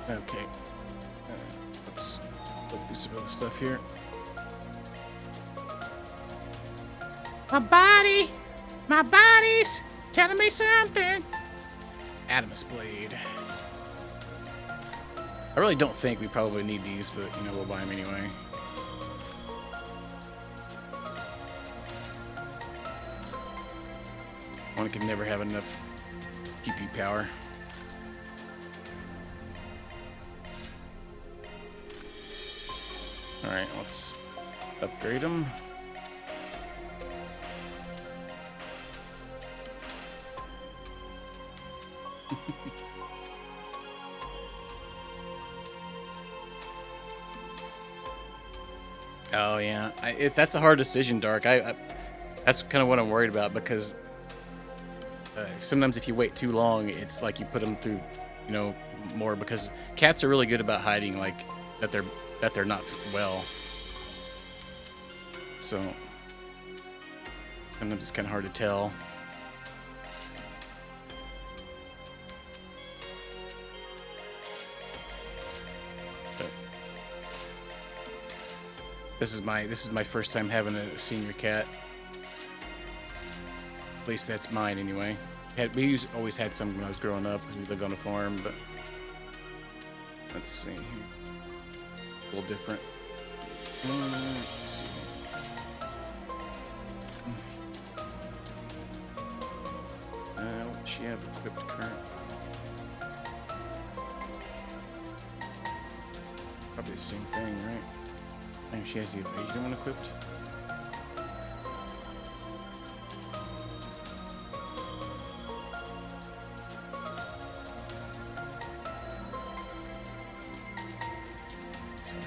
Okay. Let's look through some other stuff here. My body's telling me something. Adamus Blade. I really don't think we probably need these, but you know, we'll buy them anyway. One can never have enough PP power. Alright, let's upgrade them. Oh yeah, that's a hard decision, Dark. That's kind of what I'm worried about, because sometimes if you wait too long, it's like you put them through, you know, more, because cats are really good about hiding, like that they're not well. So sometimes it's kind of hard to tell. This is my first time having a senior cat. At least that's mine anyway. We always had some when I was growing up because we lived on a farm, but let's see here. A little different. Let's see. What does she have equipped current? Probably the same thing, right? I think she has the evasion one equipped. That's fine.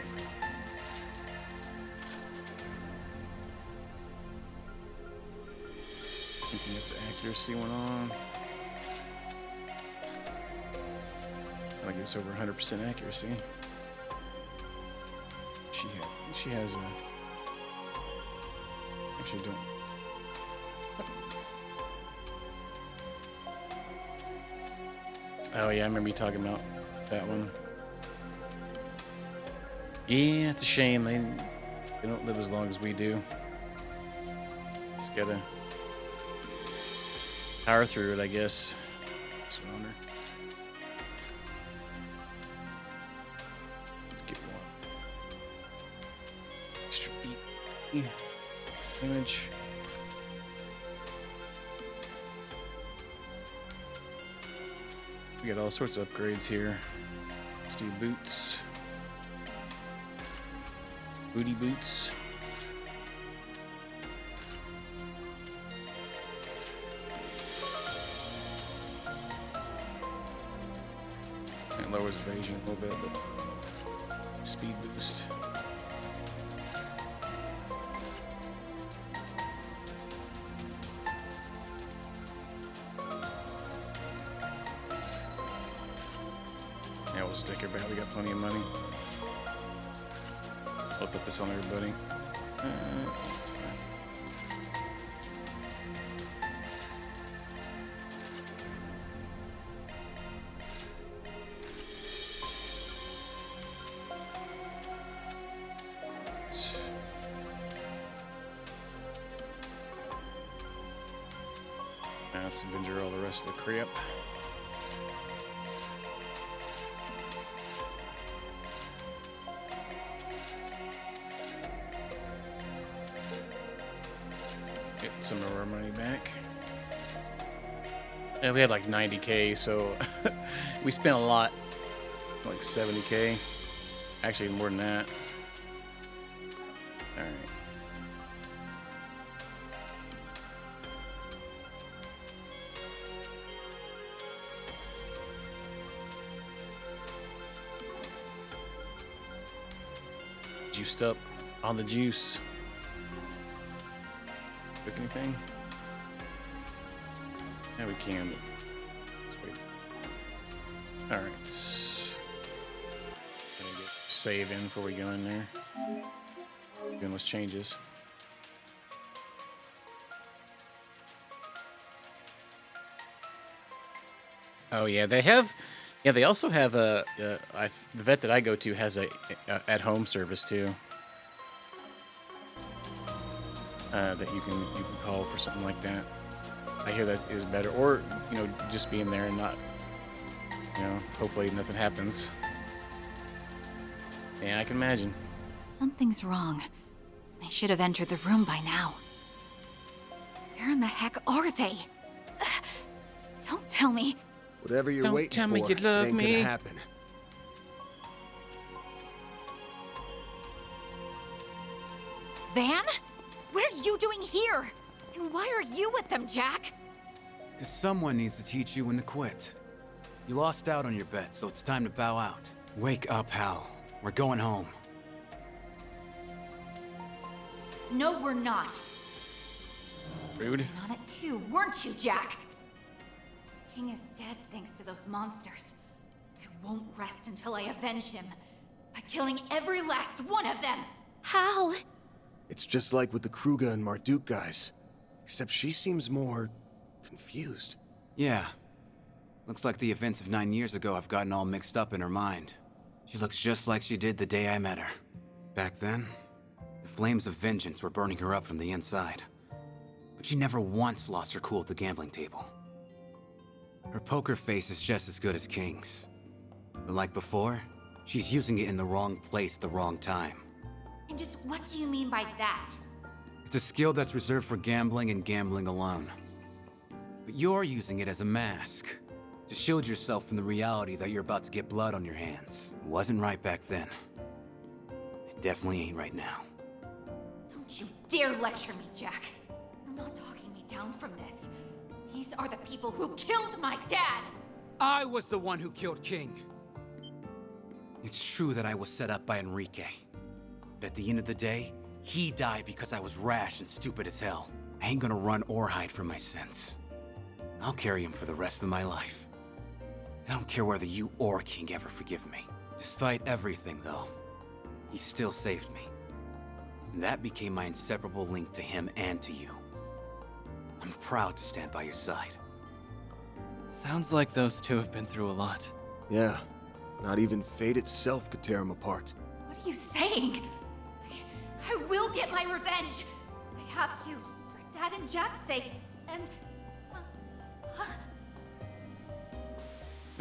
Thinking it's accuracy one on. I guess over 100% accuracy. She has a. Actually, don't. Oh yeah, I remember you talking about that one. Yeah, it's a shame they don't live as long as we do. Just gotta power through it, I guess. Spawner. Image. We got all sorts of upgrades here. Let's do boots. Booty boots. It lowers evasion a little bit, but speed boost. We'll stick her back. We got plenty of money. I'll put this on everybody. That's fine. Let's vendor all the rest of the crap. Get some of our money back. And we had like 90K, so we spent a lot. Like 70K. Actually, more than that. Alright. Juiced up on the juice. Cook anything? Yeah, we can. Let's wait. Alright. Gonna get save in before we go in there. Doing those changes. Oh yeah, they have Yeah, they also have the vet that I go to has a at-home service too. That you can call for something like that. I hear that is better, or just being there and not, hopefully nothing happens. Yeah, I can imagine. Something's wrong. They should have entered the room by now. Where in the heck are they? Don't tell me. Whatever you're Don't waiting tell me for, you love ain't me. gonna happen. Van? What are you doing here? And why are you with them, Jack? Because someone needs to teach you when to quit. You lost out on your bet, so it's time to bow out. Wake up, Hal. We're going home. No, we're not. Rude. In on it too, weren't you, Jack? King is dead thanks to those monsters. I won't rest until I avenge him. By killing every last one of them! Hal! It's just like with the Kruger and Marduk guys. Except she seems more... confused. Yeah. Looks like the events of 9 years ago have gotten all mixed up in her mind. She looks just like she did the day I met her. Back then, the flames of vengeance were burning her up from the inside. But she never once lost her cool at the gambling table. Her poker face is just as good as King's. But like before, she's using it in the wrong place at the wrong time. And just what do you mean by that? It's a skill that's reserved for gambling and gambling alone. But you're using it as a mask, to shield yourself from the reality that you're about to get blood on your hands. It wasn't right back then. It definitely ain't right now. Don't you dare lecture me, Jack. You're not talking me down from this. These are the people who killed my dad! I was the one who killed King. It's true that I was set up by Enrique. But at the end of the day, he died because I was rash and stupid as hell. I ain't gonna run or hide from my sins. I'll carry him for the rest of my life. I don't care whether you or King ever forgive me. Despite everything, though, he still saved me. And that became my inseparable link to him and to you. I'm proud to stand by your side. Sounds like those two have been through a lot. Yeah. Not even fate itself could tear them apart. What are you saying? I will get my revenge! I have to, for Dad and Jack's sakes, and...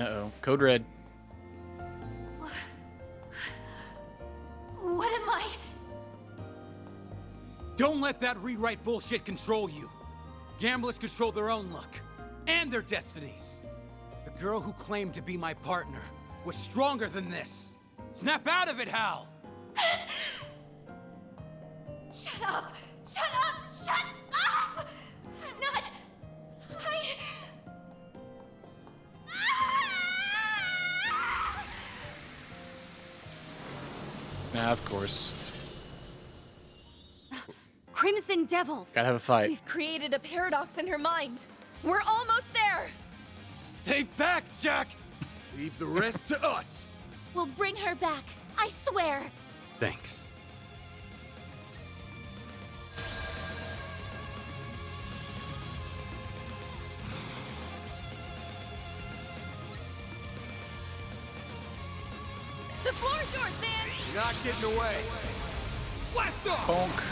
Uh-oh. Code red. What am I... Don't let that rewrite bullshit control you. Gamblers control their own luck, and their destinies. The girl who claimed to be my partner was stronger than this. Snap out of it, Hal! Shut up! Shut up! Shut up! I'm not... Nah, of course. Crimson Devils! Gotta have a fight. We've created a paradox in her mind. We're almost there! Stay back, Jack! Leave the rest to us! We'll bring her back, I swear! Thanks. The floor's yours, Van! You're not getting away! Blast off! Bonk.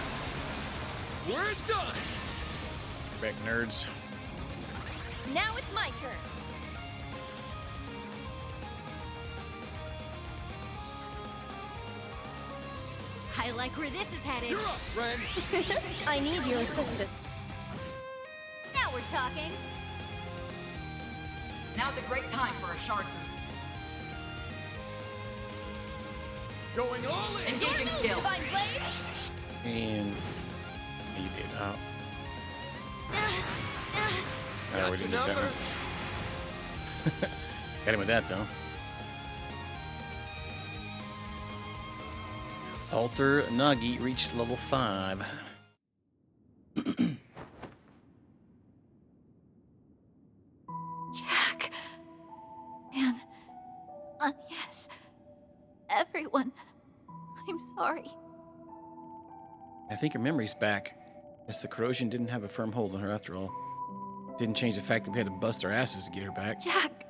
We're done! Back, nerds. Now it's my turn. I like where this is headed. You're up, Ren! I need your assistance. Now we're talking. Now's a great time for a shard boost. Going all in! Engaging skill. Divine Blade! And you did. Oh. Oh, we didn't get that one. Got him with that, though. Alter Nagi reached level 5. Jack... Man... yes... Everyone... I'm sorry. I think her memory's back. Guess the corrosion didn't have a firm hold on her after all. Didn't change the fact that we had to bust our asses to get her back. Jack...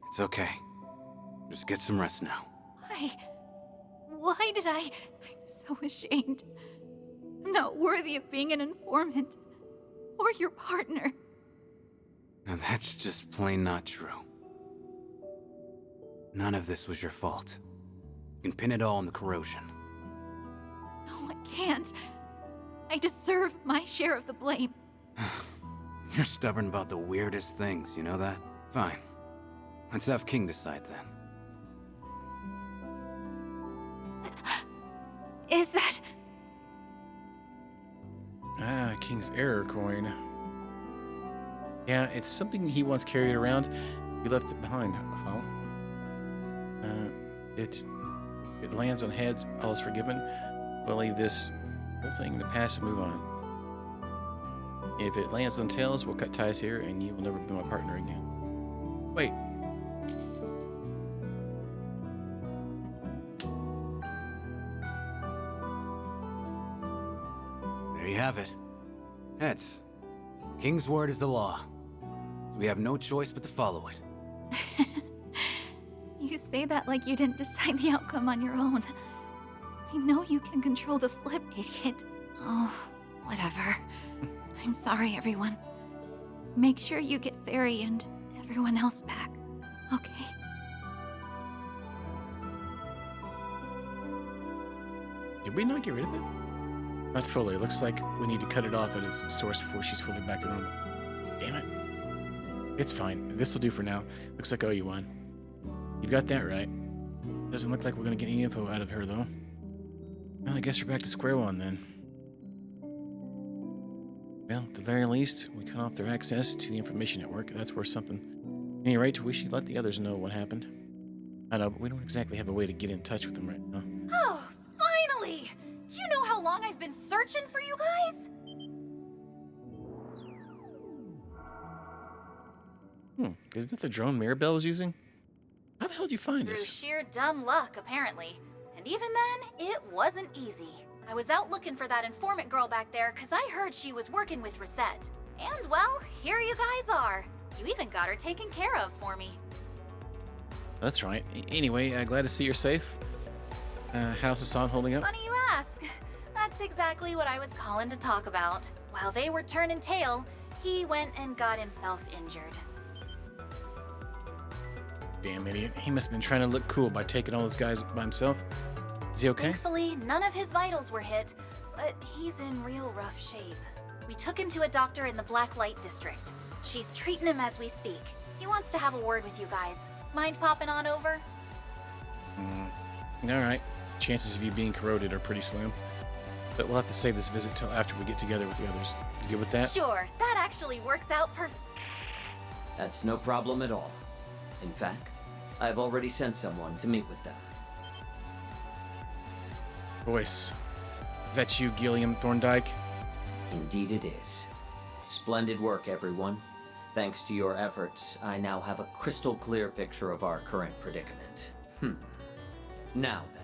It's okay. Just get some rest now. Why? Why did I? I'm so ashamed. I'm not worthy of being an informant. Or your partner. Now that's just plain not true. None of this was your fault. You can pin it all on the corrosion. No, I can't. I deserve my share of the blame. You're stubborn about the weirdest things, you know that? Fine. Let's have King decide then. Is that... Ah, King's Error coin. Yeah, it's something he once carried around. He left it behind. Oh. It lands on heads, all is forgiven. We'll leave this whole thing in the past and move on. If it lands on tails, we'll cut ties here, and you will never be my partner again. Wait. There you have it. Heads. King's word is the law. So we have no choice but to follow it. You say that like you didn't decide the outcome on your own. I know you can control the flip, idiot. Oh, whatever. I'm sorry, everyone. Make sure you get Fairy and everyone else back, okay? Did we not get rid of it? Not fully. It looks like we need to cut it off at its source before she's fully back to normal. Damn it. It's fine. This will do for now. Looks like you won. You've got that right. Doesn't look like we're gonna get any info out of her, though. Well, I guess we're back to square one, then. Well, at the very least, we cut off their access to the information network. That's worth something. At any rate, we should let the others know what happened. I know, but we don't exactly have a way to get in touch with them right now. Oh, finally! Do you know how long I've been searching for you guys? Isn't that the drone Mirabelle was using? How the hell did you find Through us? sheer dumb luck, apparently. And even then, it wasn't easy. I was out looking for that informant girl back there because I heard she was working with Reset. And, well, here you guys are. You even got her taken care of for me. That's right. Anyway, glad to see you're safe. How's Hassan holding up? Funny you ask. That's exactly what I was calling to talk about. While they were turning tail, he went and got himself injured. Damn idiot. He must have been trying to look cool by taking all those guys by himself. Is he okay? Thankfully, none of his vitals were hit, but he's in real rough shape. We took him to a doctor in the Black Light District. She's treating him as we speak. He wants to have a word with you guys. Mind popping on over? Alright. Chances of you being corroded are pretty slim. But we'll have to save this visit till after we get together with the others. You good with that? Sure, that actually works out That's no problem at all. In fact, I've already sent someone to meet with them. Voice. Is that you, Gilliam Thorndike? Indeed it is. Splendid work, everyone. Thanks to your efforts, I now have a crystal clear picture of our current predicament. Now then,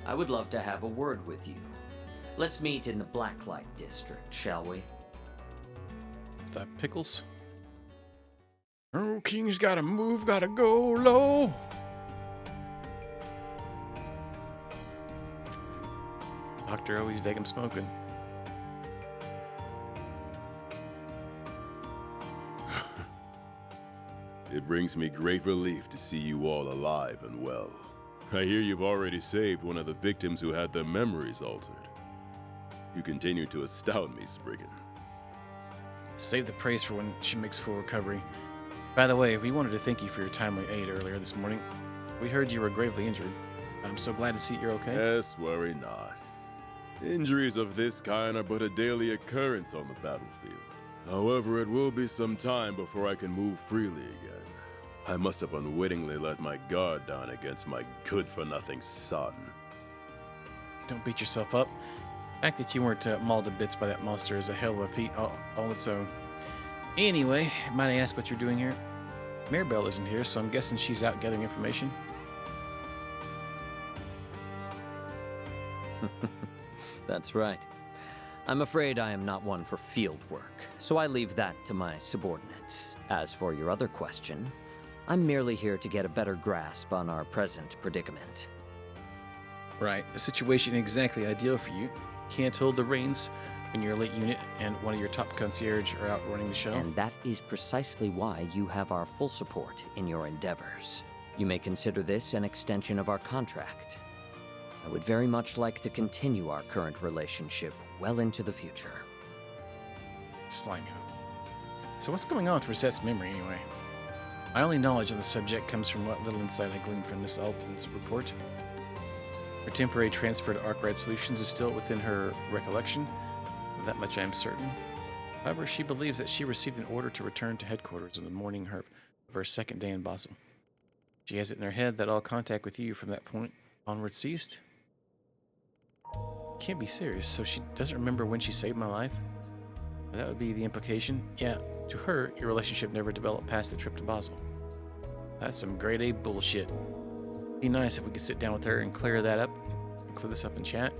I would love to have a word with you. Let's meet in the Blacklight District, shall we? That pickles. Oh, King's gotta move, gotta go low. Doctor always dig him smoking. It brings me great relief to see you all alive and well. I hear you've already saved one of the victims who had their memories altered. You continue to astound me, Spriggan. Save the praise for when she makes full recovery. By the way, we wanted to thank you for your timely aid earlier this morning. We heard you were gravely injured. I'm so glad to see you're okay. Yes, worry not. Injuries of this kind are but a daily occurrence on the battlefield. However, it will be some time before I can move freely again. I must have unwittingly let my guard down against my good-for-nothing son. Don't beat yourself up. The fact that you weren't mauled to bits by that monster is a hell of a feat all its own. Anyway, might I ask what you're doing here? Mirabelle isn't here, so I'm guessing she's out gathering information. That's right. I'm afraid I am not one for field work, so I leave that to my subordinates. As for your other question, I'm merely here to get a better grasp on our present predicament. Right, a situation exactly ideal for you. Can't hold the reins when your elite unit and one of your top concierge are out running the show. And that is precisely why you have our full support in your endeavors. You may consider this an extension of our contract. I would very much like to continue our current relationship well into the future. Slimy. So what's going on with Rosette's memory anyway? My only knowledge on the subject comes from what little insight I gleaned from Miss Alton's report. Her temporary transfer to Arkwright Solutions is still within her recollection. Of that much I am certain. However, she believes that she received an order to return to headquarters on the morning of her second day in Basel. She has it in her head that all contact with you from that point onward ceased. Can't be serious, so she doesn't remember when she saved my life? That would be the implication. Yeah, to her, your relationship never developed past the trip to Basel. That's some grade A bullshit. Be nice if we could sit down with her and clear that up, and clear this up in chat.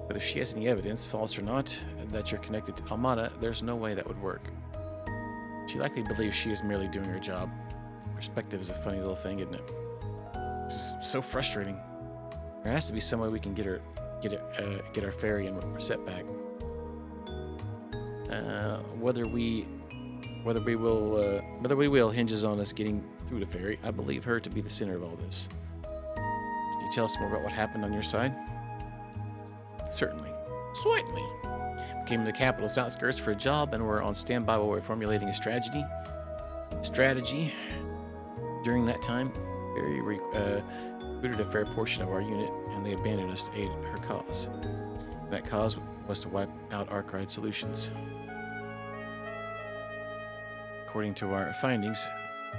But if she has any evidence, false or not, that you're connected to Almada, there's no way that would work. She likely believes she is merely doing her job. Perspective is a funny little thing, isn't it? This is so frustrating. There has to be some way we can get our ferry and Rosette back. Whether we will hinges on us getting through the ferry. I believe her to be the center of all this. Can you tell us more about what happened on your side? Certainly. We came to the capital's outskirts for a job and were on standby while we were formulating a strategy. During that time, Ferry recruited a fair portion of our unit, and they abandoned us to aid her cause. That cause was to wipe out Arkwright Solutions. According to our findings,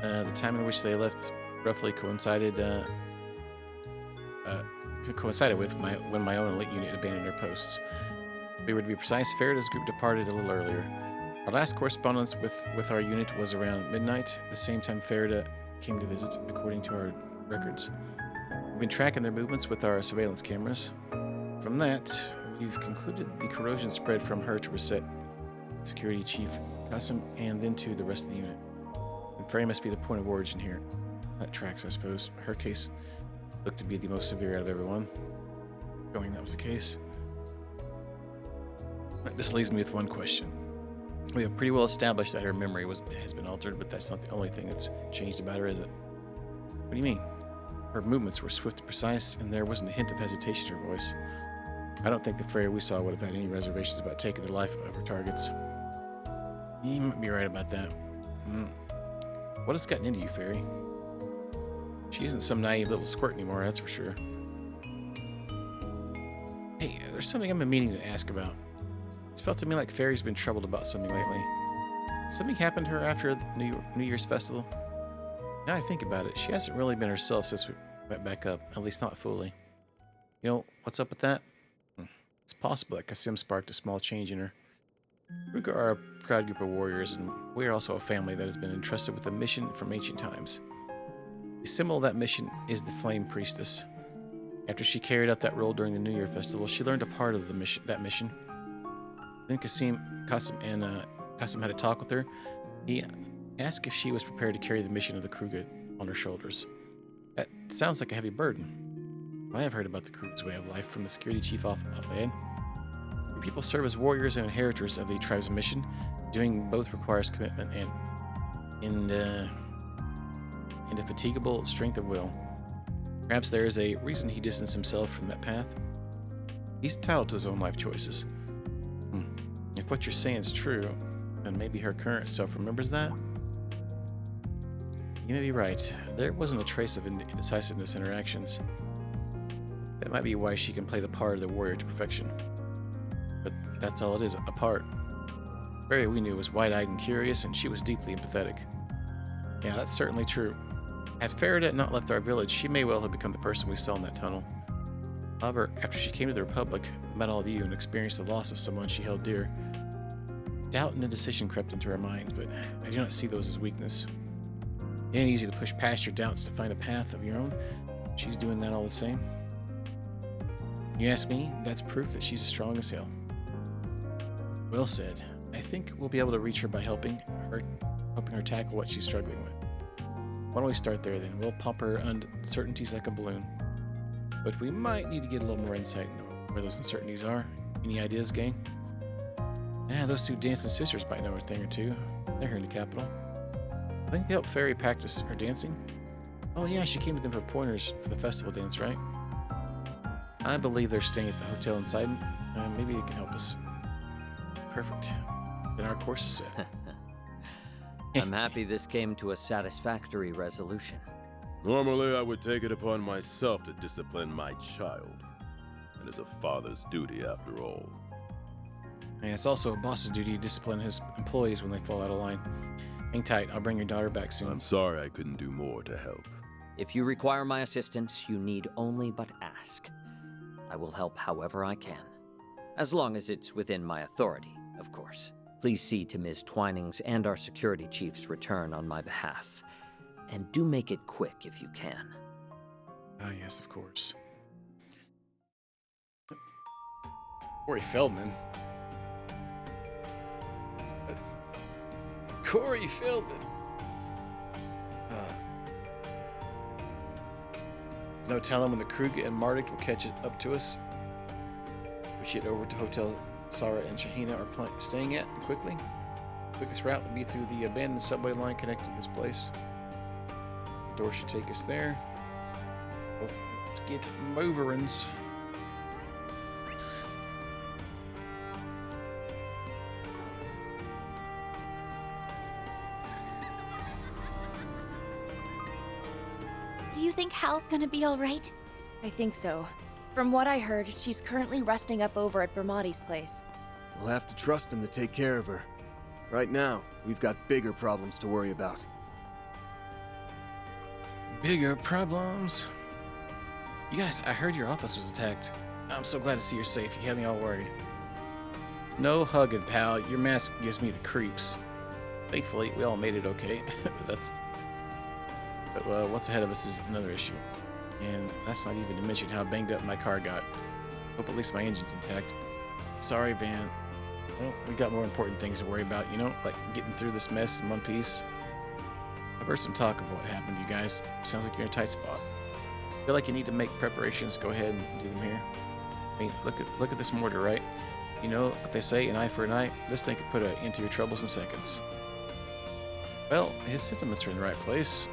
the time in which they left roughly coincided with when my own elite unit abandoned their posts. If we were to be precise, Farida's group departed a little earlier. Our last correspondence with our unit was around midnight, the same time Farida came to visit, according to our records. We've been tracking their movements with our surveillance cameras. From that, we've concluded the corrosion spread from her to Reset, Security Chief Qasim, and then to the rest of the unit. And Ferry must be the point of origin here. That tracks, I suppose. Her case looked to be the most severe out of everyone. Knowing that was the case. This leaves me with one question. We have pretty well established that her memory has been altered, but that's not the only thing that's changed about her, is it? What do you mean? Her movements were swift and precise, and there wasn't a hint of hesitation in her voice. I don't think the Ferry we saw would have had any reservations about taking the life of her targets. You might be right about that. What has gotten into you, Ferry? She isn't some naive little squirt anymore, that's for sure. Hey, there's something I've been meaning to ask about. It's felt to me like Ferry's been troubled about something lately. Did something happen to her after the New Year's festival? Now I think about it, she hasn't really been herself since we went back up, at least not fully. You know, what's up with that? It's possible that Qasim sparked a small change in her. Ruga are a proud group of warriors, and we are also a family that has been entrusted with a mission from ancient times. The symbol of that mission is the Flame Priestess. After she carried out that role during the New Year festival, she learned a part of that mission. Then Qasim had a talk with her. He asked if she was prepared to carry the mission of the Kruga on her shoulders. That sounds like a heavy burden. I have heard about the Kruga's way of life from the security chief off ahead. People serve as warriors and inheritors of the tribe's mission. Doing both requires commitment and indefatigable strength of will. Perhaps there is a reason he distanced himself from that path. He's entitled to his own life choices. If what you're saying is true, then maybe her current self remembers that? You may be right. There wasn't a trace of indecisiveness in her actions. That might be why she can play the part of the warrior to perfection. But that's all it is, a part. Barry we knew was wide-eyed and curious, and she was deeply empathetic. Yeah, that's certainly true. Had Farida not left our village, she may well have become the person we saw in that tunnel. However, after she came to the Republic, met all of you, and experienced the loss of someone she held dear, doubt and indecision crept into her mind, but I do not see those as weakness. It ain't easy to push past your doubts to find a path of your own. She's doing that all the same. You ask me, that's proof that she's as strong as hell. Well said. I think we'll be able to reach her by helping her tackle what she's struggling with. Why don't we start there then? We'll pump her uncertainties like a balloon. But we might need to get a little more insight into where those uncertainties are. Any ideas, gang? Yeah, those two dancing sisters might know a thing or two. They're here in the capital. I think they helped Fairy practice her dancing. Oh yeah, she came to them for pointers for the festival dance, right? I believe they're staying at the hotel inside. Maybe they can help us. Perfect. Then our course is set. I'm happy this came to a satisfactory resolution. Normally, I would take it upon myself to discipline my child. It is a father's duty, after all. And it's also a boss's duty to discipline his employees when they fall out of line. Hang tight, I'll bring your daughter back soon. I'm sorry I couldn't do more to help. If you require my assistance, you need only but ask. I will help however I can. As long as it's within my authority, of course. Please see to Ms. Twining's and our security chief's return on my behalf. And do make it quick if you can. Ah, yes, of course. Corey Feldman. Corey Feldman. There's no telling when the Kruger and Mardik will catch it up to us. We should head over to Hotel Sarah and Shahina are staying at quickly. The quickest route would be through the abandoned subway line connected to this place. The door should take us there. Let's get moverins. Do you think Hal's gonna be alright? I think so. From what I heard, she's currently resting up over at Bermati's place. We'll have to trust him to take care of her. Right now, we've got bigger problems to worry about. Bigger problems. You guys, I heard your office was attacked. I'm so glad to see you're safe. You had me all worried. No hugging, pal. Your mask gives me the creeps. Thankfully, we all made it okay. But what's ahead of us is another issue. And that's not even to mention how banged up my car got. Hope at least my engine's intact. Sorry, Van. Well, we got more important things to worry about, you know? Like getting through this mess in one piece. I've heard some talk of what happened to you guys. Sounds like you're in a tight spot. Feel like you need to make preparations. Go ahead and do them here. I mean, look at this mortar, right? You know what they say, an eye for an eye? This thing could put an end to your troubles in seconds. Well, his sentiments are in the right place.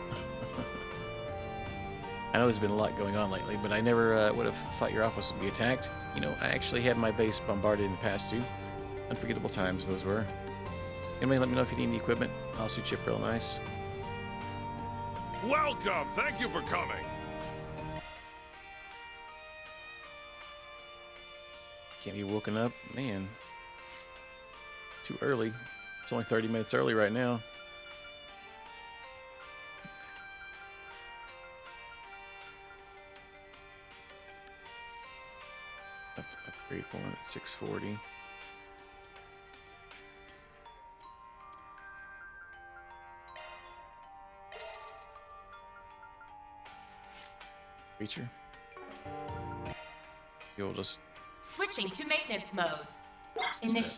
I know there's been a lot going on lately, but I never would have thought your office would be attacked. You know, I actually had my base bombarded in the past too. Unforgettable times those were. Anyway, let me know if you need any equipment. I'll suit you up real nice. Welcome! Thank you for coming! Can't be woken up? Man. Too early. It's only 30 minutes early right now. Have to upgrade one at 640. Creature. You'll just Switching to maintenance mode.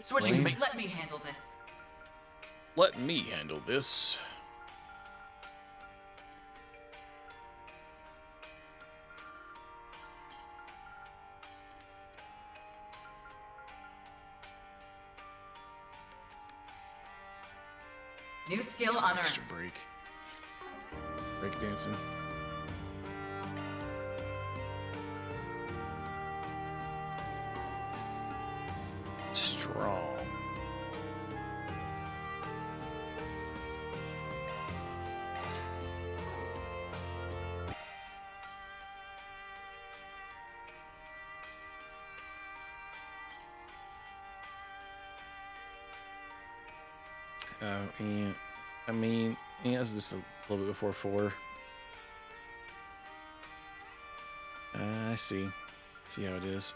Switching. Let me handle this. Let me handle this. New skill Some unearned. extra break dancing. Strong. And I mean, yeah, this is just a little bit before 4. I see. See how it is.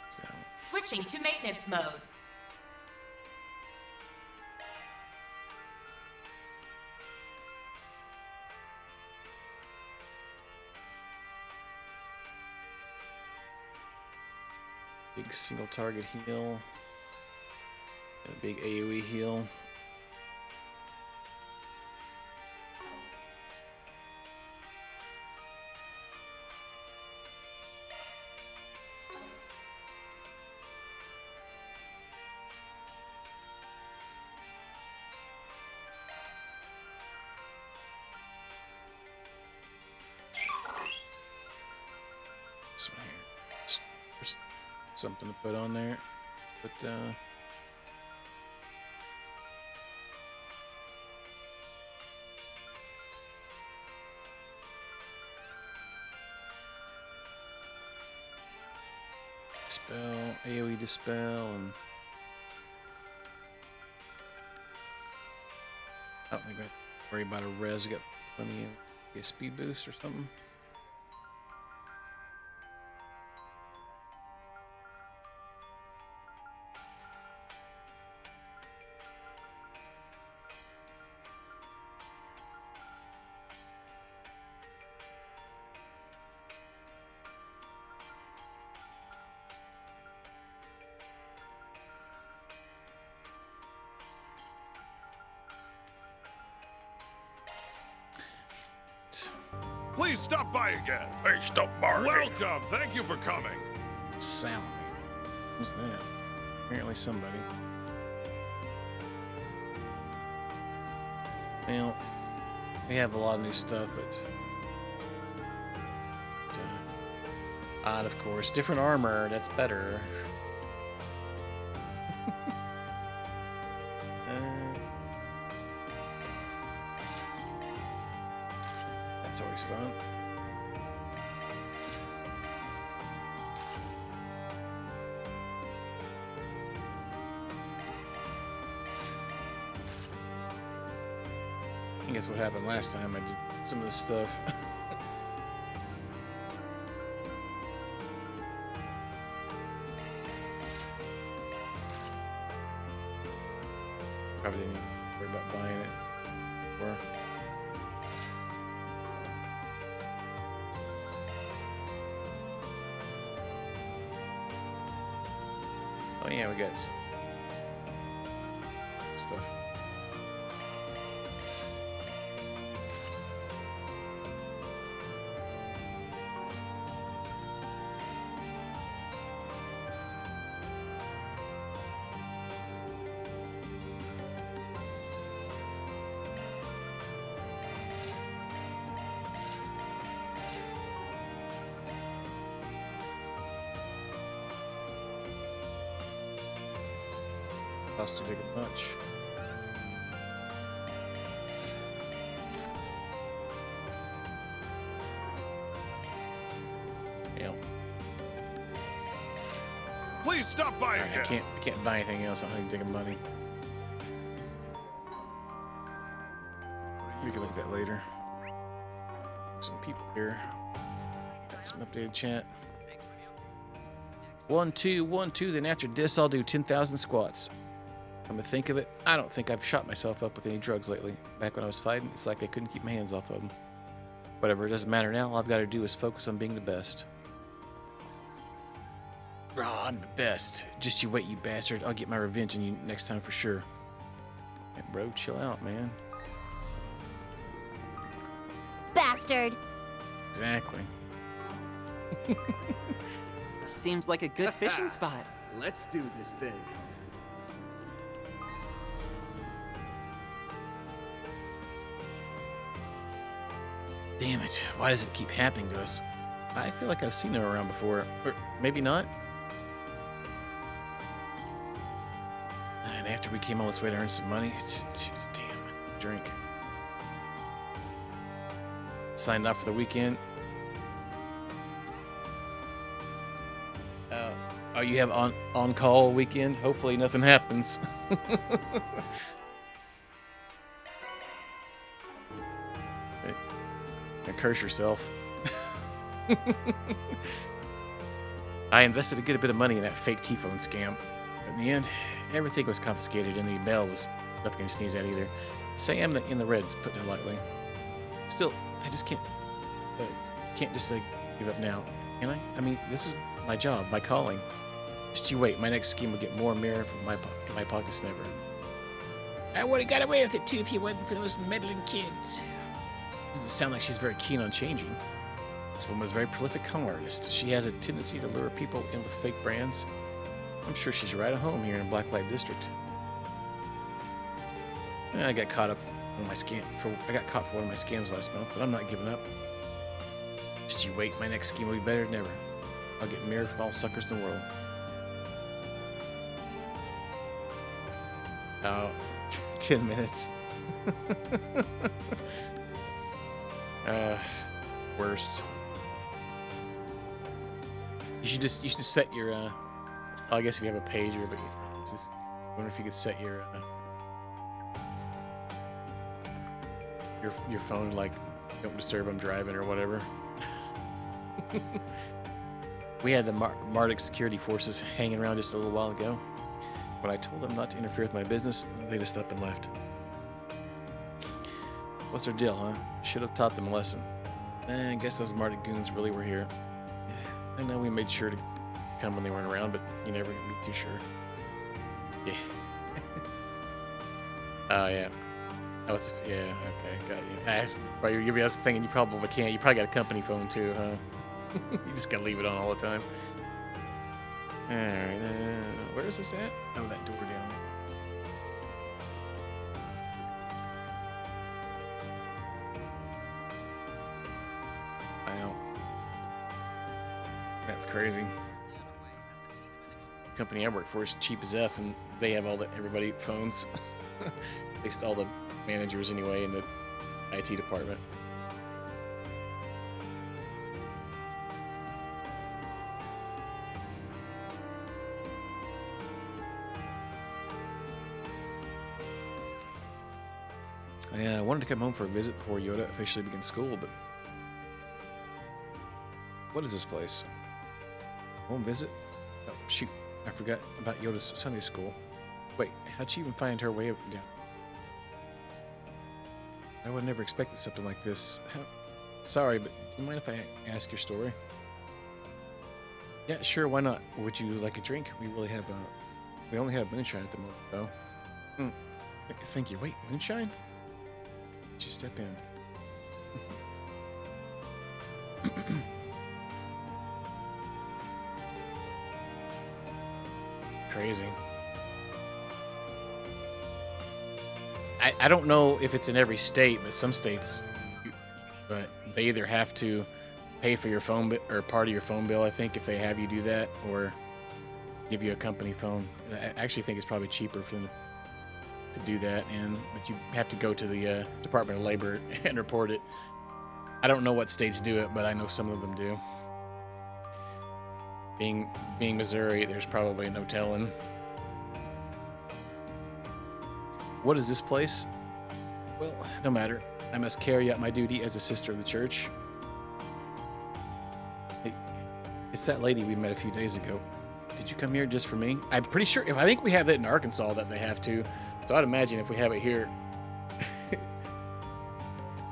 So. Switching to maintenance mode. Big single target heal. And a big AoE heal. This one here. There's something to put on there. But Dispel, AoE dispel, and I don't think we have to worry about a res. We got plenty of a speed boost or something. Please stop by again. Hey, stop by. Welcome. Thank you for coming. Salami. Who's that? Apparently somebody. Well, we have a lot of new stuff, but odd, of course. Different armor. That's better. That's always fun. I think that's what happened last time I did some of this stuff. Probably didn't worry about buying it. Or oh yeah, we got stuff. Cost too big a much. Yeah. Please stop by again. I can't buy anything else. I don't think taking money. We can look at that later. Some people here. Got some updated chat. 1, 2, 1, 2. Then after this, I'll do 10,000 squats. I'm gonna think of it. I don't think I've shot myself up with any drugs lately. Back when I was fighting, it's like I couldn't keep my hands off of them. Whatever, it doesn't matter now. All I've got to do is focus on being the best. Bro, I'm the best. Just you wait, you bastard. I'll get my revenge on you next time for sure. Hey, bro, chill out, man. Bastard! Exactly. Seems like a good fishing spot. Let's do this thing. Damn it. Why does it keep happening to us? I feel like I've seen her around before. Or maybe not. And after we came all this way to earn some money, it's just damn drink. Signed off for the weekend. Oh, you have on-call weekend? Hopefully nothing happens. Curse yourself. I invested a good bit of money in that fake T-phone scam. In the end, everything was confiscated and the bail was nothing to sneeze at either. Say I'm in the reds, putting it lightly. Still, I just can't just give up now, can I? I mean, this is my job, my calling. Just you wait. My next scheme will get more mirror from in my pockets than ever. I would have got away with it too if you wasn't for those meddling kids. Doesn't sound like she's very keen on changing. This woman is a very prolific con artist. She has a tendency to lure people in with fake brands. I'm sure she's right at home here in Blacklight District. I got caught up on my I got caught for one of my scams last month, but I'm not giving up. Just you wait. My next scheme will be better than ever. I'll get mirror from all suckers in the world. Oh, 10 minutes. Worst. You should set your well, I guess if you have a pager, but I wonder if you could set your phone like don't disturb, I'm driving or whatever. We had the Mardic security forces hanging around just a little while ago. When I told them not to interfere with my business, they just up and left. What's their deal, huh? Should have taught them a lesson. I guess those Mardic goons really were here. I know we made sure to come when they weren't around, but you never can be too sure. Yeah. Oh, yeah. Yeah, okay, got you. You'll be thinking you probably can't. You probably got a company phone too, huh? You just gotta leave it on all the time. Alright, where is this at? Oh, that door down there. Wow. That's crazy. The company I work for is cheap as F, and they have everybody phones. At least all the managers anyway in the IT department. Yeah, I wanted to come home for a visit before Yoda officially begins school, but what is this place? Home visit? Oh, shoot. I forgot about Yoda's Sunday school. Wait, how'd she even find her way up down? I would never expected something like this. Sorry, but do you mind if I ask your story? Yeah, sure, why not? Would you like a drink? We only have moonshine at the moment, though. Thank you. Wait, moonshine? Just step in. Crazy. I don't know if it's in every state, but some states, but they either have to pay for your phone bill or part of your phone bill, I think, if they have you do that, or give you a company phone. I actually think it's probably cheaper for them to do that, but you have to go to the Department of Labor and report it. I don't know what states do it, but I know some of them do. Being Missouri, there's probably no telling. What is this place? Well, no matter. I must carry out my duty as a sister of the church. Hey, it's that lady we met a few days ago. Did you come here just for me? I'm pretty sure. I think we have it in Arkansas that they have to. So I'd imagine if we have it here,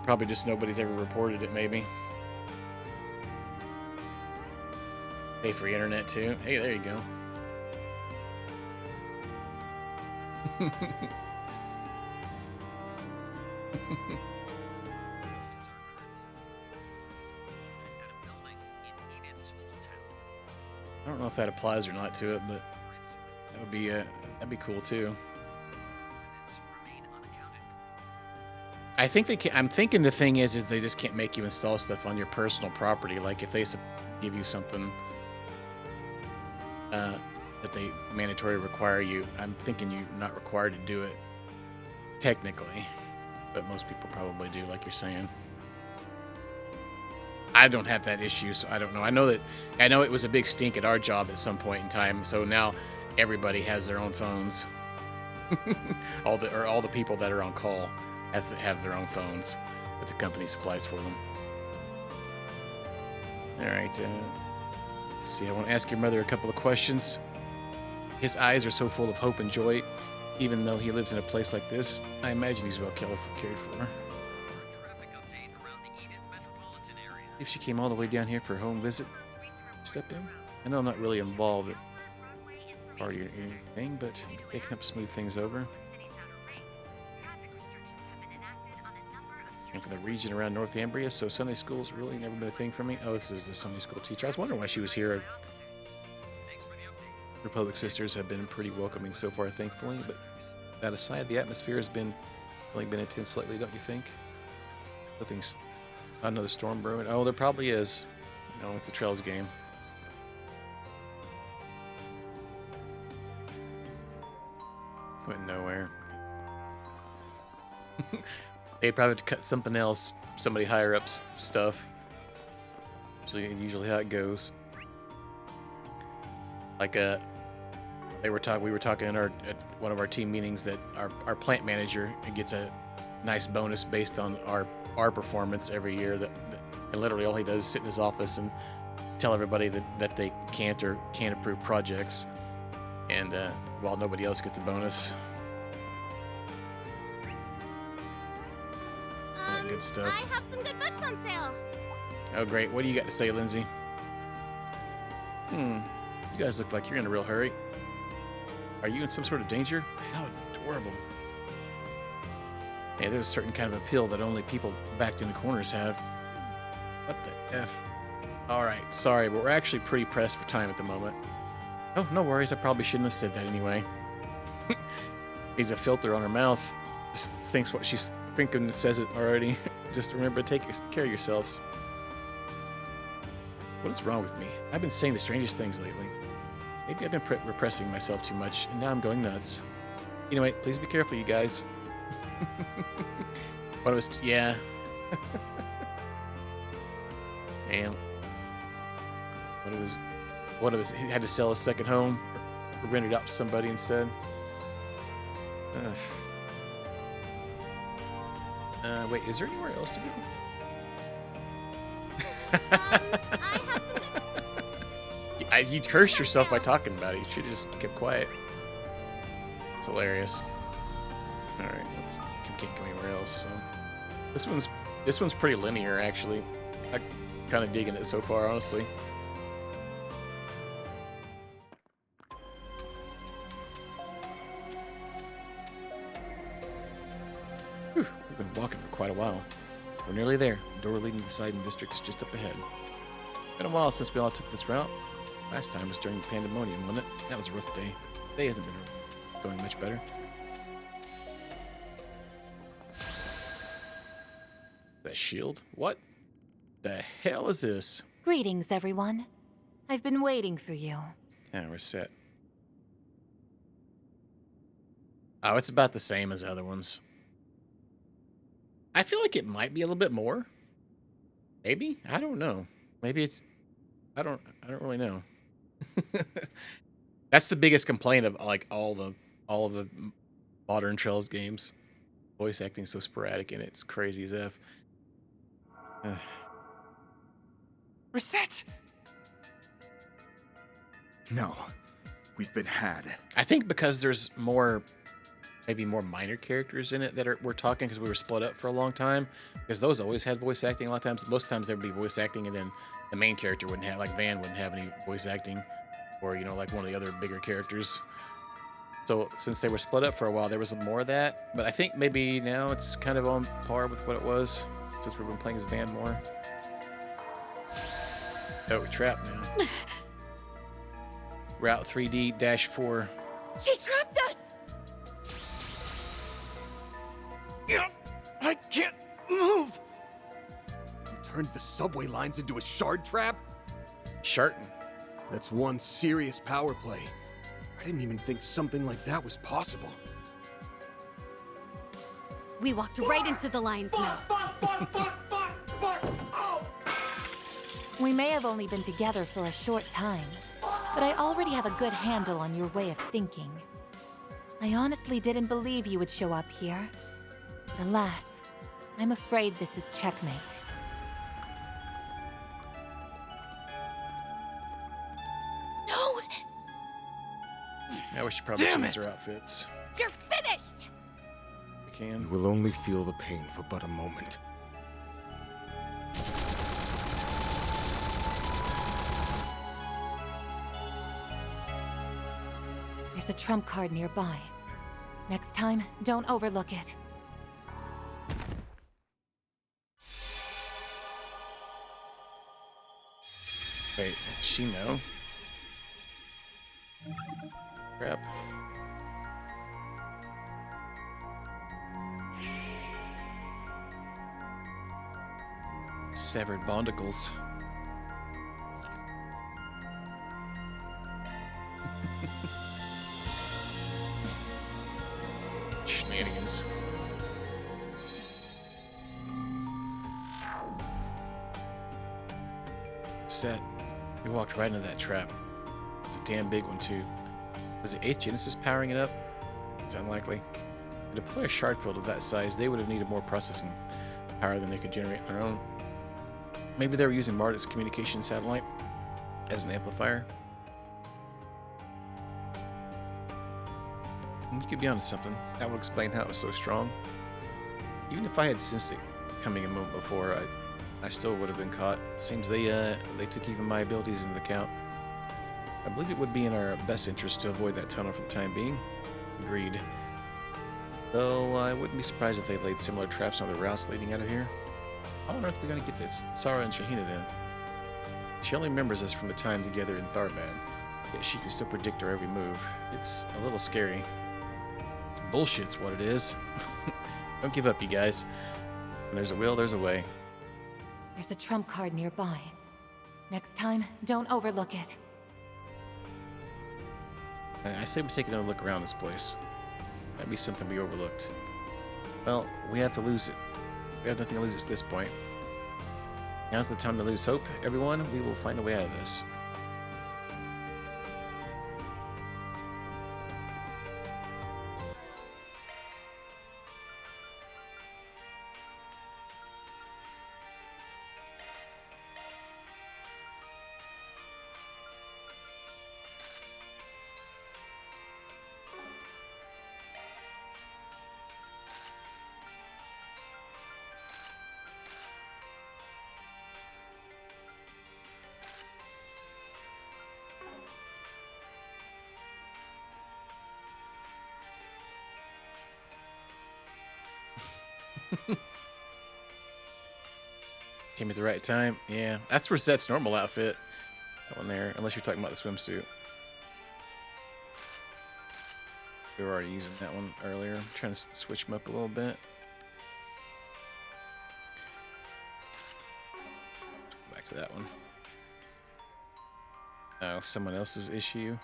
probably just nobody's ever reported it, maybe. Pay for internet too. Hey, there you go. I don't know if that applies or not to it, but that'd be cool too. I think I'm thinking the thing is they just can't make you install stuff on your personal property. Like if they give you something that they mandatory require you, I'm thinking you're not required to do it technically, but most people probably do, like you're saying. I don't have that issue, so I don't know. I know it was a big stink at our job at some point in time, so now everybody has their own phones. all the people that are on call have their own phones that the company supplies for them. All right, let's see. I want to ask your mother a couple of questions. His eyes are so full of hope and joy, even though he lives in a place like this. I imagine he's well cared for. If she came all the way down here for a home visit, step in. I know I'm not really involved. part of your thing, but they can help smooth things over. And for the region around Northumbria, so Sunday school's really never been a thing for me. Oh, this is the Sunday school teacher. I was wondering why she was here. Republic Sisters have been pretty welcoming so far, thankfully, but that aside, the atmosphere has been really been intense lately, don't you think? Nothing's another storm brewing. Oh, there probably is. No, it's a Trails game. Went nowhere. They probably have to cut something else. Somebody higher up's stuff. Usually how it goes. Like we were talking in at one of our team meetings that our plant manager gets a nice bonus based on our performance every year. And literally all he does is sit in his office and tell everybody that they can't or can't approve projects, and while nobody else gets a bonus. All that good stuff. I have some good books on sale. Oh great, what do you got to say, Lindsay? You guys look like you're in a real hurry. Are you in some sort of danger? How adorable. Yeah, there's a certain kind of appeal that only people backed in the corners have. What the F? Alright, sorry, but we're actually pretty pressed for time at the moment. Oh, no worries, I probably shouldn't have said that anyway. He's a filter on her mouth. Just thinks what she's thinking says it already. Just remember to take care of yourselves. What is wrong with me? I've been saying the strangest things lately. Maybe I've been repressing myself too much, and now I'm going nuts. Anyway, please be careful, you guys. What was... yeah. Damn. What it was, he had to sell his second home, or rent it out to somebody instead. Wait, is there anywhere else to go? I have some good... You cursed yourself by talking about it. You should have just kept quiet. It's hilarious. All right, can't go anywhere else. So this one's pretty linear, actually. I'm kind of digging it so far, honestly. Whew, we've been walking for quite a while. We're nearly there. The door leading to the Sidon district is just up ahead. Been a while since we all took this route. Last time was during the pandemonium, wasn't it? That was a rough day, but the day hasn't been going much better. That shield? What the hell is this? Greetings, everyone. I've been waiting for you. Yeah, we're set. Oh, it's about the same as other ones. I feel like it might be a little bit more. Maybe? I don't know. Maybe it's... I don't really know. That's the biggest complaint of like all of the modern Trails games. Voice acting so sporadic and it's crazy as F. Reset! No, we've been had. I think because there's maybe more minor characters in it that we're talking because we were split up for a long time. Because those always had voice acting a lot of times. Most times there would be voice acting and then the main character wouldn't have, like Van wouldn't have any voice acting. Or, like one of the other bigger characters. So since they were split up for a while, there was more of that. But I think maybe now it's kind of on par with what it was. Since we've been playing as Van more. Oh, we're trapped now. Route 3D-4. She trapped us! Yeah, I can't move! You turned the subway lines into a shard trap? Shartin. That's one serious power play. I didn't even think something like that was possible. We walked right into the lion's mouth. We may have only been together for a short time, but I already have a good handle on your way of thinking. I honestly didn't believe you would show up here. But alas, I'm afraid this is checkmate. No! I wish you probably changed their outfits. You're finished! We can. You will only feel the pain for but a moment. There's a trump card nearby. Next time, don't overlook it. Wait, did she know? Crap. Severed bondicles. Shenanigans. Set. We walked right into that trap. It's a damn big one, too. Was the 8th Genesis powering it up? It's unlikely. To deploy a shard field of that size, they would have needed more processing power than they could generate on their own. Maybe they were using Marduk's communication satellite as an amplifier. And you could be onto something. That would explain how it was so strong. Even if I had sensed it coming a moment before, I still would have been caught. Seems they took even my abilities into account. I believe it would be in our best interest to avoid that tunnel for the time being. Agreed. Though I wouldn't be surprised if they laid similar traps on other routes leading out of here. How on earth are we going to get this Sarah and Shahina then? She only remembers us from the time together in Tharbad, yet she can still predict our every move. It's a little scary. It's bullshit's what it is. Don't give up, you guys. When there's a will, there's a way. There's a trump card nearby. Next time, don't overlook it. I say we take another look around this place. Might be something we overlooked. Well, we have to lose it. We have nothing to lose at this point. Now's the time to lose hope, everyone. We will find a way out of this. Came at the right time. Yeah, that's Rosette's normal outfit. That one there, unless you're talking about the swimsuit. We were already using that one earlier. I'm trying to switch them up a little bit. Let's go back to that one. Oh, someone else's issue.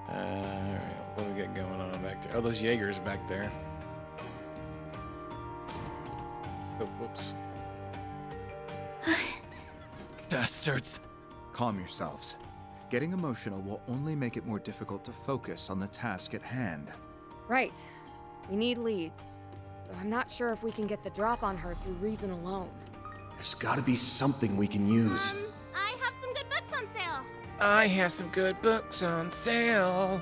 Alright, what do we got going on back there? Oh, those Jaegers back there. Oh, whoops. Bastards! Calm yourselves. Getting emotional will only make it more difficult to focus on the task at hand. Right. We need leads. Though I'm not sure if we can get the drop on her through reason alone. There's gotta be something we can use. I have some good books on sale. I have some good books on sale.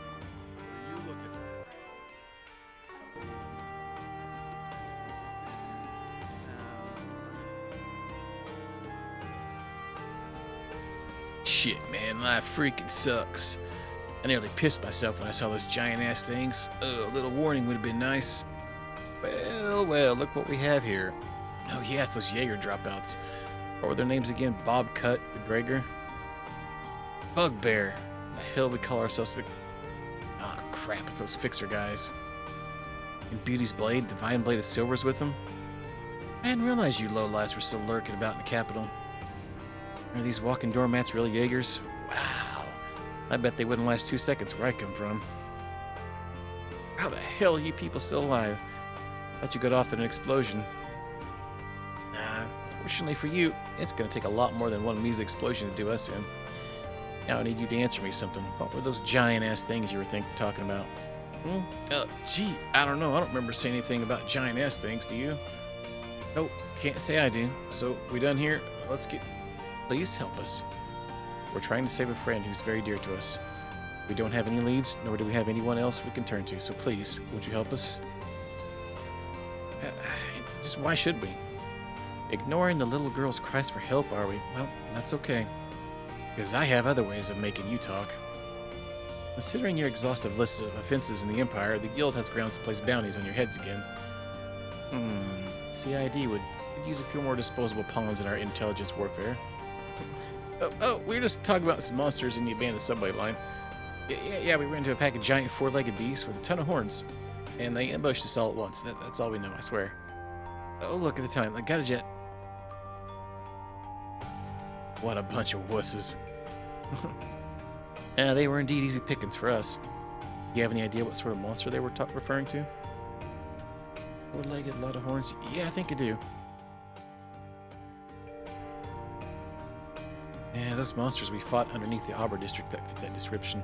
Shit, man, life freaking sucks. I nearly pissed myself when I saw those giant-ass things. A little warning would have been nice. Well, look what we have here. Oh yeah, it's those Jaeger dropouts. What were their names again? Bob Cut, Gregor? Bugbear. The hell we call ourselves? Oh crap, it's those Fixer guys. And Beauty's Blade, Divine Blade of Silver's with them? I didn't realize you lowlifes were still lurking about in the capital. Are these walking doormats really Jaegers? Wow. I bet they wouldn't last 2 seconds where I come from. How the hell are you people still alive? Thought you got off in an explosion. Fortunately for you, it's gonna take a lot more than one measly explosion to do us in. Now I need you to answer me something. What were those giant-ass things you were talking about? Gee, I don't know. I don't remember saying anything about giant-ass things, do you? Nope, can't say I do. So, we done here? Let's get... Please help us. We're trying to save a friend who's very dear to us. We don't have any leads, nor do we have anyone else we can turn to, so please, would you help us? Just why should we? Ignoring the little girl's cries for help, are we? Well, that's okay. Because I have other ways of making you talk. Considering your exhaustive list of offenses in the Empire, the Guild has grounds to place bounties on your heads again. CID would use a few more disposable pawns in our intelligence warfare. We were just talking about some monsters in the abandoned subway line. Yeah, we ran into a pack of giant four-legged beasts with a ton of horns. And they ambushed us all at once. That's all we know, I swear. Oh, look at the time. I got a jet. What a bunch of wusses. Yeah, they were indeed easy pickings for us. Do you have any idea what sort of monster they were referring to? Four-legged, a lot of horns? Yeah, I think I do. Yeah, those monsters we fought underneath the Auber district that fit that description.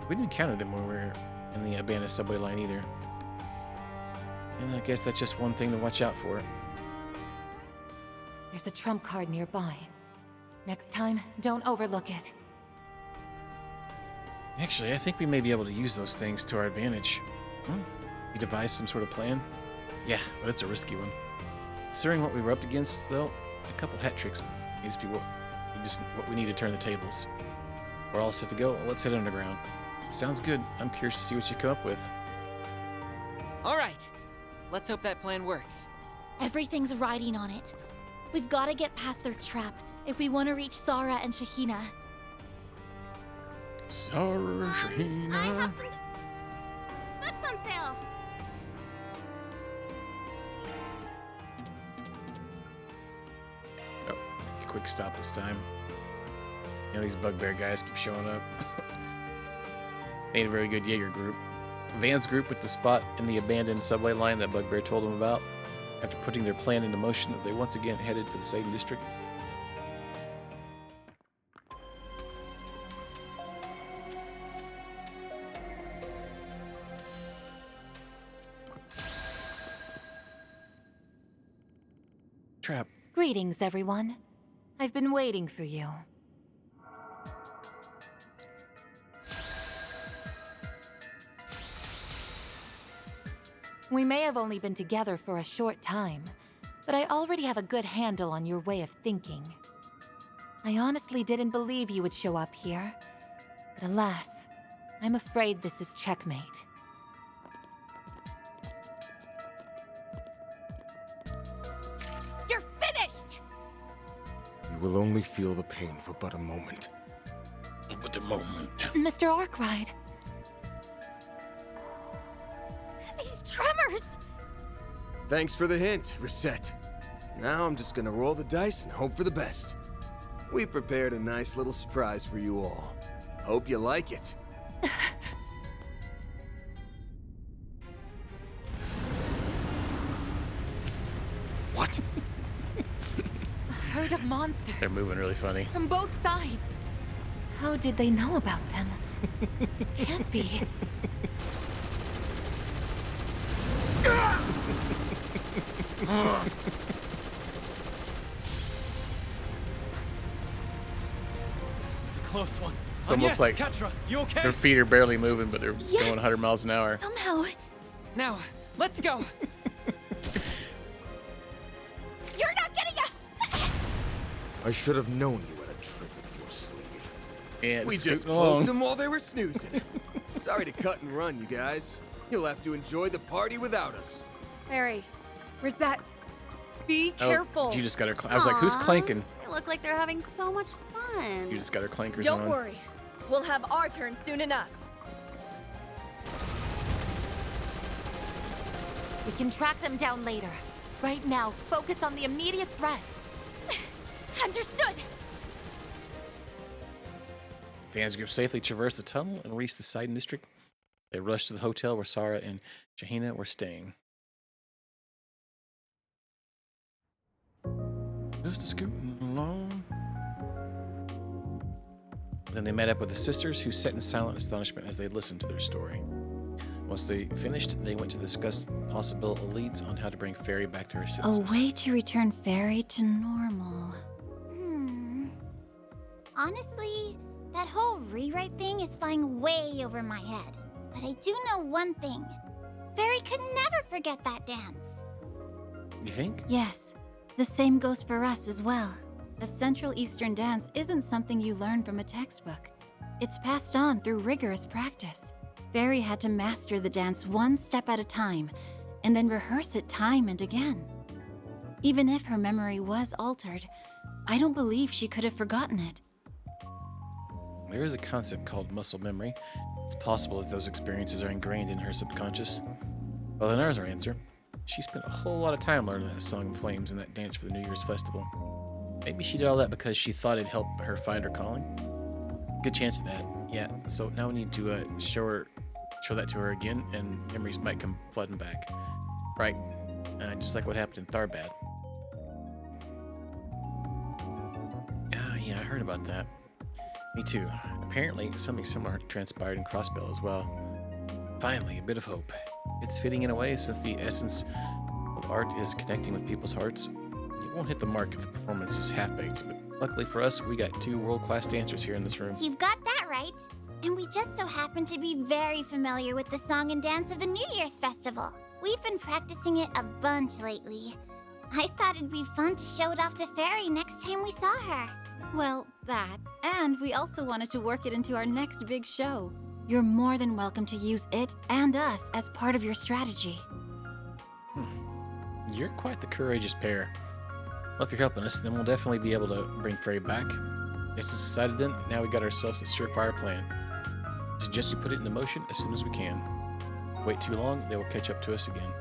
We didn't encounter them when we were in the abandoned subway line either. And I guess that's just one thing to watch out for. There's a trump card nearby. Next time, don't overlook it. Actually, I think we may be able to use those things to our advantage. You devised some sort of plan? Yeah, but it's a risky one. Considering what we were up against, though, a couple hat tricks may just be what we need to turn the tables. We're all set to go. Let's head underground. Sounds good. I'm curious to see what you come up with. All right. Let's hope that plan works. Everything's riding on it. We've got to get past their trap if we want to reach Sarah and Shahina. Sarah, Shahina. I have some books on sale. Oh, quick stop this time. Yeah, these bugbear guys keep showing up. Ain't a very good Jaeger group. Van's group with the spot in the abandoned subway line that Bugbear told them about. After putting their plan into motion, they once again headed for the Satan district. Trap. Greetings, everyone. I've been waiting for you. We may have only been together for a short time, but I already have a good handle on your way of thinking. I honestly didn't believe you would show up here, but alas, I'm afraid this is checkmate. You're finished! You will only feel the pain for but a moment. But a moment. Mr. Arkwright. These tremors! Thanks for the hint, Reset. Now I'm just gonna roll the dice and hope for the best. We prepared a nice little surprise for you all. Hope you like it. What? A herd of monsters. They're moving really funny. From both sides. How did they know about them? Can't be. It's a close one. It's almost like Ketra, you okay? their feet are barely moving, but they're going 100 miles an hour. Somehow. Now, let's go. You're not getting a... I should have known you had a trick up your sleeve. Yeah, We just poked them while they were snoozing. Sorry to cut and run, you guys. You'll have to enjoy the party without us. Barry, Rosette, be careful. You just got her. I was like, who's clanking? They look like they're having so much fun. You just got her clankers Don't on. worry. We'll have our turn soon enough. We can track them down later. Right now, focus on the immediate threat. Understood. Van's group safely traversed the tunnel and reached the Sidon district. They rushed to the hotel where Sarah and Shahina were staying. Just a scooting along. Then they met up with the sisters, who sat in silent astonishment as they listened to their story. Once they finished, they went to discuss possible leads on how to bring Fairy back to her senses. A way to return Fairy to normal. Honestly, that whole rewrite thing is flying way over my head. But I do know one thing. Fairy could never forget that dance. You think? Yes, the same goes for us as well. A Central Eastern dance isn't something you learn from a textbook. It's passed on through rigorous practice. Barry had to master the dance one step at a time, and then rehearse it time and again. Even if her memory was altered, I don't believe she could have forgotten it. There is a concept called muscle memory. It's possible that those experiences are ingrained in her subconscious. Well, then there's our answer. She spent a whole lot of time learning that Song of Flames and that dance for the New Year's festival. Maybe she did all that because she thought it'd help her find her calling. Good chance of that. Yeah. So now we need to show that to her again, and memories might come flooding back. Right. Just like what happened in Tharbad. Yeah, I heard about that. Me too. Apparently, something similar transpired in Crossbell as well. Finally, a bit of hope. It's fitting in a way, since the essence of art is connecting with people's hearts. It won't hit the mark if the performance is half-baked, but luckily for us, we got 2 world-class dancers here in this room. You've got that right. And we just so happen to be very familiar with the song and dance of the New Year's Festival. We've been practicing it a bunch lately. I thought it'd be fun to show it off to Fairy next time we saw her. Well, that, and we also wanted to work it into our next big show. You're more than welcome to use it and us as part of your strategy. You're quite the courageous pair. Well, if you're helping us, then we'll definitely be able to bring Fairy back. Guess it's decided then. Now we got ourselves a surefire plan. I suggest we put it into motion as soon as we can. Wait too long, they will catch up to us again.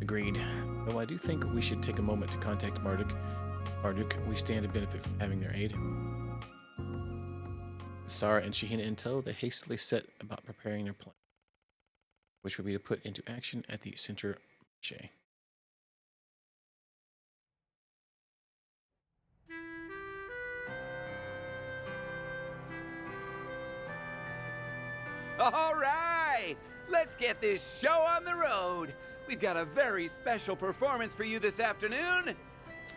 Agreed. Though I do think we should take a moment to contact Marduk. Marduk, we stand to benefit from having their aid. Sarah and Shahina in tow, they hastily set about preparing their plan, which will be to put into action at the center marché. All right, let's get this show on the road. We've got a very special performance for you this afternoon.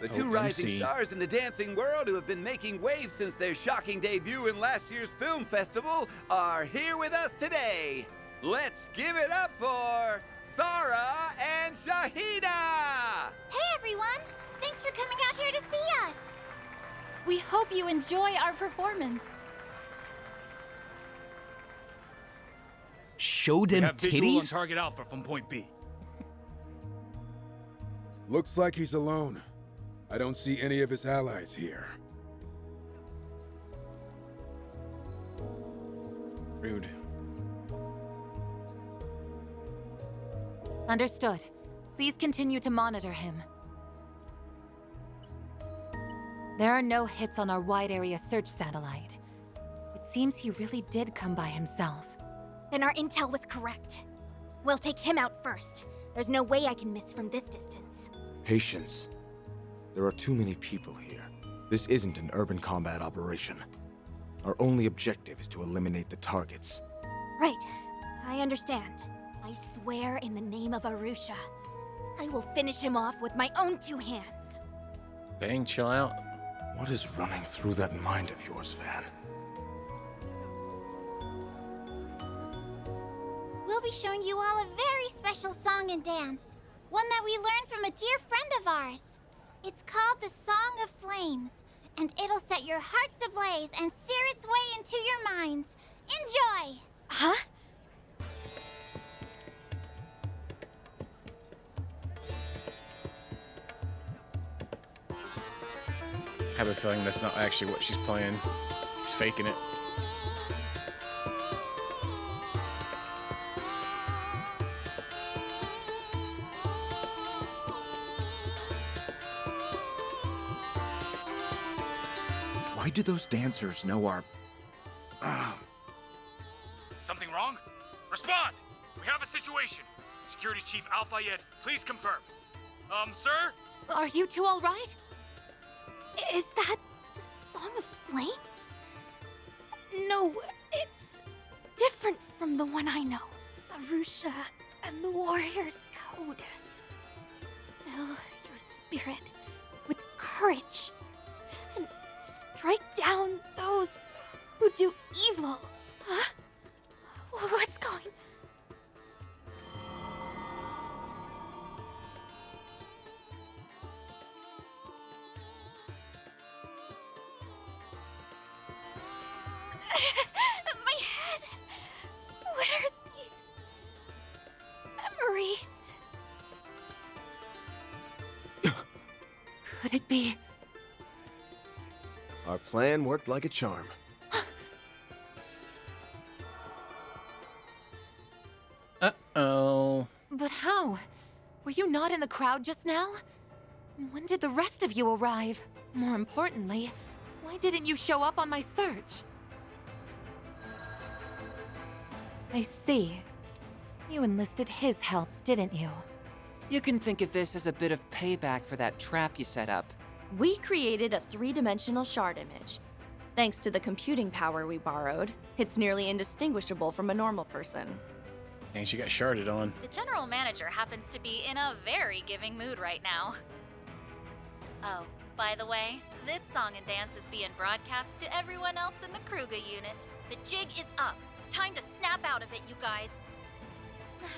The 2 rising stars in the dancing world who have been making waves since their shocking debut in last year's film festival are here with us today. Let's give it up for Sarah and Shahina! Hey everyone! Thanks for coming out here to see us! We hope you enjoy our performance. Show them we have visual on titties? target Alpha from point B. Looks like he's alone. I don't see any of his allies here. Rude. Understood. Please continue to monitor him. There are no hits on our wide area search satellite. It seems he really did come by himself. Then our intel was correct. We'll take him out first. There's no way I can miss from this distance. Patience. There are too many people here. This isn't an urban combat operation. Our only objective is to eliminate the targets. Right. I understand. I swear in the name of Arusha, I will finish him off with my own 2 hands. Dang, chill out. What is running through that mind of yours, Van? We'll be showing you all a very special song and dance. One that we learned from a dear friend of ours. It's called the Song of Flames, and it'll set your hearts ablaze and sear its way into your minds. Enjoy! Huh? I have a feeling that's not actually what she's playing. She's faking it. Why do those dancers know our... Something wrong? Respond! We have a situation. Security Chief Al-Fayed, please confirm. Sir? Are you 2 all right? Is that the Song of Flames? No, it's different from the one I know. Arusha and the Warrior's Code. Fill your spirit with courage and strike down those who do evil. Huh? What's going... Could it be? Our plan worked like a charm. Uh-oh. But how? Were you not in the crowd just now? And when did the rest of you arrive? More importantly, why didn't you show up on my search? I see. You enlisted his help, didn't you? You can think of this as a bit of payback for that trap you set up. We created a three-dimensional shard image. Thanks to the computing power we borrowed, it's nearly indistinguishable from a normal person. And she got sharded on. The general manager happens to be in a very giving mood right now. Oh, by the way, this song and dance is being broadcast to everyone else in the Kruger unit. The jig is up. Time to snap out of it, you guys. Snap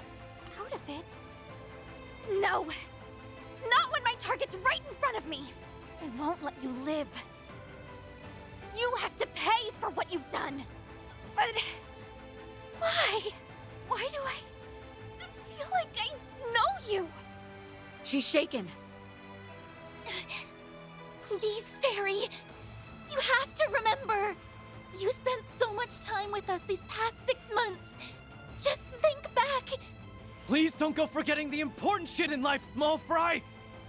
out of it? No! Not when my target's right in front of me! I won't let you live. You have to pay for what you've done. But why? Why do I feel like I know you? She's shaken. Please, Fairy. You have to remember. You spent so much time with us these past 6 months. Just think back. Please don't go forgetting the important shit in life, small fry!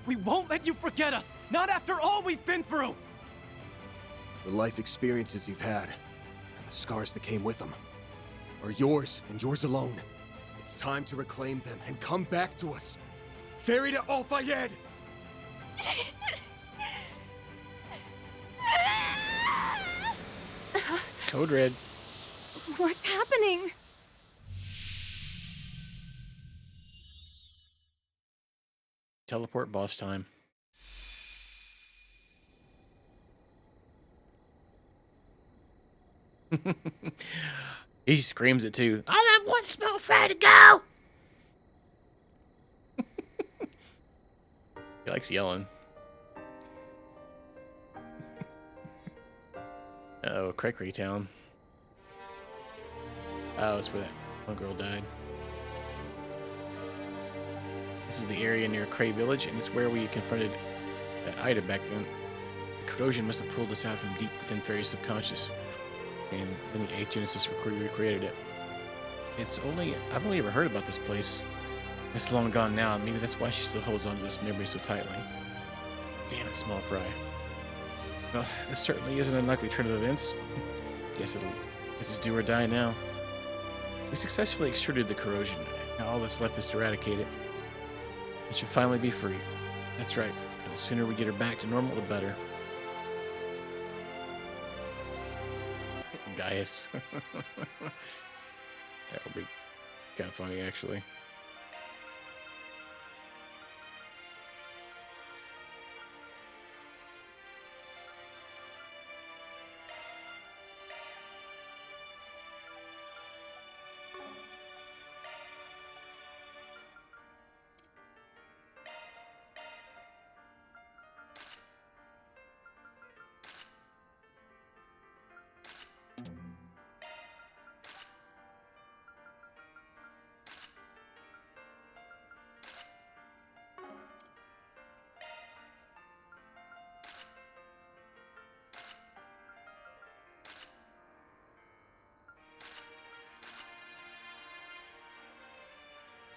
We won't let you forget us, not after all we've been through! The life experiences you've had, and the scars that came with them, are yours and yours alone. It's time to reclaim them and come back to us. Ferry to Al-Fayed! Code Red. What's happening? Teleport boss time. He screams it too. I have one small fry to go. He likes yelling. Oh, Crackery Town. Oh, it's where that one girl died. This is the area near Cray Village, and it's where we confronted Ida back then. The corrosion must have pulled us out from deep within Fairy's subconscious, and then the 8th Genesis recreated it. I've only ever heard about this place. It's long gone now, and maybe that's why she still holds on to this memory so tightly. Damn it, small fry. Well, this certainly is an unlikely turn of events. Guess it's do or die now. We successfully extruded the corrosion. Now all that's left is to eradicate it. It should finally be free. That's right. The sooner we get her back to normal, the better. Gaius. That would be kind of funny, actually.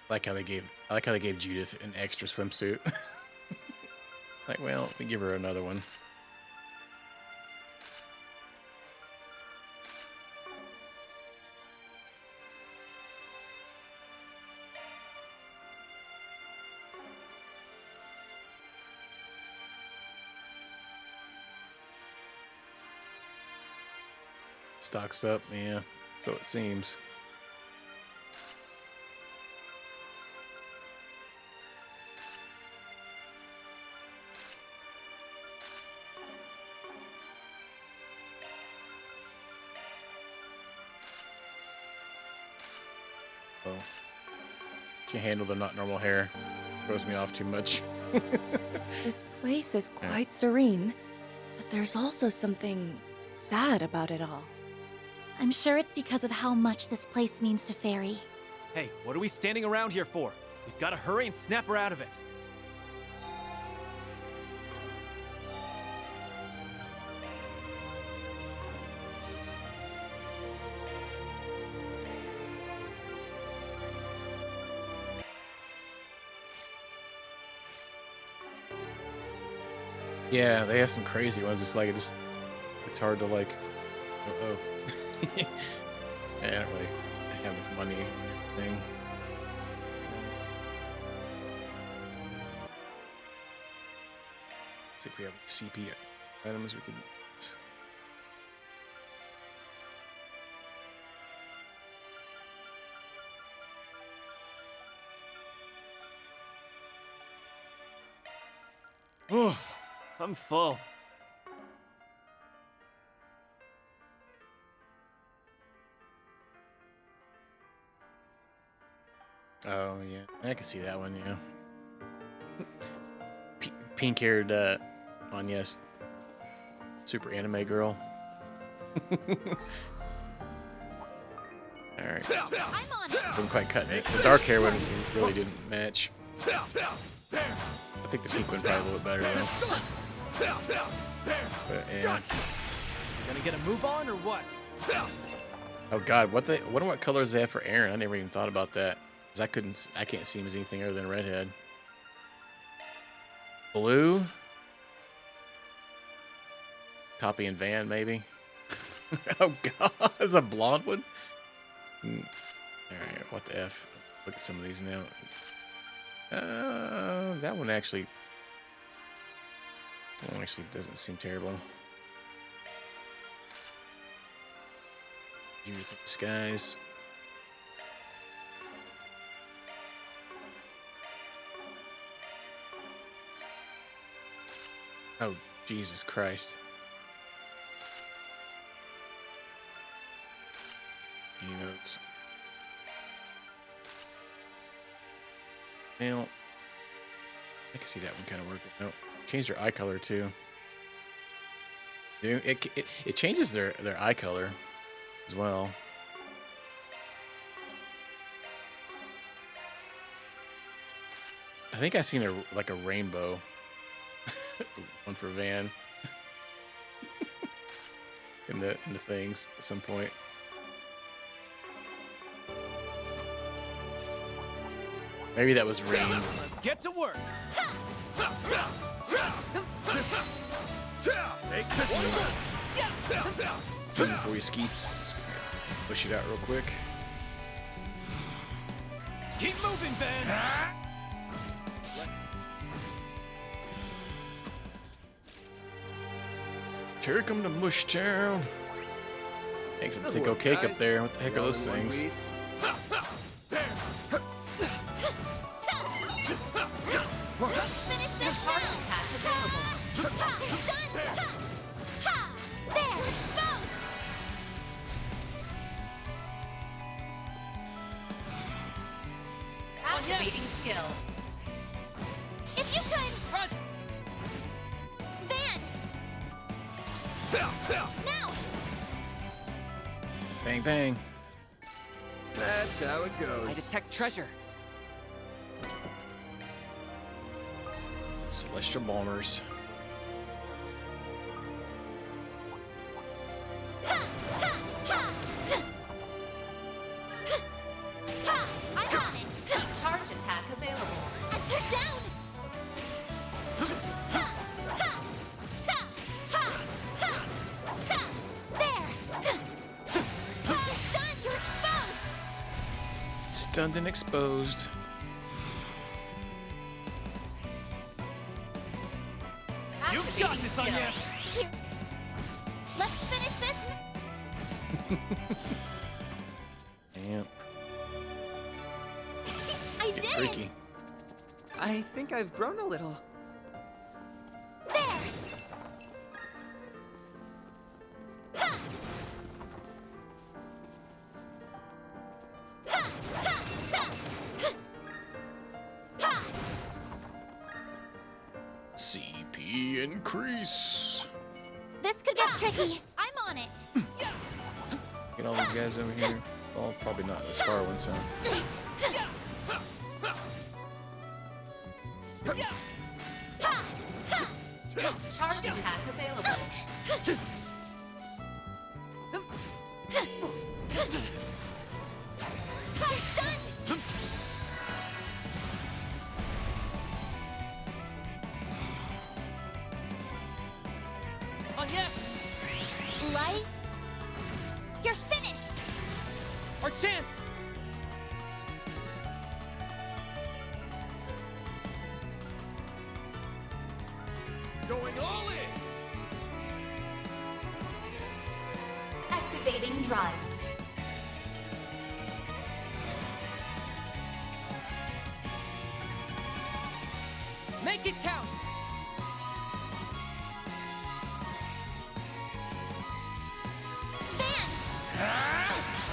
I like how they gave Judith an extra swimsuit. Like, well, we give her another one. Stocks up, yeah. So it seems. Oh. Can't handle the not normal hair. Throws me off too much. This place is quite serene, but there's also something sad about it all. I'm sure it's because of how much this place means to Fairy. Hey, what are we standing around here for? We've got to hurry and snap her out of it. Yeah, they have some crazy ones. It's like it's hard to like. Oh. I don't really have enough money and everything. See if we have CP items we can use. Oh, I'm full. Oh yeah, I can see that one. Yeah, pink-haired Anya's super anime girl. All right, didn't quite cut it. The dark hair one really didn't match. I think the pink one probably a little bit better though. But yeah. You gonna get a move on or what? Oh God, what colors they have for Aaron? I never even thought about that. Cause I can't see him as anything other than redhead. Blue. Copy and Van, maybe. Oh God, is a blonde one. All right, what the F? Look at some of these now. That one actually doesn't seem terrible. Judith in Disguise. Oh, Jesus Christ. Notes. Well, I can see that one kind of working out. Change their eye color too. It changes their eye color as well. I think I seen a rainbow one for Van in the things at some point. Maybe that was rain. Let's get to work. Before he skeets, let's push it out real quick. Keep moving, Ben. Here come to Mush Town. Make some thick old cake up there. What the heck are those things? Let's finish this now. There, exposed. Activating skill. If you could. Van. Now. Bang, bang. That's how it goes. I detect treasure. Celestial bombers. I'm on it. Charge attack available. They're down. There. You're stunned. You're exposed. Stunned and exposed. You've got this, Anya. Here. Let's finish this. Damn. I did. Freaky. I think I've grown a little. There. CP increase. This could get tricky. I'm on it. Get all these guys over here. Well, probably not this far one, so. Charge attack available. You're stunned. Going all in! Activating drive. Make it count!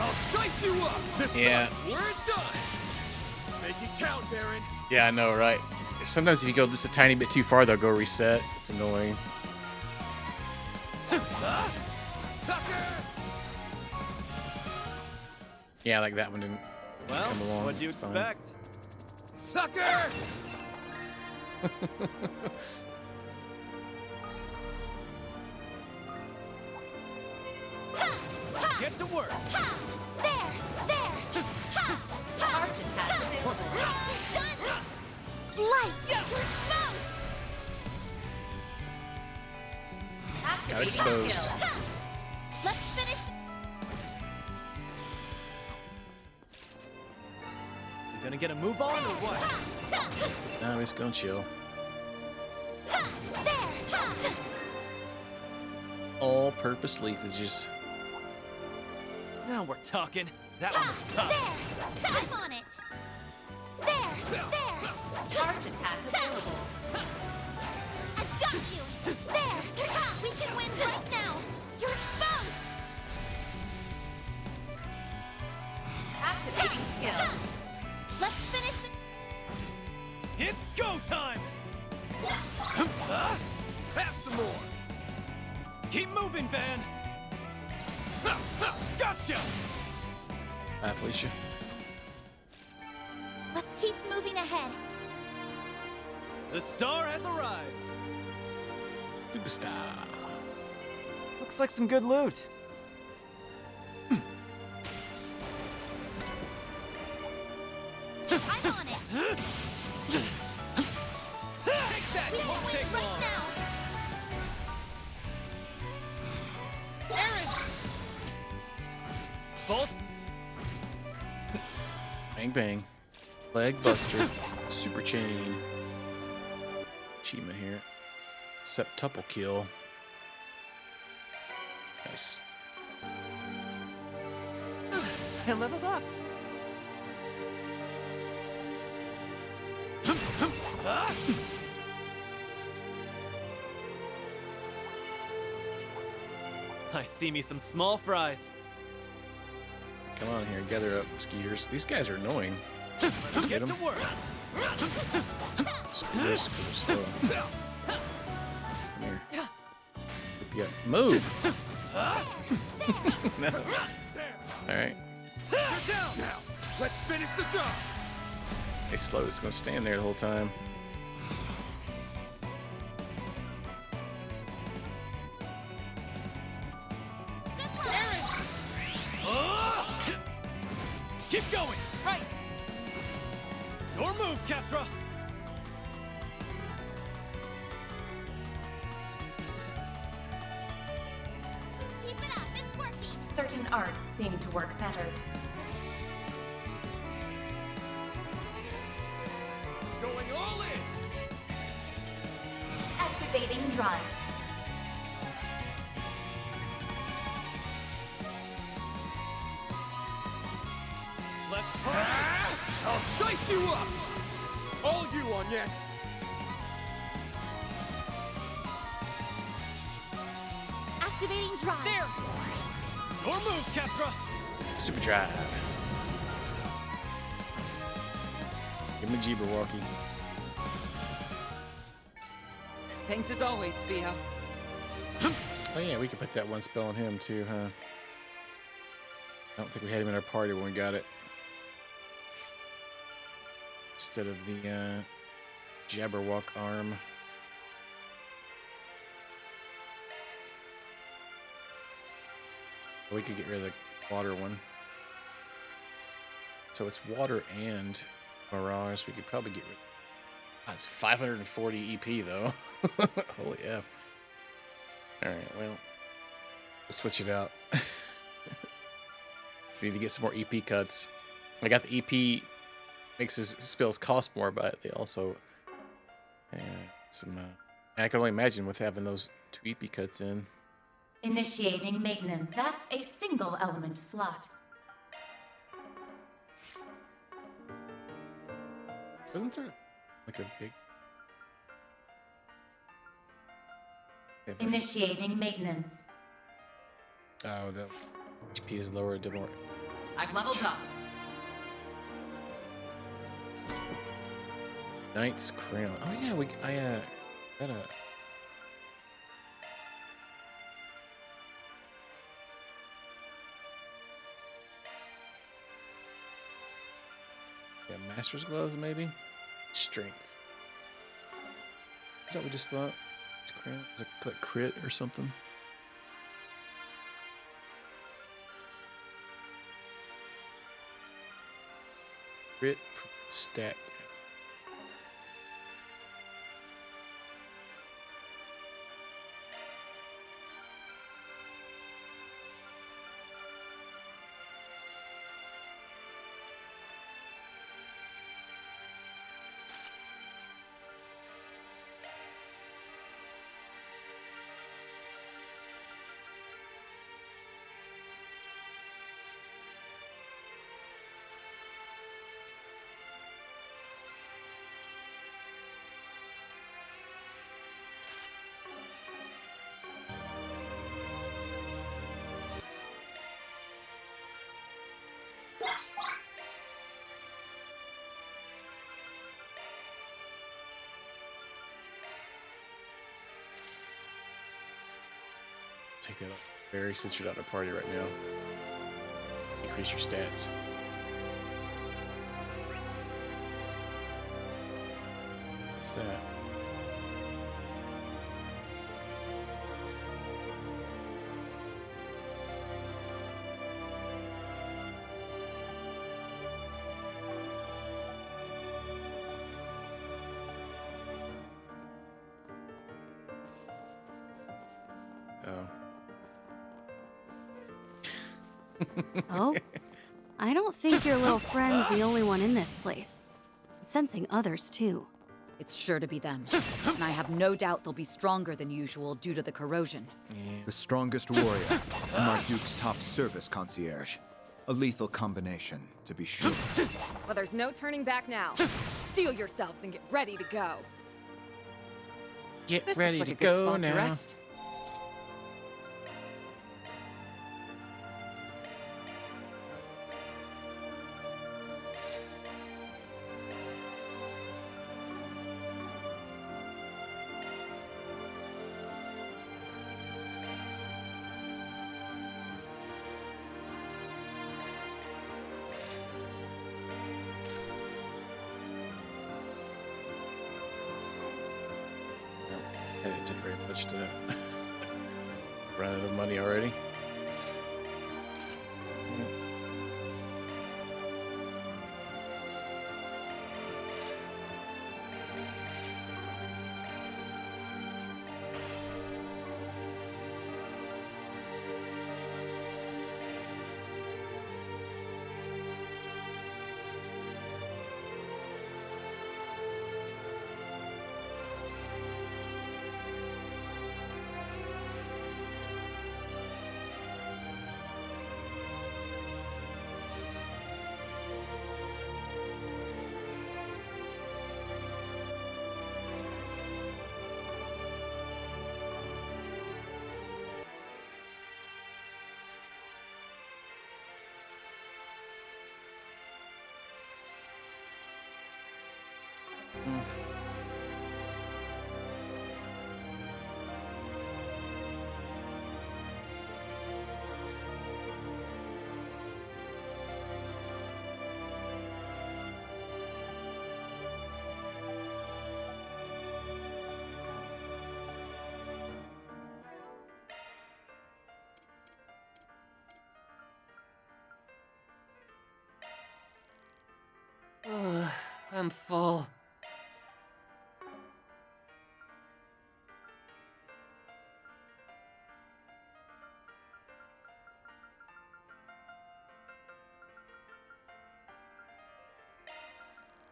I'll dice you up! This Yeah. time, we're done! Make it count, Darren! Yeah, I know, right? Sometimes if you go just a tiny bit too far, they'll go reset. It's annoying. Sucker! Yeah, like that one didn't come along. What'd you It's fine. expect? Sucker! Get to work! There! Charge attack available. Light! You're exposed! Got Activating exposed. skill. Let's finish. You gonna get a move on or what? No, he's gonna chill. All-purpose leaf is just... Now we're talking. That one looks tough. I'm on it. There! Charge attack available. I've got you! There! We can win right now! You're exposed! Activating skill. Let's finish the... It's go time! Have some more! Keep moving, Van! Gotcha! Bye, Felicia. Let's keep moving ahead. The star has arrived! Superstar. Looks like some good loot. I'm on it! Take that! We Won't can take win long. right now! Bolt! Bang, bang. Leg buster. Super chain. Achievement here. Septuple kill. Nice. I leveled up. I see me some small fries. Come on here, gather up, skeeters. These guys are annoying. Get Get to them. work. Skeeters, because they're slow. Come here. Whip you up. Move! No. Alright. Get down now! Let's finish the job! They slow. It's gonna stand there the whole time. Keep going! Right! Your move, Ketra! Keep it up, it's working! Certain arts seem to work better. Going all in! Activating drive. Let's I'll dice you up! All you on, yes! Activating drive! There! Your move, Ketra! Super drive. Give me Jibberwocky. Thanks as always, Theo. Oh yeah, we could put that one spell on him too, huh? I don't think we had him in our party when we got it. Instead of the Jabberwock arm. We could get rid of the water one. So it's water and Mirage. We could probably get rid of... That's 540 EP though. Holy F. Alright, well. We'll switch it out. We need to get some more EP cuts. I got the EP makes his spells cost more, but they also some I can only imagine with having those two EP cuts in. Initiating maintenance. That's a single element slot. Isn't there like a big... Initiating maintenance. Oh, the HP is lower, the more... I've leveled up. Knight's Crown. Oh yeah, I got a... Yeah, Master's Gloves, maybe? Strength. Is that what we just thought? It's Crown? Is it like crit or something? Crit stat. Take that off. Barry, since you're not in a party right now. Increase your stats. What's that? Oh? I don't think your little friend's the only one in this place. I'm sensing others, too. It's sure to be them. And I have no doubt they'll be stronger than usual due to the corrosion. The strongest warrior, and Marduke's top service concierge. A lethal combination, to be sure. Well, there's no turning back now. Steel yourselves and get ready to go. Get This ready looks like to a good go spot now. to rest. That didn't take very much to run out of money already. I'm full.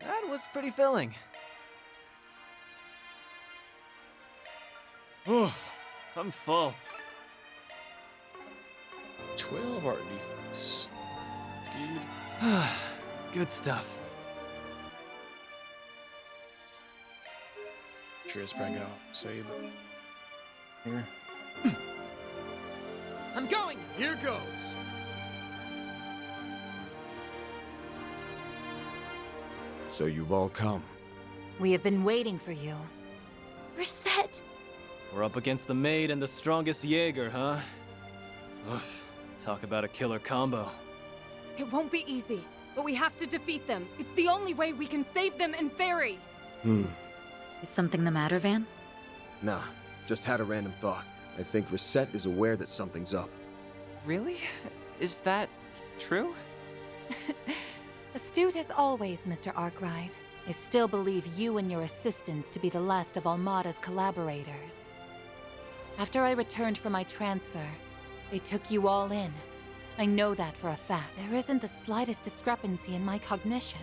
That was pretty filling. Oh, I'm full. 12 art defense. Good stuff. Sure, it's probably got say, but here. I'm going! Here goes! So you've all come. We have been waiting for you. Reset! We're up against the maid and the strongest Jaeger, huh? Oof. Talk about a killer combo. It won't be easy, but we have to defeat them. It's the only way we can save them and Fairy. Is something the matter, Van? Nah, just had a random thought. I think Reset is aware that something's up. Really? Is that true? Astute as always, Mr. Arkwright. I still believe you and your assistants to be the last of Almada's collaborators. After I returned from my transfer, they took you all in. I know that for a fact. There isn't the slightest discrepancy in my cognition.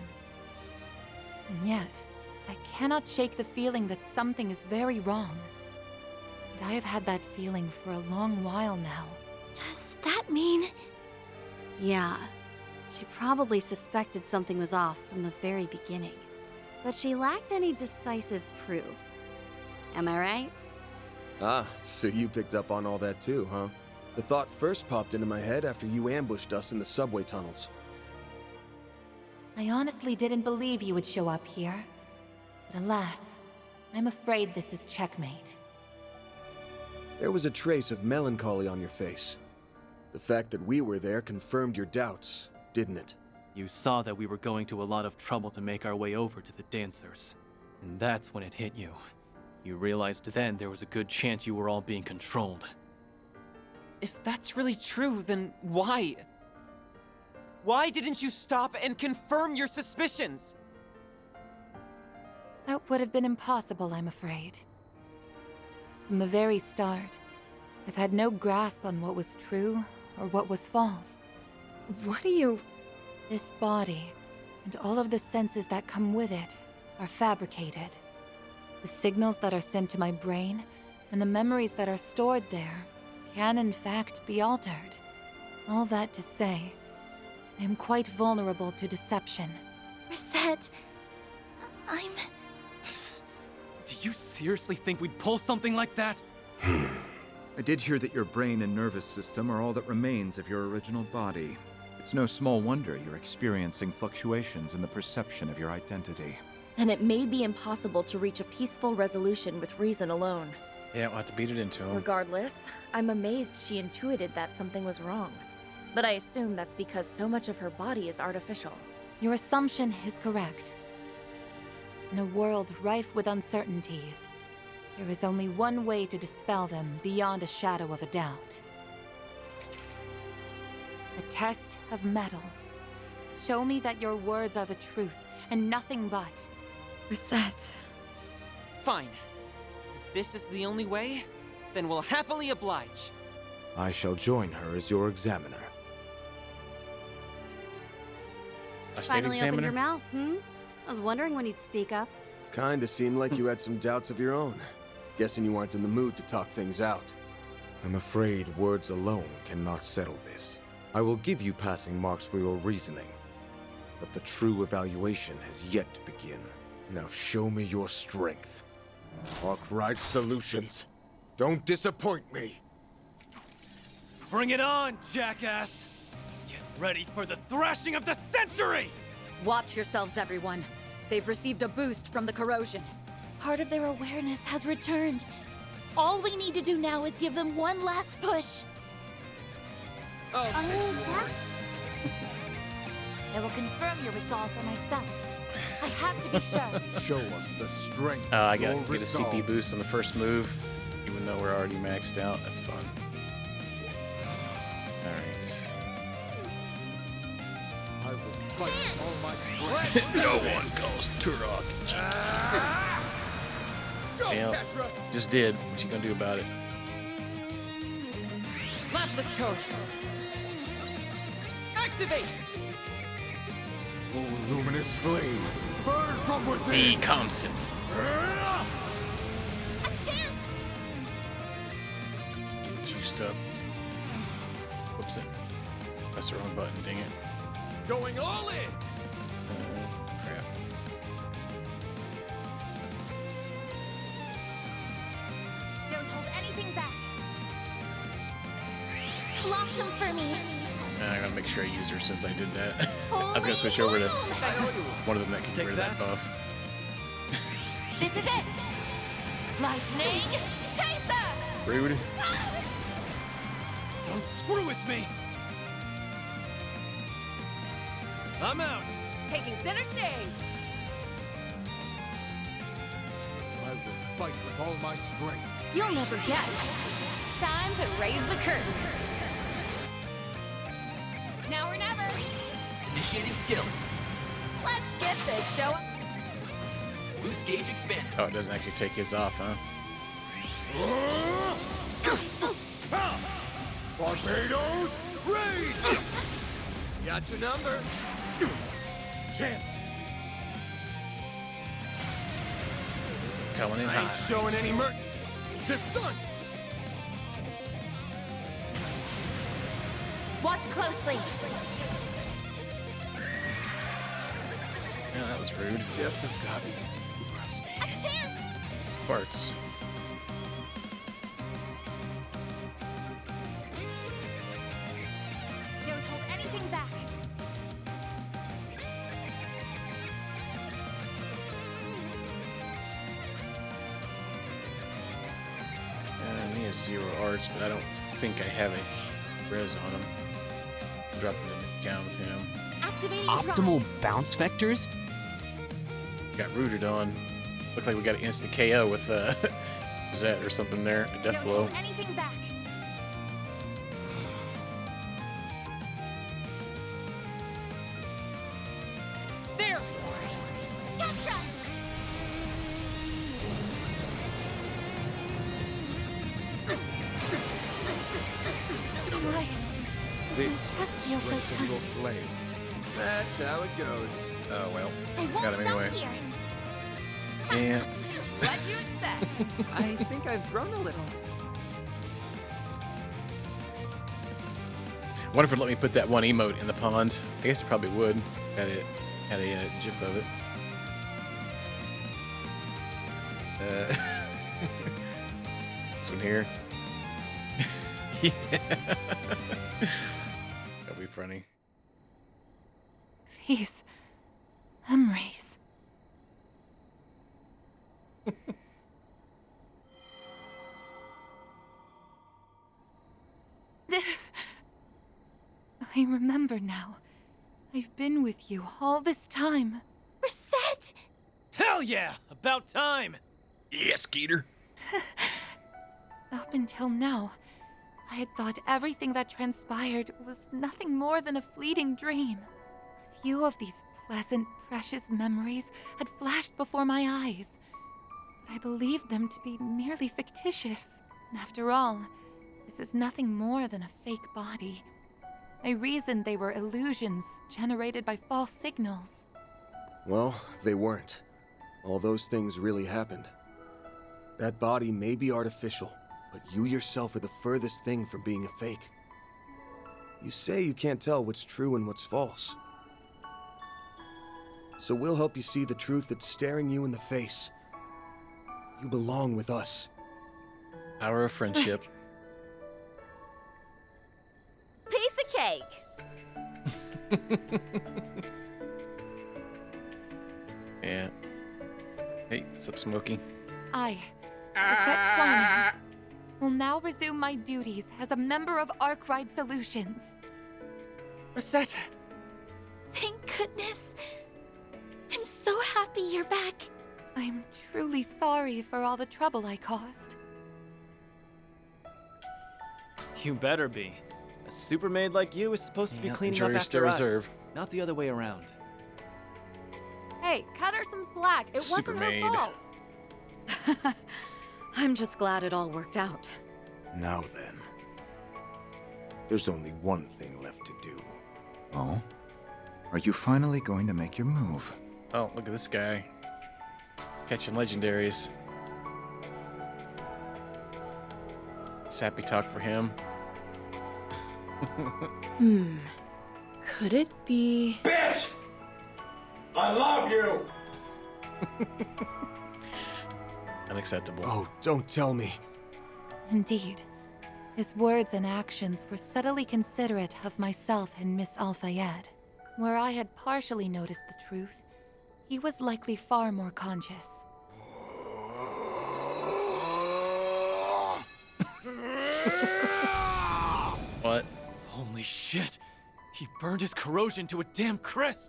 And yet, I cannot shake the feeling that something is very wrong. And I have had that feeling for a long while now. Does that mean... Yeah. She probably suspected something was off from the very beginning. But she lacked any decisive proof. Am I right? Ah, so you picked up on all that too, huh? The thought first popped into my head after you ambushed us in the subway tunnels. I honestly didn't believe you would show up here. But alas, I'm afraid this is checkmate. There was a trace of melancholy on your face. The fact that we were there confirmed your doubts, didn't it? You saw that we were going to a lot of trouble to make our way over to the dancers. And that's when it hit you. You realized then there was a good chance you were all being controlled. If that's really true, then why? Why didn't you stop and confirm your suspicions? That would have been impossible, I'm afraid. From the very start, I've had no grasp on what was true or what was false. What do you... This body, and all of the senses that come with it, are fabricated. The signals that are sent to my brain, and the memories that are stored there, can in fact be altered. All that to say, I am quite vulnerable to deception. Reset. I'm... Do you seriously think we'd pull something like that? I did hear that your brain and nervous system are all that remains of your original body. It's no small wonder you're experiencing fluctuations in the perception of your identity. Then it may be impossible to reach a peaceful resolution with reason alone. Yeah, we'll have to beat it into him. Regardless, I'm amazed she intuited that something was wrong. But I assume that's because so much of her body is artificial. Your assumption is correct. In a world rife with uncertainties, there is only one way to dispel them beyond a shadow of a doubt. A test of metal. Show me that your words are the truth, and nothing but. Reset. Fine. If this is the only way, then we'll happily oblige. I shall join her as your examiner. A state Finally examiner? opened your mouth, I was wondering when you'd speak up. Kinda seemed like you had some doubts of your own. Guessing you weren't in the mood to talk things out. I'm afraid words alone cannot settle this. I will give you passing marks for your reasoning, but the true evaluation has yet to begin. Now show me your strength. Arkwright Solutions. Don't disappoint me. Bring it on, jackass! Get ready for the thrashing of the century! Watch yourselves, everyone. They've received a boost from the corrosion. Part of their awareness has returned. All we need to do now is give them one last push. Oh. I will confirm your resolve for myself. I have to be sure. Show us the strength. I gotta get a CP boost on the first move, even though we're already maxed out. That's fun. Alright. I will fight all my strength. No one calls Turok genius. Well, just did. What you gonna do about it? Lapis code. Activate! Oh, luminous flame, burn from within! The constant. A chance! juiced up. Whoops it. Press the wrong button, dang it. Going all in! Crap. Don't hold anything back. Blossom for me. I gotta make sure I use her since I did that. I was gonna switch over to one of them that can get rid of that buff. This is it. Lightning Chaser. Rude. Don't screw with me! I'm out. Taking center stage. I will fight with all my strength. You'll never guess. Time to raise the curtain. Now or never. Initiating skill. Let's get this show. Boost gauge expanded. Oh, it doesn't actually take his off, huh? Barbados, raid! Got your number. Chance. Coming in I ain't hot. showing any mercy. This done. Watch closely. Yeah, that was rude. Yes, I've got it. A chance. Parts. Don't hold anything back. He has 0 arts, but I don't think I have a res on him. I'm dropping it down with him. Activating Optimal bounce vectors? Got rooted on. Looked like we got an instant KO with Zet or something there. A death Don't blow. hold anything back. There! Gotcha. Why? This Chest feels so strength of your tight. flame. That's how it goes. Oh well. I won't Got him stop anyway. here. Yeah. What do you expect? I think I've grown a little. I wonder if it'd let me put that one emote in the pond. I guess it probably would. Had a gif of it. This one here. Yeah. That'd be funny. These memories. I remember now. I've been with you all this time. Reset! Hell yeah! About time! Yeah, Skeeter. Up until now, I had thought everything that transpired was nothing more than a fleeting dream. Few of these pleasant, precious memories had flashed before my eyes. But I believed them to be merely fictitious. And after all, this is nothing more than a fake body. I reasoned they were illusions generated by false signals. Well, they weren't. All those things really happened. That body may be artificial, but you yourself are the furthest thing from being a fake. You say you can't tell what's true and what's false. So we'll help you see the truth that's staring you in the face. You belong with us. Power of friendship. Piece of cake. Yeah. Hey, what's up, Smokey? I, Lisette Twinings, will now resume my duties as a member of Arkwright Solutions. Reset! Thank goodness. I'm so happy you're back. I'm truly sorry for all the trouble I caused. You better be. A super maid like you is supposed to be cleaning up jury's after still us, reserved. not the other way around. Hey, cut her some slack. It Super wasn't her maid. fault. I'm just glad it all worked out. Now then, there's only one thing left to do. Oh? Are you finally going to make your move? Oh, look at this guy. Catching legendaries. Sappy talk for him. Could it be... Bitch! I love you! Unacceptable. Oh, don't tell me. Indeed. His words and actions were subtly considerate of myself and Miss Al-Fayed. Where I had partially noticed the truth, he was likely far more conscious. What? Holy shit! He burned his corrosion to a damn crisp!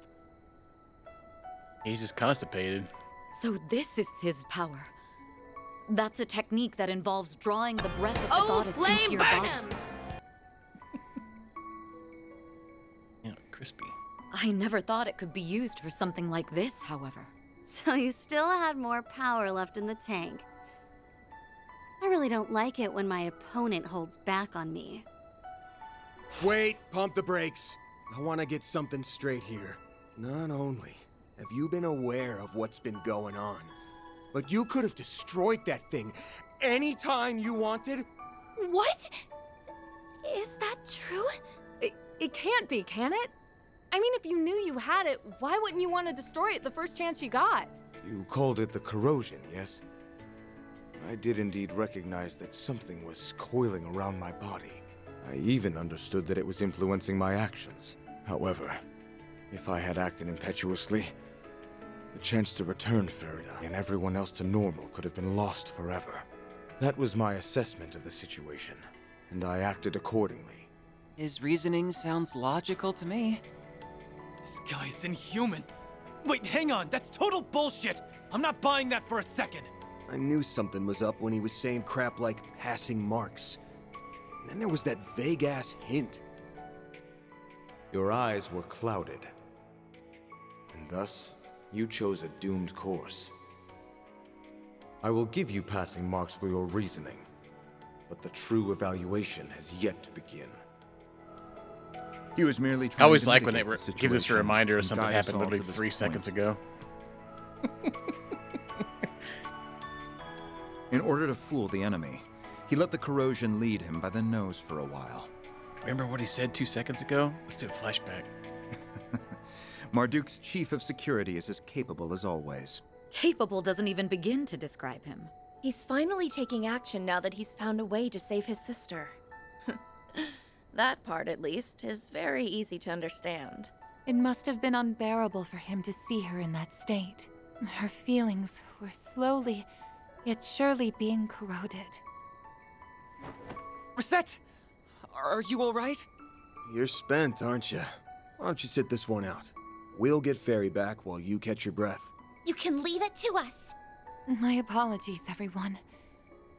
He's just constipated. So this is his power. That's a technique that involves drawing the breath of the Oh, goddess into flame your burn body. him! Yeah, crispy. I never thought it could be used for something like this, however. So you still had more power left in the tank. I really don't like it when my opponent holds back on me. Wait, pump the brakes. I want to get something straight here. Not only have you been aware of what's been going on, but you could have destroyed that thing anytime you wanted. What? Is that true? It can't be, can it? I mean, if you knew you had it, why wouldn't you want to destroy it the first chance you got? You called it the corrosion, yes? I did indeed recognize that something was coiling around my body. I even understood that it was influencing my actions. However, if I had acted impetuously, the chance to return Ferida and everyone else to normal could have been lost forever. That was my assessment of the situation, and I acted accordingly. His reasoning sounds logical to me. This guy's inhuman. Wait, hang on, that's total bullshit! I'm not buying that for a second! I knew something was up when he was saying crap like passing marks. And then there was that vague-ass hint. Your eyes were clouded, and thus, you chose a doomed course. I will give you passing marks for your reasoning, but the true evaluation has yet to begin. He was merely I trying always to like when they mitigate the give us a situation reminder of and something guide us happened all literally to this 3 point. seconds ago. In order to fool the enemy, he let the corrosion lead him by the nose for a while. Remember what he said 2 seconds ago? Let's do a flashback. Marduk's chief of security is as capable as always. Capable doesn't even begin to describe him. He's finally taking action now that he's found a way to save his sister. That part, at least, is very easy to understand. It must have been unbearable for him to see her in that state. Her feelings were slowly, yet surely being corroded. Reset! Are you alright? You're spent, aren't you? Why don't you sit this one out? We'll get Fairy back while you catch your breath. You can leave it to us. My apologies, everyone.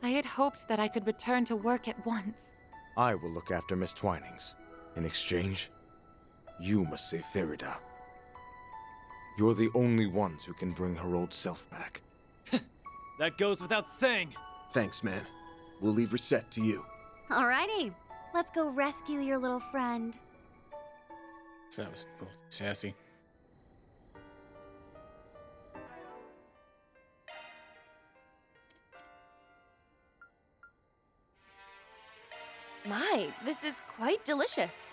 I had hoped that I could return to work at once. I will look after Miss Twinings. In exchange, you must save Ferida. You're the only ones who can bring her old self back. That goes without saying. Thanks, man. We'll leave Reset to you. Alrighty, let's go rescue your little friend. So that was a little sassy. My, this is quite delicious.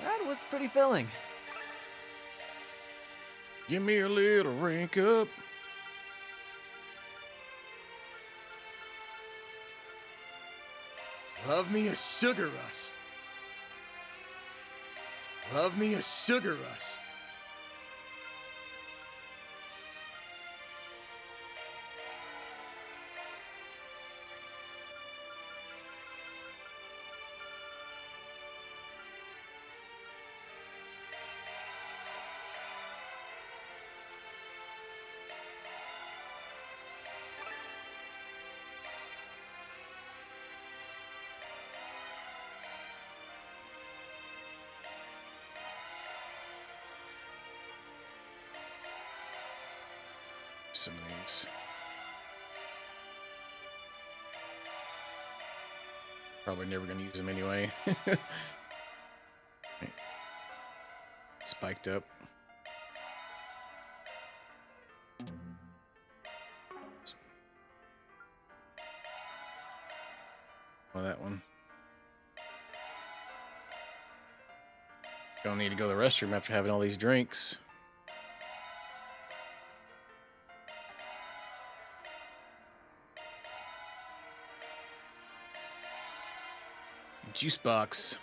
That was pretty filling. Give me a little rank up. Love me a sugar rush. Love me a sugar rush. Some of these. Probably never gonna use them anyway. Spiked up. Oh, that one. Gonna need to go to the restroom after having all these drinks. Juice box.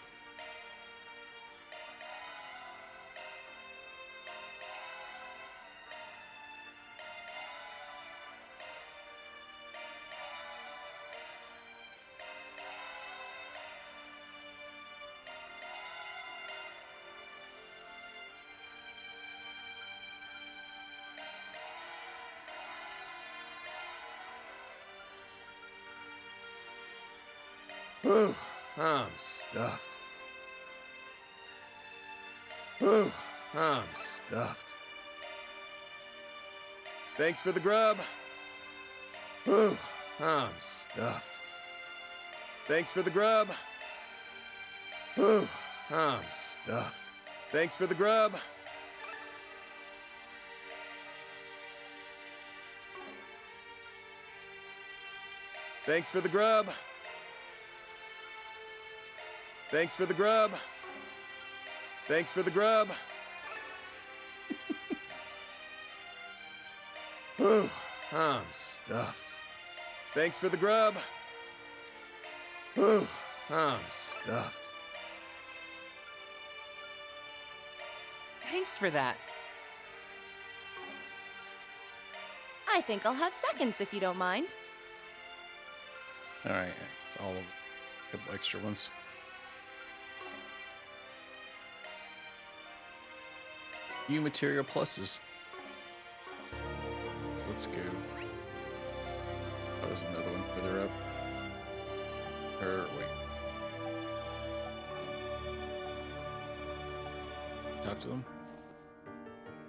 Whew, I'm stuffed. Whew, I'm stuffed. Thanks for the grub. Whew, I'm stuffed. Thanks for the grub. Whew, I'm stuffed. Thanks for the grub. Thanks for the grub. Thanks for the grub. Thanks for the grub. Whew, I'm stuffed. Thanks for the grub. Whew, I'm stuffed. Thanks for that. I think I'll have seconds if you don't mind. All right, it's all of a couple extra ones. New material pluses. So let's go. Oh, there's another one further up. Or wait. Talk to them.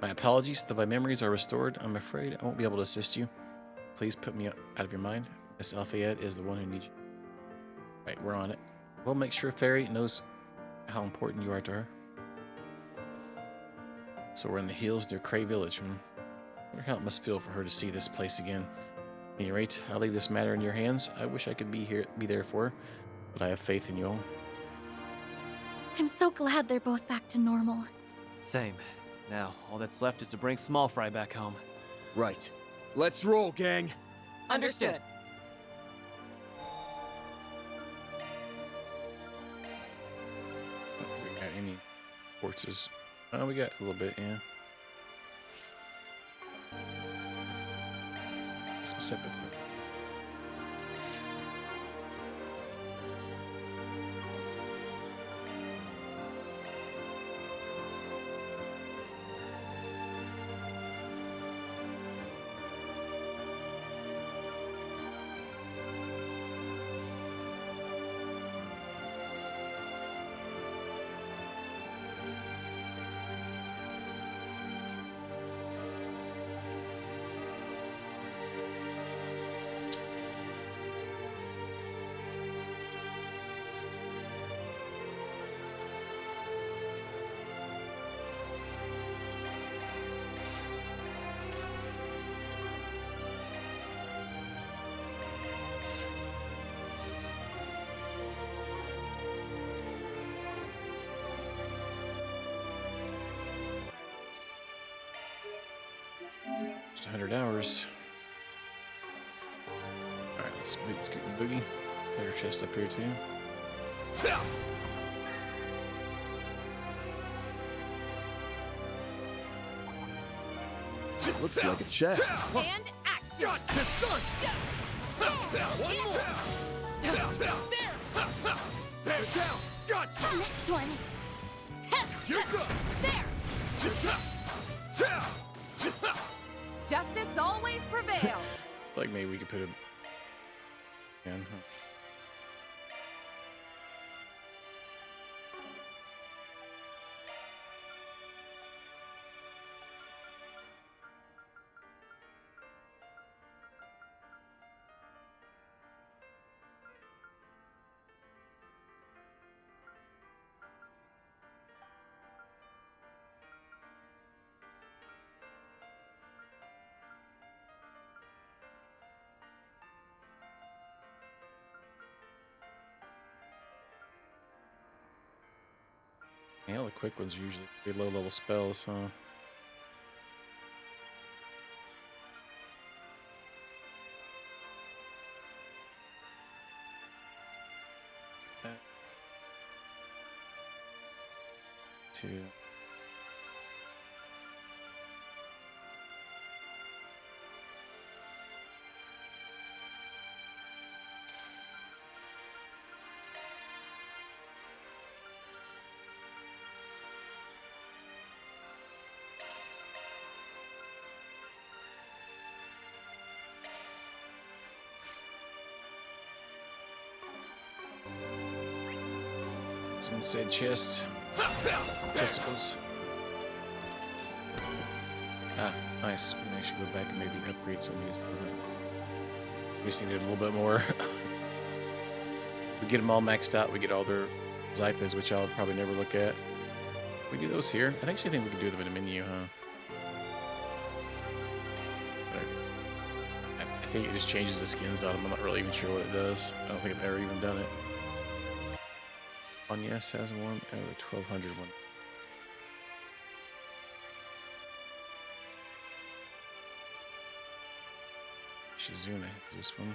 My apologies that my memories are restored. I'm afraid I won't be able to assist you. Please put me out of your mind. Miss Alfayette is the one who needs you. Right, we're on it. We'll make sure Fairy knows how important you are to her. So we're in the hills near Cray Village. I wonder how it must feel for her to see this place again. At any rate, I'll leave this matter in your hands. I wish I could be there for her, but I have faith in you all. I'm so glad they're both back to normal. Same. Now, all that's left is to bring Small Fry back home. Right. Let's roll, gang. Understood. I don't think we got any horses. Oh, we got a little bit, yeah. Some sympathy. Just 100 hours. Alright, let's scoot and boogie. Treasure chest up here too. Looks like a chest. And action! It's done! One more! There! Down! Gotcha! Next one. You're done! There! Justice always prevails. Like maybe we could put it in. Huh? Yeah, all the quick ones are usually pretty low level spells, huh? Two. It's inside chest. Testicles. Ah, nice. We can actually go back and maybe upgrade some of these. We just need it a little bit more. We get them all maxed out. We get all their Zyphas, which I'll probably never look at. We do those here. I actually think we could do them in a menu, huh? But I think it just changes the skins on them. I'm not really even sure what it does. I don't think I've ever even done it. On yes has one. Oh, the 1200 one. Shizuna has this one.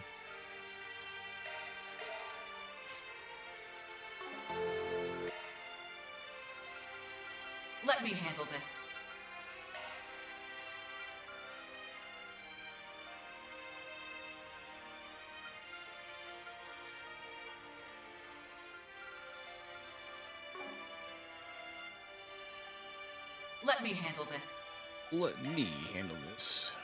Let me handle this. Let me handle this. Let me handle this.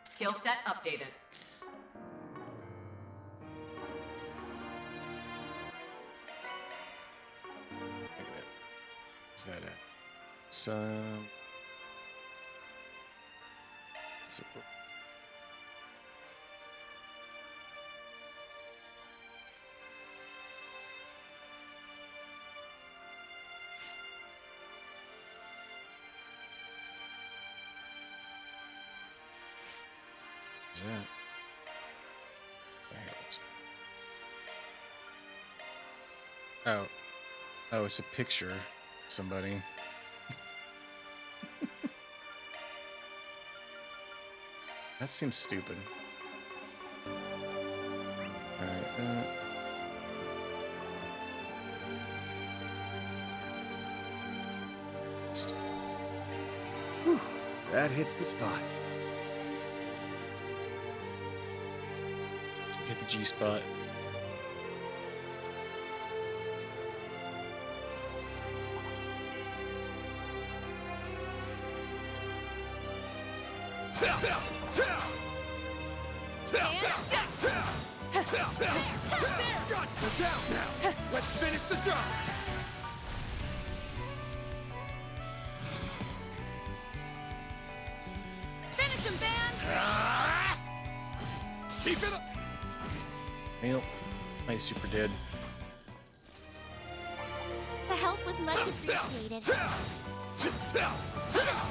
Skill set updated. Is that it? It's is it work? Is that? There it is. Oh. Oh, it's a picture of somebody. That seems stupid. Alright, Whew, that hits the spot. hit the G spot. Gotcha down now. Let's finish the job. Finish him, Van! Keep it up. Neil, he's super dead. The help was much appreciated.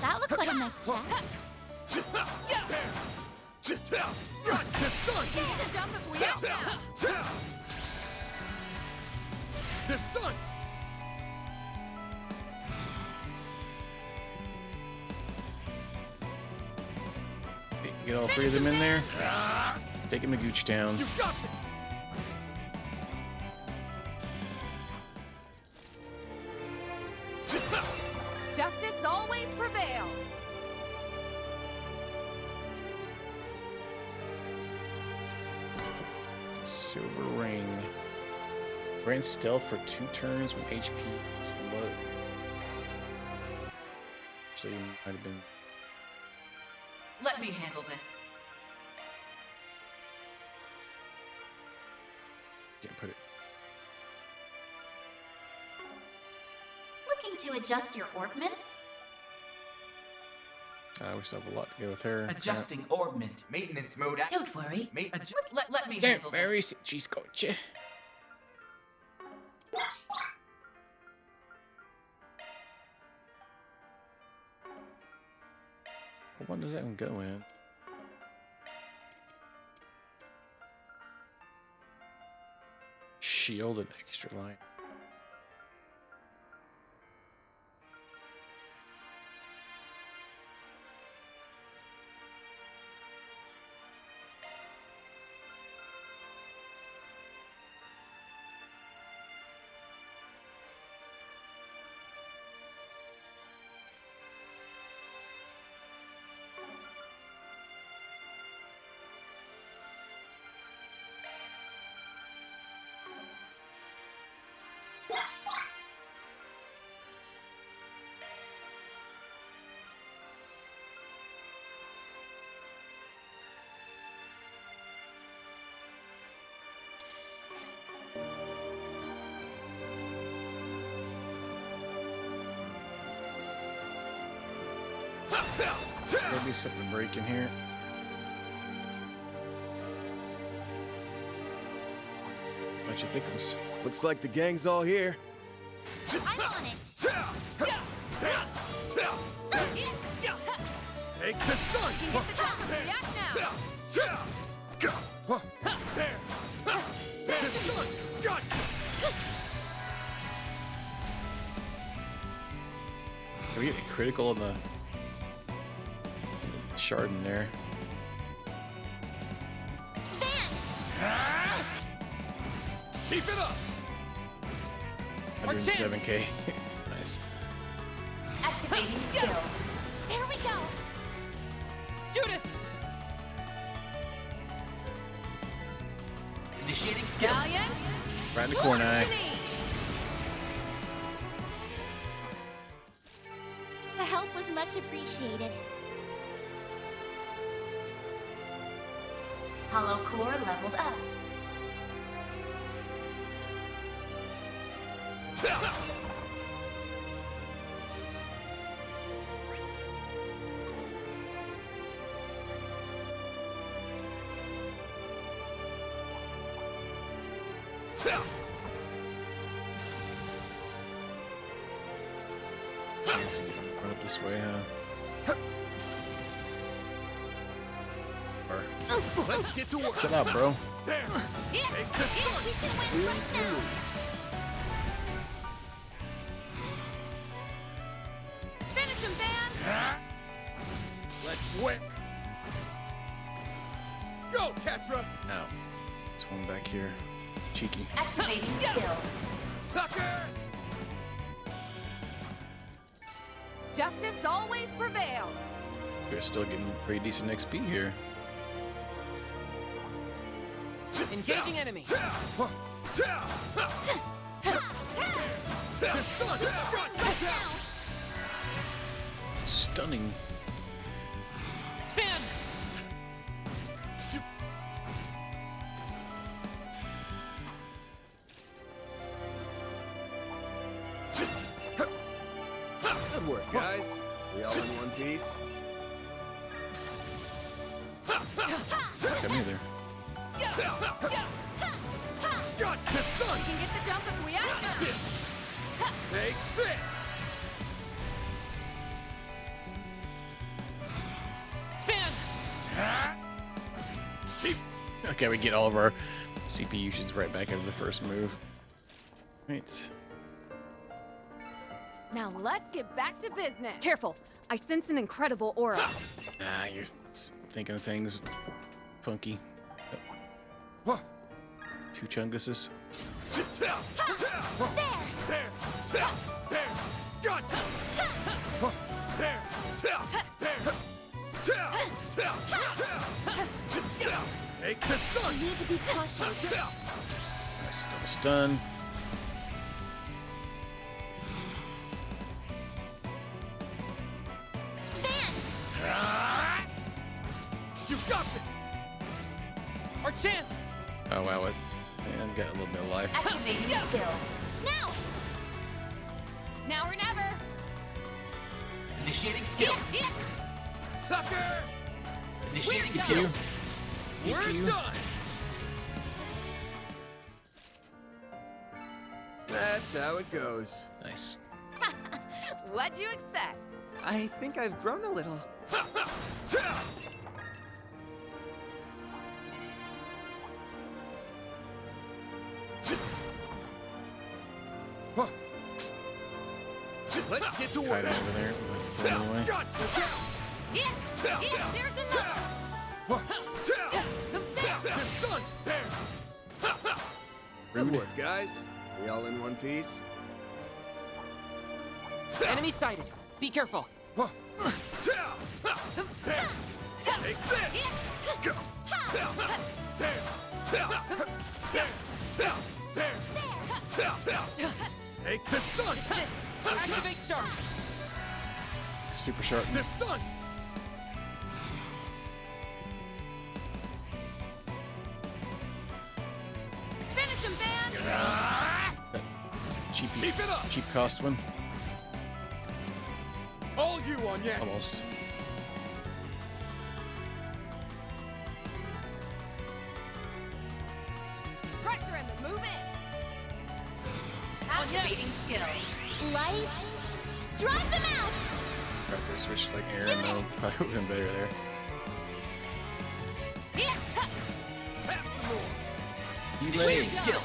That looks like a nice chest. Run, the stun! We need to jump if we out now! The stun! Get all three of them in there. Taking the gooch down. You got it! Justice always prevails! Silver ring. Grant stealth for 2 turns when HP is low. So you might have been. Let me handle this. Can't put it. Looking to adjust your orbments? We still have a lot to go with her. Adjusting orbment. Maintenance mode. Don't worry. Let me Don't handle worry, this. she's got you. What one does that one go in? Shield and extra light. There'll be something breaking here. What you think it was? Looks like the gang's all here. I'm on it. Take the stun! You can get the jump and react now. Are we getting critical in the shard in there? Keep it up! 107k. Nice. Activating skill. There we go. Judith! Initiating skill. Valiant. Right in the corner. The help was much appreciated. Hollow core leveled up. Chance to get run up this way, huh? Or, Let's get to work. chill out, bro. There. Take the stun. We can win right now. Finish him, Van. Let's win. Go, Ketra. Ow. There's one back here. Cheeky. Activating skill. Sucker. Justice always prevails. We're still getting pretty decent XP here. Engaging enemy. Stunning. Ban! Good work, guys. We all in one piece? Come either. Got the stun. You can get the jump if we act now. Take this. Okay, we get all of our CP usage right back into the first move. Right. Now let's get back to business. Careful. I sense an incredible aura. Ah, you're thinking of things funky. Two Chunguses. There. Got you. There. Take the stun. You need to be cautious. Nice double stun. You got it. Our chance. Oh wow, it and got a little bit of life. Activating skill. Now. Now or never. Initiating skill. sucker! Initiating Thank skill. you. We're done! That's how it goes. Nice. What'd you expect? I think I've grown a little. Let's get to Kite work. him over there. Kill him anyway. Yeah, there's another. Good work, guys. We all in one piece? Enemy sighted. Be careful. Take this! Go! Take the stun! Activate sharks. Super sharp. The stun! Finish him, Van! Keep it up! Cheap cost one. All you on yes! Almost. Pressure him and move in. Activating skill. Light. Drive them out! Right there, switch like air mode. Probably would have been better there. Have some more! Delay. Skill!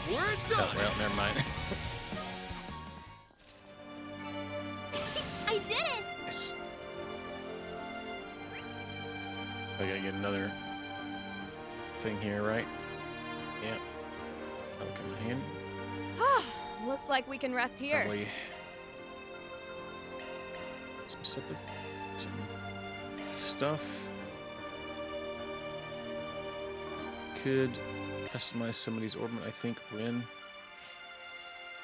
We're Oh, done! well, never mind. I did it! Yes. I gotta get another thing here, right? Yeah. I'll come in handy. Looks like we can rest here. Probably some sympathy, some stuff. Could customize somebody's orbit. I think when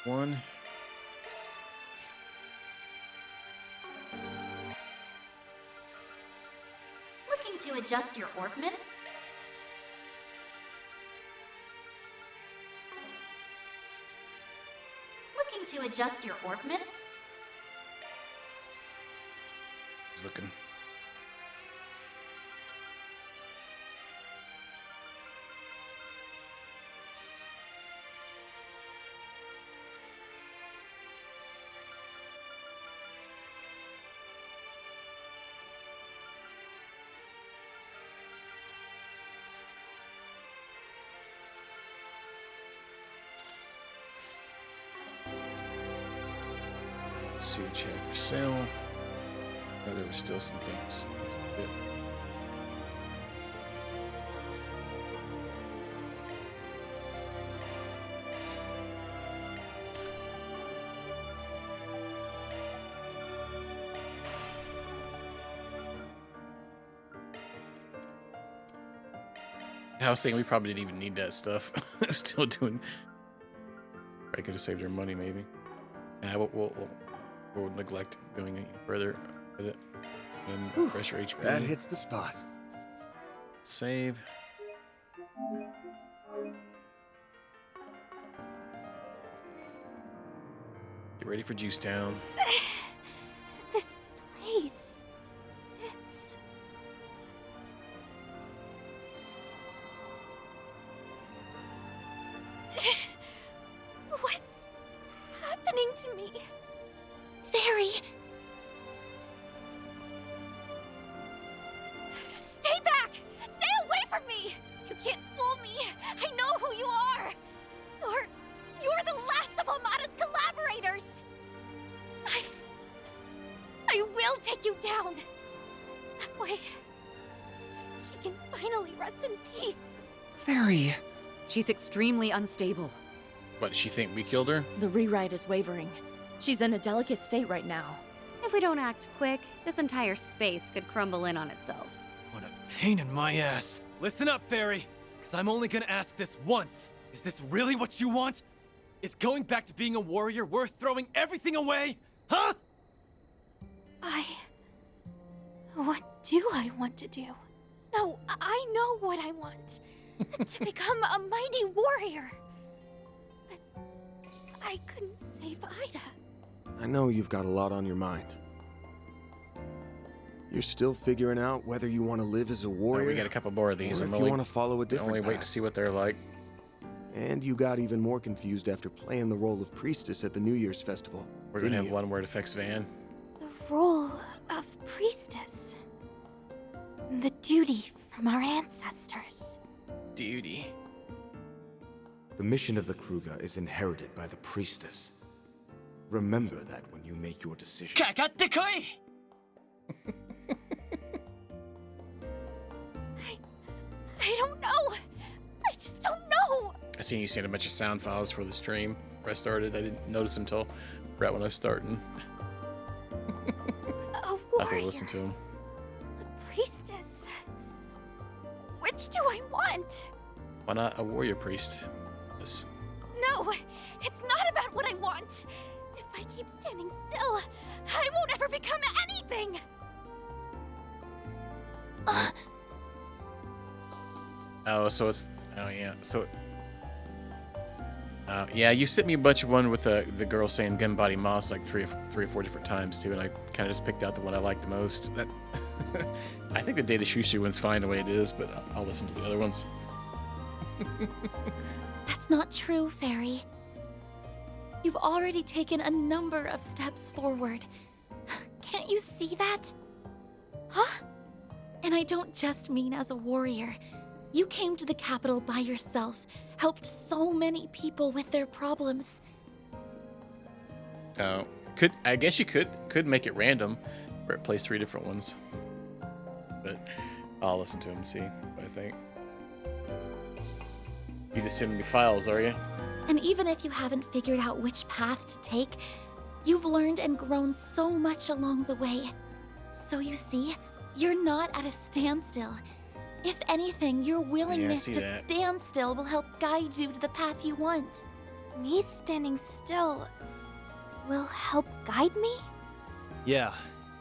one. Looking to adjust your orbments? Looking to adjust your orbments? He's looking. Let's see what you have for sale. Oh, there were still some things. we could get. I was saying we probably didn't even need that stuff. Still doing. I could have saved our money maybe. Yeah, we'll neglect going any further with it. And refresh your HP. That hits the spot. Save. Get ready for Juice Town. This place. It's. What's happening to me? Fairy! Stay back! Stay away from me! You can't fool me! I know who you are! You're the last of Amada's collaborators! I will take you down! That way, she can finally rest in peace. Fairy. She's extremely unstable. What, does she think we killed her? The rewrite is wavering. She's in a delicate state right now. If we don't act quick, this entire space could crumble in on itself. What a pain in my ass. Listen up, Fairy, because I'm only gonna ask this once. Is this really what you want? Is going back to being a warrior worth throwing everything away? Huh? What do I want to do? No, I know what I want. To become a mighty warrior. But I couldn't save Ida. I know you've got a lot on your mind. You're still figuring out whether you want to live as a warrior. We got a couple more of these. Or I'm if you want to follow a different only wait path. to see what they're like. And you got even more confused after playing the role of priestess at the New Year's festival. We're gonna have one where it affects Van. The role of priestess. The duty from our ancestors. Duty. The mission of the Kruga is inherited by the priestess. Remember that when you make your decision. I don't know. I just don't know. I seen you send a bunch of sound files for the stream where I started. I didn't notice them until right when I was starting. A I have to listen to them. A priestess. Which do I want? Why not a warrior priest? Yes. No, it's not about what I want. If I keep standing still, I won't ever become anything. Oh, so it's. Oh, yeah. So. Yeah, you sent me a bunch of one with the girl saying gun body moss like three or four different times too, and I kind of just picked out the one I liked the most. That I think the Data Shushu one's fine the way it is, but I'll listen to the other ones. That's not true, Fairy. You've already taken a number of steps forward. Can't you see that? Huh? And I don't just mean as a warrior. You came to the capital by yourself, helped so many people with their problems. Oh, I guess you could make it random, where it plays 3 different ones. But I'll listen to them and see what I think. You just sending me files, are you? And even if you haven't figured out which path to take, you've learned and grown so much along the way. So you see, you're not at a standstill. If anything, your willingness to stand still will help guide you to the path you want. Me standing still will help guide me? Yeah,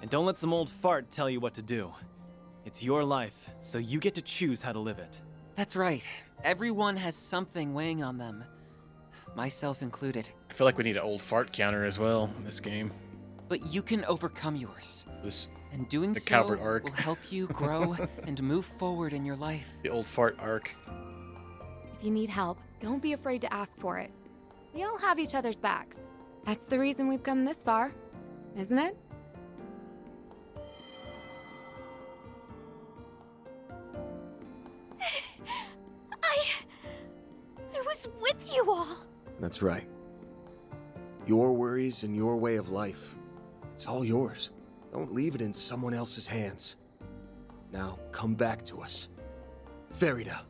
and don't let some old fart tell you what to do. It's your life, so you get to choose how to live it. That's right. Everyone has something weighing on them. Myself included. I feel like we need an old fart counter as well in this game. But you can overcome yours. And doing the so Calvert arc will help you grow and move forward in your life. The old fart arc. If you need help, don't be afraid to ask for it. We all have each other's backs. That's the reason we've come this far, isn't it? I was with you all. That's right. Your worries and your way of life. It's all yours. Don't leave it in someone else's hands. Now, come back to us. Ferida.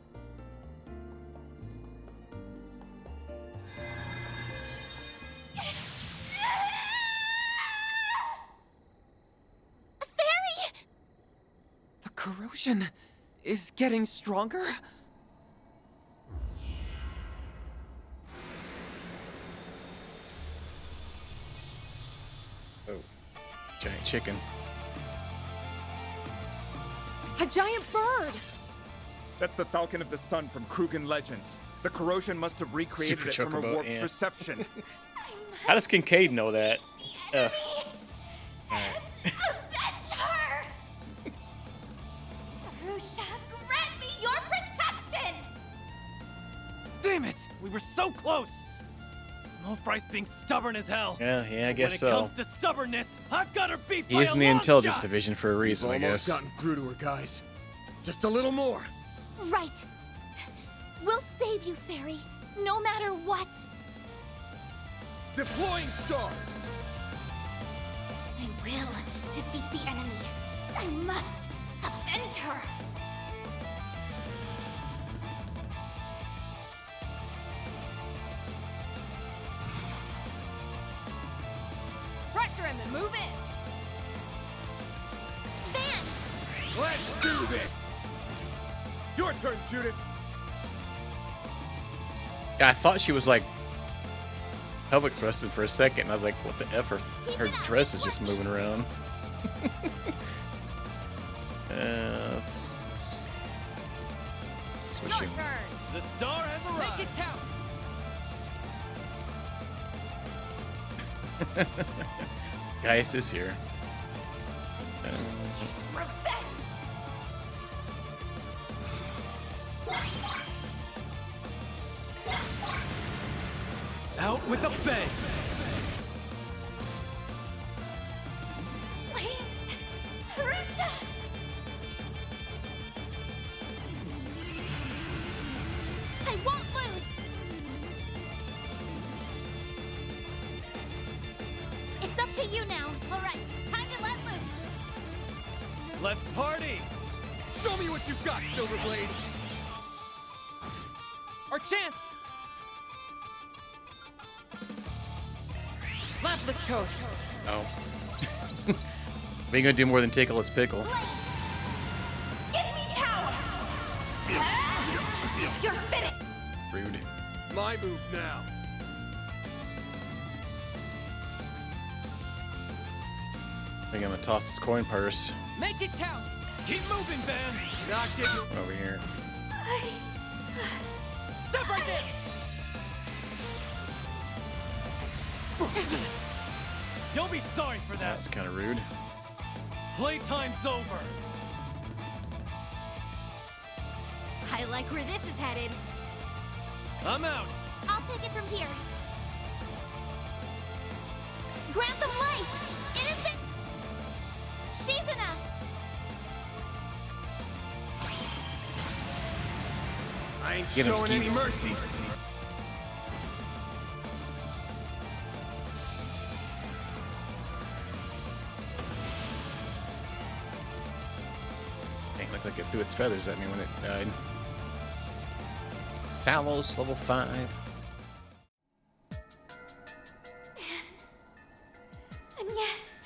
Fairy! The corrosion is getting stronger? Oh, giant chicken. A giant bird! That's the Falcon of the Sun from Krugan Legends. The corrosion must have recreated Super it from her Chocobo, warped yeah. perception. How does Kincaid know that? F. Alright. Avenger! Arusha, grant me your protection! Damn it! We were so close! Smallfry's being stubborn as hell. Yeah, I guess so. When it comes to stubbornness, I've got her beat He by is a in the long intelligence shot. division for a reason, I We've almost guess. gotten through to her, guys. Just a little more. Right. We'll save you, Fairy, no matter what. Deploying shards. I will defeat the enemy. I must avenge her. Pressure him and move in! Let's do this. Your turn, Judith. Yeah, I thought she was like pelvic thrusted for a second, and I was like, what the F? Her dress is just moving around. Switching. The star has arrived. Make it count. Gaius is here. Out with a bang! Flames! Arusha! I won't lose! It's up to you now. All right, time to let loose. Let's party! Show me what you've got, Silverblade! Our chance! Lapis code! Oh. We ain't gonna do more than tickle its pickle. Give me power! You're finished! Rude. My move now. I think I'm gonna toss this coin purse Make it count! Keep moving, Van! Not getting over here. Stop right there! You'll be sorry for that. That's kind of rude. Playtime's over. I like where this is headed. I'm out. I'll take it from here. Grant them life! Innocent! Shizuna! I ain't Get him, showing any Skeets. mercy. Ain't look like it threw its feathers at me when it died. Salos, level 5. And yes,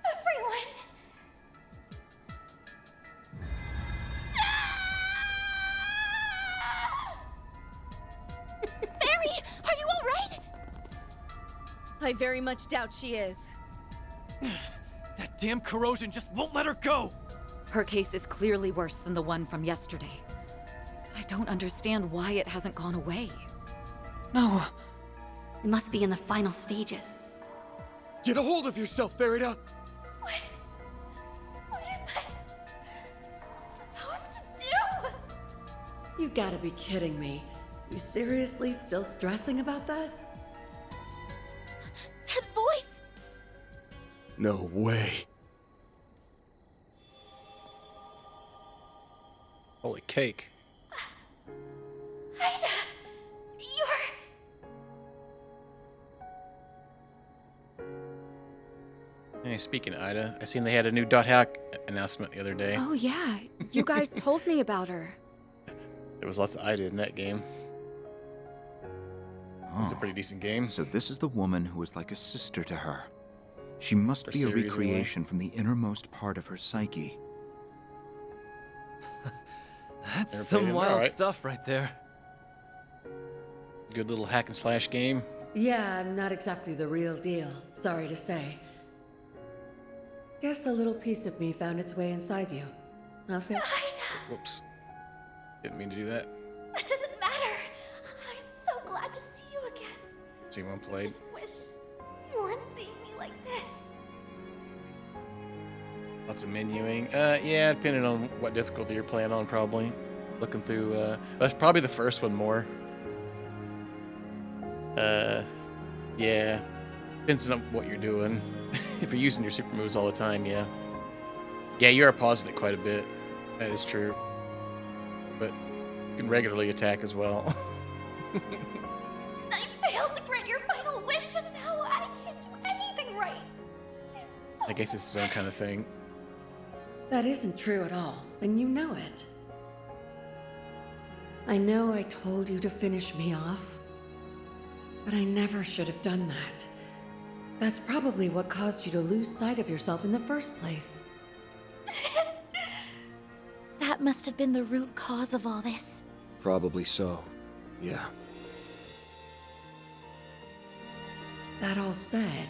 everyone. Fairy, are you all right? I very much doubt she is. That damn corrosion just won't let her go! Her case is clearly worse than the one from yesterday. I don't understand why it hasn't gone away. No. It must be in the final stages. Get a hold of yourself, Farida! What am I supposed to do? You gotta be kidding me. You seriously still stressing about that? That voice! No way. Holy cake. Ida, you're... Hey, speaking of Ida, I seen they had a new .hack announcement the other day. Oh yeah, you guys told me about her. There was lots of Ida in that game. It was a pretty decent game. So this is the woman who was like a sister to her. She must Her be a series, anyway. recreation from the innermost part of her psyche. That's Never played some it. wild Alright. stuff right there. Good little hack and slash game. Yeah, I'm not exactly the real deal, sorry to say. Guess a little piece of me found its way inside you. Huh, Faith? Whoops. Didn't mean to do that. That doesn't matter. I'm so glad to see you again. See one played. Just wish you weren't seeing me like this. Lots of menuing. Yeah, depending on what difficulty you're playing on, probably. Looking through, that's probably the first one more. Yeah. Depends on what you're doing. If you're using your super moves all the time, yeah. Yeah, you are pausing it quite a bit. That is true. But you can regularly attack as well. I failed to grant your final wish, and now I can't do anything right. I'm so... I guess it's its own kind of thing. That isn't true at all, and you know it. I know I told you to finish me off, but I never should have done that. That's probably what caused you to lose sight of yourself in the first place. That must have been the root cause of all this. Probably so. Yeah. That all said,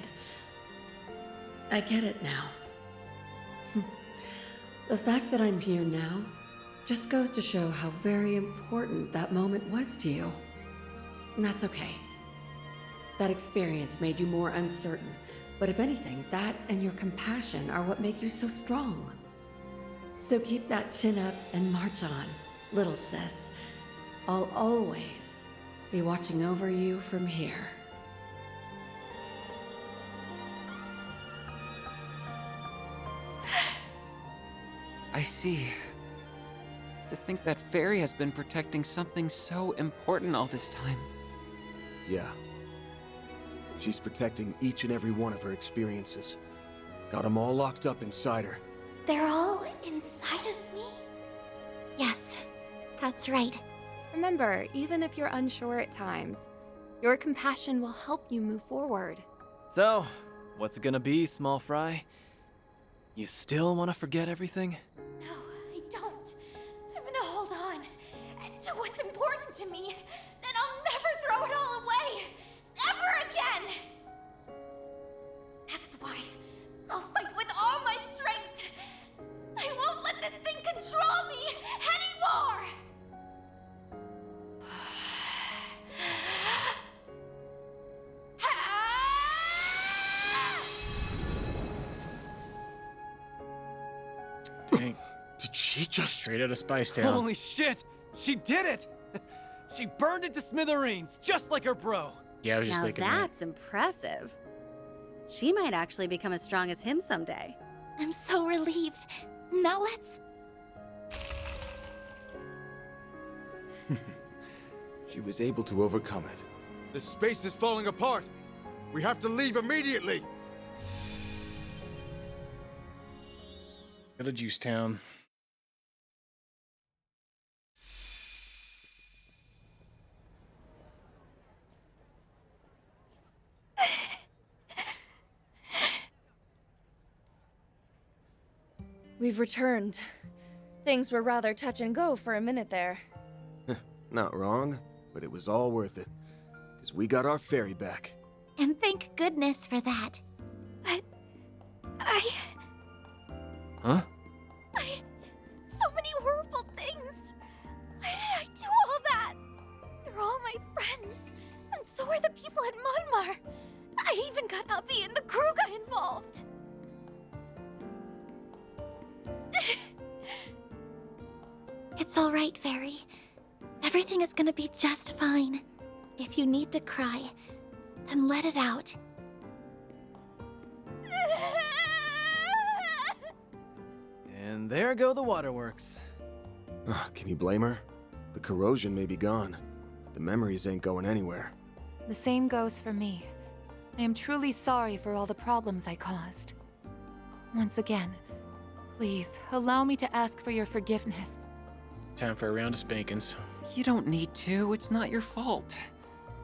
I get it now. The fact that I'm here now just goes to show how very important that moment was to you. And that's okay. That experience made you more uncertain, But if anything, that and your compassion are what make you so strong. So keep that chin up and march on, little sis. I'll always be watching over you from here. I see. To think that Fairy has been protecting something so important all this time. Yeah. She's protecting each and every one of her experiences. Got them all locked up inside her. They're all inside of me? Yes, that's right. Remember, even if you're unsure at times, your compassion will help you move forward. So, what's it gonna be, small fry? You still want to forget everything? No, I don't. I'm gonna hold on to what's important to me, and I'll never throw it all away. Ever again! That's why I'll fight with all my strength. I won't let this thing control me anymore! Dang. Did she just... Straight out of Spice Town. Holy shit! She did it! She burned it to smithereens, just like her bro. Yeah, I was just now thinking that's impressive. She might actually become as strong as him someday. I'm so relieved. Now let's... She was able to overcome it. The space is falling apart. We have to leave immediately. Go to Juice Town. We've returned. Things were rather touch and go for a minute there. Not wrong, but it was all worth it. Because we got our fairy back. And thank goodness for that. But... Huh? I did so many horrible things. Why did I do all that? You're all my friends, and so are the people at Monmar. I even got Uppy and the Kruga involved. It's all right, Fairy. Everything is gonna be just fine. If you need to cry, then let it out. And there go the waterworks. Can you blame her? The corrosion may be gone. The memories ain't going anywhere. The same goes for me. I am truly sorry for all the problems I caused. Once again, please allow me to ask for your forgiveness. Time for a round of spankings. You don't need to. It's not your fault.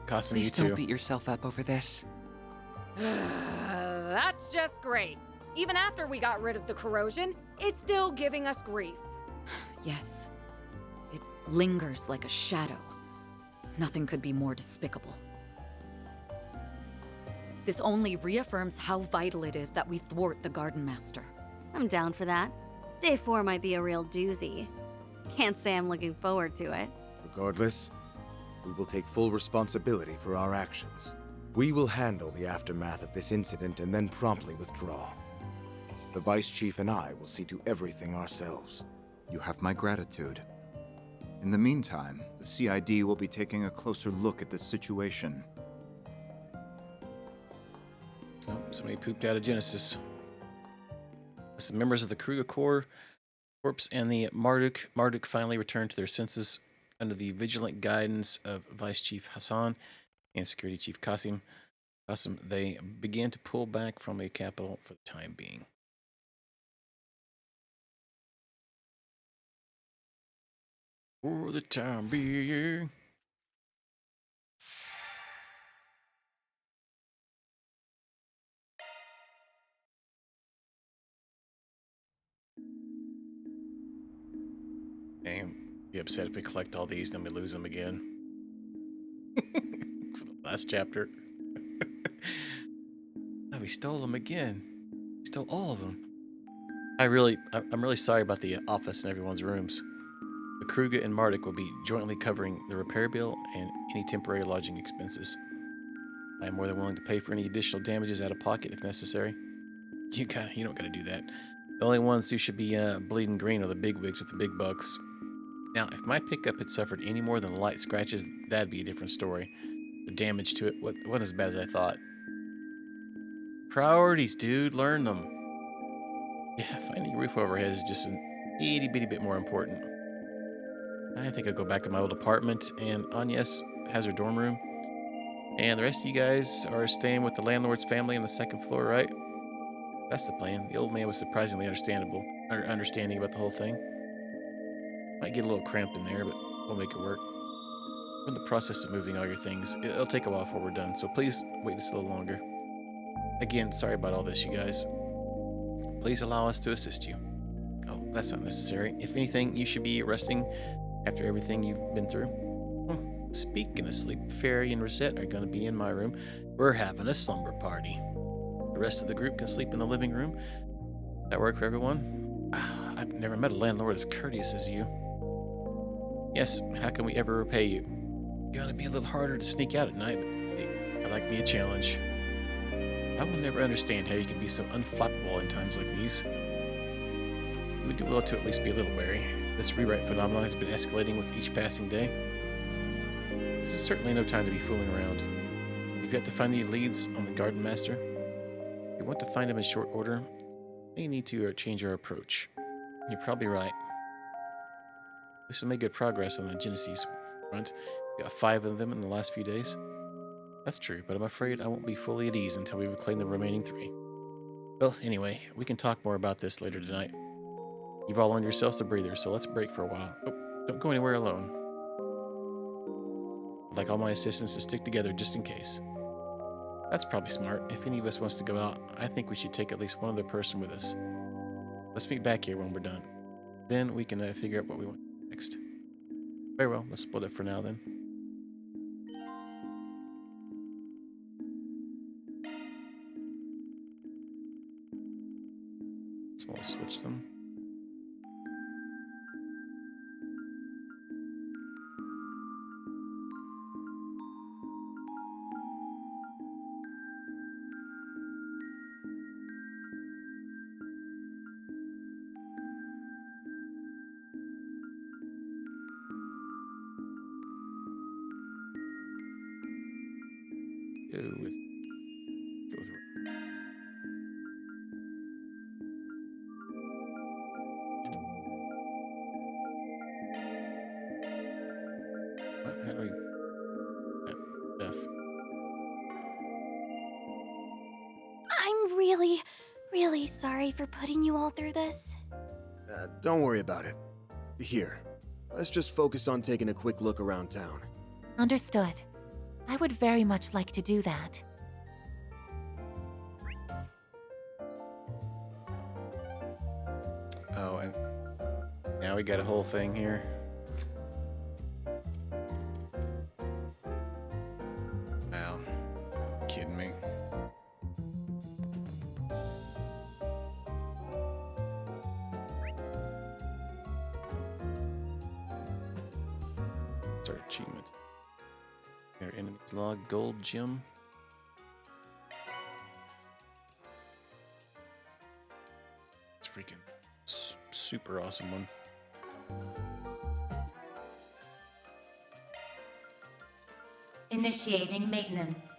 Costing Please you too. don't beat yourself up over this. That's just great. Even after we got rid of the corrosion, it's still giving us grief. Yes. It lingers like a shadow. Nothing could be more despicable. This only reaffirms how vital it is that we thwart the Garden Master. I'm down for that. Day 4 might be a real doozy. Can't say I'm looking forward to it. Regardless, we will take full responsibility for our actions. We will handle the aftermath of this incident and then promptly withdraw. The Vice Chief and I will see to everything ourselves. You have my gratitude. In the meantime, the CID will be taking a closer look at this situation. Oh, somebody pooped out of Genesis. As the members of the Kruga Corps and the Marduk finally returned to their senses under the vigilant guidance of Vice Chief Hassan and Security Chief Qasim, they began to pull back from the capital for the time being. For the time being. Damn, be upset if we collect all these, then we lose them again. For the last chapter. Oh, we stole them again. We stole all of them. I'm really sorry about the office and everyone's rooms. The Kruga and Marduk will be jointly covering the repair bill and any temporary lodging expenses. I am more than willing to pay for any additional damages out of pocket if necessary. You don't gotta do that. The only ones who should be bleeding green are the bigwigs with the big bucks. Now, if my pickup had suffered any more than light scratches, that'd be a different story. The damage to it wasn't as bad as I thought. Priorities, dude. Learn them. Yeah, finding a roof over our heads is just an itty bitty bit more important. I think I'll go back to my old apartment, and Agnes has her dorm room. And the rest of you guys are staying with the landlord's family on the second floor, right? That's the plan. The old man was surprisingly understanding about the whole thing. Might get a little cramped in there, but we'll make it work. We're in the process of moving all your things. It'll take a while before we're done, so please wait just a little longer. Again, sorry about all this, you guys. Please allow us to assist you. Oh, that's not necessary. If anything, you should be resting after everything you've been through. Speaking of sleep, Fairy and Rosette are going to be in my room. We're having a slumber party. The rest of the group can sleep in the living room. That work for everyone? I've never met a landlord as courteous as you. Yes, how can we ever repay you? You're going to be a little harder to sneak out at night, but hey, I like me a challenge. I will never understand how you can be so unflappable in times like these. You would do well to at least be a little wary. This rewrite phenomenon has been escalating with each passing day. This is certainly no time to be fooling around. If you have to find any leads on the Garden Master, if you want to find him in short order, we need to change our approach. You're probably right. We should make good progress on the Genesis front. We got 5 of them in the last few days. That's true, but I'm afraid I won't be fully at ease until we reclaim the remaining 3. Well, anyway, we can talk more about this later tonight. You've all earned yourselves a breather, so let's break for a while. Oh, don't go anywhere alone. I'd like all my assistants to stick together just in case. That's probably smart. If any of us wants to go out, I think we should take at least one other person with us. Let's meet back here when we're done. Then we can figure out what we want next. Very well, let's split up for now then. So we'll switch them. Go with how do we F. I'm really, really sorry for putting you all through this. Don't worry about it. Here, let's just focus on taking a quick look around town. Understood. I would very much like to do that. Oh, and now we got a whole thing here. Wow. Kidding me. It's our achievement. Our enemies log gold gem. It's freaking super awesome one. Initiating maintenance.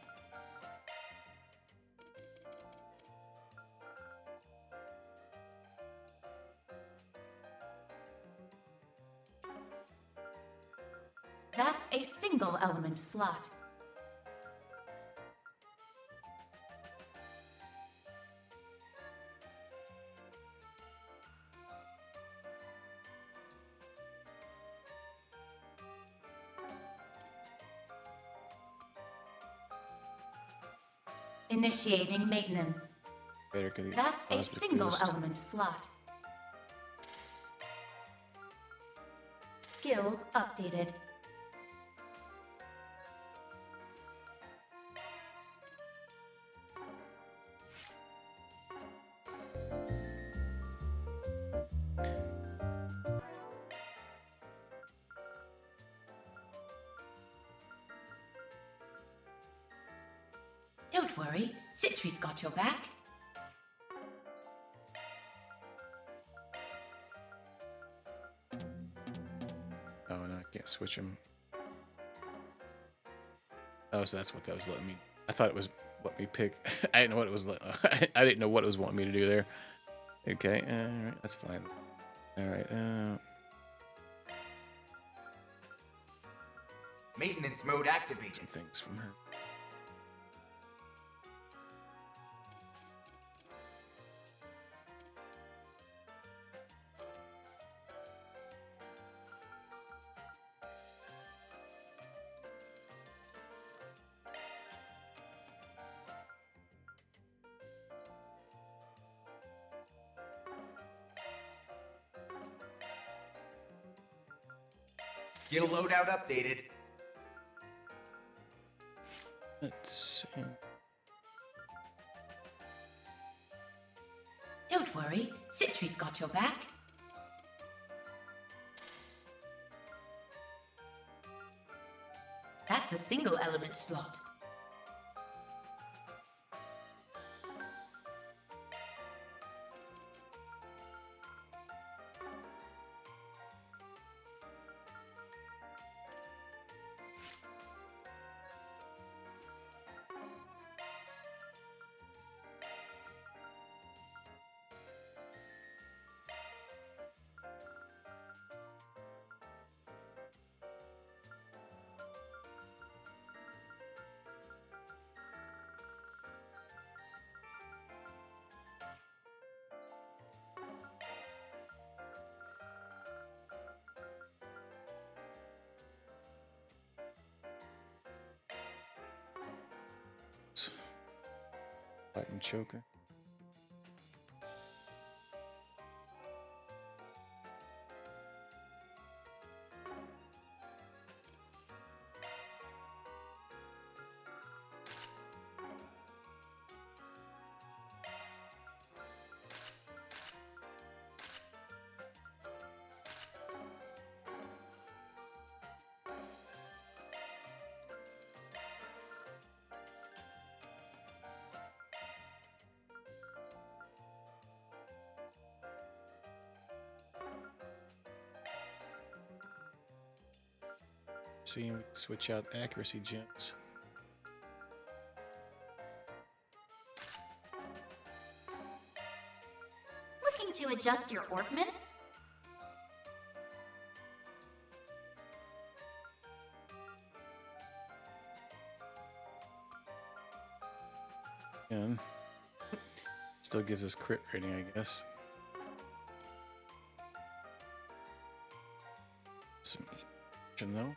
That's a single element slot. Initiating maintenance. Better could That's a positive single boost. element slot. Skills updated. Don't worry, Citri's got your back. Oh, no, I can't switch them. Oh, so that's what that was letting me. I thought it was let me pick. I didn't know what it was. I didn't know what it was wanting me to do there. Okay, all right, that's fine. All right. Maintenance mode activated. Some things from her. Skill loadout updated. Let's see. Don't worry, Citri's got your back. That's a single element slot. Button choker. See, we can switch out accuracy gems. Looking to adjust your orbments? And still gives us crit rating, I guess. Some emotion though.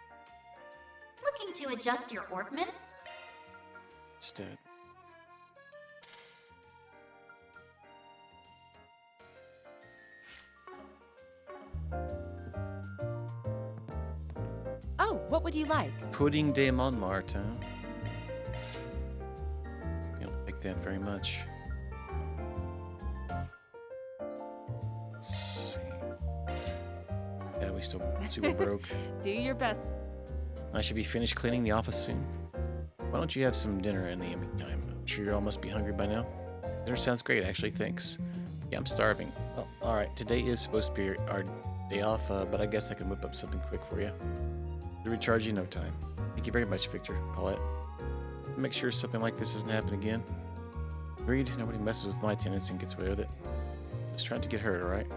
Looking to adjust your orbments? Instead. Oh, what would you like? Pudding de Montmartre. I don't like that very much. Let's see. Yeah, we still super broke. Do your best. I should be finished cleaning the office soon. Why don't you have some dinner in the meantime? I'm sure you all must be hungry by now. Dinner sounds great, actually, thanks. Yeah, I'm starving. Well, alright, today is supposed to be our day off, but I guess I can whip up something quick for you. To recharge you in no time. Thank you very much, Victor, Paulette. Make sure something like this doesn't happen again. Agreed, nobody messes with my tenants and gets away with it. Just trying to get hurt, alright?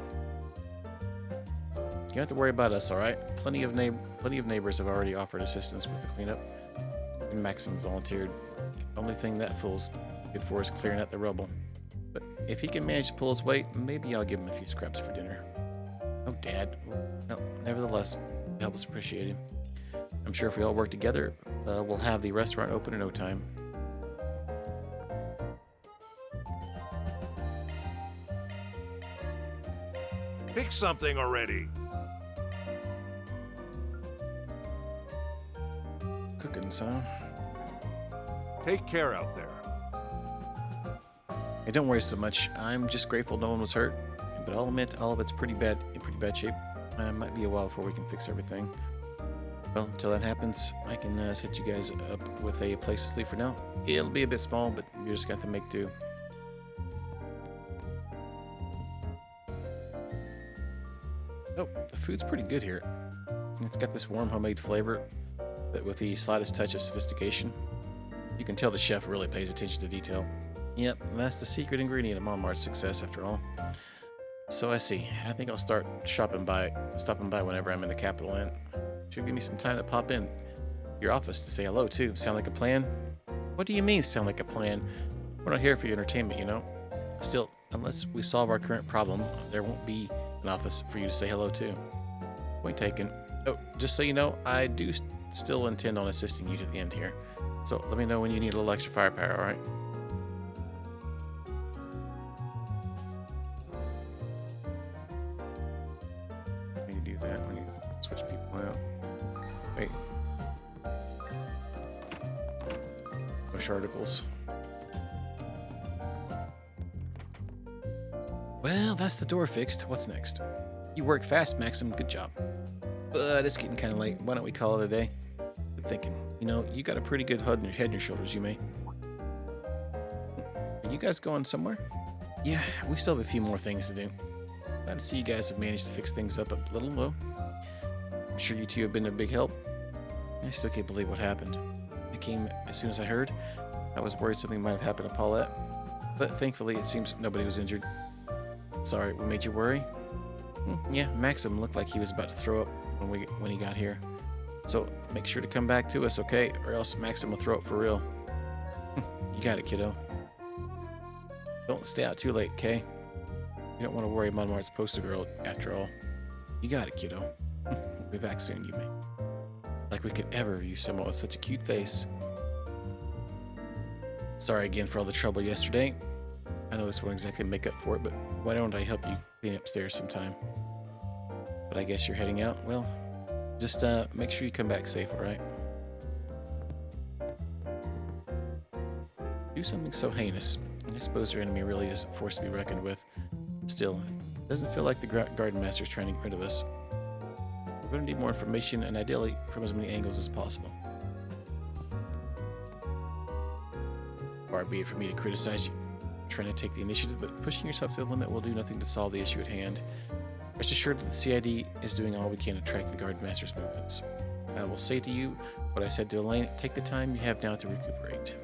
You don't have to worry about us, alright? Plenty of neighbors have already offered assistance with the cleanup, and Maxim volunteered. Only thing that fool's good for is clearing out the rubble. But if he can manage to pull his weight, maybe I'll give him a few scraps for dinner. Oh, Dad. Well, nevertheless, help us appreciate him. I'm sure if we all work together, we'll have the restaurant open in no time. Pick something already. Cooking's, huh? Take care out there. Hey, don't worry so much. I'm just grateful no one was hurt. But I'll admit, all of it's in pretty bad shape. It might be a while before we can fix everything. Well, until that happens, I can set you guys up with a place to sleep for now. It'll be a bit small, but you're just gonna have to make do. Oh, the food's pretty good here. It's got this warm homemade flavor that with the slightest touch of sophistication. You can tell the chef really pays attention to detail. Yep, that's the secret ingredient of Mom Mart's success after all. So I see. I think I'll start stopping by whenever I'm in the capital, and should give me some time to pop in your office to say hello too. Sound like a plan? What do you mean, sound like a plan? We're not here for your entertainment, you know. Still, unless we solve our current problem, there won't be an office for you to say hello to. Point taken. Oh, just so you know, I do still intend on assisting you to the end here. So let me know when you need a little extra firepower, alright? When you do that, when you switch people out. Wait. Push articles. Well, that's the door fixed. What's next? You work fast, Maxim. Good job. But it's getting kind of late. Why don't we call it a day? Good thinking. You know, you got a pretty good head on your shoulders, you may. Are you guys going somewhere? Yeah, we still have a few more things to do. Glad to see you guys have managed to fix things up a little, though. I'm sure you two have been a big help. I still can't believe what happened. I came as soon as I heard. I was worried something might have happened to Paulette. But thankfully, it seems nobody was injured. Sorry, we made you worry? Yeah, Maxim looked like he was about to throw up when he got here. So make sure to come back to us, okay? Or else Maxim will throw up for real. You got it, kiddo. Don't stay out too late, okay? You don't want to worry Mon Mart's poster girl after all. You got it, kiddo. We'll be back soon, you may. Like we could ever use someone with such a cute face. Sorry again for all the trouble yesterday. I know this won't exactly make up for it, but why don't I help you clean upstairs sometime? But I guess you're heading out? Well, just make sure you come back safe, alright? Do something so heinous. I suppose your enemy really is a force to be reckoned with. Still, it doesn't feel like the Garden Master's trying to get rid of us. We're going to need more information, and ideally from as many angles as possible. Far be it for me to criticize you trying to take the initiative, but pushing yourself to the limit will do nothing to solve the issue at hand. Rest assured that the CID is doing all we can to track the Guard Master's movements. I will say to you what I said to Elaine, take the time you have now to recuperate.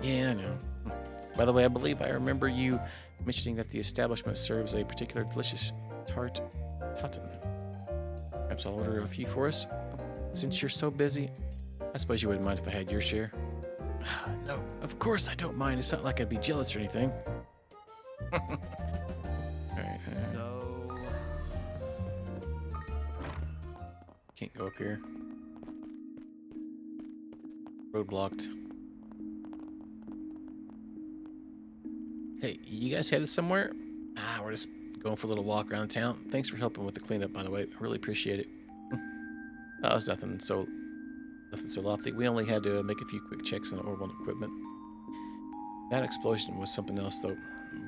Yeah, I know. By the way, I believe I remember you mentioning that the establishment serves a particular delicious tart tatin. Perhaps I'll order a few for us. Since you're so busy, I suppose you wouldn't mind if I had your share. No, of course I don't mind. It's not like I'd be jealous or anything. Alright. So... Can't go up here. Road blocked. Hey, you guys headed somewhere? We're just going for a little walk around town. Thanks for helping with the cleanup, by the way. I really appreciate it. Oh, it's nothing so lofty. We only had to make a few quick checks on the orbital equipment. That explosion was something else, though.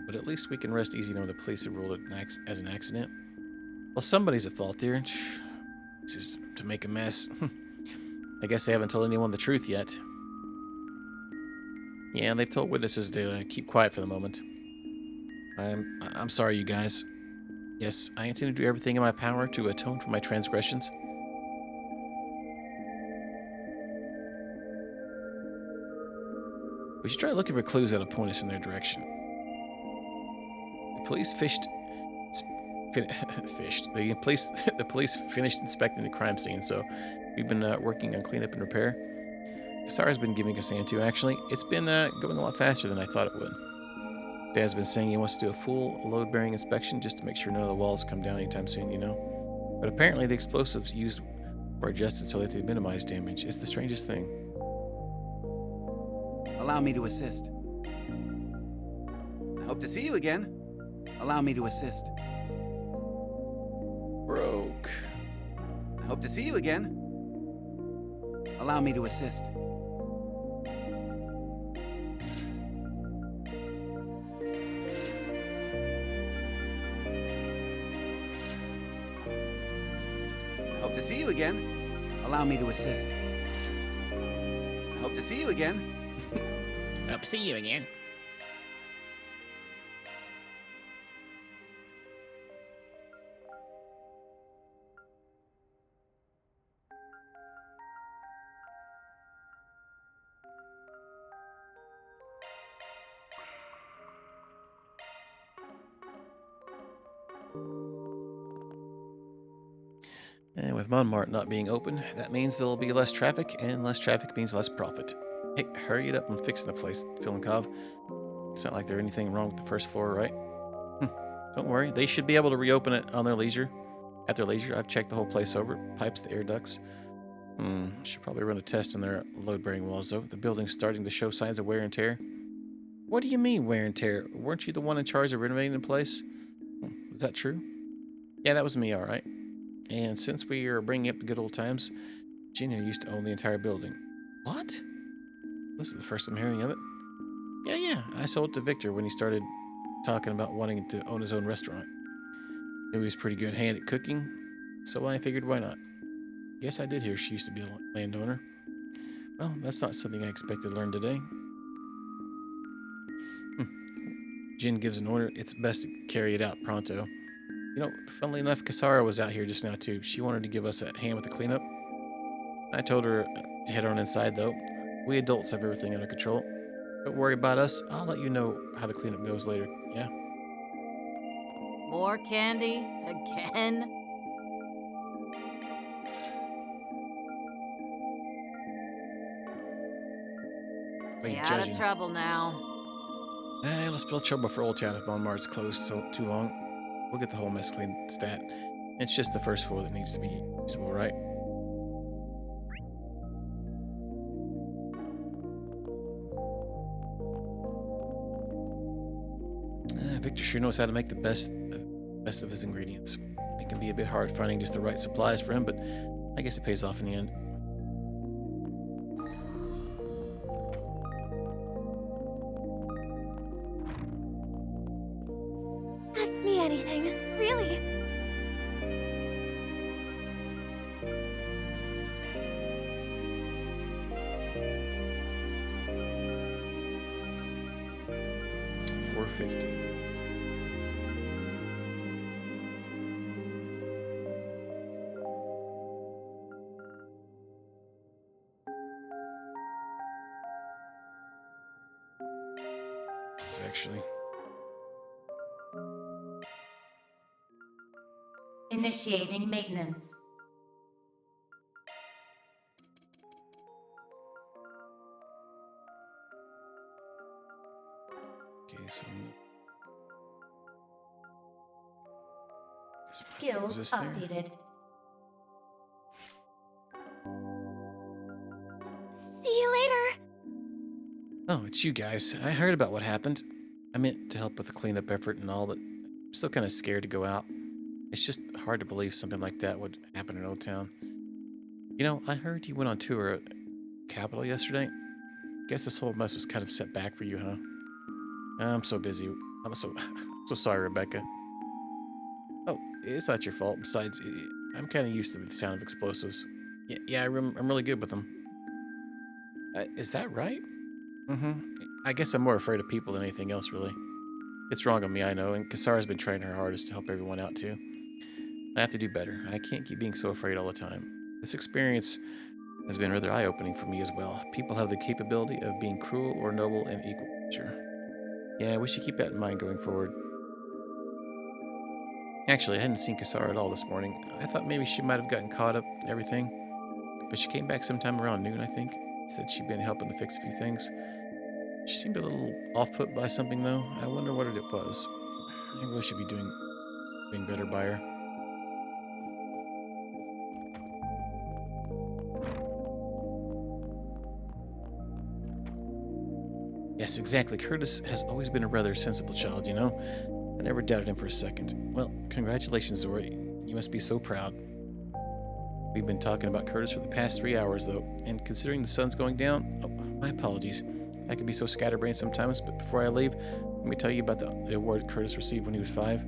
But at least we can rest easy knowing the police have ruled it as an accident. Well, somebody's at fault here. This is to make a mess. I guess they haven't told anyone the truth yet. Yeah, they've told witnesses to keep quiet for the moment. I'm sorry, you guys. Yes, I intend to do everything in my power to atone for my transgressions. We should try looking for clues that'll point us in their direction. The police the police finished inspecting the crime scene, so we've been working on cleanup and repair. Kasara's been giving us a hand too, actually. It's been going a lot faster than I thought it would. Dad's been saying he wants to do a full load-bearing inspection just to make sure none of the walls come down anytime soon, you know. But apparently the explosives used were adjusted so that they minimize damage. It's the strangest thing. Allow me to assist. I hope to see you again. Allow me to assist. Broke. I hope to see you again. Allow me to assist. I hope to see you again. Allow me to assist. I hope to see you again. Hope to see you again. And with Montmartre not being open, that means there'll be less traffic, and less traffic means less profit. Hey, hurry it up and fix the place, Filenkov. It's not like there's anything wrong with the first floor, right? Don't worry, they should be able to reopen it on their leisure. At their leisure, I've checked the whole place over. Pipes, the air ducts. Should probably run a test on their load-bearing walls, though. The building's starting to show signs of wear and tear. What do you mean, wear and tear? Weren't you the one in charge of renovating the place? Is that true? Yeah, that was me, all right. And since we are bringing up the good old times, Gina used to own the entire building. What? This is the first I'm hearing of it. Yeah. I sold it to Victor when he started talking about wanting to own his own restaurant. Knew he was pretty good hand at cooking, so I figured why not. Guess I did hear she used to be a landowner. Well, that's not something I expected to learn today. Jin gives an order. It's best to carry it out pronto. You know, funnily enough, Kasara was out here just now, too. She wanted to give us a hand with the cleanup. I told her to head on inside, though. We adults have everything under control. Don't worry about us. I'll let you know how the cleanup goes later, yeah? More candy? Again? Stay out of trouble now. Let's build trouble for Old Town if Montmartre's closed too long. We'll get the whole mess cleaned stat. It's just the first floor that needs to be usable, right? Victor sure knows how to make the best of his ingredients. It can be a bit hard finding just the right supplies for him, but I guess it pays off in the end. Ask me anything, really. $450. Actually. Initiating maintenance. Okay, so skills updated. See you later. Oh, it's you guys. I heard about what happened. I meant to help with the cleanup effort and all, but I'm still kind of scared to go out. It's just hard to believe something like that would happen in Old Town. You know, I heard you went on tour at Capital yesterday. Guess this whole mess was kind of set back for you, huh? I'm so busy. I'm so sorry, Rebecca. Oh, it's not your fault. Besides, I'm kind of used to the sound of explosives. Yeah, I'm really good with them. Is that right? I guess I'm more afraid of people than anything else, really. It's wrong on me, I know, and Kasara's been trying her hardest to help everyone out, too. I have to do better. I can't keep being so afraid all the time. This experience has been rather eye-opening for me as well. People have the capability of being cruel or noble in equal measure. Yeah, we should keep that in mind going forward. Actually, I hadn't seen Kasara at all this morning. I thought maybe she might have gotten caught up in everything. But she came back sometime around noon, I think. Said she'd been helping to fix a few things. She seemed a little off-put by something, though. I wonder what it was. I really should be doing better by her. Yes, exactly. Curtis has always been a rather sensible child, you know? I never doubted him for a second. Well, congratulations, Zora. You must be so proud. We've been talking about Curtis for the past 3 hours, though, and considering the sun's going down... Oh, my apologies. I can be so scatterbrained sometimes, but before I leave, let me tell you about the award Curtis received when he was 5.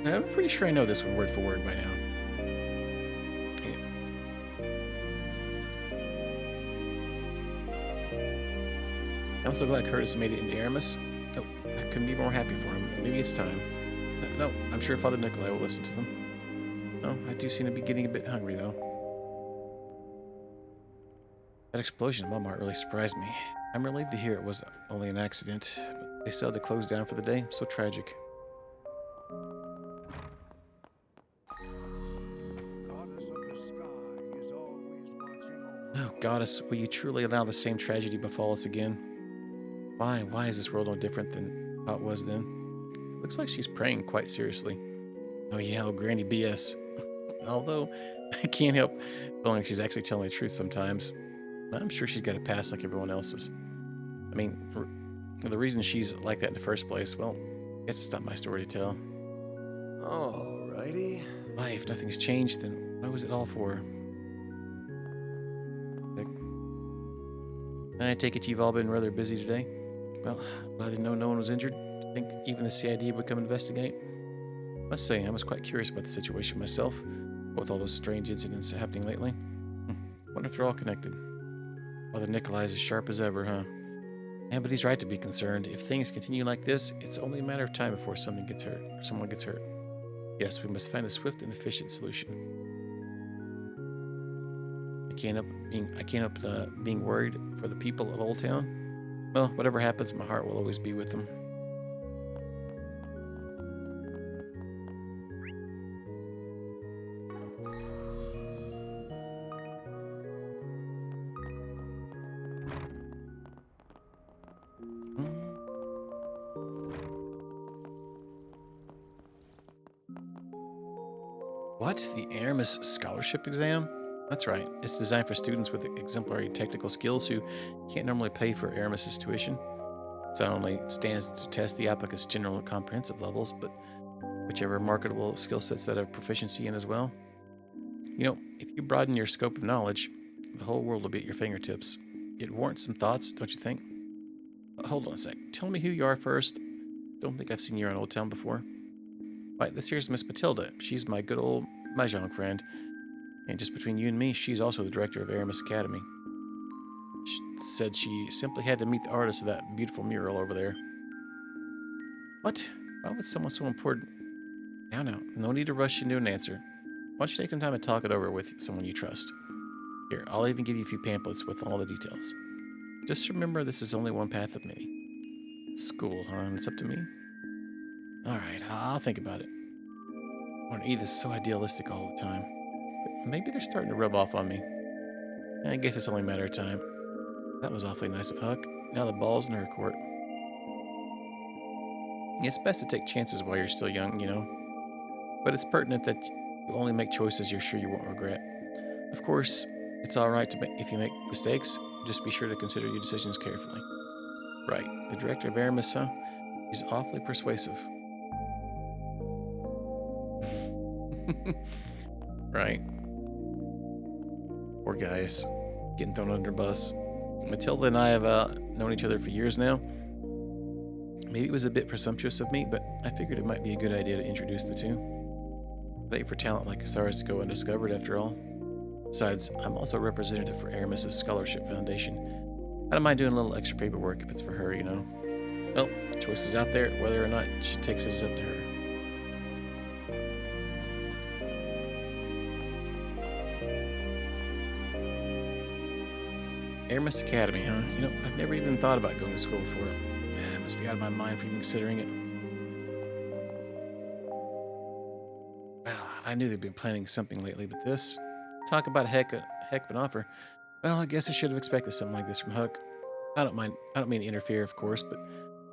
I'm pretty sure I know this one word for word by now. I'm so glad Curtis made it into Aramis. Oh, I couldn't be more happy for him. Maybe it's time. No, I'm sure Father Nikolai will listen to them. Oh, I do seem to be getting a bit hungry, though. That explosion in Walmart really surprised me. I'm relieved to hear it was only an accident, but they still had to close down for the day. So tragic. Oh, Goddess, will you truly allow the same tragedy befall us again? Why? Why is this world no different than how it was then? Looks like she's praying quite seriously. Oh yeah, oh Granny BS. Although, I can't help feeling like she's actually telling the truth sometimes. I'm sure she's got a past like everyone else's. I mean, the reason she's like that in the first place, well, I guess it's not my story to tell. Alrighty. Why, if nothing's changed, then why was it all for? I take it you've all been rather busy today. Well, glad to know no one was injured. I think even the CID would come investigate. I must say, I was quite curious about the situation myself, with all those strange incidents happening lately. Wonder if they're all connected. Father Nikolai's as sharp as ever, huh? Yeah, but he's right to be concerned. If things continue like this, it's only a matter of time before someone gets hurt. Yes, we must find a swift and efficient solution. I can't help being worried for the people of Old Town. Well, whatever happens, my heart will always be with them. What? The Aramis Scholarship Exam? That's right. It's designed for students with exemplary technical skills who can't normally pay for Aramis's tuition. It not only stands to test the applicant's general and comprehensive levels, but whichever marketable skill sets that have proficiency in as well. You know, if you broaden your scope of knowledge, the whole world will be at your fingertips. It warrants some thoughts, don't you think? Hold on a sec. Tell me who you are first. Don't think I've seen you around Old Town before. Why, this here's Miss Matilda. She's my good old Mahjong friend. And just between you and me, she's also the director of Aramis Academy. She said she simply had to meet the artist of that beautiful mural over there. What? Why would someone so important... Now, no need to rush into an answer. Why don't you take some time to talk it over with someone you trust? Here, I'll even give you a few pamphlets with all the details. Just remember, this is only one path of many. School, huh? And it's up to me? Alright, I'll think about it. Edith is so idealistic all the time. But maybe they're starting to rub off on me. I guess it's only a matter of time. That was awfully nice of Huck. Now the ball's in her court. It's best to take chances while you're still young, you know. But it's pertinent that you only make choices you're sure you won't regret. Of course, it's alright if you make mistakes. Just be sure to consider your decisions carefully. Right, the director of Aramis, huh? She's awfully persuasive. Right. Poor guys. Getting thrown under a bus. Matilda and I have known each other for years now. Maybe it was a bit presumptuous of me, but I figured it might be a good idea to introduce the two. Wait for talent like Kasara's to go undiscovered after all. Besides, I'm also a representative for Aramis's Scholarship Foundation. I don't mind doing a little extra paperwork if it's for her, you know. Well, the choice is out there. Whether or not she takes it is up to her. Aramis Academy, huh? You know, I've never even thought about going to school before. I must be out of my mind for even considering it. Well, I knew they'd been planning something lately, but this... Talk about a heck of an offer. Well, I guess I should have expected something like this from Huck. I don't mean to interfere, of course, but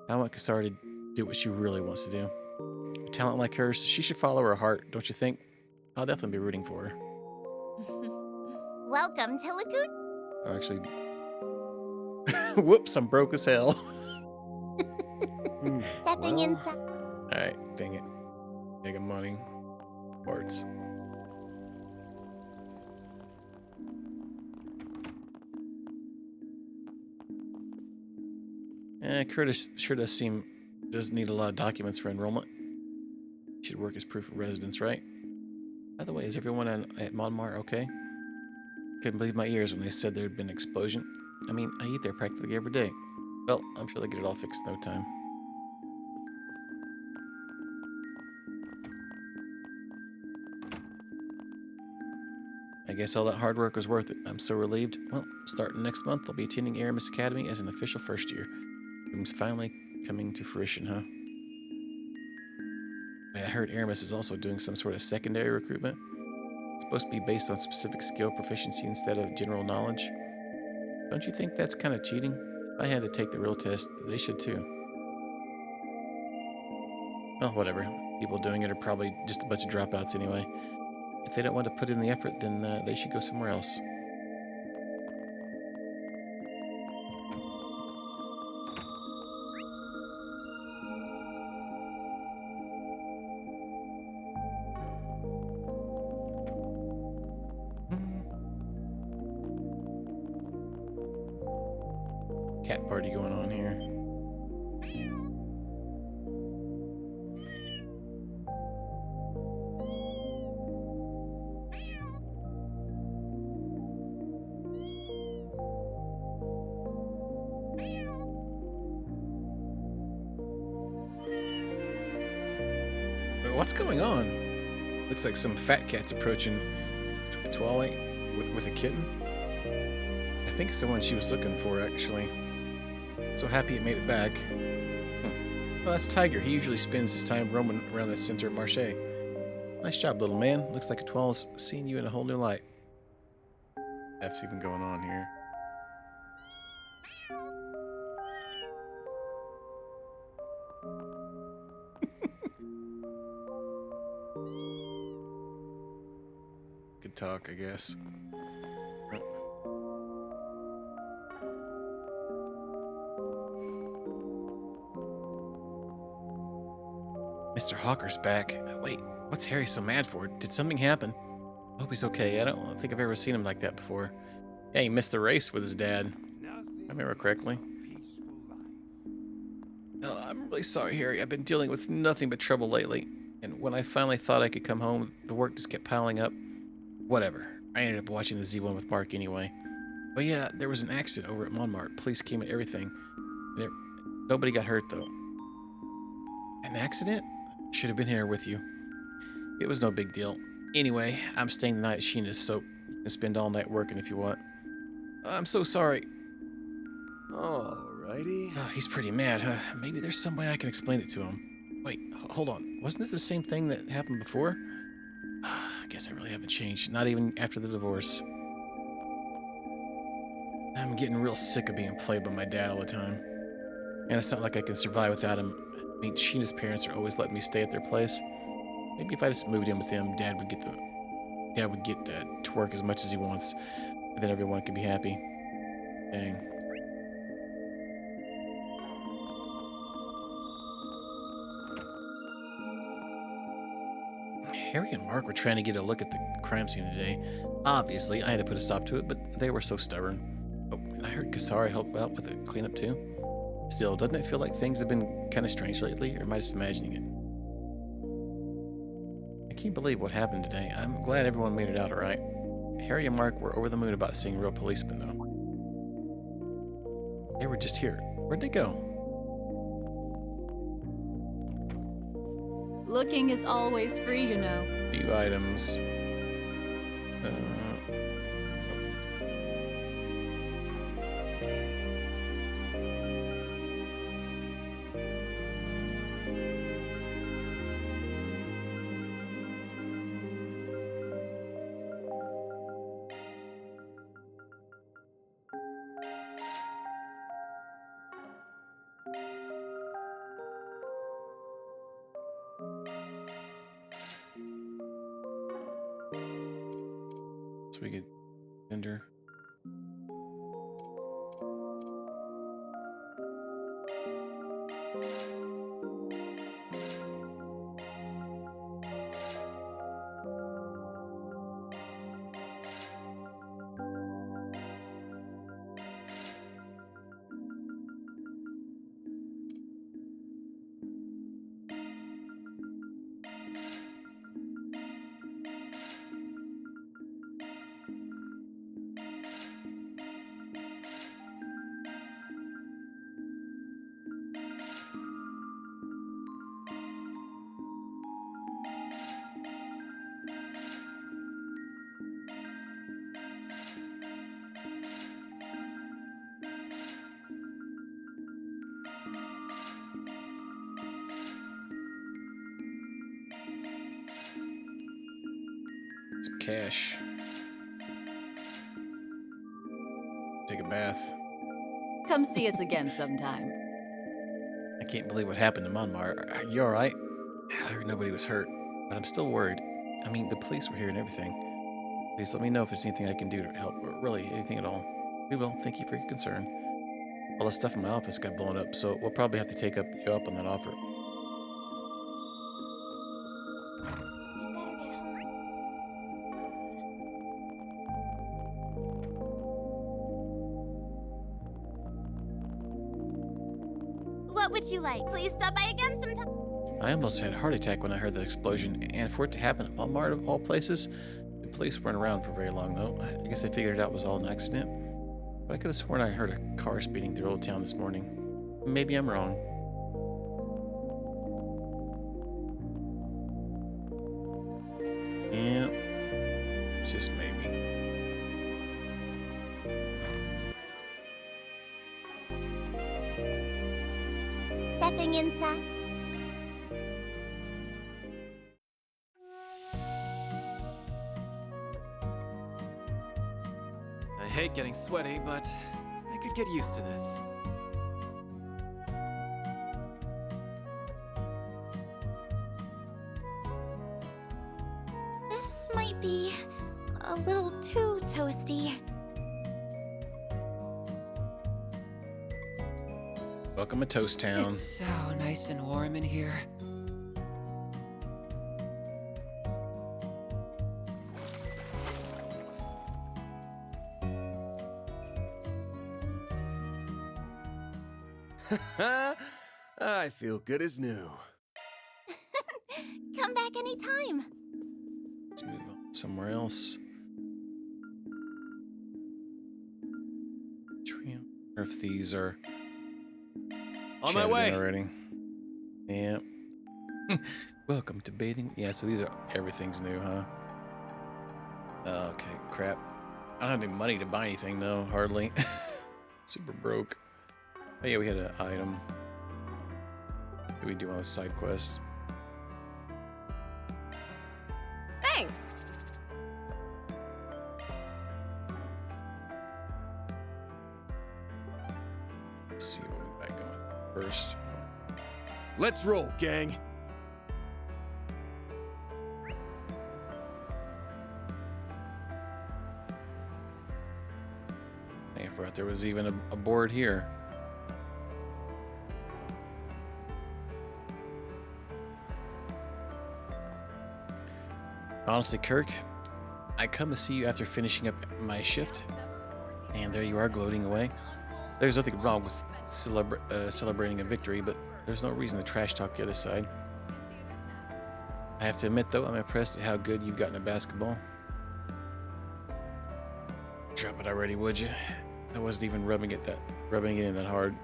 I want Kasara to do what she really wants to do. A talent like hers, she should follow her heart, don't you think? I'll definitely be rooting for her. Welcome to Lagoon. Oh, actually... Whoops, I'm broke as hell. Stepping inside. Alright, dang it. Mega money. Parts. Curtis sure does need a lot of documents for enrollment. Should work as proof of residence, right? By the way, is everyone at Monmar okay? Couldn't believe my ears when they said there had been an explosion. I mean, I eat there practically every day. Well, I'm sure they'll get it all fixed in no time. I guess all that hard work was worth it. I'm so relieved. Well, starting next month, I'll be attending Aramis Academy as an official first year. Dreams finally coming to fruition, huh? I heard Aramis is also doing some sort of secondary recruitment. It's supposed to be based on specific skill proficiency instead of general knowledge. Don't you think that's kind of cheating? If I had to take the real test, they should too. Well, whatever. People doing it are probably just a bunch of dropouts anyway. If they don't want to put in the effort, then they should go somewhere else. Cat party going on here. What's going on? Looks like some fat cat's approaching Twilight with a kitten. I think it's the one she was looking for, actually. So happy it made it back. Well, that's Tiger. He usually spends his time roaming around the center of Marche. Nice job, little man. Looks like Etoile's seeing you in a whole new light. F's even going on here. Good talk, I guess. Mr. Hawker's back. Wait, what's Harry so mad for? Did something happen? I hope he's okay. I don't think I've ever seen him like that before. Yeah, he missed the race with his dad. I remember correctly. Oh, I'm really sorry, Harry. I've been dealing with nothing but trouble lately. And when I finally thought I could come home, the work just kept piling up. Whatever. I ended up watching the Z1 with Mark anyway. But yeah, there was an accident over at Montmartre. Police came and everything. Nobody got hurt, though. An accident? Should have been here with you. It was no big deal. Anyway, I'm staying the night at Sheena's, so you can spend all night working if you want. I'm so sorry. Alrighty. Oh, he's pretty mad, huh? Maybe there's some way I can explain it to him. Wait, hold on. Wasn't this the same thing that happened before? I guess I really haven't changed, not even after the divorce. I'm getting real sick of being played by my dad all the time. And it's not like I can survive without him. I mean, Sheena's parents are always letting me stay at their place. Maybe if I just moved in with them, Dad would get to work as much as he wants, and then everyone could be happy. Dang. Harry and Mark were trying to get a look at the crime scene today. Obviously, I had to put a stop to it, but they were so stubborn. Oh, and I heard Kasari help out with the cleanup too. Still, doesn't it feel like things have been kind of strange lately, or am I just imagining it? I can't believe what happened today. I'm glad everyone made it out all right. Harry and Mark were over the moon about seeing real policemen, though. They were just here. Where'd they go? Looking is always free, you know. Few items. So we get Ender. cash. Take a bath. Come see us again sometime. I can't believe what happened to Monmar. Are you alright? I heard nobody was hurt, but I'm still worried. I mean, the police were here and everything. Please let me know if there's anything I can do to help, or really anything at all. We will. Thank you for your concern. All the stuff in my office got blown up, so we'll probably have to take you up on that offer. What would you like? Please stop by again sometime. I almost had a heart attack when I heard the explosion, and for it to happen at Walmart of all places, the police weren't around for very long though. I guess they figured it out was all an accident. But I could have sworn I heard a car speeding through Old Town this morning. Maybe I'm wrong. Yeah, just maybe. Stepping inside. I hate getting sweaty, but I could get used to this. This might be a little too toasty. Welcome to Toast Town. It's so nice and warm in here. I feel good as new. Come back anytime. Let's move on somewhere else. Or if these are on my way already. Yeah. Welcome to bathing. Yeah, so these are everything's new, huh? Okay, crap. I don't have any money to buy anything though, hardly. Super broke. Oh yeah, we had an item. What do we do on a side quest? Thanks. Let's see what we got going first. Let's roll, gang. I forgot there was even a board here. Honestly, Kirk, I come to see you after finishing up my shift, and there you are gloating away. There's nothing wrong with celebrating a victory, but there's no reason to trash talk the other side. I have to admit, though, I'm impressed at how good you've gotten at basketball. Drop it already, would you? I wasn't even rubbing it in that hard.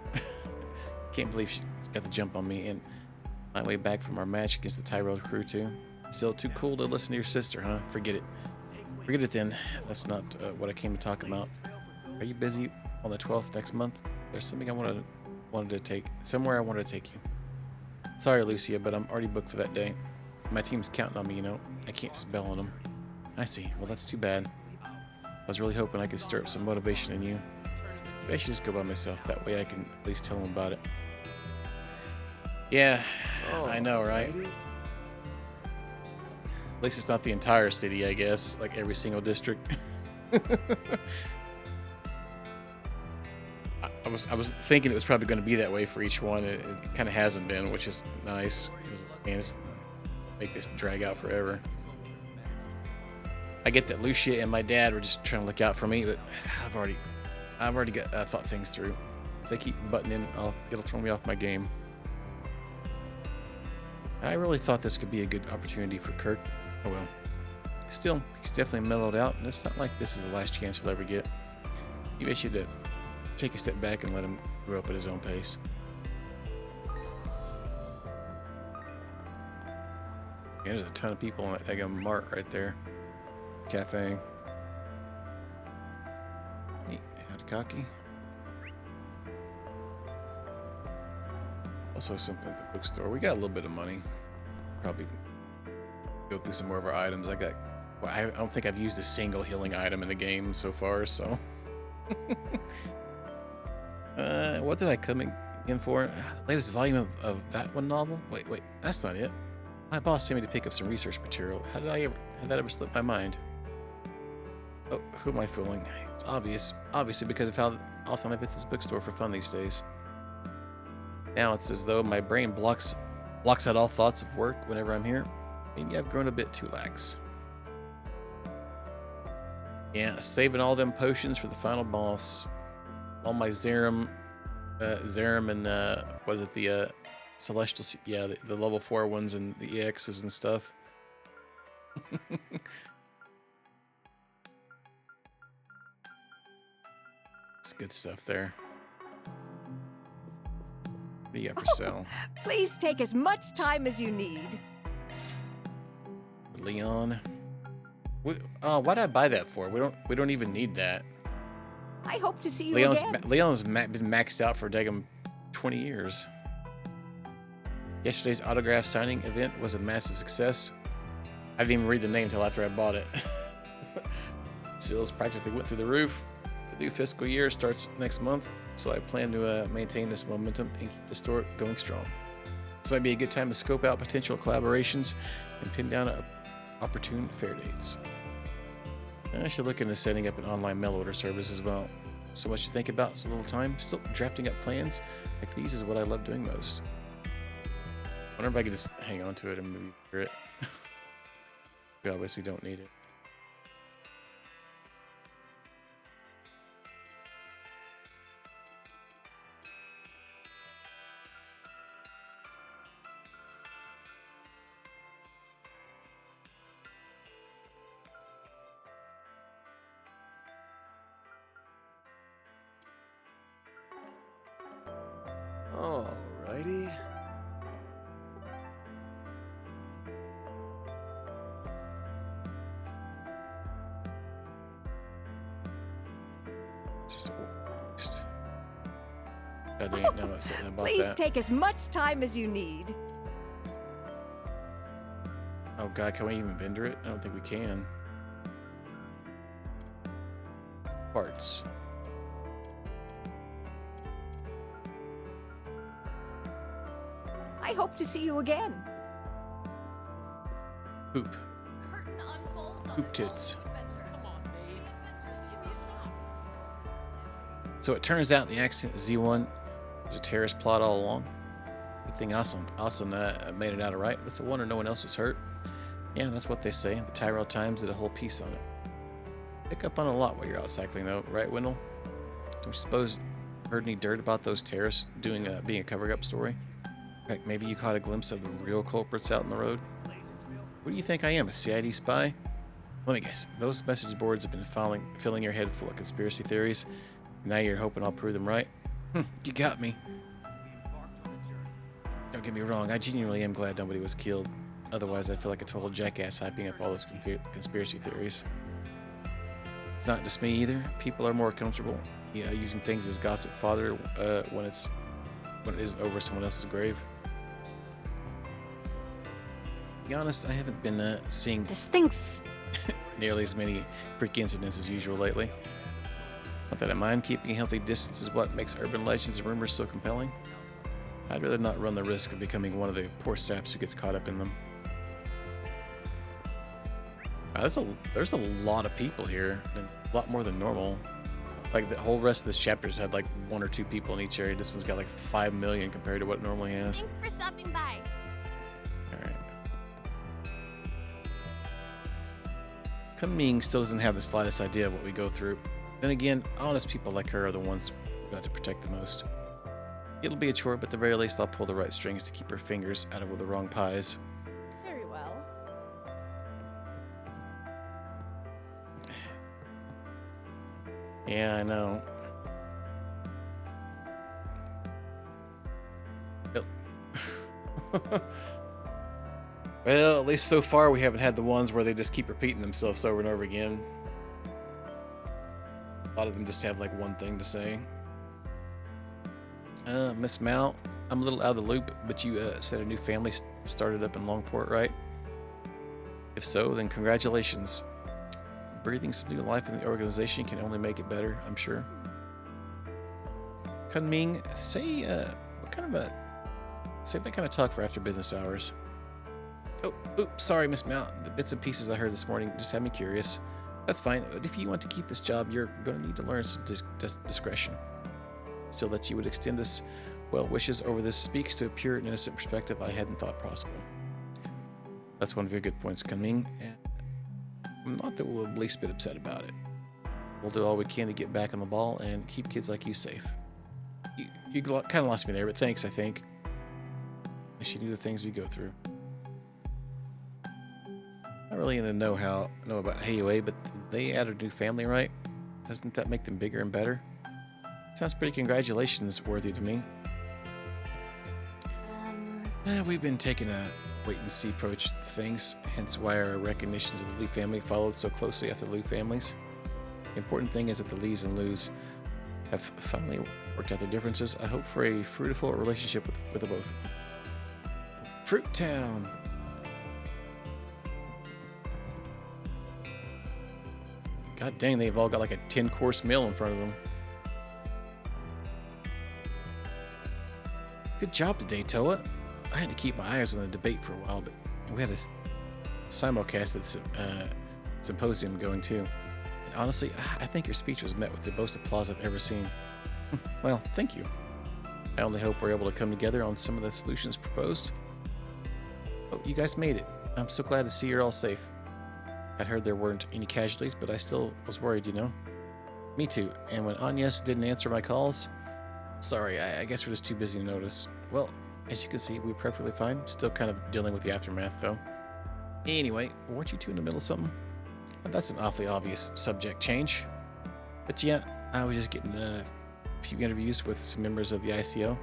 Can't believe she got the jump on me, and my way back from our match against the Tyrell crew, too. Still too cool to listen to your sister, huh? Forget it. Forget it then. That's not what I came to talk about. Are you busy on the 12th next month? There's something I wanted to take. Somewhere I wanted to take you. Sorry, Lucia, but I'm already booked for that day. My team's counting on me, you know. I can't just bail on them. I see. Well, that's too bad. I was really hoping I could stir up some motivation in you. Maybe I should just go by myself. That way I can at least tell them about it. Yeah, I know, right? At least it's not the entire city, I guess. Like every single district. I was thinking it was probably going to be that way for each one. It kind of hasn't been, which is nice. Man, it's make this drag out forever. I get that Lucia and my dad were just trying to look out for me, but I've already got thought things through. If they keep butting in, it'll throw me off my game. I really thought this could be a good opportunity for Kirk. Oh well. Still, he's definitely mellowed out, and it's not like this is the last chance he'll ever get. Maybe I should take a step back and let him grow up at his own pace. Yeah, there's a ton of people on that mart right there. Cafe. Neat. Hadakaki. Also something at the bookstore. We got a little bit of money. Probably go through some more of our items. I got Well, I don't think I've used a single healing item in the game so far, so. What did I come in for? Latest volume of that one novel? Wait, that's not it. My boss sent me to pick up some research material. How did that ever slip my mind? Oh, who am I fooling? It's obviously because of how often I visit this bookstore for fun these days. Now it's as though my brain blocks out all thoughts of work whenever I'm here. Maybe I've grown a bit too lax. Yeah, saving all them potions for the final boss. All my Zerum and what is it, the Celestial, yeah, the level 4 ones and the EXs and stuff. It's good stuff there. What do you got for sale? Please take as much time as you need. Leon. Why did I buy that for? We don't even need that. I hope to see you again. Leon's been maxed out for daggum 20 years. Yesterday's autograph signing event was a massive success. I didn't even read the name until after I bought it. Sales practically went through the roof. The new fiscal year starts next month, so I plan to maintain this momentum and keep the store going strong. This might be a good time to scope out potential collaborations and pin down opportune fair dates. I should look into setting up an online mail order service as well. So much to think about, so little time. Still drafting up plans like these is what I love doing most. Wonder if I could just hang on to it and maybe hear it. We obviously don't need it. Alrighty. Just waste. God dang it, now I'm upset about Please that. take as much time as you need. Oh god, can we even vendor it? I don't think we can. Parts. I hope to see you again. Poop. Poop tits. So it turns out the accident Z1 was a terrorist plot all along. Good thing Austin made it out alright. It's a wonder no one else was hurt. Yeah, that's what they say. The Tyrell Times did a whole piece on it. Pick up on a lot while you're out cycling though, right, Wendell? Don't you suppose you heard any dirt about those terrorists being a cover-up story? Heck, maybe you caught a glimpse of the real culprits out in the road? What do you think I am, a CID spy? Let me guess, those message boards have been filling your head full of conspiracy theories. Now you're hoping I'll prove them right? You got me. Don't get me wrong, I genuinely am glad nobody was killed. Otherwise, I'd feel like a total jackass hyping up all those conspiracy theories. It's not just me either. People are more comfortable using things as gossip fodder when it isn't over someone else's grave. To be honest, I haven't been seeing this stinks. nearly as many freak incidents as usual lately. Not that I mind, keeping a healthy distance is what makes urban legends and rumors so compelling. I'd rather not run the risk of becoming one of the poor saps who gets caught up in them. There's a lot of people here, and a lot more than normal. Like the whole rest of this chapter's had like 1 or 2 people in each area. This one's got like 5 million compared to what it normally has. Thanks for stopping by. Alright. Kunming still doesn't have the slightest idea of what we go through. Then again, honest people like her are the ones we've got to protect the most. It'll be a chore, but at the very least I'll pull the right strings to keep her fingers out of the wrong pies. Very well. Yeah, I know. Well, at least so far we haven't had the ones where they just keep repeating themselves over and over again. A lot of them just have like one thing to say. Miss Mal, I'm a little out of the loop, but you said a new family started up in Longport, right? If so, then congratulations. breathing some new life in the organization can only make it better, I'm sure. Kunming, say save that kind of talk for after business hours. Oh, oops, sorry, Miss Mount. The bits and pieces I heard this morning just had me curious. That's fine, but if you want to keep this job, you're going to need to learn some discretion. Still, that you would extend us well wishes over this speaks to a pure and innocent perspective I hadn't thought possible. That's one of your good points, Kunming. Not that we're the least bit upset about it. We'll do all we can to get back on the ball and keep kids like you safe. You kind of lost me there, but thanks, I think. She knew the things we go through. Not really in the know about HAUA, but they added a new family, right? Doesn't that make them bigger and better? Sounds pretty congratulations worthy to me. We've been taking a wait-and-see approach to things, hence why our recognitions of the Lee family followed so closely after the Liu families. The important thing is that the Lees and Lus have finally worked out their differences. I hope for a fruitful relationship with the both of them. Fruit Town! God dang, they've all got like a 10-course meal in front of them. Good job today, Toa. I had to keep my eyes on the debate for a while, but we had a simulcast at the symposium going too. And honestly, I think your speech was met with the most applause I've ever seen. Well, thank you. I only hope we're able to come together on some of the solutions proposed. Oh, you guys made it. I'm so glad to see you're all safe. I'd heard there weren't any casualties, but I still was worried, you know? Me too. And when Agnes didn't answer my calls, sorry, I guess we're just too busy to notice. Well, as you can see, we're perfectly fine. Still kind of dealing with the aftermath, though. Anyway, weren't you two in the middle of something? Well, that's an awfully obvious subject change. But yeah, I was just getting a few interviews with some members of the ICO,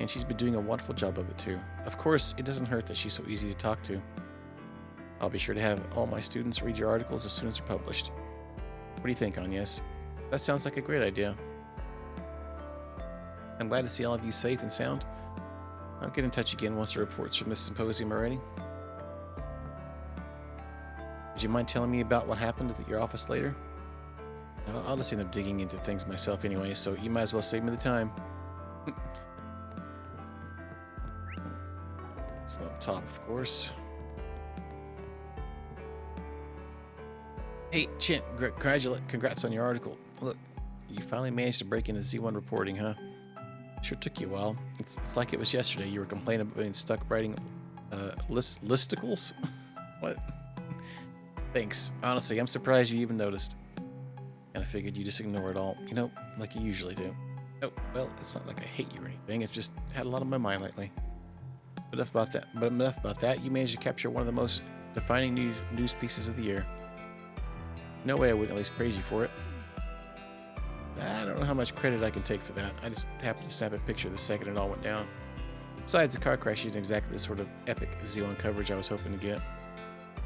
and she's been doing a wonderful job of it, too. Of course, it doesn't hurt that she's so easy to talk to. I'll be sure to have all my students read your articles as soon as they're published. What do you think, Agnes? That sounds like a great idea. I'm glad to see all of you safe and sound. I'll get in touch again once the reports from this symposium are ready. Would you mind telling me about what happened at your office later? I'll just end up digging into things myself anyway, so you might as well save me the time. It's up top, of course. Hey, Chin, congrats on your article. Look, you finally managed to break into Z1 reporting, huh? Sure took you a while. It's like it was yesterday. You were complaining about being stuck writing listicles? What? Thanks. Honestly, I'm surprised you even noticed. And I figured you just ignore it all, you know, like you usually do. Oh, well, it's not like I hate you or anything. It's just had a lot on my mind lately. But enough about that. You managed to capture one of the most defining news pieces of the year. No way I wouldn't at least praise you for it. I don't know how much credit I can take for that. I just happened to snap a picture the second it all went down. Besides, the car crash isn't exactly the sort of epic Z1 coverage I was hoping to get.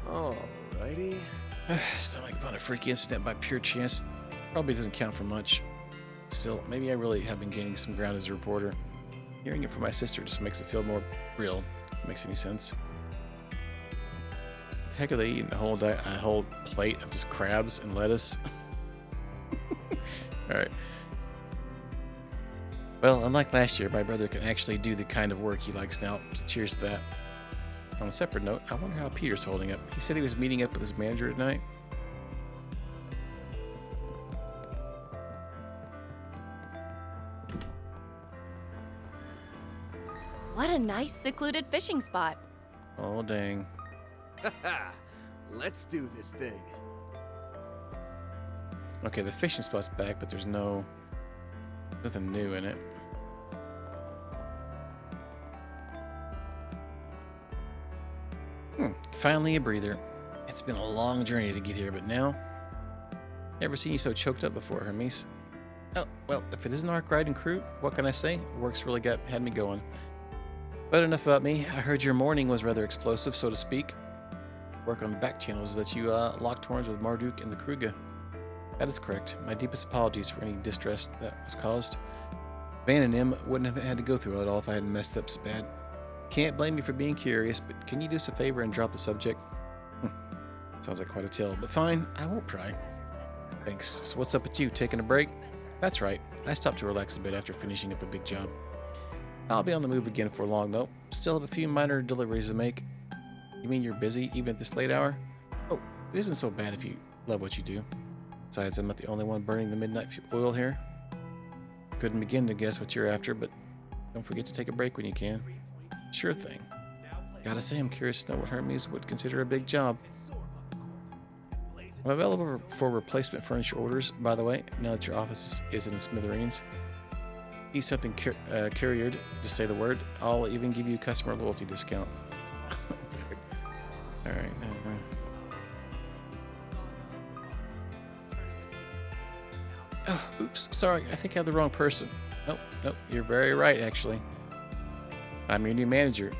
Alrighty. Stumbling upon a freak incident by pure chance probably doesn't count for much. Still, maybe I really have been gaining some ground as a reporter. Hearing it from my sister just makes it feel more real. If it makes any sense. The heck are they eating? A whole plate of just crabs and lettuce? Alright. Well, unlike last year, my brother can actually do the kind of work he likes now, so cheers to that. On a separate note, I wonder how Peter's holding up. He said he was meeting up with his manager tonight. What a nice secluded fishing spot. Oh, dang. Let's do this thing. Okay, the fishing spot's back, but there's nothing new in it. Finally a breather. It's been a long journey to get here, but now... Never seen you so choked up before, Hermes. Oh, well, if it isn't Arc Ride and Crew, what can I say? Work's really had me going. But enough about me. I heard your morning was rather explosive, so to speak. Work on the back channels that you locked horns with Marduk and the Kruger. That is correct. My deepest apologies for any distress that was caused. Van and him wouldn't have had to go through it all if I hadn't messed up so bad. Can't blame you for being curious, but can you do us a favor and drop the subject? Sounds like quite a tale, but fine, I won't pry. Thanks. So what's up with you? Taking a break? That's right. I stopped to relax a bit after finishing up a big job. I'll be on the move again for long, though. Still have a few minor deliveries to make. You mean you're busy, even at this late hour? Oh, it isn't so bad if you love what you do. Besides, I'm not the only one burning the midnight oil here. Couldn't begin to guess what you're after, but don't forget to take a break when you can. Sure thing. Gotta say, I'm curious to know what Hermes would consider a big job. I'm available for replacement furniture orders, by the way, now that your office is in smithereens. Need something couriered, just say the word. I'll even give you a customer loyalty discount. Alright. Oh, oops, sorry, I think I have the wrong person. Nope, you're very right, actually. I'm your new manager,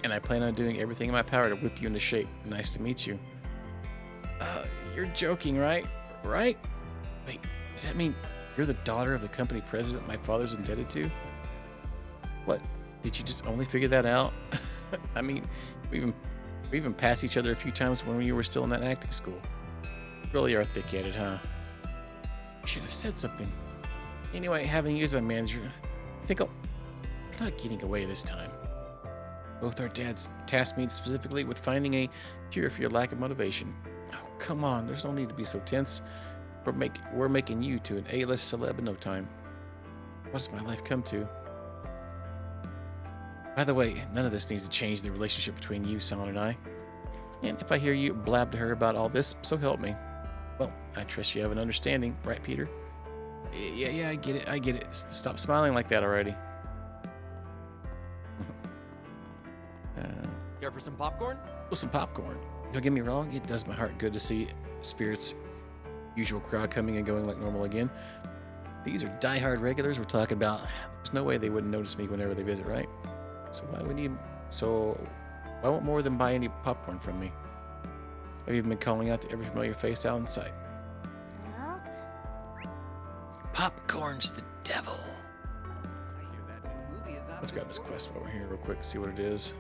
and I plan on doing everything in my power to whip you into shape. Nice to meet you. You're joking, right? Right? Wait, does that mean you're the daughter of the company president my father's indebted to? What? Did you just only figure that out? I mean, we even passed each other a few times when you were still in that acting school. Really are thick-headed, huh? You should have said something. Anyway, having you as my manager, I think I'm not getting away this time. Both our dads tasked me specifically with finding a cure for your lack of motivation. Oh, come on, there's no need to be so tense. We're making you to an A-list celeb in no time. What does my life come to? By the way, none of this needs to change the relationship between you, Son, and I. And if I hear you blab to her about all this, so help me. Well, I trust you have an understanding, right, Peter? Yeah, I get it. Stop smiling like that already. Care for some popcorn? Oh, some popcorn. Don't get me wrong, it does my heart good to see Spirit's usual crowd coming and going like normal again. These are die-hard regulars we're talking about. There's no way they wouldn't notice me whenever they visit, right? So why won't more than buy any popcorn from me? I've even been calling out to every familiar face out in sight. Popcorn's the devil. Let's grab this quest over here real quick, see what it is.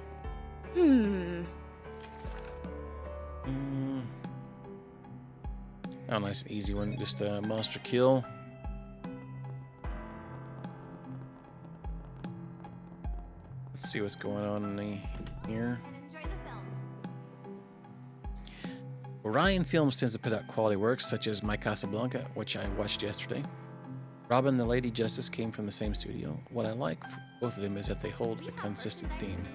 Oh, nice and easy one. Just a monster kill. Let's see what's going on here. Orion Films tends to put out quality works such as My Casablanca, which I watched yesterday. Robin the Lady Justice came from the same studio. What I like for both of them is that they hold a consistent theme.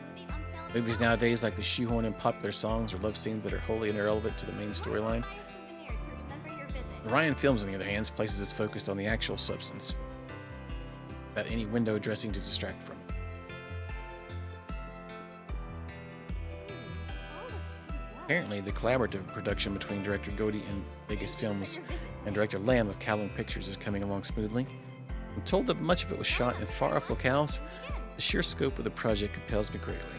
Movies nowadays like the shoehorn in popular songs or love scenes that are wholly irrelevant to the main storyline. Orion Films, on the other hand, places its focus on the actual substance, without any window dressing to distract from it. Apparently, the collaborative production between director Godey and Vegas Films and director Lamb of Kowloon Pictures is coming along smoothly. I'm told that much of it was shot in far-off locales. The sheer scope of the project compels me greatly.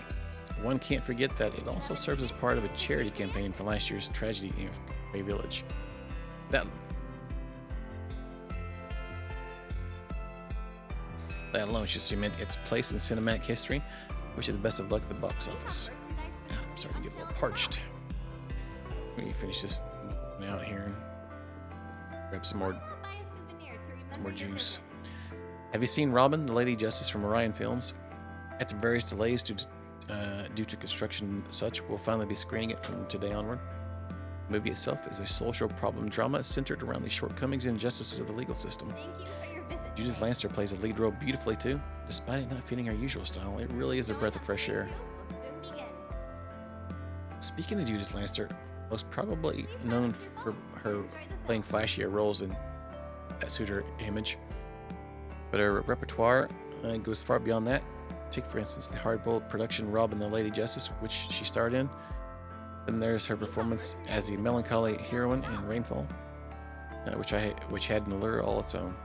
One can't forget that it also serves as part of a charity campaign for last year's tragedy in Bay Village. That alone should cement its place in cinematic history. Wish it the best of luck at the box office. I'm starting to get a little parched. Let me finish this out here and grab some more juice. Have you seen Robin, the Lady Justice from Orion Films? After various delays due to construction and such, we'll finally be screening it from today onward. The movie itself is a social problem drama centered around the shortcomings and injustices of the legal system. Judith Lancer plays a lead role beautifully too. Despite it not fitting our usual style, it really is a breath of fresh air. Speaking of Judith Lancer, most probably known for her playing flashier roles that suit her image, but her repertoire goes far beyond that. Take, for instance, the hard-boiled production Robin the Lady Justice, which she starred in. Then there's her performance as a melancholy heroine in Rainfall, which had an allure all its own.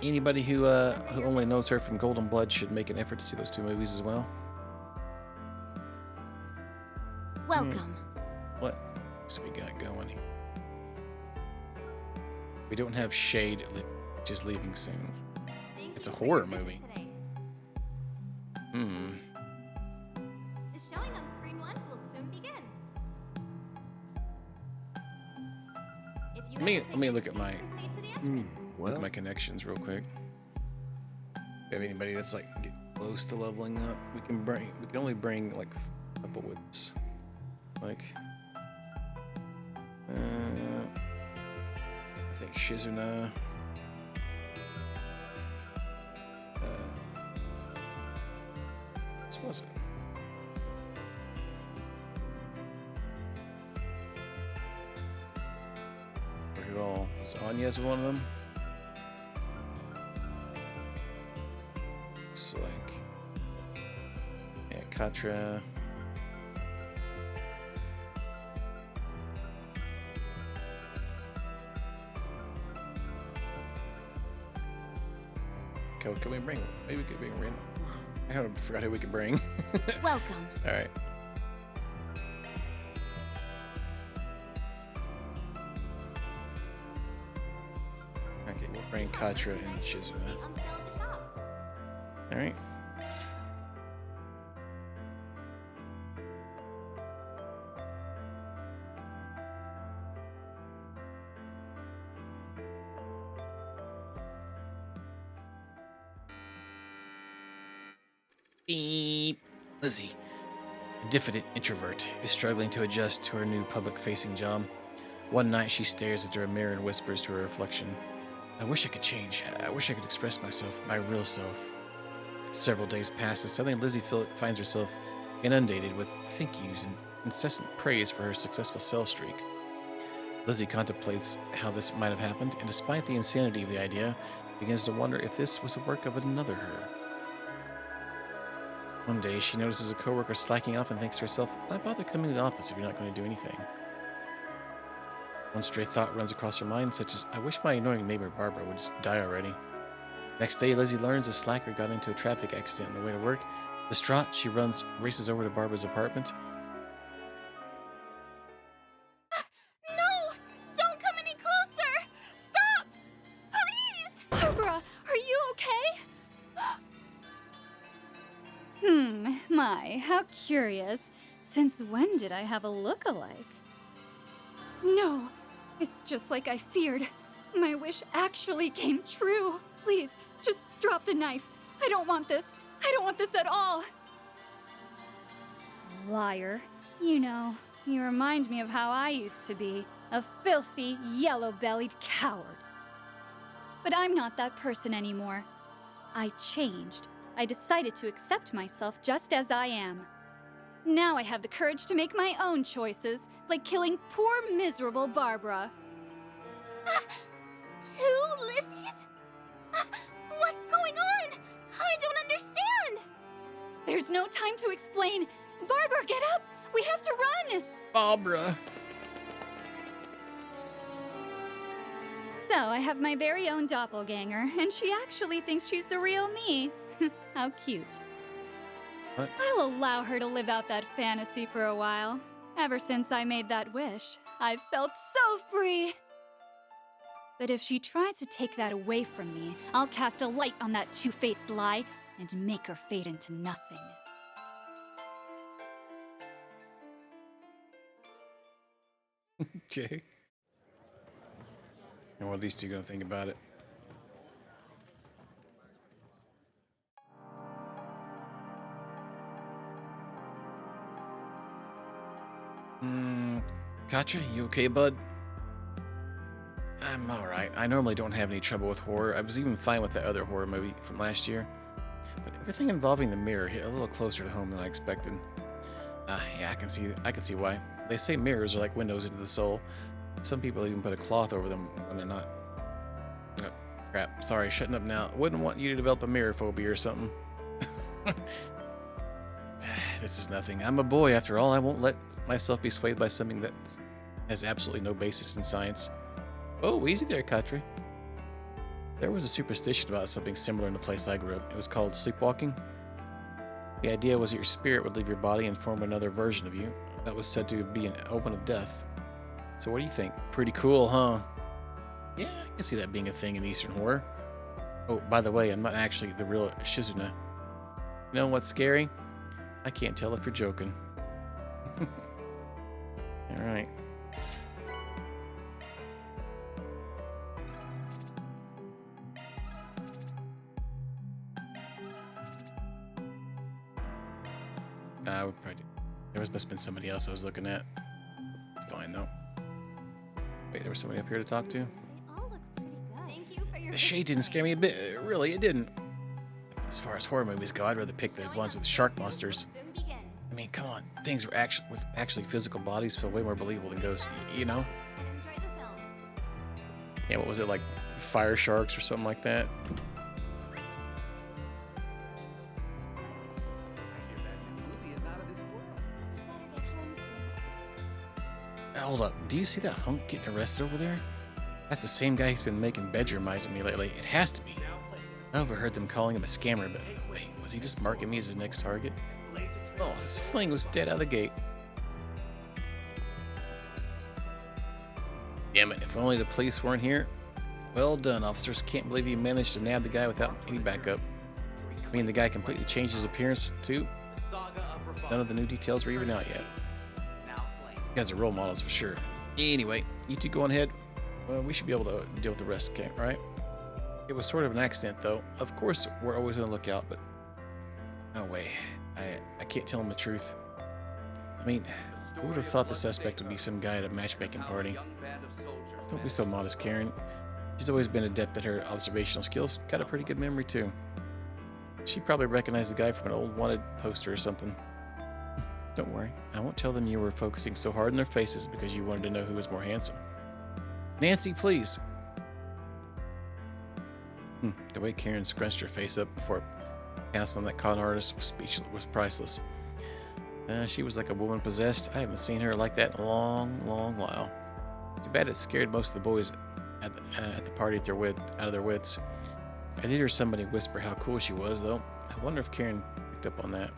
Anybody who only knows her from Golden Blood should make an effort to see those two movies as well. Welcome. What else we got going here? We don't have Shade, which is leaving soon. It's a horror movie. The showing on screen 1 will soon begin. Let me look at my Well, look at my connections real quick. If you have anybody that's like getting close to leveling up, we can only bring like a couple with us. Like I think Shizuna. This was it. Who all was Anya's one of them? It's like yeah, Katra. Can we bring? Maybe we could bring Rin. I kind of forgot who we could bring. Welcome. All right. Okay, we'll bring Katra and Shizuna. All right. Beep. Lizzie, a diffident introvert, is struggling to adjust to her new public-facing job. One night, she stares into her mirror and whispers to her reflection, "I wish I could change. I wish I could express myself, my real self." Several days pass, and suddenly Lizzie finds herself inundated with thank yous and incessant praise for her successful sell streak. Lizzie contemplates how this might have happened, and despite the insanity of the idea, begins to wonder if this was the work of another her. One day, she notices a coworker slacking off and thinks to herself, "Why bother coming to the office if you're not going to do anything?" One stray thought runs across her mind, such as, "I wish my annoying neighbor Barbara would just die already." Next day, Lizzie learns a slacker got into a traffic accident on the way to work. Distraught, she races over to Barbara's apartment. No! Don't come any closer! Stop! Please! Barbara, are you okay? My, how curious. Since when did I have a look-alike? No, it's just like I feared. My wish actually came true. Please, just drop the knife. I don't want this. I don't want this at all. Liar. You know, you remind me of how I used to be. A filthy, yellow-bellied coward. But I'm not that person anymore. I changed. I decided to accept myself just as I am. Now I have the courage to make my own choices, like killing poor, miserable Barbara. Two Lizzies? What's going on? I don't understand! There's no time to explain. Barbara, get up! We have to run! Barbara. So, I have my very own doppelganger, and she actually thinks she's the real me. How cute. What? I'll allow her to live out that fantasy for a while. Ever since I made that wish, I've felt so free. But if she tries to take that away from me, I'll cast a light on that two-faced lie and make her fade into nothing. Okay. And what are these two gonna think about it? Katra, you okay, bud? I'm alright. I normally don't have any trouble with horror. I was even fine with that other horror movie from last year. But everything involving the mirror hit a little closer to home than I expected. Yeah, I can see why. They say mirrors are like windows into the soul. Some people even put a cloth over them when they're not. Oh, crap. Sorry, shutting up now. Wouldn't want you to develop a mirror phobia or something. This is nothing. I'm a boy after all. I won't let myself be swayed by something that has absolutely no basis in science. Oh, easy there, Katra. There was a superstition about something similar in the place I grew up. It was called sleepwalking. The idea was that your spirit would leave your body and form another version of you. That was said to be an omen of death. So what do you think? Pretty cool, huh? Yeah, I can see that being a thing in Eastern horror. Oh, by the way, I'm not actually the real Shizuna. You know what's scary? I can't tell if you're joking. Alright. I would probably. There must have been somebody else I was looking at. It's fine though. Wait, there was somebody up here to talk to. The shade didn't scare me a bit. Really, it didn't. As far as horror movies go, I'd rather pick the ones with the shark monsters. I mean, come on, things were actually physical bodies feel way more believable than ghosts. You know? Yeah, what was it, like fire sharks or something like that? Hold up, do you see that hunk getting arrested over there? That's the same guy who's been making bedroom eyes at me lately. It has to be. I overheard them calling him a scammer, but wait, was he just marking me as his next target? Oh, this fling was dead out of the gate. Damn it, if only the police weren't here. Well done, officers. Can't believe you managed to nab the guy without any backup. I mean, the guy completely changed his appearance, too. None of the new details are even out yet. You guys are role models for sure. Anyway, you two go on ahead. We should be able to deal with the rest, okay, right? It was sort of an accident, though. Of course, we're always on the lookout, but... No way. I can't tell him the truth. I mean, who would have thought the suspect would be some guy at a matchmaking party? Don't be so modest, Karen. She's always been adept at her observational skills. Got a pretty good memory, too. She probably recognized the guy from an old wanted poster or something. Don't worry. I won't tell them you were focusing so hard on their faces because you wanted to know who was more handsome. Nancy, please. The way Karen scrunched her face up before passing on that con artist was priceless. She was like a woman possessed. I haven't seen her like that in a long, long while. Too bad it scared most of the boys at the party out of their wits. I did hear somebody whisper how cool she was, though. I wonder if Karen picked up on that.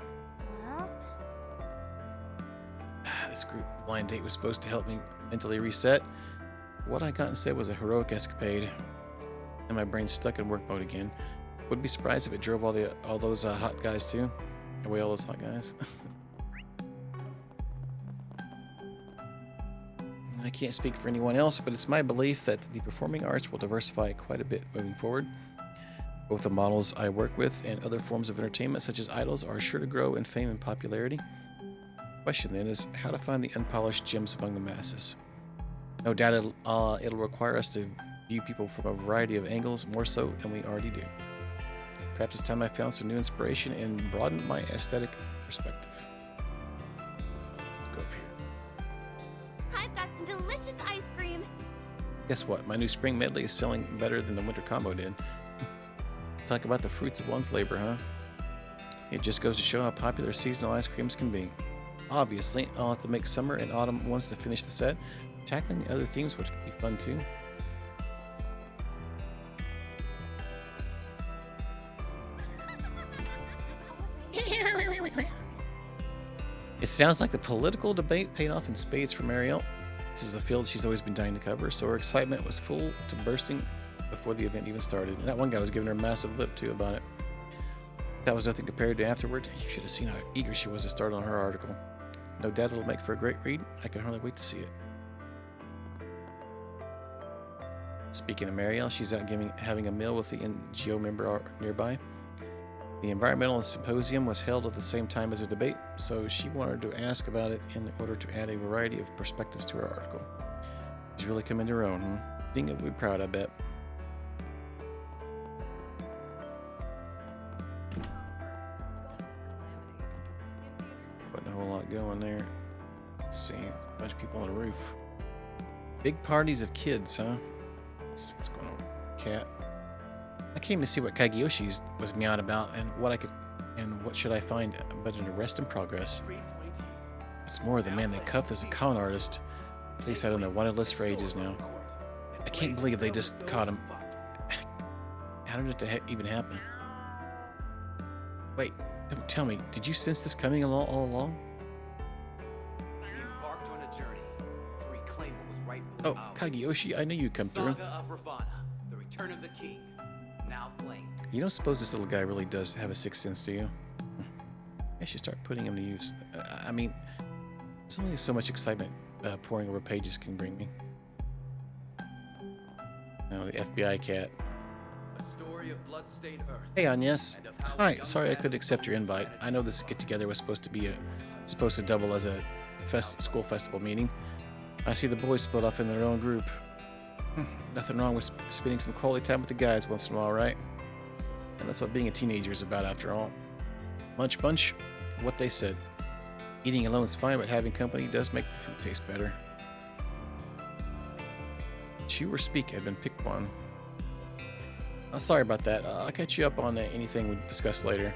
This group blind date was supposed to help me mentally reset. What I got instead was a heroic escapade, and my brain's stuck in work mode again. Would be surprised if it drove all those hot guys too. Away all those hot guys. I can't speak for anyone else, but it's my belief that the performing arts will diversify quite a bit moving forward. Both the models I work with and other forms of entertainment, such as idols, are sure to grow in fame and popularity. The question then is how to find the unpolished gems among the masses. No doubt it'll require us to view people from a variety of angles, more so than we already do. Perhaps it's time I found some new inspiration and broadened my aesthetic perspective. Let's go up here. I've got some delicious ice cream. Guess what? My new spring medley is selling better than the winter combo did. Talk about the fruits of one's labor, huh? It just goes to show how popular seasonal ice creams can be. Obviously, I'll have to make summer and autumn ones to finish the set. Tackling the other themes would be fun too. It sounds like the political debate paid off in spades for Marielle. This is a field she's always been dying to cover, so her excitement was full to bursting before the event even started. And that one guy was giving her a massive lip too about it. That was nothing compared to afterward. You should have seen how eager she was to start on her article. No doubt it'll make for a great read. I can hardly wait to see it. Speaking of Marielle, she's out having a meal with the NGO member nearby. The environmental symposium was held at the same time as a debate, so she wanted to ask about it in order to add a variety of perspectives to her article. She's really come into her own, huh? Dinga would be proud, I bet. Wasn't a whole lot going there. Let's see, a bunch of people on the roof. Big parties of kids, huh? What's going on, cat? I came to see what Kageyoshi was meowing about and what should I find but an arrest in progress. What's more, the man they cuffed is a con artist. Police had on their wanted list for ages now. I can't believe they just caught him. How did it even happen? Wait, don't tell me. Did you sense this coming all along? We embarked on a journey to reclaim what was rightfully Oh, ours. Kageyoshi, I knew you'd come through. Saga of Ravana, the return of the king, now claimed. You don't suppose this little guy really does have a sixth sense, do you? I should start putting him to use. I mean, there's only so much excitement pouring over pages can bring me. Oh, the FBI cat. A story blood-stained earth. Hey, Agnes. Hi, sorry I couldn't accept your invite. I know this get-together was supposed to double as a school festival meeting. I see the boys split off in their own group. Nothing wrong with spending some quality time with the guys once in a while, right? And that's what being a teenager is about, after all. Munch bunch, what they said. Eating alone is fine, but having company does make the food taste better. Chew or speak, Edmund, pick one. Sorry about that. I'll catch you up on anything we discuss later.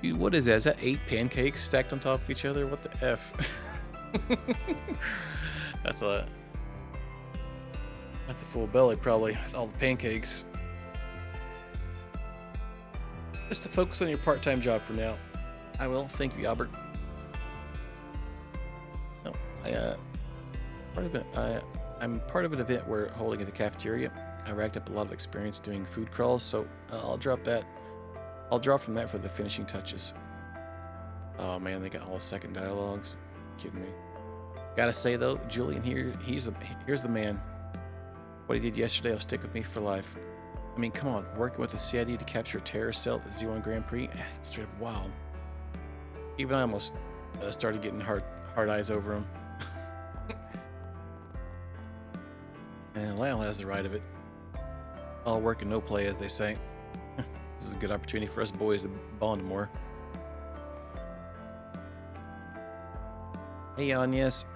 Dude, what is that? Is that 8 pancakes stacked on top of each other? What the F? That's a full belly, probably, with all the pancakes. Just to focus on your part-time job for now. I will. Thank you, Albert. No, I'm part of an event we're holding at the cafeteria. I racked up a lot of experience doing food crawls, so I'll draw from that for the finishing touches. Oh man, they got all second dialogues. Kidding me. Gotta say though, Julian here, here's the man. What he did yesterday will stick with me for life. I mean, come on, working with the CID to capture a terrorist cell at the Z1 Grand Prix, it's straight up wild. Even I almost started getting hard eyes over him. And Lyle has the right of it. All work and no play, as they say. This is a good opportunity for us boys to bond more. Hey, Agnes.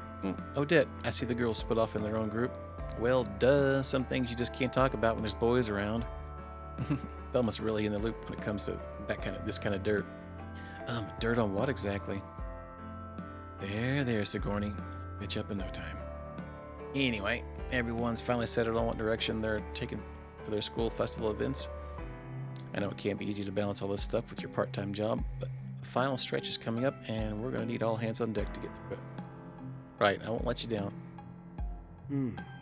Odette, I see the girls split off in their own group. Well, duh. Some things you just can't talk about when there's boys around. Thelma's really in the loop when it comes to this kind of dirt. Dirt on what exactly? There, Sigourney. Pitch up in no time. Anyway, everyone's finally settled on what direction they're taking for their school festival events. I know it can't be easy to balance all this stuff with your part-time job, but the final stretch is coming up, and we're going to need all hands on deck to get through it. Right, I won't let you down.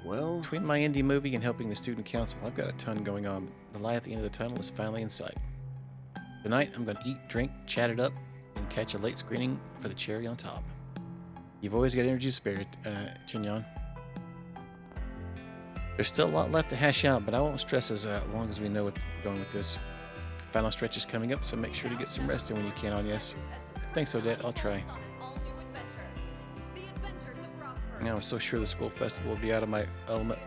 Well... Between my indie movie and helping the student council, I've got a ton going on. The light at the end of the tunnel is finally in sight. Tonight, I'm going to eat, drink, chat it up, and catch a late screening for the cherry on top. You've always got energy to spare, Chinyon. There's still a lot left to hash out, but I won't stress as long as we know what's going with this. Final stretch is coming up, so make sure to get some rest in when you can, Agnes. Thanks, Odette. I'll try. I was so sure the school festival would be out of my element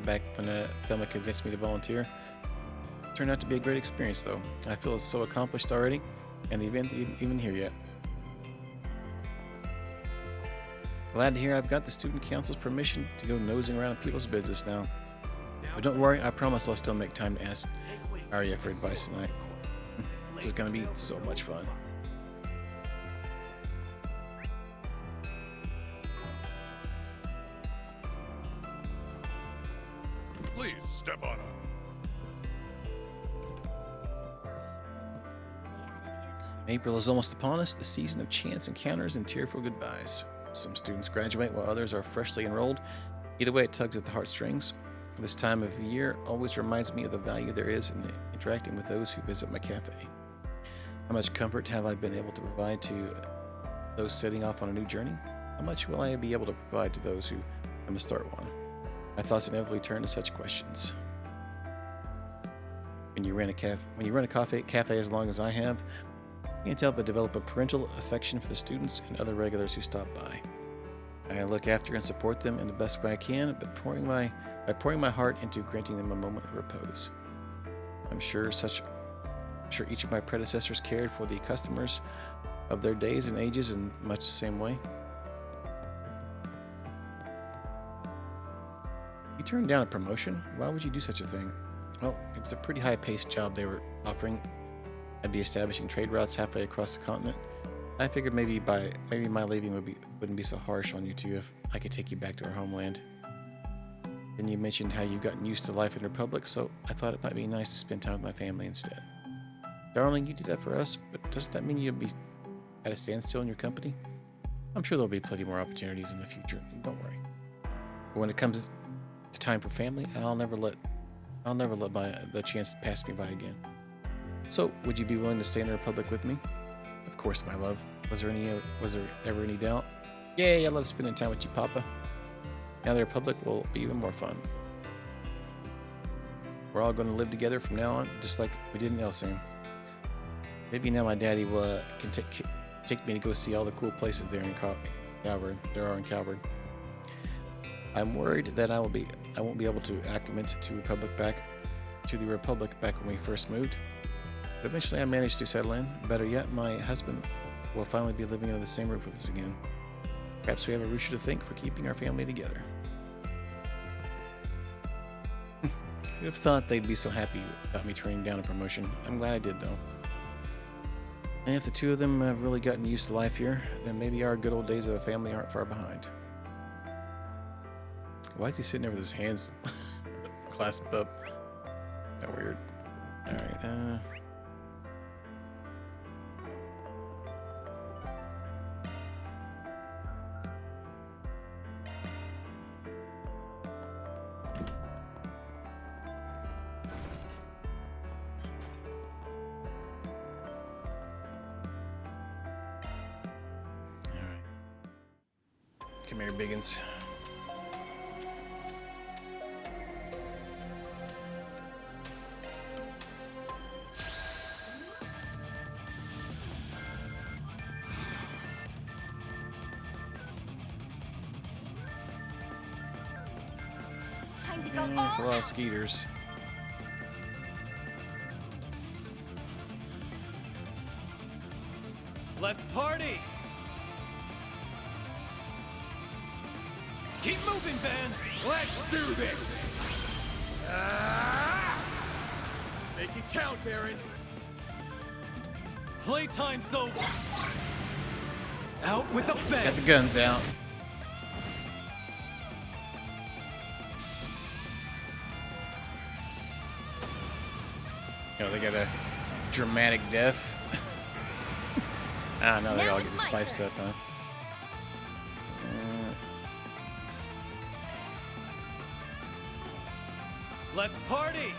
back when Thelma convinced me to volunteer. It turned out to be a great experience, though. I feel so accomplished already, and the event isn't even here yet. Glad to hear I've got the student council's permission to go nosing around people's business now. But don't worry, I promise I'll still make time to ask Arya for advice tonight. This is going to be so much fun. Please step on up. April is almost upon us, the season of chance encounters and tearful goodbyes. Some students graduate while others are freshly enrolled. Either way, it tugs at the heartstrings. This time of the year always reminds me of the value there is in interacting with those who visit my cafe. How much comfort have I been able to provide to those setting off on a new journey? How much will I be able to provide to those who want to start one? My thoughts inevitably turn to such questions. When you run a cafe as long as I have, you can't help but develop a parental affection for the students and other regulars who stop by. I look after and support them in the best way I can, but by pouring my heart into granting them a moment of repose. I'm sure each of my predecessors cared for the customers of their days and ages in much the same way. You turned down a promotion? Why would you do such a thing? Well, it was a pretty high-paced job they were offering. I'd be establishing trade routes halfway across the continent. I figured maybe my leaving wouldn't be so harsh on you two if I could take you back to our homeland. Then you mentioned how you've gotten used to life in Republic, so I thought it might be nice to spend time with my family instead. Darling, you did that for us, but doesn't that mean you'll be at a standstill in your company? I'm sure there'll be plenty more opportunities in the future. Don't worry. But when it comes to time for family, I'll never let the chance pass me by again. So, would you be willing to stay in the Republic with me? Of course, my love. Was there ever any doubt? Yay, I love spending time with you, Papa. Now the Republic will be even more fun. We're all going to live together from now on, just like we did in Elsing. Maybe now my daddy will can take me to go see all the cool places there in Calvard. I'm worried that I won't be able to acclimate to the Republic back when we first moved. But eventually I managed to settle in. Better yet, my husband will finally be living under the same roof with us again. Perhaps we have a Rusha to thank for keeping our family together. Who'd have thought they'd be so happy about me turning down a promotion? I'm glad I did, though. And if the two of them have really gotten used to life here, then maybe our good old days of a family aren't far behind. Why is he sitting there with his hands clasped up? That weird. Alright, come here, Biggins. Time to go There's a lot of skeeters. Let's party! Keep moving, Ben! Let's do this! Make it count, Aaron! Playtime's over! Out with a bang! Got the guns out. You know, they got a dramatic death. Ah, no, they all get spiced up, huh? Let's party!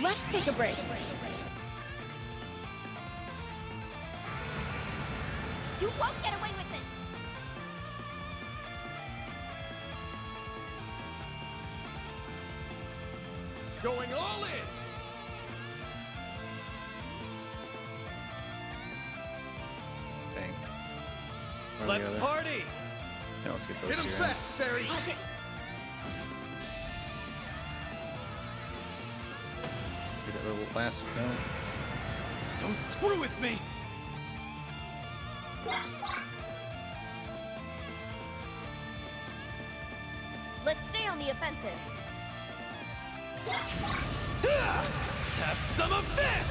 Let's take a break. You won't get away with this! Going all in! Dang. Let's party! Yeah, let's get those two in. Fast, Barry! Get that little last. No. Don't screw with me! Let's stay on the offensive. Have some of this!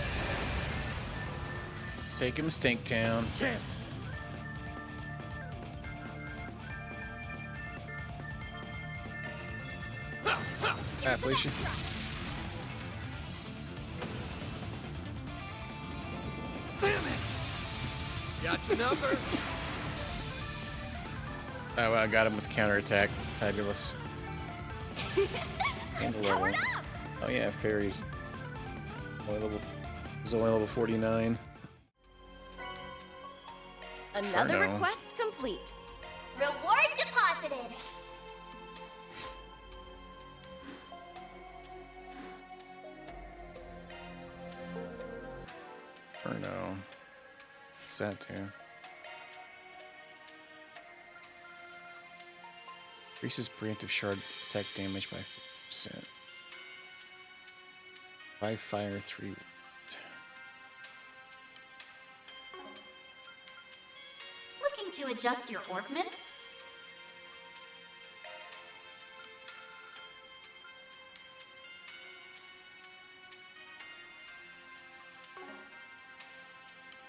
Take him, Stinktown. Chance! Ah, Felicia. Damn it! Got your number! Oh, I got him with counterattack. Fabulous. And the level. Oh yeah, Fairy's only level. Was only level 49. Another Inferno. request complete. Reward deposited! Or no. What's that too? Increases preemptive shard attack damage by 50%. 5 fire, 3 wind. Looking to adjust your orbments?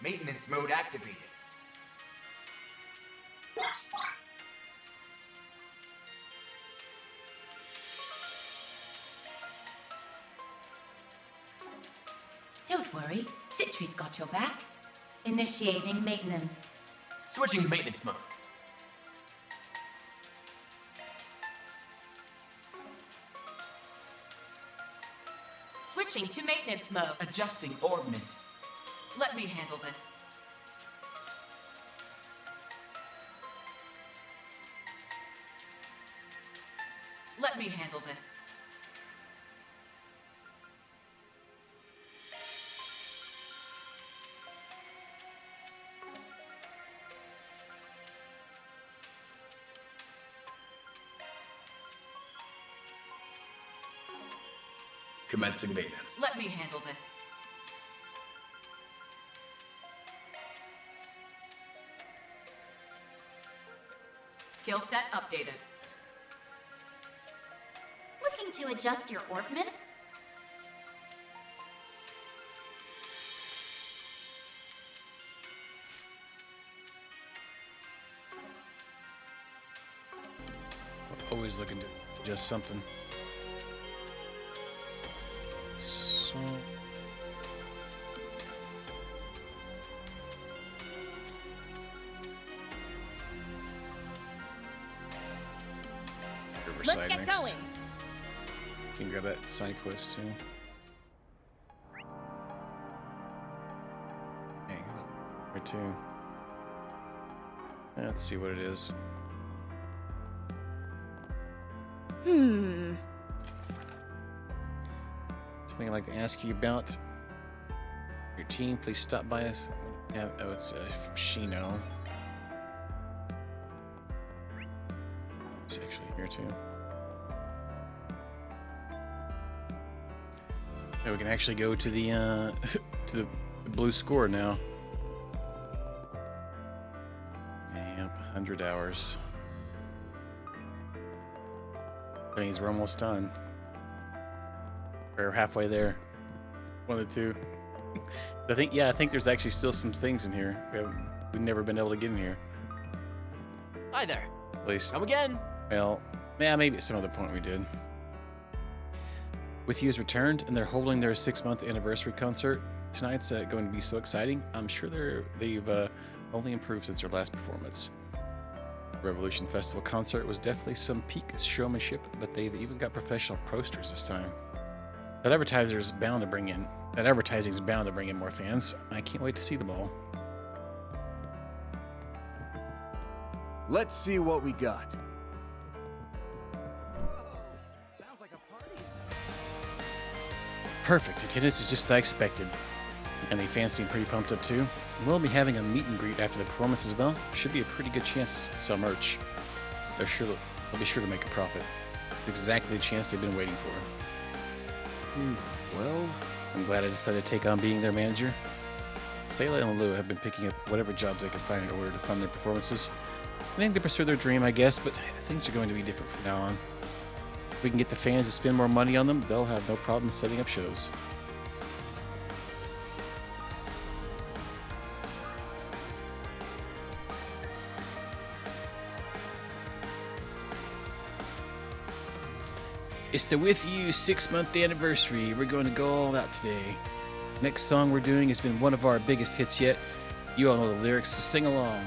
Maintenance mode activated. Don't worry, Citri's got your back. Initiating maintenance. Switching to maintenance mode. Switching to maintenance mode. Adjusting orbment. Let me handle this. handle this. Commencing maintenance. Let me handle this. Skill set updated. Looking to adjust your orbments? Always looking to adjust something. So... Let's get going. You can grab that side quest too. Hang on. Right too. Let's see what it is. Something I'd like to ask you about your team. Please stop by us. Oh, it's from Shino. It's actually here too. Yeah, we can actually go to the to the blue score now. Yep, 100 hours. That means we're almost done. We're halfway there. One of the two. I think there's actually still some things in here. We've never been able to get in here. Hi there. At least. Come again. Well, yeah, maybe at some other point we did. With You has returned, and they're holding their 6-month anniversary concert. Tonight's going to be so exciting. I'm sure they've only improved since their last performance. Revolution Festival concert was definitely some peak showmanship, but they've even got professional posters this time. That advertising's bound to bring in more fans. I can't wait to see them all. Let's see what we got. Perfect. Attendance is just as I expected. And the fans seem pretty pumped up too. We'll be having a meet and greet after the performance as well. Should be a pretty good chance to sell merch. They'll be sure to make a profit. Exactly the chance they've been waiting for. Well, I'm glad I decided to take on being their manager. Sayla and Lua have been picking up whatever jobs they can find in order to fund their performances. I think they pursue their dream, I guess, but things are going to be different from now on. If we can get the fans to spend more money on them, they'll have no problem setting up shows. It's the With You 6-month anniversary. We're going to go all out today. Next song we're doing has been one of our biggest hits yet. You all know the lyrics, so sing along.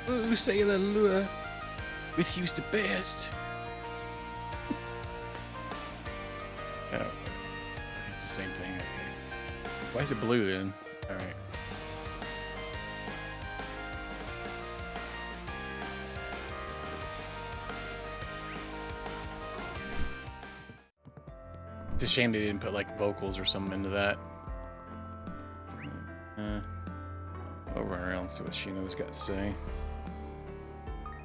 Ooh, say hallelujah. With You's the best. Oh, it's the same thing. Okay. Why is it blue then? All right. It's a shame they didn't put like vocals or something into that. I'll run around and see what Shino's got to say.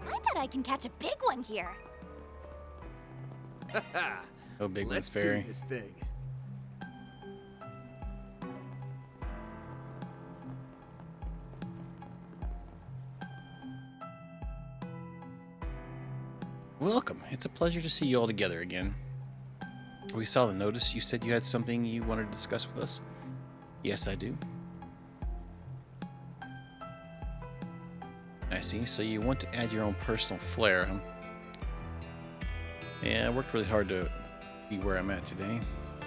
I bet I can catch a big one here. Oh, big one's Let's fairy. do this thing. Welcome. It's a pleasure to see you all together again. We saw the notice. You said you had something you wanted to discuss with us. Yes, I do. I see. So you want to add your own personal flair, huh? Yeah, I worked really hard to be where I'm at today.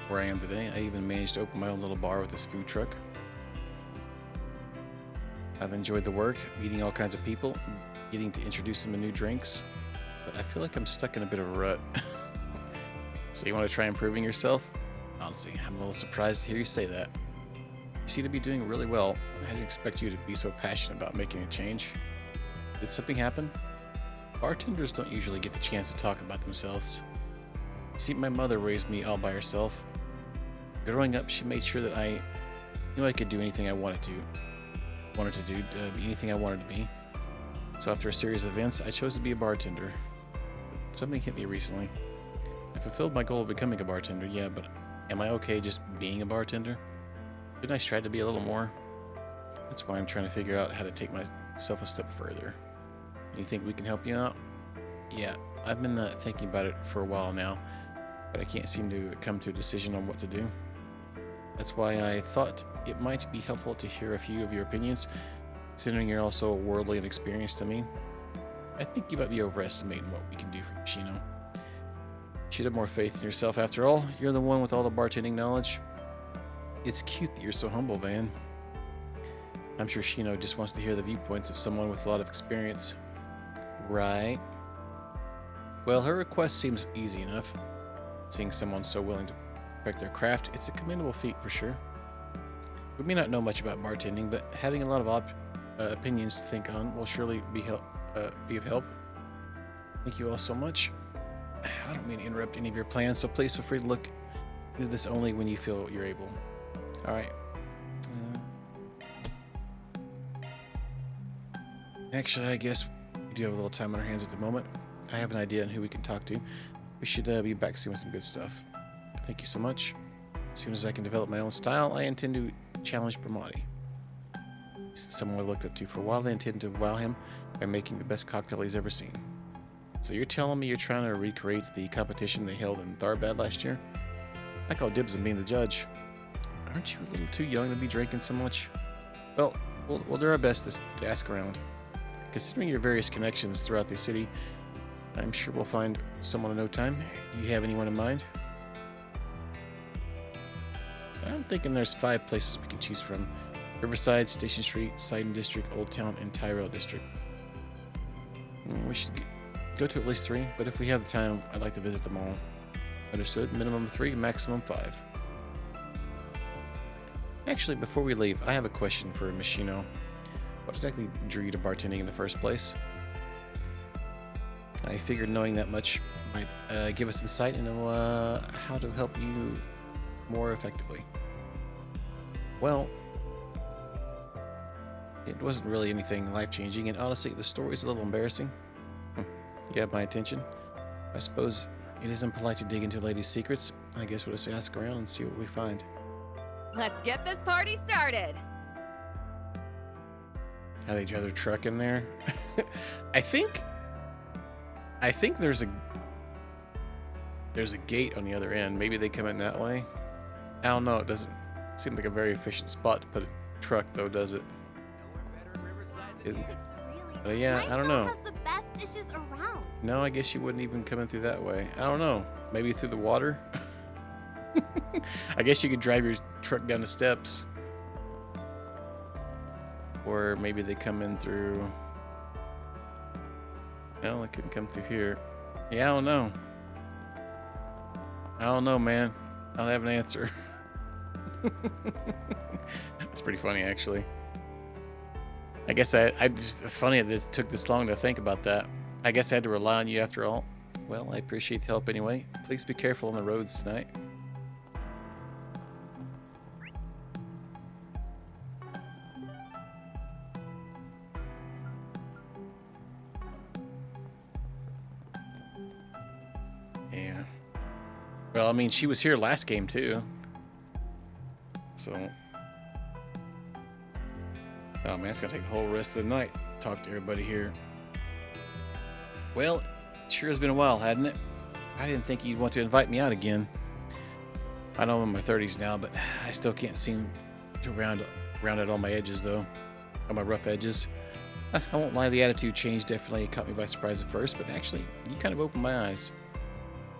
Where I am today. I even managed to open my own little bar with this food truck. I've enjoyed the work, meeting all kinds of people, getting to introduce them to new drinks. But I feel like I'm stuck in a bit of a rut. So you want to try improving yourself? Honestly, I'm a little surprised to hear you say that. You seem to be doing really well. I didn't expect you to be so passionate about making a change. Did something happen? Bartenders don't usually get the chance to talk about themselves. See, my mother raised me all by herself. Growing up, she made sure that I knew I could do anything I wanted to be anything I wanted to be. So after a series of events, I chose to be a bartender. Something hit me recently. I fulfilled my goal of becoming a bartender, yeah, but am I okay just being a bartender? Didn't I strive to be a little more? That's why I'm trying to figure out how to take myself a step further. You think we can help you out? Yeah, I've been thinking about it for a while now, but I can't seem to come to a decision on what to do. That's why I thought it might be helpful to hear a few of your opinions, considering you're also worldly and experienced to me. I think you might be overestimating what we can do for you, Shino. You should have more faith in yourself after all. You're the one with all the bartending knowledge. It's cute that you're so humble, Van. I'm sure Shino just wants to hear the viewpoints of someone with a lot of experience. Right. Well, her request seems easy enough. Seeing someone so willing to perfect their craft, it's a commendable feat for sure. We may not know much about bartending, but having a lot of opinions to think on will surely be of help. Thank you all so much. I don't mean to interrupt any of your plans, so please feel free to look into this only when you feel you're able. All right. Actually, I guess we do have a little time on our hands at the moment. I have an idea on who we can talk to. We should be back soon with some good stuff. Thank you so much. As soon as I can develop my own style, I intend to challenge Bramati. He's someone I looked up to for a while. I intend to wow him by making the best cocktail he's ever seen. So you're telling me you're trying to recreate the competition they held in Tharbad last year? I call dibs on being the judge. Aren't you a little too young to be drinking so much? Well, we'll do our best to ask around. Considering your various connections throughout the city, I'm sure we'll find someone in no time. Do you have anyone in mind? I'm thinking there's 5 places we can choose from. Riverside, Station Street, Sidon District, Old Town, and Tyrell District. We should go to at least 3, but if we have the time, I'd like to visit them all. Understood? Minimum 3, maximum 5. Actually, before we leave, I have a question for Machino. What exactly drew you to bartending in the first place? I figured knowing that much might give us insight into how to help you more effectively. Well, it wasn't really anything life-changing, and honestly, the story's a little embarrassing. You have my attention. I suppose it isn't polite to dig into a lady's secrets. I guess we'll just ask around and see what we find. Let's get this party started. How they drive their truck in there? I think there's a gate on the other end. Maybe they come in that way. I don't know. It doesn't seem like a very efficient spot to put a truck, though, does it? Yeah, I don't know. Has the best dishes around. No, I guess you wouldn't even come in through that way. I don't know. Maybe through the water? I guess you could drive your truck down the steps. Or maybe they come in through... No, they couldn't come through here. Yeah, I don't know. I don't know, man. I don't have an answer. That's pretty funny, actually. I guess I just funny that it took this long to think about that. I guess I had to rely on you after all. Well, I appreciate the help anyway. Please be careful on the roads tonight. Yeah. Well, I mean, she was here last game too. So... Oh man, it's gonna take the whole rest of the night to talk to everybody here. Well, it sure has been a while, hadn't it? I didn't think you'd want to invite me out again. I know I'm in my 30s now, but I still can't seem to round out all my edges, though. All my rough edges. I won't lie, the attitude change definitely caught me by surprise at first, but actually, you kind of opened my eyes.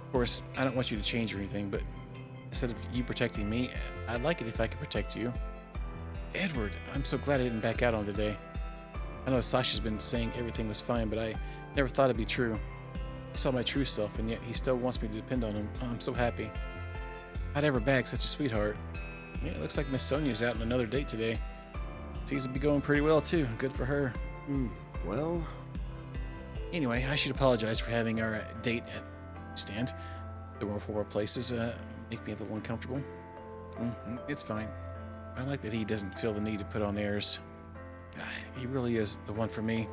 Of course, I don't want you to change or anything, but instead of you protecting me, I'd like it if I could protect you. Edward, I'm so glad I didn't back out on today. I know Sasha's been saying everything was fine, but I never thought it'd be true. I saw my true self, and yet he still wants me to depend on him. Oh, I'm so happy. I'd ever bag such a sweetheart. Yeah, it looks like Miss Sonia's out on another date today. Seems to be going pretty well, too. Good for her. Well... Anyway, I should apologize for having our date at stand. The more formal places make me a little uncomfortable. It's fine. I like that he doesn't feel the need to put on airs. He really is the one for me.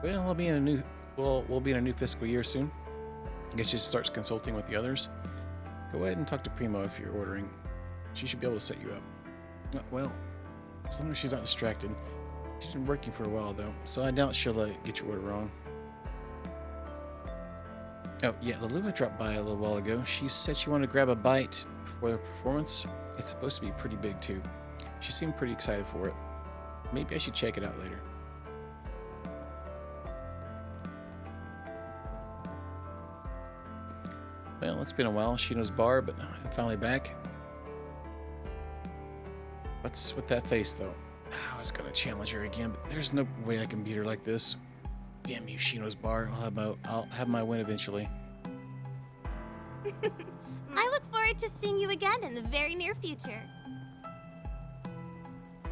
Well, we'll be in a new fiscal year soon. I guess she starts consulting with the others. Go ahead and talk to Primo if you're ordering. She should be able to set you up. Well, as long as she's not distracted. She's been working for a while though, so I doubt she'll get your order wrong. Oh yeah, Lalua dropped by a little while ago. She said she wanted to grab a bite before the performance. It's supposed to be pretty big too. She seemed pretty excited for it. Maybe I should check it out later. Well, it's been a while. Shino's bar, but I'm finally back. What's with that face, though? I was gonna challenge her again, but there's no way I can beat her like this. Damn you, Shino's bar. I'll have my win eventually. I look forward to seeing you again in the very near future.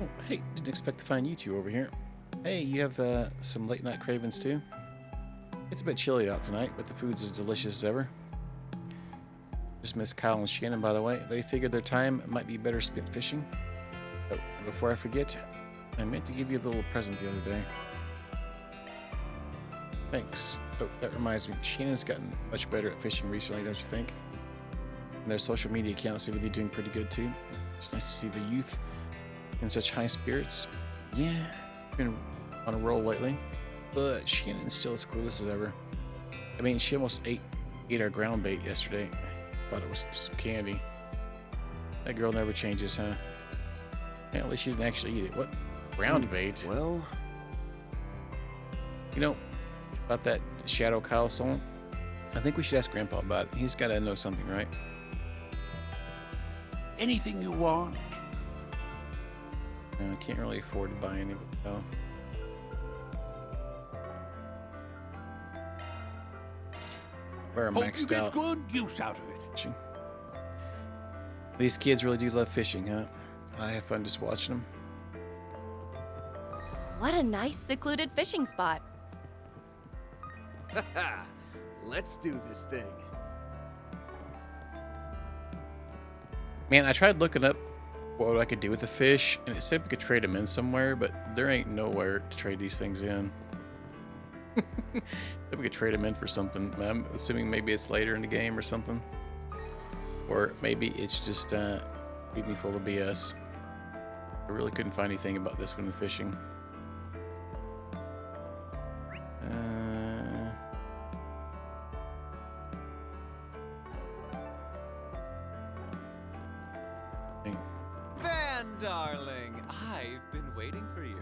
Oh, hey, didn't expect to find you two over here. Hey, you have some late night cravings too? It's a bit chilly out tonight, but the food's as delicious as ever. Just missed Kyle and Shannon, by the way. They figured their time might be better spent fishing. Oh, and before I forget, I meant to give you a little present the other day. Thanks. Oh, that reminds me. Shannon's gotten much better at fishing recently, don't you think? And their social media accounts seem to be doing pretty good too. It's nice to see the youth in such high spirits. Yeah, been on a roll lately, but Shannon's still as clueless as ever. I mean, she almost ate our ground bait yesterday. Thought it was some candy. That girl never changes, huh? Yeah, at least she didn't actually eat it. What? Ground bait? Well... You know, about that Shadow Kyle song, I think we should ask Grandpa about it. He's got to know something, right? Anything you want. I can't really afford to buy any of it, though. We're maxed out. Hope you get good use out of it. These kids really do love fishing, huh? I have fun just watching them. What a nice secluded fishing spot. Let's do this thing. Man, I tried looking up what I could do with the fish, and it said we could trade them in somewhere, but there ain't nowhere to trade these things in. We could trade them in for something. I'm assuming maybe it's later in the game or something. Or maybe it's just feed me full of BS. I really couldn't find anything about this one in fishing. Van, darling, I've been waiting for you.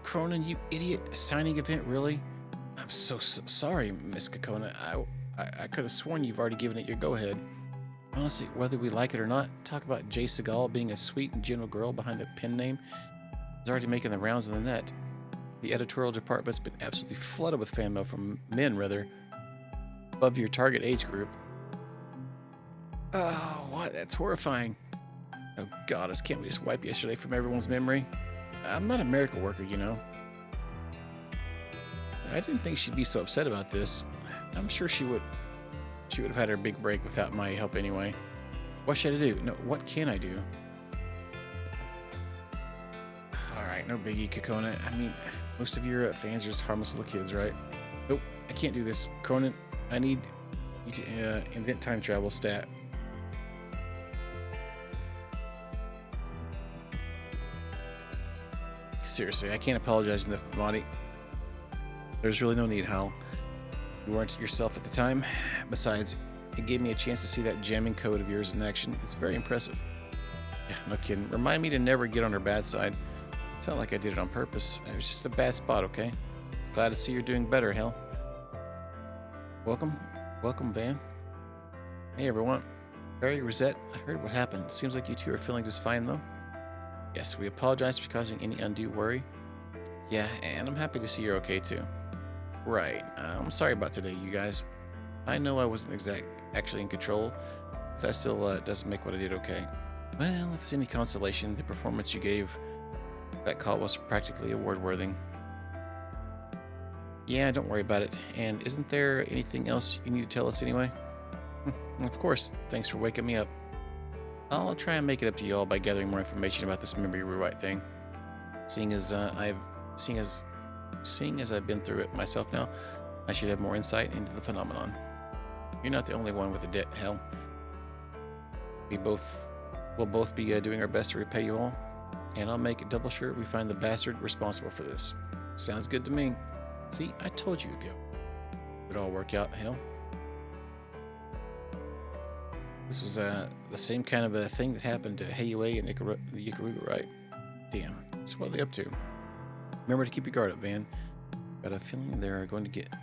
Cronin, you idiot. A signing event, really? I'm so sorry, Miss Kokona. I could have sworn you've already given it your go-ahead. Honestly, whether we like it or not, talk about Jay Segal being a sweet and gentle girl behind the pen name is already making the rounds on the net. The editorial department's been absolutely flooded with fan mail from men, rather, above your target age group. Oh, what? That's horrifying. Oh, goddess, can't we just wipe yesterday from everyone's memory? I'm not a miracle worker, you know. I didn't think she'd be so upset about this. I'm sure she would have had her big break without my help anyway. What should I do? No, what can I do? Alright, no biggie, Kokona. I mean, most of your fans are just harmless little kids, right? Nope, I can't do this. Cronin, I need you to invent time travel stat. Seriously, I can't apologize enough, Monty. There's really no need, Hal. You weren't yourself at the time. Besides, it gave me a chance to see that jamming code of yours in action. It's very impressive. Yeah, no kidding. Remind me to never get on her bad side. It's not like I did it on purpose. It was just a bad spot, okay? Glad to see you're doing better, Hal. Welcome, Van. Hey, everyone. Barry, Rosette, I heard what happened. Seems like you two are feeling just fine, though. Yes, we apologize for causing any undue worry. Yeah, and I'm happy to see you're okay, too. Right, I'm sorry about today, you guys. I know I wasn't actually in control. That still doesn't make what I did okay. Well, if it's any consolation, the performance you gave that call was practically award-worthy. Yeah, don't worry about it. And isn't there anything else you need to tell us anyway? Of course. Thanks for waking me up. I'll try and make it up to you all by gathering more information about this memory rewrite thing. Seeing as I've been through it myself now, I should have more insight into the phenomenon. You're not the only one with a debt, hell. We'll both be doing our best to repay you all, and I'll make it double sure we find the bastard responsible for this. Sounds good to me. See, I told you it'd all work out, hell. This was the same kind of a thing that happened to Heiyue and the Ikaruga, right? Damn, so what are they up to? Remember to keep your guard up, Van. Got a feeling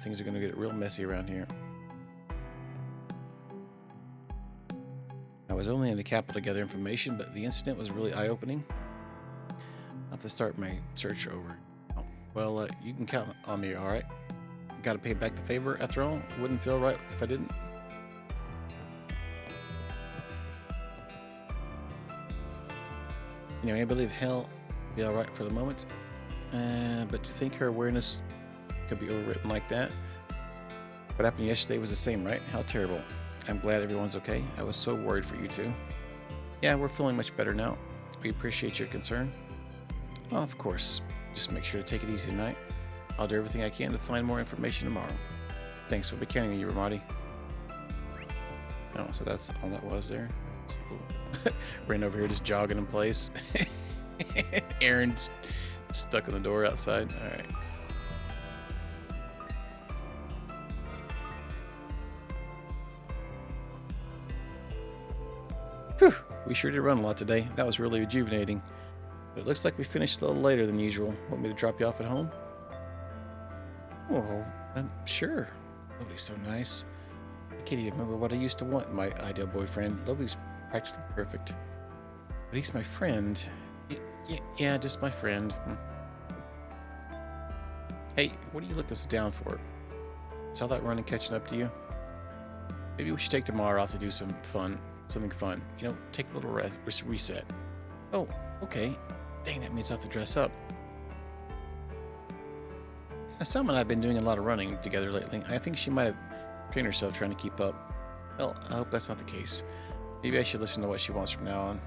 things are going to get real messy around here. I was only in the capital to gather information, but the incident was really eye-opening. I'll have to start my search over. Oh, well, you can count on me, all right? Got to pay back the favor, after all. It wouldn't feel right if I didn't. Anyway, I believe hell will be all right for the moment. But to think her awareness could be overwritten like that. What happened yesterday was the same, right? How terrible. I'm glad everyone's okay. I was so worried for you two. Yeah, we're feeling much better now. We appreciate your concern. Well, of course. Just make sure to take it easy tonight. I'll do everything I can to find more information tomorrow. Thanks, we'll be counting on you, Ramadi. Oh, so that's all that was there? Just a little ran over here just jogging in place. Aaron's stuck in the door outside. All right. Whew, we sure did run a lot today. That was really rejuvenating. But it looks like we finished a little later than usual. Want me to drop you off at home? Oh, sure. Nobody's so nice. I can't even remember what I used to want in my ideal boyfriend. Nobody's practically perfect. But he's my friend. Yeah, just my friend. Hey, what are you looking so down for? Is all that running catching up to you? Maybe we should take tomorrow off to do something fun. You know, take a little reset. Oh, okay. Dang, that means I have to dress up. Sam and I have been doing a lot of running together lately. I think she might have trained herself trying to keep up. Well, I hope that's not the case. Maybe I should listen to what she wants from now on.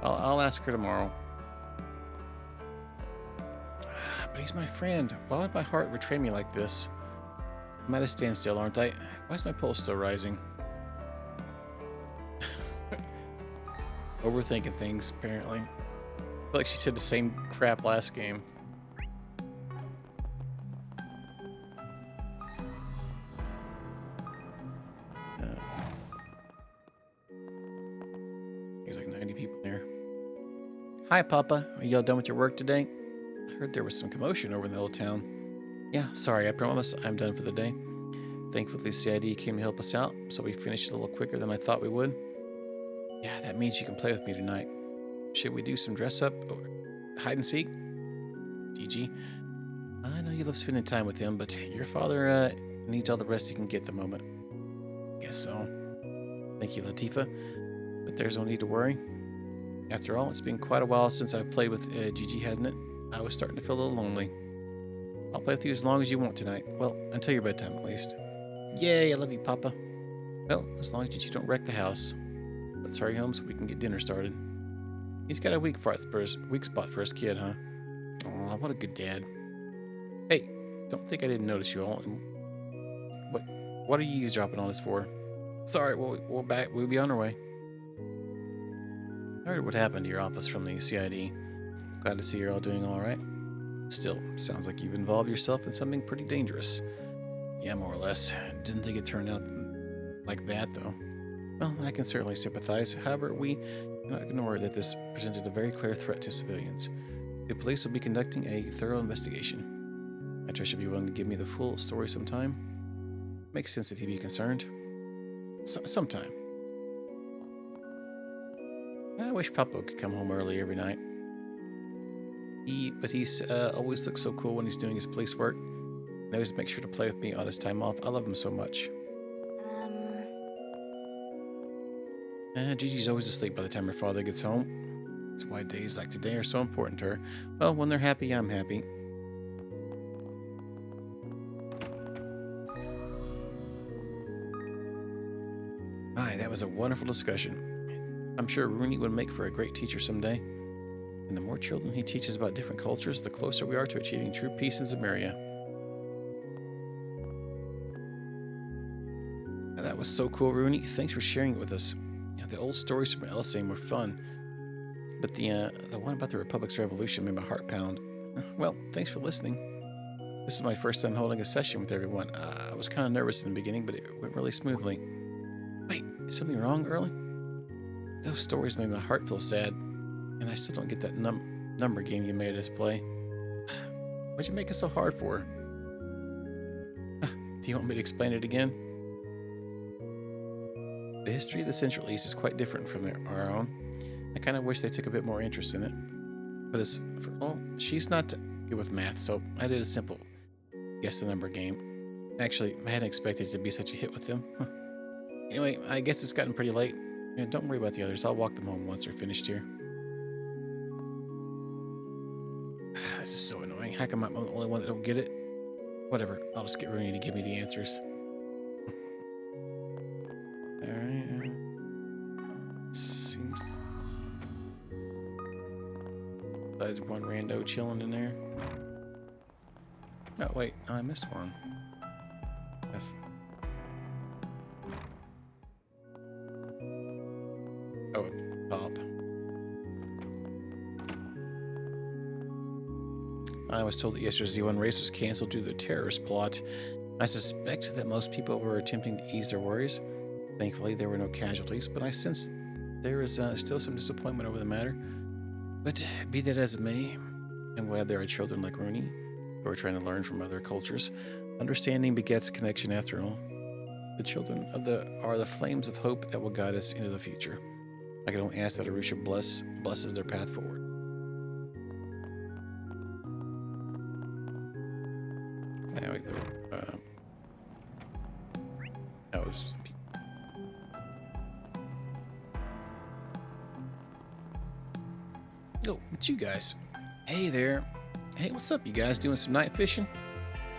I'll ask her tomorrow. But he's my friend. Why would my heart betray me like this? I'm at a standstill, aren't I? Why is my pulse still rising? Overthinking things, apparently. I feel like she said the same crap last game. There's like 90 people there. Hi, Papa. Are y'all done with your work today? I heard there was some commotion over in the old town. Yeah, sorry, I promise I'm done for the day. Thankfully, CID came to help us out, so we finished a little quicker than I thought we would. Yeah, that means you can play with me tonight. Should we do some dress up or hide and seek? GG. I know you love spending time with him, but your father needs all the rest he can get at the moment. Guess so. Thank you, Latifah. But there's no need to worry. After all, it's been quite a while since I've played with GG, hasn't it? I was starting to feel a little lonely. I'll play with you as long as you want tonight. Well, until your bedtime at least. Yay, I love you, Papa. Well, as long as you don't wreck the house. Let's hurry home so we can get dinner started. He's got a weak spot for his kid, huh? Aw, what a good dad. Hey, don't think I didn't notice you all. What are you eavesdropping on us for? Sorry, we'll be on our way. I heard what happened to your office from the CID. Glad to see you're all doing all right. Still, sounds like you've involved yourself in something pretty dangerous. Yeah, more or less. Didn't think it turned out like that, though. Well, I can certainly sympathize. However, we cannot ignore that this presented a very clear threat to civilians. The police will be conducting a thorough investigation. I trust you'll be willing to give me the full story sometime. Makes sense that he'd be concerned. Sometime. I wish Papa could come home early every night. But he's always looks so cool when he's doing his police work. And always makes sure to play with me on his time off. I love him so much. Gigi's always asleep by the time her father gets home. That's why days like today are so important to her. Well, when they're happy, I'm happy. Aye, that was a wonderful discussion. I'm sure Rooney would make for a great teacher someday. And the more children he teaches about different cultures, the closer we are to achieving true peace in Zamaria. That was so cool, Rooney. Thanks for sharing it with us. The old stories from Elsame were fun, but the one about the Republic's revolution made my heart pound. Well, thanks for listening. This is my first time holding a session with everyone. I was kind of nervous in the beginning, but it went really smoothly. Wait, is something wrong, Early? Those stories made my heart feel sad, and I still don't get that number game you made us play. Why'd you make it so hard for? Do you want me to explain it again? The history of the Central East is quite different from our own. I kind of wish they took a bit more interest in it. But as for, well, she's not good with math, so I did a simple guess the number game. Actually, I hadn't expected it to be such a hit with them. Anyway, I guess it's gotten pretty late. Don't worry about the others. I'll walk them home once they're finished here. This is so annoying. How come I'm the only one that don't get it? Whatever. I'll just get Rooney to give me the answers. Alright. Seems... There's one rando chilling in there. Oh, wait. I missed one. F. Oh, Bob. I was told that yesterday's Z1 race was canceled due to the terrorist plot. I suspect that most people were attempting to ease their worries. Thankfully, there were no casualties, but I sense there is still some disappointment over the matter. But be that as it may, I'm glad there are children like Rooney who are trying to learn from other cultures. Understanding begets connection after all. The children are the flames of hope that will guide us into the future. I can only ask that Arusha blesses their path forward. Yeah, wait, that was some people. Oh, it's you guys. Hey there. Hey, what's up, you guys? Doing some night fishing?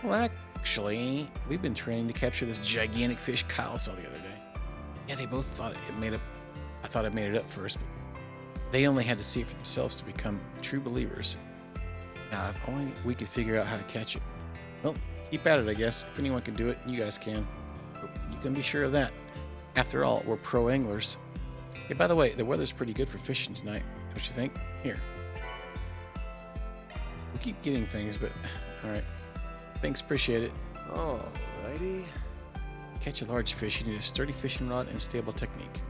Well, actually, we've been training to capture this gigantic fish Kyle saw the other day. Yeah, they both thought it made up. I thought I made it up first, but they only had to see it for themselves to become true believers. Now, if only we could figure out how to catch it. Well, keep at it, I guess. If anyone can do it, you guys can. You can be sure of that. After all, we're pro anglers. Hey, by the way, the weather's pretty good for fishing tonight. Don't you think? Here. We keep getting things, but alright. Thanks, appreciate it. Alrighty. To catch a large fish, you need a sturdy fishing rod and stable technique.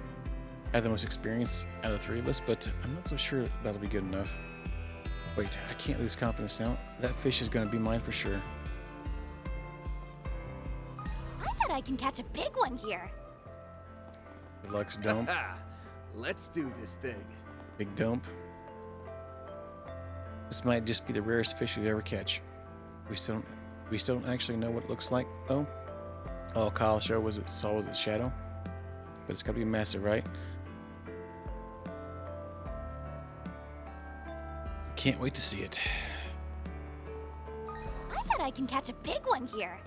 I have the most experience out of the three of us, but I'm not so sure that'll be good enough. Wait, I can't lose confidence now. That fish is gonna be mine for sure. I bet I can catch a big one here. Good luck, Dump. Let's do this thing. Big Dump. This might just be the rarest fish we ever catch. We still don't actually know what it looks like, though. All Kyle saw was its shadow. But it's gotta be massive, right? Can't wait to see it. I bet I can catch a big one here.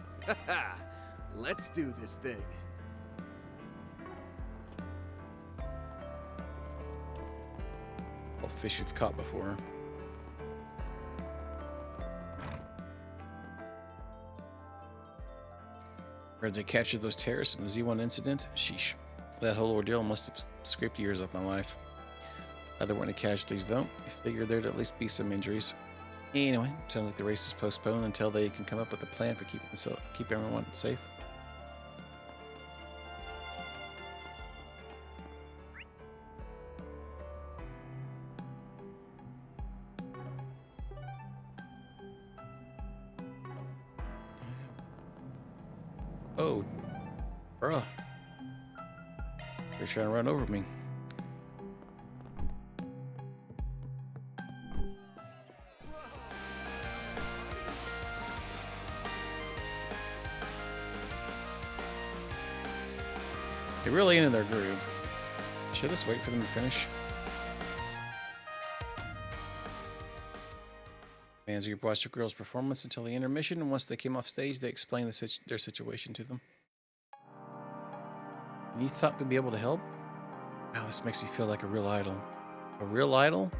Let's do this thing. All fish we've caught before. Where they captured those terrorists in the Z1 incident? Sheesh. That whole ordeal must have scraped years off my life. There weren't any casualties, though. I figured there'd at least be some injuries. Anyway, sounds like the race is postponed until they can come up with a plan for keep everyone safe. Oh, bruh. They're trying to run over me. They're really into their groove. Should I just wait for them to finish? Fans of your watched the girls' performance until the intermission, and once they came off stage, they explained their situation to them. And you thought we'd be able to help? Wow, this makes me feel like a real idol. A real idol?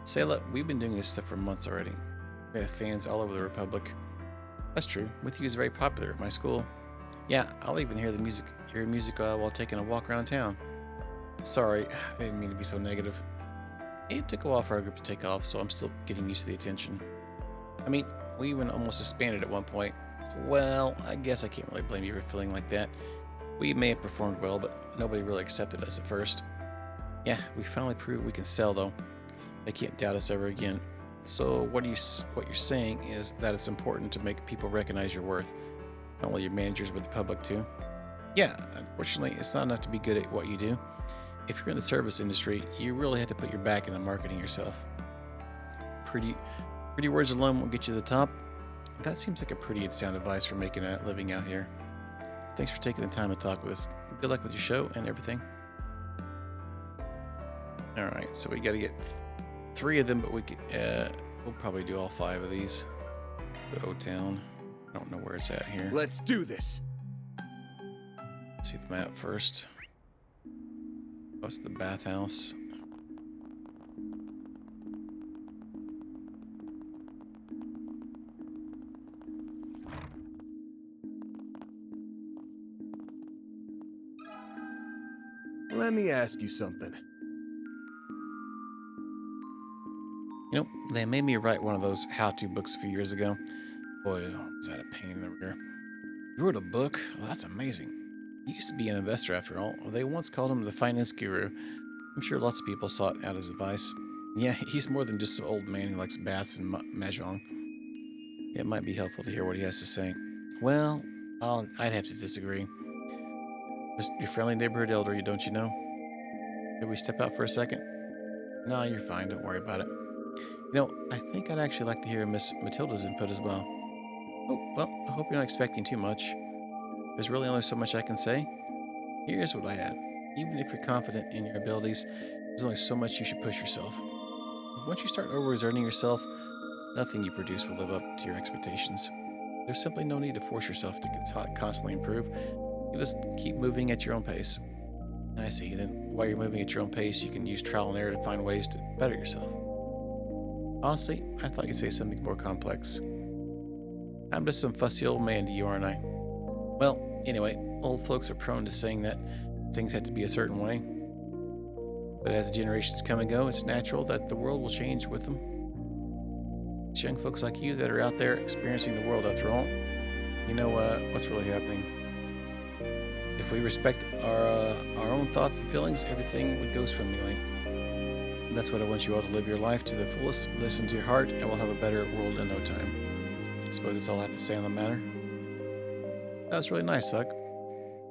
Sayla, we've been doing this stuff for months already. We have fans all over the Republic. That's true. With You is very popular at my school. Yeah, I'll even hear music while taking a walk around town. Sorry, I didn't mean to be so negative. It took a while for our group to take off, so I'm still getting used to the attention. I mean, we even almost disbanded at one point. Well, I guess I can't really blame you for feeling like that. We may have performed well, but nobody really accepted us at first. Yeah, we finally proved we can sell, though. They can't doubt us ever again. So what you're saying is that it's important to make people recognize your worth. Not only your managers, but the public too. Yeah, unfortunately, it's not enough to be good at what you do. If you're in the service industry, you really have to put your back into marketing yourself. Pretty words alone won't get you to the top. That seems like a pretty sound advice for making a living out here. Thanks for taking the time to talk with us. Good luck with your show and everything. All right, so we got to get 3 of them, but we'll probably do all 5 of these. The O-Town. I don't know where it's at here. Let's do this. Let's see the map first. What's the bathhouse? Let me ask you something. You know, they made me write one of those how-to books a few years ago. Boy, is that a pain in the rear. You wrote a book? Well, that's amazing. He used to be an investor after all. They once called him the finance guru. I'm sure lots of people sought out his advice. Yeah, he's more than just some old man who likes baths and mahjong. It might be helpful to hear what he has to say. Well, I'd have to disagree. Just your friendly neighborhood elder, don't you know? Did we step out for a second? No, you're fine. Don't worry about it. You know, I think I'd actually like to hear Miss Matilda's input as well. Oh, well, I hope you're not expecting too much. There's really only so much I can say. Here's what I have. Even if you're confident in your abilities, there's only so much you should push yourself. Once you start overexerting yourself, nothing you produce will live up to your expectations. There's simply no need to force yourself to constantly improve. You just keep moving at your own pace. I see. Then, while you're moving at your own pace, you can use trial and error to find ways to better yourself. Honestly, I thought you'd say something more complex. I'm just some fussy old man to you, aren't I? Well, anyway, old folks are prone to saying that things have to be a certain way. But as the generations come and go, it's natural that the world will change with them. It's young folks like you that are out there experiencing the world after all. You know what's really happening. If we respect our own thoughts and feelings, everything would go swimmingly. And that's what I want you all to live your life to the fullest. Listen to your heart, and we'll have a better world in no time. I suppose that's all I have to say on the matter. That was really nice, Huck.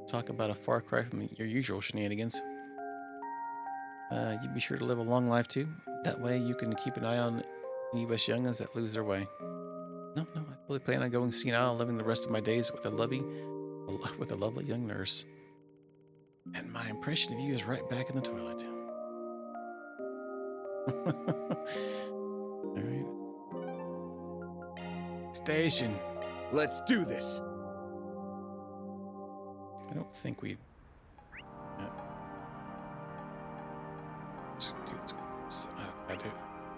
Talk about a far cry from your usual shenanigans. You be sure to live a long life too. That way you can keep an eye on any of us youngins that lose their way. No, I fully plan on going senile and living the rest of my days with a lovely young nurse. And my impression of you is right back in the toilet. All right. Station. Let's do this. I don't think we.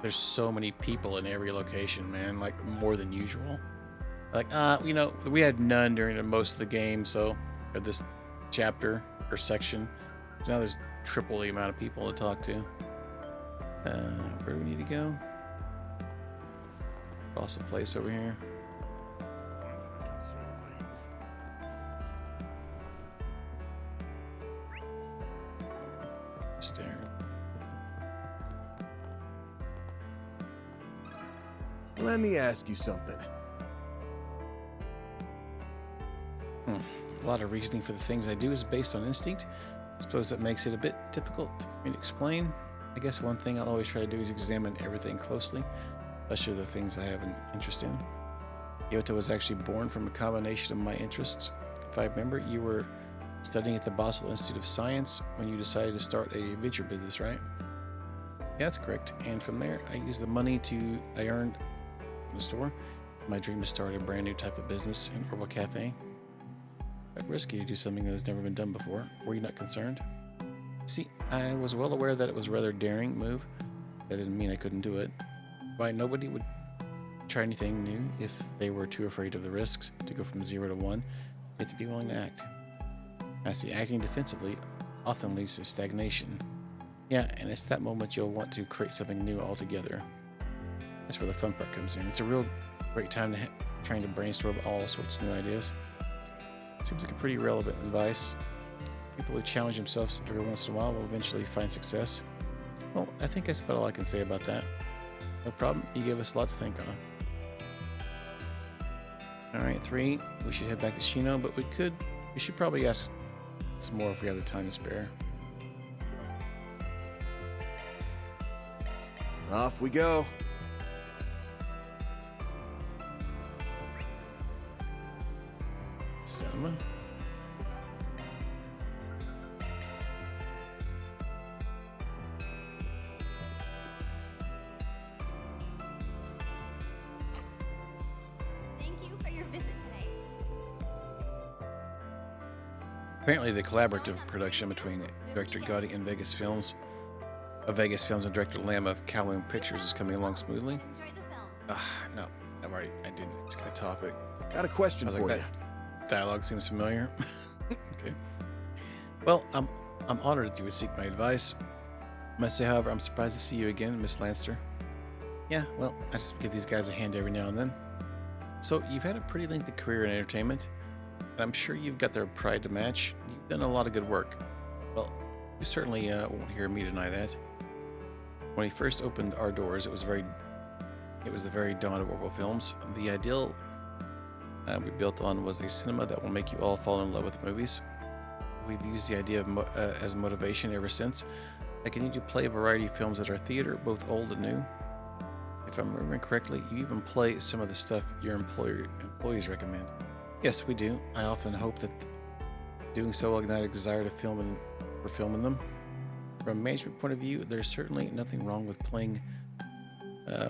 There's so many people in every location, man. Like more than usual. Like, you know, we had none during most of the game, so or this chapter or section. So now there's triple the amount of people to talk to. Where do we need to go? Awesome place over here. Stare. Let me ask you something. A lot of reasoning for the things I do is based on instinct. I suppose that makes it a bit difficult for me to explain. I guess one thing I'll always try to do is examine everything closely, especially the things I have an interest in. Yoto was actually born from a combination of my interests. If I remember, you were studying at the Basel Institute of Science when you decided to start a venture business, right? Yeah, that's correct. And from there, I used the money I earned in the store. My dream to start a brand new type of business, an herbal cafe. Quite risky to do something that has never been done before. Were you not concerned? See, I was well aware that it was a rather daring move. That didn't mean I couldn't do it. Why, nobody would try anything new if they were too afraid of the risks. To go from 0 to 1, you have to be willing to act. I see, acting defensively often leads to stagnation. Yeah, and it's that moment you'll want to create something new altogether. That's where the fun part comes in. It's a real great time to trying to brainstorm all sorts of new ideas. Seems like a pretty relevant advice. People who challenge themselves every once in a while will eventually find success. Well, I think that's about all I can say about that. No problem, you gave us a lot to think on. Alright, 3. We should head back to Shino, but we should probably ask some more if we have the time to spare. Off we go. Cinema. Thank you for your visit today. Apparently, the collaborative production between director Gotti and Vegas Films and director Lamb of Kowloon Pictures is coming along smoothly. No, I didn't ask a topic. Got a question for you. That dialogue seems familiar. Okay. Well, I'm honored that you would seek my advice. I must say, however, I'm surprised to see you again, Miss Lanster. Yeah, well, I just give these guys a hand every now and then. So, you've had a pretty lengthy career in entertainment, and I'm sure you've got their pride to match. You've done a lot of good work. Well, you certainly won't hear me deny that. When he first opened our doors, it was the very dawn of Orville Films. The ideal we built on was a cinema that will make you all fall in love with movies. We've used the idea of as motivation ever since. I continue to play a variety of films at our theater, both old and new. If I'm remembering correctly, you even play some of the stuff your employees recommend. Yes, we do. I often hope that doing so will ignite a desire to film them. From a management point of view, there's certainly nothing wrong with playing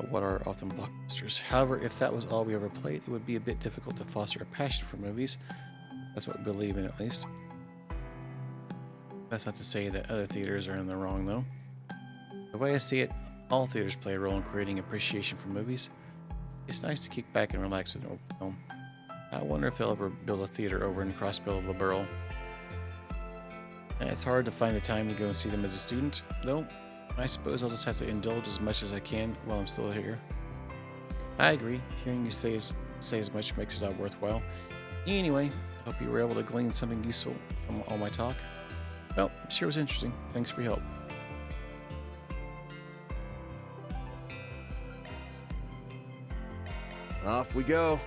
what are often blockbusters. However, if that was all we ever played, it would be a bit difficult to foster a passion for movies. That's what we believe in, at least. That's not to say that other theaters are in the wrong, though. The way I see it, all theaters play a role in creating appreciation for movies. It's nice to kick back and relax with an open film. I wonder if they'll ever build a theater over in Crossbell of Liberl. It's hard to find the time to go and see them as a student, though. I suppose I'll just have to indulge as much as I can while I'm still here. I agree. Hearing you say as much makes it all worthwhile. Anyway, I hope you were able to glean something useful from all my talk. Well, sure was interesting. Thanks for your help. Off we go.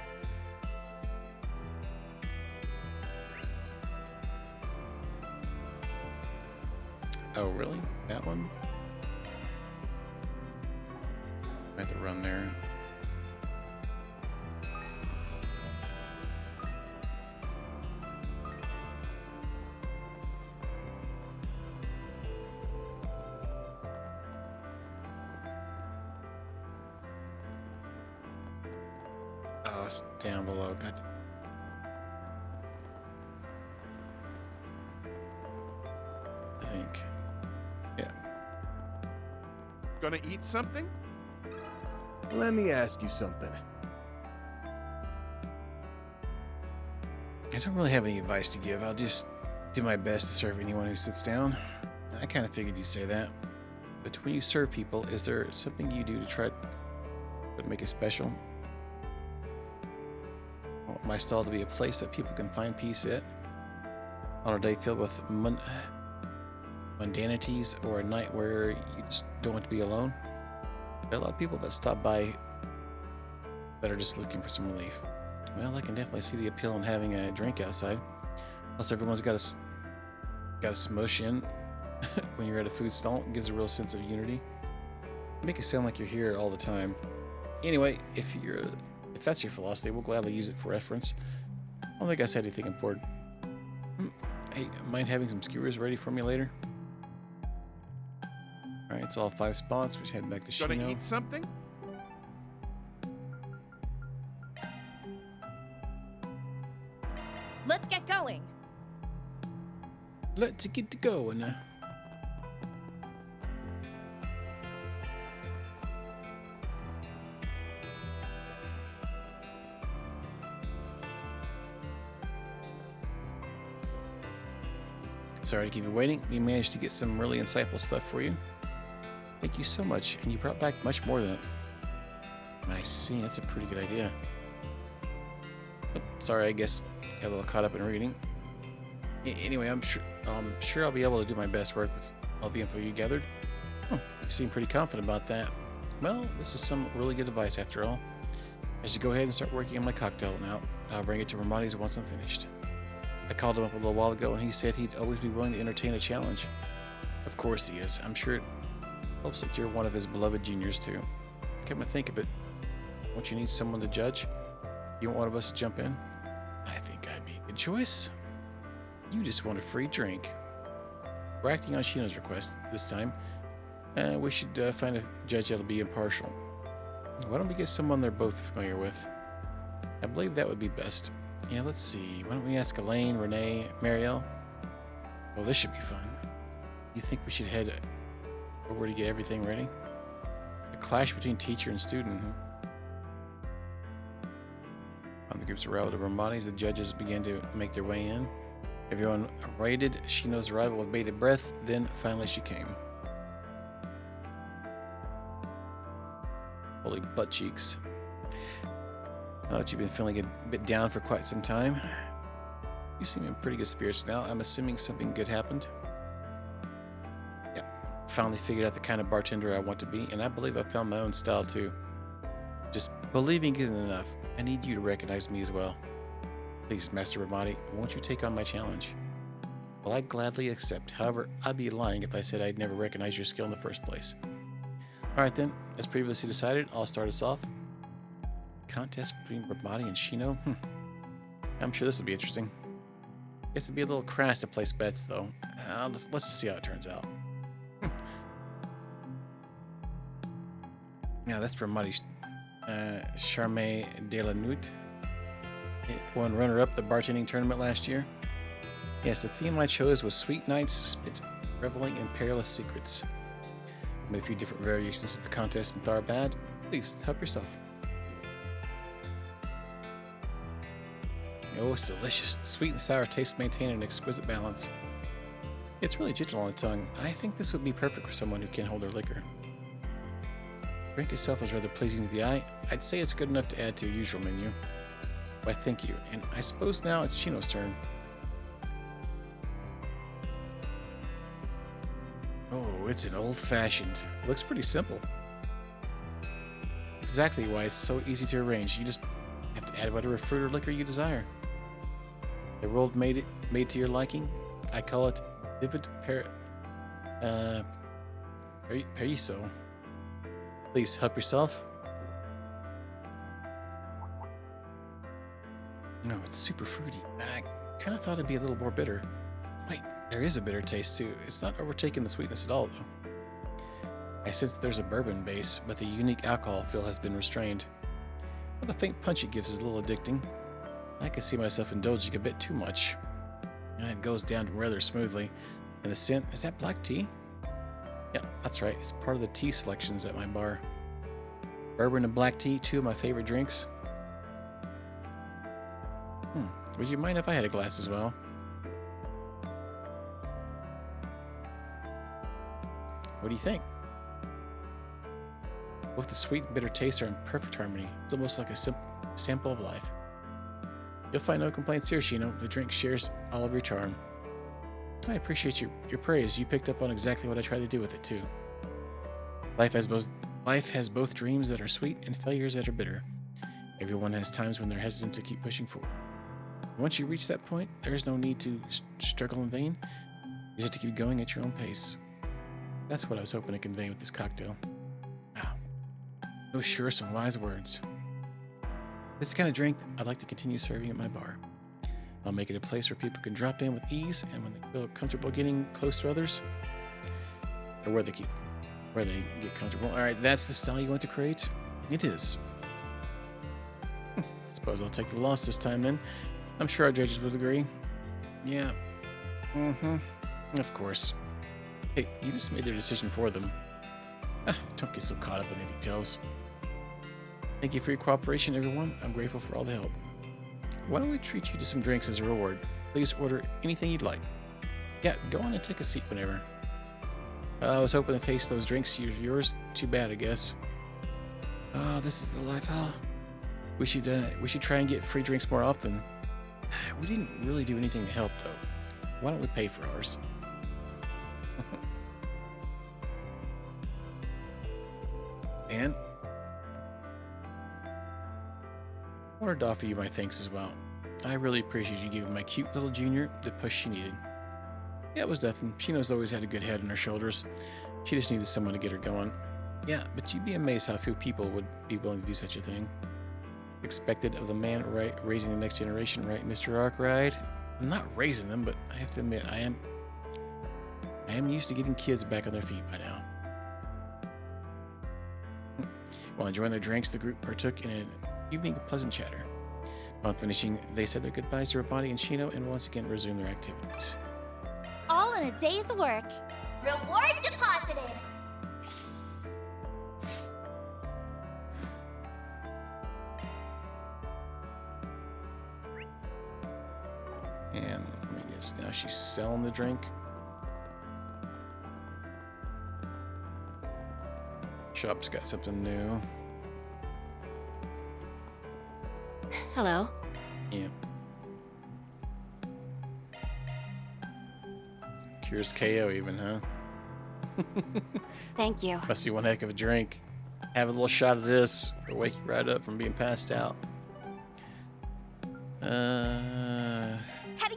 Oh, really? That one? I have to run there. Oh, it's down below. God. I think. Yeah. Gonna eat something? Let me ask you something. I don't really have any advice to give. I'll just do my best to serve anyone who sits down. I kind of figured you'd say that. But when you serve people, is there something you do to try to make it special? I want my stall to be a place that people can find peace at. On a day filled with mundanities or a night where you just don't want to be alone. There are a lot of people that stop by that are just looking for some relief. Well, I can definitely see the appeal in having a drink outside. Plus, everyone's got to smush in when you're at a food stall. It gives a real sense of unity. Make it sound like you're here all the time. Anyway, if that's your philosophy, we'll gladly use it for reference. I don't think I said anything important. Hey, mind having some skewers ready for me later? Alright, it's all 5 spots. We head back to Shino. Gonna eat something? Let's get going. Let's get going. Sorry to keep you waiting. We managed to get some really insightful stuff for you. Thank you so much, and you brought back much more than it. I see, that's a pretty good idea. Oh, sorry, I guess got a little caught up in reading. Anyway, I'm sure I'll be able to do my best work with all the info you gathered. You seem pretty confident about that. Well, this is some really good advice after all. I should go ahead and start working on my cocktail now. I'll bring it to Ramadi's once I'm finished. I called him up a little while ago and he said he'd always be willing to entertain a challenge. Of course he is. I'm sure it helps that you're one of his beloved juniors too. Come to think of it, won't you need someone to judge? You want one of us to jump in? I think I'd be a good choice. You just want a free drink. We're acting on Shino's request this time. We should find a judge that'll be impartial. Why don't we get someone they're both familiar with? I believe that would be best. Yeah, let's see. Why don't we ask Elaine, Renee, Marielle? Well, this should be fun. You think we should head over to get everything ready? A clash between teacher and student. On the group's arrival to Ramadi's, the judges began to make their way in. Everyone awaited Shino's arrival with bated breath. Then finally she came. Holy butt cheeks. Now that you've been feeling a bit down for quite some time, you seem in pretty good spirits now. I'm assuming something good happened. Yeah, finally figured out the kind of bartender I want to be, and I believe I found my own style too. Just believing isn't enough. I need you to recognize me as well. Please, Master Ramadi, won't you take on my challenge? Well, I'd gladly accept. However, I'd be lying if I said I'd never recognize your skill in the first place. Alright then, as previously decided, I'll start us off. Contest between Ramadi and Shino? I'm sure this will be interesting. Guess it'd be a little crass to place bets, though. Let's just see how it turns out. Now, that's Ramadi's Charme de la Nuit. It won runner-up the bartending tournament last year. Yes, the theme I chose was Sweet Nights Spent Reveling in Perilous Secrets. I made a few different variations of the contest and thought bad. Please, help yourself. Oh, it's delicious. The sweet and sour taste maintain an exquisite balance. It's really gentle on the tongue. I think this would be perfect for someone who can't hold their liquor. The drink itself is rather pleasing to the eye. I'd say it's good enough to add to your usual menu. Why, thank you. And I suppose now it's Shino's turn. Oh, it's an old-fashioned. It looks pretty simple. Exactly why it's so easy to arrange. You just have to add whatever fruit or liquor you desire. The world made to your liking. I call it Vivid Periso. Please help yourself. No, it's super fruity. I kind of thought it'd be a little more bitter. Wait, there is a bitter taste too. It's not overtaking the sweetness at all, though. I sense that there's a bourbon base, but the unique alcohol feel has been restrained. Well, the faint punch it gives is a little addicting. I can see myself indulging a bit too much. And it goes down rather smoothly. And the scent, is that black tea? Yep, that's right. It's part of the tea selections at my bar. Bourbon and black tea, two of my favorite drinks. Would you mind if I had a glass as well? What do you think? Both the sweet and bitter tastes are in perfect harmony. It's almost like a sample of life. You'll find no complaints here, Shino. The drink shares all of your charm. I appreciate your praise. You picked up on exactly what I tried to do with it, too. Life has both dreams that are sweet and failures that are bitter. Everyone has times when they're hesitant to keep pushing forward. Once you reach that point, there is no need to struggle in vain. You just have to keep going at your own pace. That's what I was hoping to convey with this cocktail. Wow. Those sure are some wise words. This is the kind of drink I'd like to continue serving at my bar. I'll make it a place where people can drop in with ease and when they feel comfortable getting close to others. Or where they get comfortable. Alright, that's the style you want to create? It is. Suppose I'll take the loss this time then. I'm sure our judges would agree. Yeah. Of course. Hey, you just made their decision for them. Don't get so caught up in the details. Thank you for your cooperation, everyone. I'm grateful for all the help. Why don't we treat you to some drinks as a reward? Please order anything you'd like. Yeah, go on and take a seat whenever. I was hoping to taste those drinks of yours. Too bad, I guess. Oh, this is the life, huh? We should try and get free drinks more often. We didn't really do anything to help, though. Why don't we pay for ours? And I wanted to offer you my thanks as well. I really appreciate you giving my cute little junior the push she needed. Yeah, it was nothing. She knows always had a good head on her shoulders. She just needed someone to get her going. Yeah, but you'd be amazed how few people would be willing to do such a thing. Expected of the man raising the next generation, right, Mr. Arkwright? I'm not raising them, but I have to admit, I am used to getting kids back on their feet by now. While enjoying their drinks, the group partook in an evening of pleasant chatter. Upon finishing, they said their goodbyes to Rabani and Chino and once again resumed their activities. All in a day's work. Reward deposited. And let me guess, now she's selling the drink. Shop's got something new. Hello. Yeah. Cures KO even, huh? Thank you. Must be one heck of a drink. Have a little shot of this. It'll wake you right up from being passed out. Heading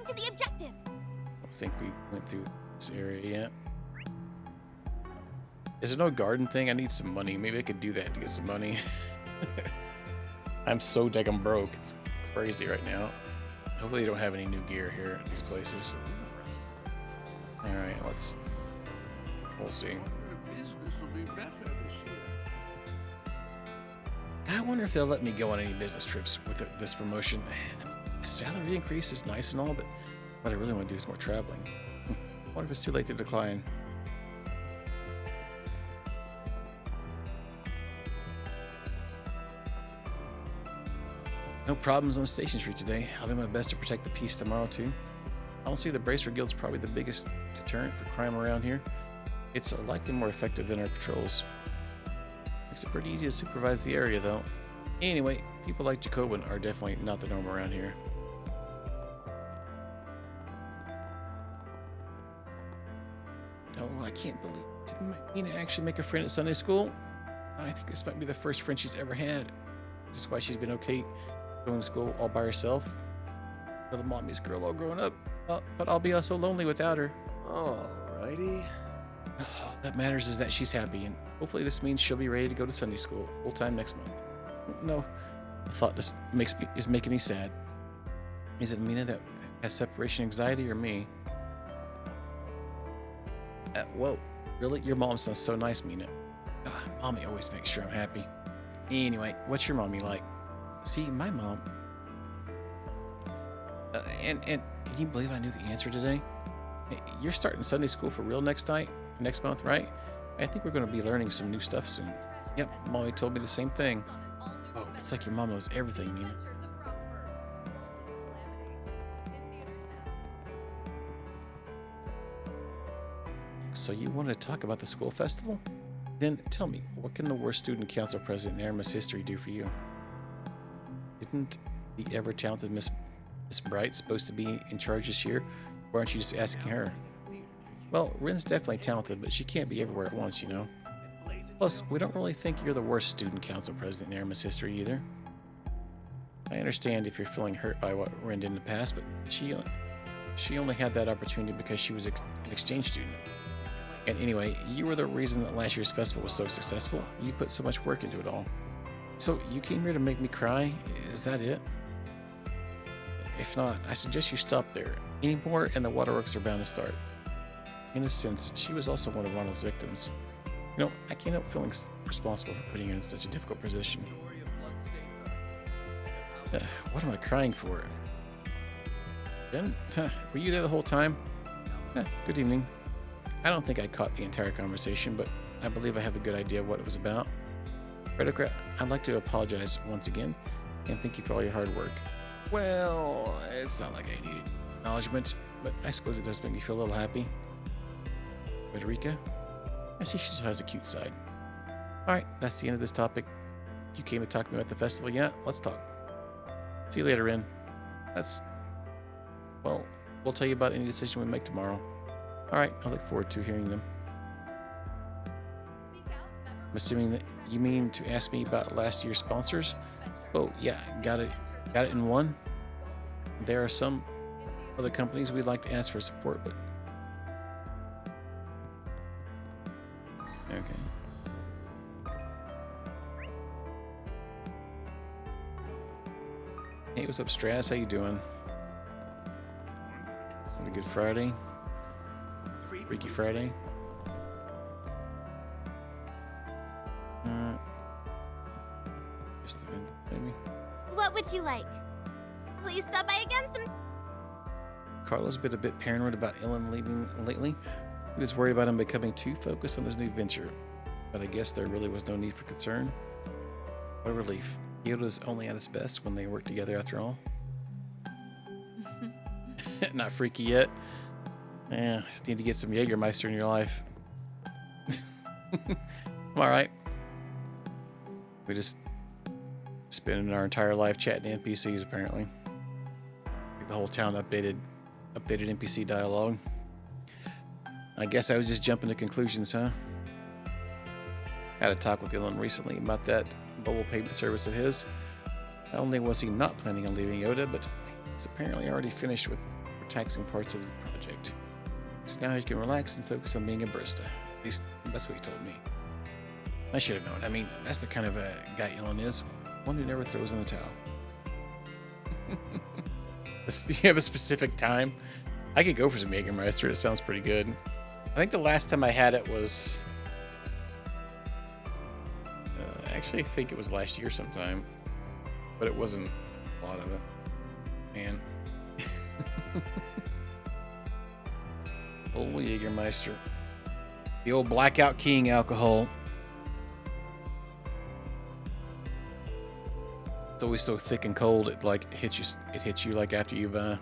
to the objective. I don't think we went through this area yet. Is there no garden thing? I need some money. Maybe I could do that to get some money. I'm so daggum broke. It's crazy right now. Hopefully they don't have any new gear here at these places. Alright, we'll see. I wonder if they'll let me go on any business trips with this promotion. Salary increase is nice and all, but what I really want to do is more traveling. I wonder if it's too late to decline. No problems on Station Street today. I'll do my best to protect the peace tomorrow, too. Honestly, the Bracer Guild's probably the biggest deterrent for crime around here. It's likely more effective than our patrols. Makes it pretty easy to supervise the area, though. Anyway, people like Jacobin are definitely not the norm around here. Oh, I can't believe it. Didn't Mina actually make a friend at Sunday school? I think this might be the first friend she's ever had. Is this why she's been okay going to school all by herself? Little mommy's girl all grown up. But I'll be so lonely without her. Alrighty. All that matters is that she's happy, and hopefully this means she'll be ready to go to Sunday school full-time next month. No, the thought is making me sad. Is it Mina that has separation anxiety or me? Whoa, really? Your mom sounds so nice, Mina. Mommy always makes sure I'm happy. Anyway, what's your mommy like? See, my mom... and can you believe I knew the answer today? Hey, you're starting Sunday school for real next month, right? I think we're going to be learning some new stuff soon. Yep, Mommy told me the same thing. Oh, it's like your mom knows everything, Mina. So you want to talk about the school festival? Then tell me, what can the worst student council president in Aramis history do for you? Isn't the ever-talented Miss Bright supposed to be in charge this year? Why aren't you just asking her? Well, Rin's definitely talented, but she can't be everywhere at once, you know? Plus, we don't really think you're the worst student council president in Aramis history either. I understand if you're feeling hurt by what Rin did in the past, but she only had that opportunity because she was an exchange student. And anyway, you were the reason that last year's festival was so successful. You put so much work into it all. So you came here to make me cry? Is that it? If not, I suggest you stop there. Any more and the waterworks are bound to start. In a sense, she was also one of Ronald's victims. You know, I can't help feeling responsible for putting her in such a difficult position. What am I crying for? Ben, were you there the whole time? Good evening. I don't think I caught the entire conversation, but I believe I have a good idea of what it was about. Redocrat, I'd like to apologize once again, and thank you for all your hard work. Well, it's not like I needed acknowledgement, but I suppose it does make me feel a little happy. Frederica? I see she still has a cute side. Alright, that's the end of this topic. You came to talk to me about the festival, yeah? Let's talk. See you later, Rin. Well, we'll tell you about any decision we make tomorrow. Alright, I look forward to hearing them. I'm assuming that you mean to ask me about last year's sponsors? Oh, yeah, got it in one. There are some other companies we'd like to ask for support, but... Okay. Hey, what's up, Straz? How you doing? On a good Friday? Freaky Friday? Just a minute, maybe. What would you like? Please stop by again some... Carlo's been a bit paranoid about Ellen leaving lately. He was worried about him becoming too focused on his new venture. But I guess there really was no need for concern. What a relief. Yoda's only at his best when they work together after all. Not freaky yet. Yeah, just need to get some Jägermeister in your life. Alright. We just spending our entire life chatting NPCs apparently. Like the whole town updated NPC dialogue. I guess I was just jumping to conclusions, huh? Had a talk with Elon recently about that mobile payment service of his. Not only was he not planning on leaving Yoda, but he's apparently already finished with taxing parts of the project. So now he can relax and focus on being a barista. At least that's what he told me. I should have known. I mean, that's the kind of a guy Elon is. One who never throws in the towel. You have a specific time? I could go for some Jägermeister. It sounds pretty good. I think the last time I had it was... actually, I think it was last year sometime. But it wasn't a lot of it. Man. Old Jägermeister. The old Blackout King alcohol. It's always so thick and cold. It like hits you like after you've Right.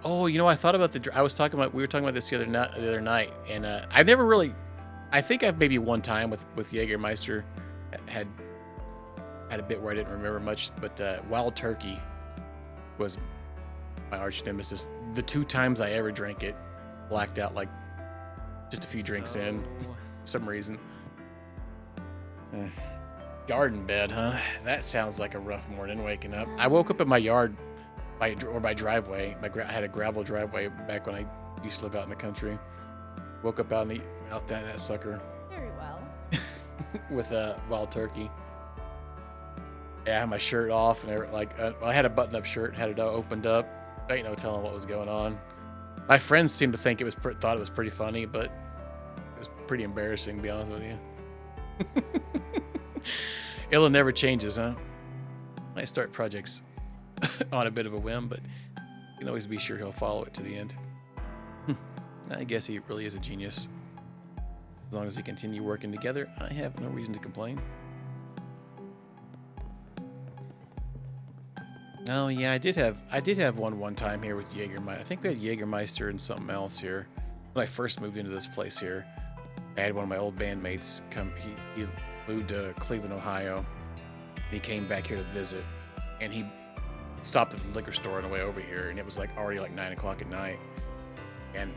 Oh, you know, I thought about we were talking about this the other night, and I've never really. I think I've maybe one time with Jägermeister had a bit where I didn't remember much, but Wild Turkey was my arch nemesis. The 2 times I ever drank it, blacked out like just a few drinks in, for some reason. Garden bed, huh? That sounds like a rough morning waking up. I woke up in my yard, my driveway. I had a gravel driveway back when I used to live out in the country. Woke up out that sucker. Very well. With Wild Turkey. Yeah, I had my shirt off, and I had a button-up shirt, had it opened up. I ain't no telling what was going on. My friends seemed to think thought it was pretty funny, but it was pretty embarrassing, to be honest with you. Illa never changes, huh? Might start projects on a bit of a whim, but you can always be sure he'll follow it to the end. I guess he really is a genius. As long as they continue working together, I have no reason to complain. Oh yeah, I did have one time here with Jägermeister. I think we had Jägermeister and something else here. When I first moved into this place here, I had one of my old bandmates come. He moved to Cleveland, Ohio. And he came back here to visit, and he stopped at the liquor store on the way over here, and it was already 9 o'clock at night, and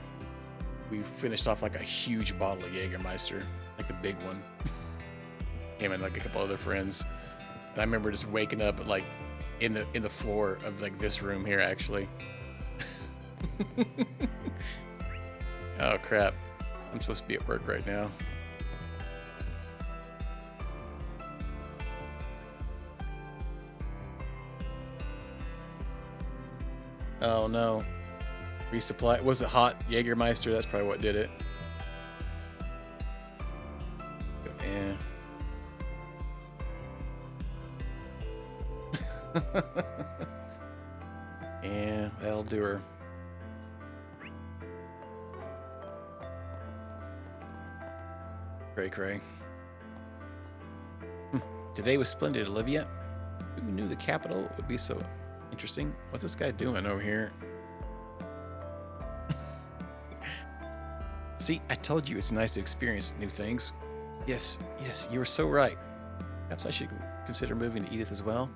we finished off a huge bottle of Jägermeister, the big one. Him and a couple other friends, and I remember just waking up at in the floor of this room here actually. Oh crap! I'm supposed to be at work right now. Oh no. Resupply. Was it hot Jägermeister? That's probably what did it. Yeah. Yeah, that'll do her. Cray cray. Today was splendid, Olivia. Who knew the capital would be so interesting? What's this guy doing over here? See, I told you it's nice to experience new things. Yes, you were so right. Perhaps I should consider moving to Edith as well.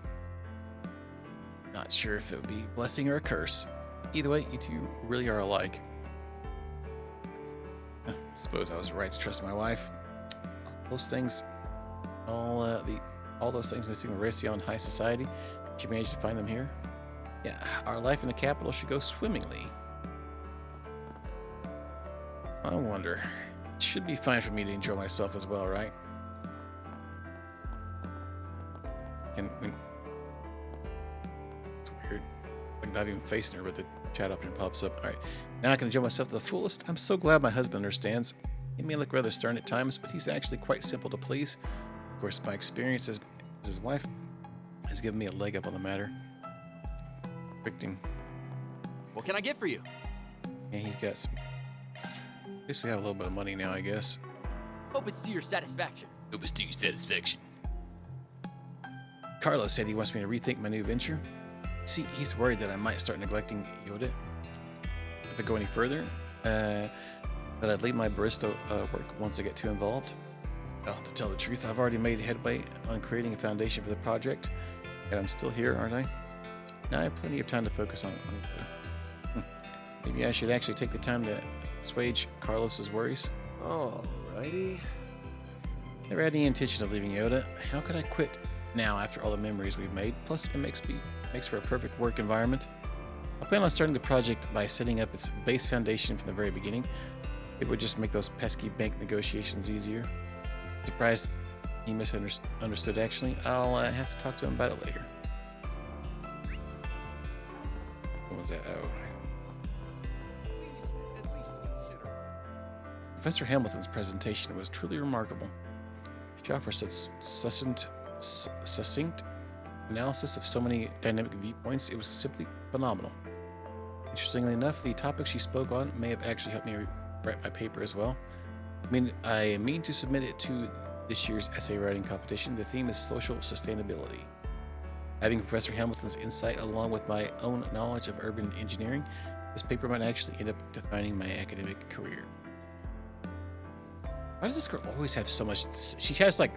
Not sure if it would be a blessing or a curse. Either way, you two really are alike. I suppose I was right to trust my wife. Those things, all those things missing Mauricio in high society. She managed to find them here. Yeah, our life in the capital should go swimmingly. I wonder. It should be fine for me to enjoy myself as well, right? It's weird. Like not even facing her, but the chat option pops up. All right, now I can enjoy myself to the fullest. I'm so glad my husband understands. He may look rather stern at times, but he's actually quite simple to please. Of course, my experience as his wife has given me a leg up on the matter. Victim. What can I get for you? Yeah, he's got some. At least we have a little bit of money now, I guess. Hope it's to your satisfaction. Hope it's to your satisfaction. Carlos said he wants me to rethink my new venture. See, he's worried that I might start neglecting Yoda. If I go any further, that I'd leave my barista work once I get too involved. Well, to tell the truth, I've already made headway on creating a foundation for the project, and I'm still here, aren't I? Now I have plenty of time to focus on Yoda. Maybe I should actually take the time to assuage Carlos's worries. Alrighty. Never had any intention of leaving Yoda. How could I quit now after all the memories we've made? Plus, it makes for a perfect work environment. I plan on starting the project by setting up its base foundation from the very beginning. It would just make those pesky bank negotiations easier. Surprised he misunderstood, actually. I'll have to talk to him about it later. What was that? Oh. Professor Hamilton's presentation was truly remarkable. She offers such succinct analysis of so many dynamic viewpoints. It was simply phenomenal. Interestingly enough, the topic she spoke on may have actually helped me write my paper as well. I mean to submit it to this year's essay writing competition. The theme is social sustainability. Having Professor Hamilton's insight along with my own knowledge of urban engineering, this paper might actually end up defining my academic career. Why does this girl always have so much? She has like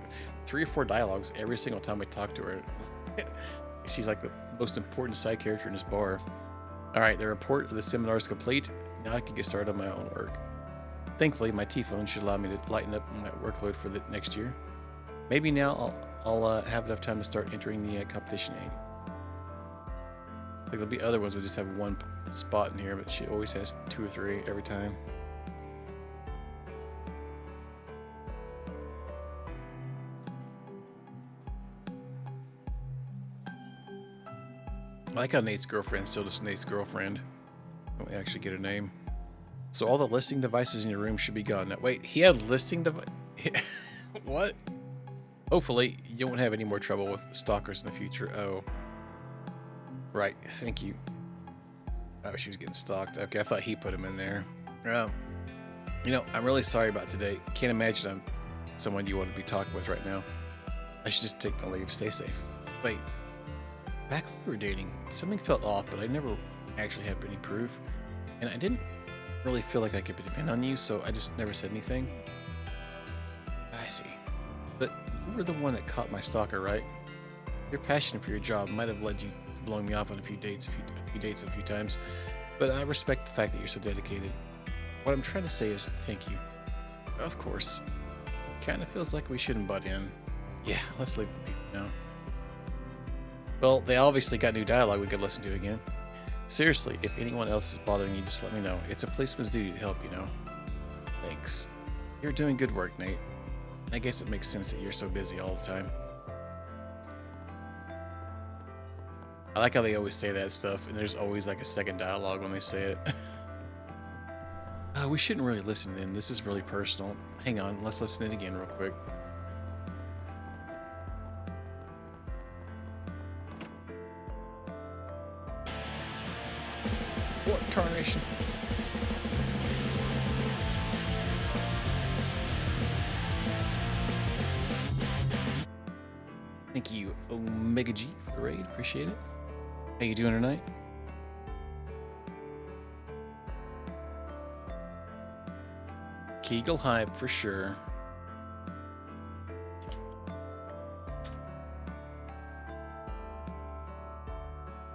3 or 4 dialogues every single time we talk to her. She's like the most important side character in this bar. All right, the report of the seminar is complete. Now I can get started on my own work. Thankfully, my T-phone should allow me to lighten up my workload for the next year. Maybe now I'll have enough time to start entering the competition annually. Like there'll be other ones we just have 1 spot in here, but she always has 2 or 3 every time. I like how Nate's girlfriend's still just Nate's girlfriend. Don't we actually get a name? So all the listing devices in your room should be gone. Now, wait, he had listing device? What? Hopefully, you won't have any more trouble with stalkers in the future. Oh. Right, thank you. Oh, she was getting stalked. Okay, I thought he put him in there. You know, I'm really sorry about today. Can't imagine I'm someone you want to be talking with right now. I should just take my leave. Stay safe. Wait. Back when we were dating, something felt off, but I never actually had any proof. And I didn't really feel like I could depend on you, so I just never said anything. I see. But you were the one that caught my stalker, right? Your passion for your job might have led you to blowing me off on a few dates a few times, but I respect the fact that you're so dedicated. What I'm trying to say is thank you. Of course. Kinda feels like we shouldn't butt in. Yeah, let's leave it now. Well, they obviously got new dialogue we could listen to again. Seriously, if anyone else is bothering you, just let me know. It's a policeman's duty to help, you know. Thanks. You're doing good work, Nate. I guess it makes sense that you're so busy all the time. I like how they always say that stuff, and there's always like a second dialogue when they say it. We shouldn't really listen in. This is really personal. Hang on, let's listen in again real quick. What tarnation? Thank you, Omega G, for the raid. Appreciate it. How you doing tonight? Kegel hype for sure.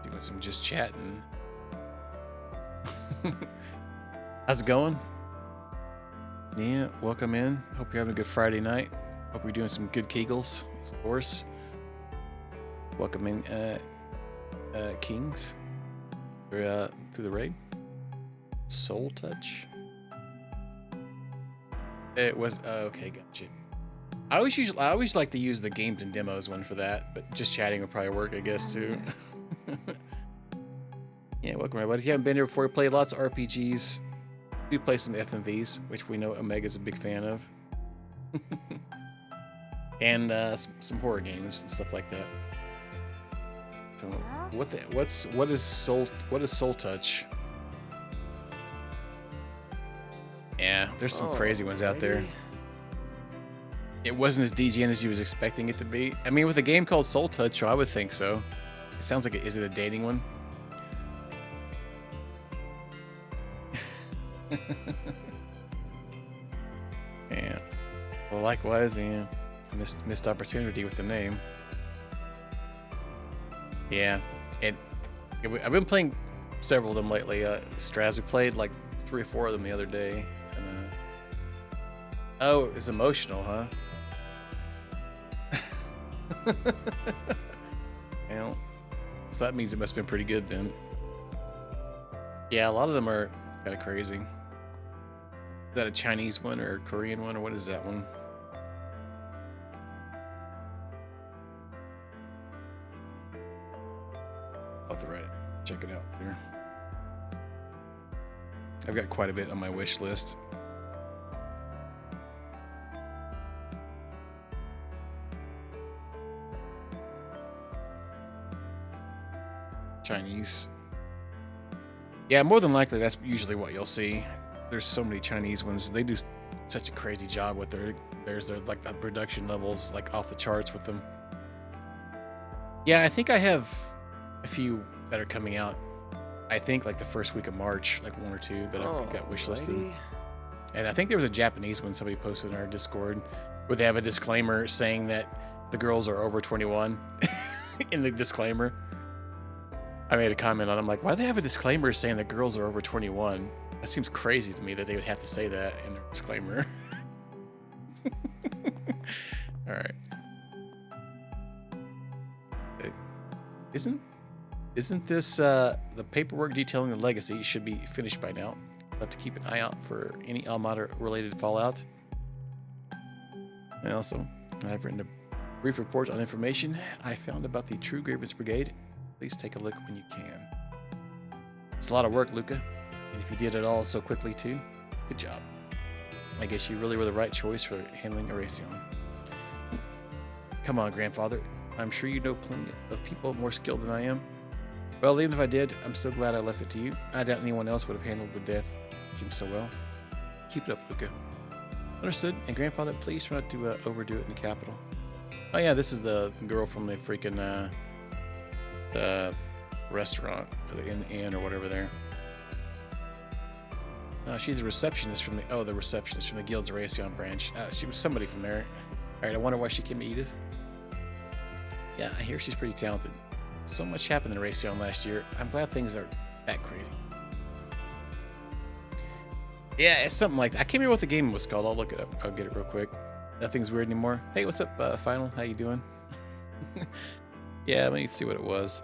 Doing some just chatting. How's it going? Yeah, welcome in. Hope you're having a good Friday night. Hope you're doing some good Kegels, of course. Welcome in, Kings, through the raid. Soul Touch. It was okay. Gotcha. I always like to use the games and demos one for that, but just chatting would probably work, I guess, too. Yeah, welcome everybody. If you haven't been here before, we play lots of RPGs. We play some FMVs, which we know Omega's a big fan of, and some horror games and stuff like that. So, what is Soul Touch? Yeah, there's some crazy ones out there. It wasn't as DGN as you was expecting it to be. I mean, with a game called Soul Touch, I would think so. It sounds like is it a dating one? Yeah. Well, likewise, yeah. Missed opportunity with the name. Yeah, I've been playing several of them lately. Straz, we played like 3 or 4 of them the other day. And, oh, it's emotional, huh? Well, so that means it must have been pretty good then. Yeah, a lot of them are kind of crazy. Is that a Chinese one or a Korean one, or what is that one? I'll have to write it. Check it out here. I've got quite a bit on my wish list. Chinese. Yeah, more than likely that's usually what you'll see. There's so many Chinese ones. They do such a crazy job with their like the production levels like off the charts with them. Yeah, I think I have a few that are coming out. I think like the first week of March, like 1 or 2 that I've got wishlisted. And I think there was a Japanese one somebody posted in our Discord where they have a disclaimer saying that the girls are over 21 in the disclaimer. I made a comment on it. I'm like, why do they have a disclaimer saying that girls are over 21? That seems crazy to me that they would have to say that in their disclaimer. All right. Isn't this the paperwork detailing the legacy should be finished by now? I'll have to keep an eye out for any Almada related fallout. And also, I've written a brief report on information I found about the True Grievance Brigade. Please take a look when you can. It's a lot of work, Luca. And if you did it all so quickly too, good job. I guess you really were the right choice for handling Erasion. Come on, grandfather. I'm sure you know plenty of people more skilled than I am. Well, even if I did, I'm so glad I left it to you. I doubt anyone else would have handled the death team so well. Keep it up, Luca. Understood. And grandfather, please try not to overdo it in the capital. Oh yeah, this is the girl from the freaking restaurant or the inn or whatever there. She's a receptionist from the receptionist from the Guild's Erasion branch. She was somebody from there. All right, I wonder why she came to Edith. Yeah, I hear she's pretty talented. So much happened in Erasion last year. I'm glad things aren't that crazy. Yeah, it's something like that. I can't remember what the game was called. I'll look it up. I'll get it real quick. Nothing's weird anymore. Hey, what's up, Final? How you doing? Yeah, let me see what it was.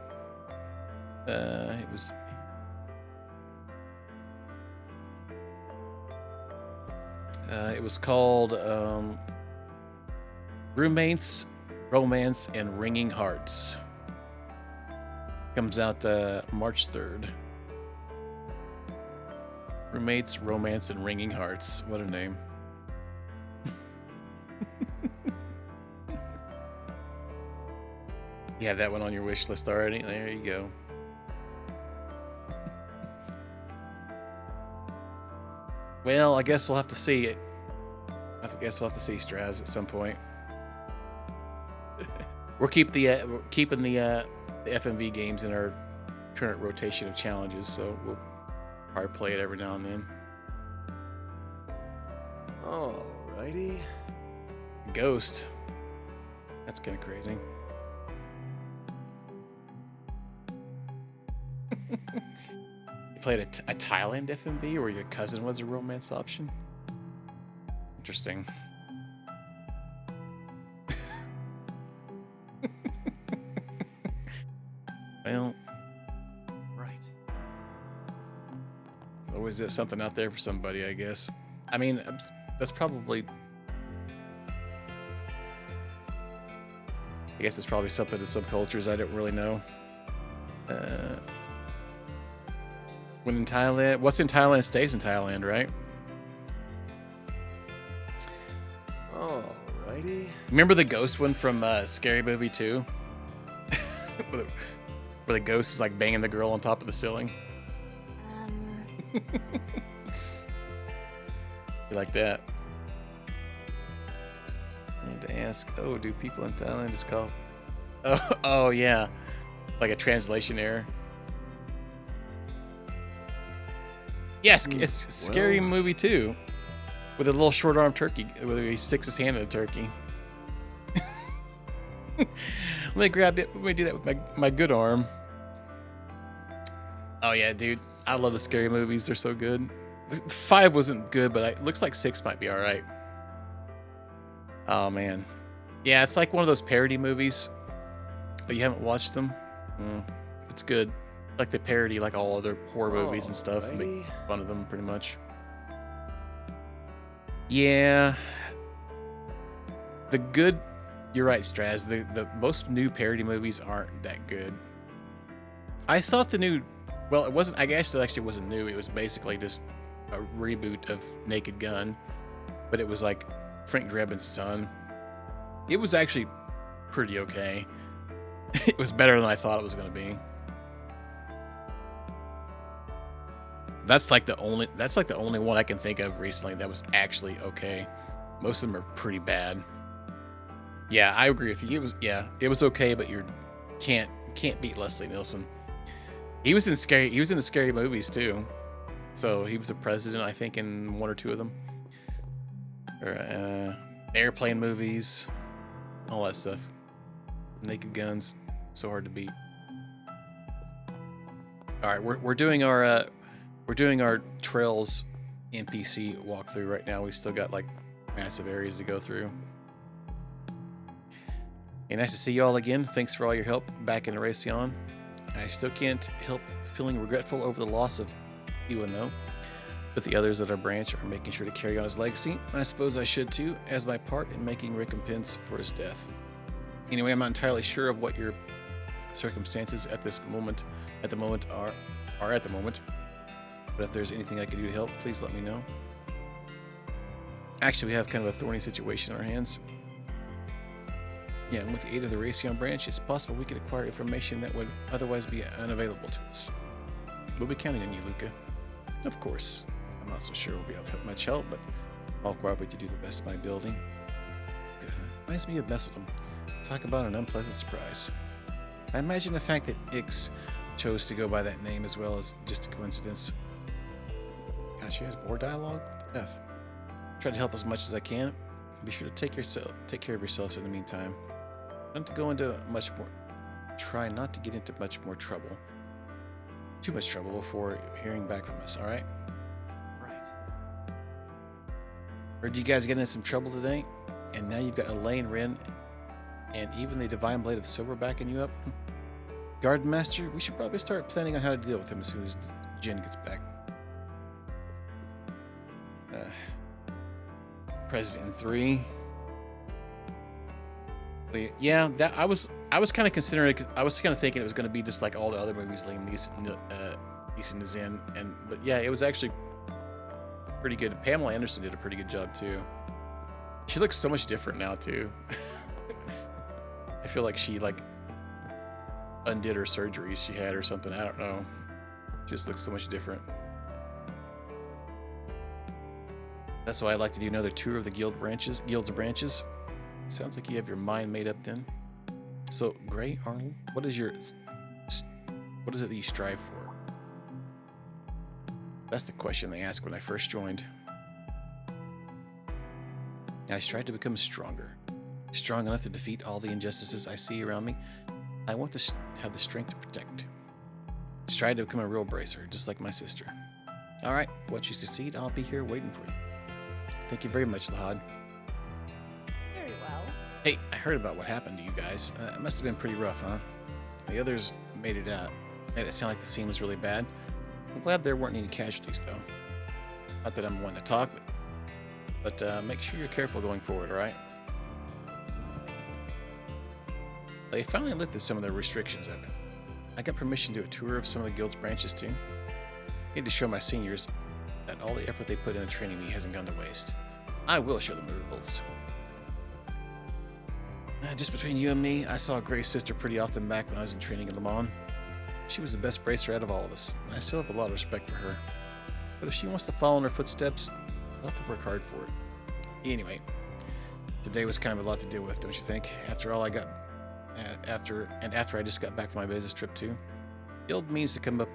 It was called Roommates, Romance, and Ringing Hearts. Comes out March 3rd. Roommates, Romance, and Ringing Hearts. What a name. You have that one on your wish list already? There you go. Well, I guess we'll have to see it. I guess we'll have to see Straz at some point. We're keeping the FMV games in our current rotation of challenges, so we'll probably play it every now and then. Alrighty. Ghost. That's kind of crazy. You played a Thailand FMV where your cousin was a romance option? Interesting. Well, right. Always there's something out there for somebody, I guess. I mean, that's probably... I guess it's probably something to subcultures I don't really know. When in Thailand... What's in Thailand stays in Thailand, right? Alrighty. Remember the ghost one from Scary Movie 2? Where the ghost is like banging the girl on top of the ceiling? You like that? I need to ask, oh, do people in Thailand just call... Oh yeah. Like a translation error. Yes, it's Scary Movie 2. With a little short arm turkey, where he sticks his hand in a turkey. Let me grab it. Let me do that with my good arm. Oh yeah, dude. I love the scary movies. They're so good. 5 wasn't good, but it looks like 6 might be alright. Oh man. Yeah, it's like one of those parody movies. But you haven't watched them. It's good. Like they parody like all other horror movies and stuff. And make fun of them pretty much. Yeah. You're right, Straz. The most new parody movies aren't that good. I thought the new... Well, it wasn't... I guess it actually wasn't new. It was basically just a reboot of Naked Gun. But it was like Frank Drebin's son. It was actually pretty okay. It was better than I thought it was going to be. That's like the only one I can think of recently that was actually okay. Most of them are pretty bad. Yeah, I agree with you. It was okay, but you can't beat Leslie Nielsen. He was in the scary movies too. So he was a president, I think, in 1 or 2 of them. Or airplane movies, all that stuff. Naked Guns, so hard to beat. All right, we're doing our Trails NPC walkthrough right now. We still got like massive areas to go through. Hey, nice to see you all again. Thanks for all your help back in Erasion. I still can't help feeling regretful over the loss of Ewan though. But the others at our branch are making sure to carry on his legacy. I suppose I should too, as my part in making recompense for his death. Anyway, I'm not entirely sure of what your circumstances at the moment are. But if there's anything I can do to help, please let me know. Actually, we have kind of a thorny situation in our hands. Yeah, and with the aid of the Erasion branch, it's possible we could acquire information that would otherwise be unavailable to us. We'll be counting on you, Luca. Of course. I'm not so sure we'll be of much help, but I'll cooperate to do the best of my ability. Good, huh? Reminds me of Messeldom. Talk about an unpleasant surprise. I imagine the fact that Ix chose to go by that name as well as just a coincidence. Gosh, she has more dialogue? F. Try to help as much as I can. Be sure to take care of yourselves in the meantime. Try not to get into too much trouble before hearing back from us, alright? Right. Heard you guys get into some trouble today, and now you've got Elaine, Ren, and even the Divine Blade of Silver backing you up. Garden Master, we should probably start planning on how to deal with him as soon as Jin gets back. President 3. Yeah, I I was kind of considering. I was kind of thinking it was going to be just like all the other movies Liam Neeson is in, but yeah, it was actually pretty good. Pamela Anderson did a pretty good job too. She looks so much different now too. I feel like she like undid her surgeries she had or something. I don't know. She just looks so much different. That's why I'd like to do another tour of the guild's branches. Sounds like you have your mind made up then. So, Gray Arnold, what is it that you strive for? That's the question they asked when I first joined. I strive to become stronger. Strong enough to defeat all the injustices I see around me. I want to have the strength to protect. Strive to become a real bracer, just like my sister. Alright, once you succeed, I'll be here waiting for you. Thank you very much, Lahad. Very well. Hey, I heard about what happened to you guys. It must have been pretty rough, huh? The others made it sound like the scene was really bad. I'm glad there weren't any casualties, though. Not that I'm one to talk, but make sure you're careful going forward, alright? They finally lifted some of their restrictions of it. I got permission to do a tour of some of the guild's branches, too. I need to show my seniors that all the effort they put into training me hasn't gone to waste. I will show them the results. Just between you and me, I saw Gray's sister pretty often back when I was in training in Le Mans. She was the best bracer out of all of us, and I still have a lot of respect for her. But if she wants to follow in her footsteps, I'll have to work hard for it. Anyway, today was kind of a lot to deal with, don't you think? After all, after I just got back from my business trip too. The guild means to come up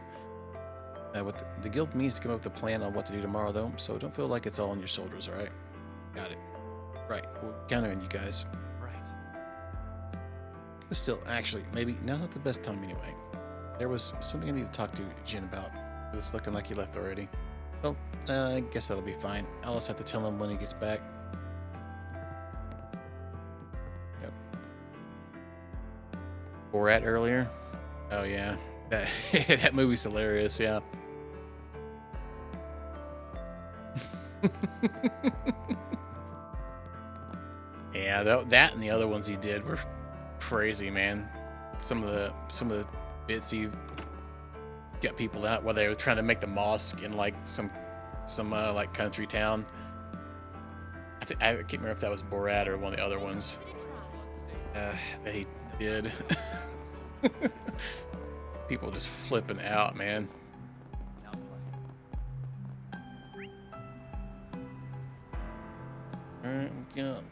with a plan on what to do tomorrow, though. So don't feel like it's all on your shoulders, all right? Got it. Right. We'll count on you guys. Right. But still, actually, maybe now's not the best time anyway. There was something I need to talk to Jin about. But it's looking like he left already. Well, I guess that'll be fine. I'll just have to tell him when he gets back. Yep. Borat earlier? Oh yeah. That movie's hilarious, yeah. Yeah, that and the other ones he did were crazy, man. Some of the bits he got people out while they were trying to make the mosque in like some like country town. I can't remember if that was Borat or one of the other ones that he did. People just flipping out, man. Alright, we got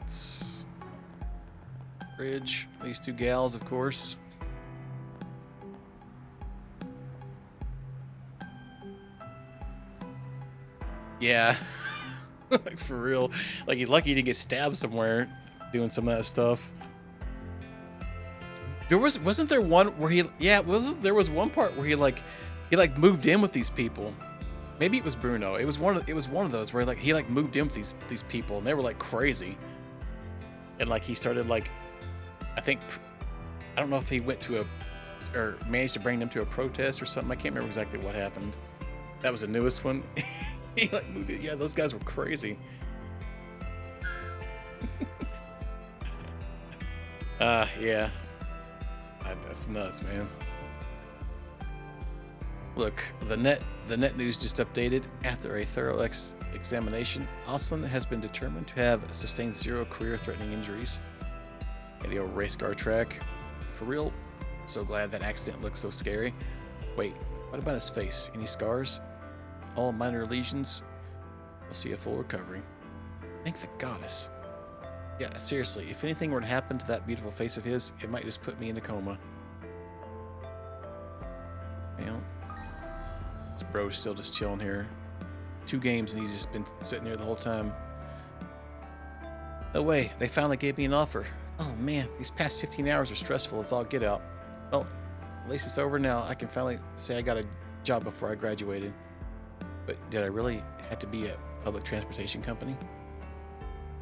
Bridge. These two gals, of course. Yeah. Like, for real. Like, he's lucky to get stabbed somewhere doing some of that stuff. Wasn't there one where there was one part where he moved in with these people. Maybe it was Bruno. It was one of those where he moved in with these people, and they were like crazy. And like he started like, I don't know if he went to or managed to bring them to a protest or something. I can't remember exactly what happened. That was the newest one. He like moved it. Yeah, those guys were crazy. Yeah. That's nuts, man. Look, the net news just updated. After a thorough examination, Austin has been determined to have sustained 0 career-threatening injuries. And the old race car track. For real, so glad that accident looked so scary. Wait, what about his face? Any scars? All minor lesions? We'll see a full recovery. Thank the goddess. Yeah, seriously, if anything were to happen to that beautiful face of his, it might just put me in a coma. Well, this bro's still just chilling here. 2 games and he's just been sitting here the whole time. No way, they finally gave me an offer. Oh man, these past 15 hours are stressful as all get out. Well, at least it's over now. I can finally say I got a job before I graduated. But did I really have to be a public transportation company?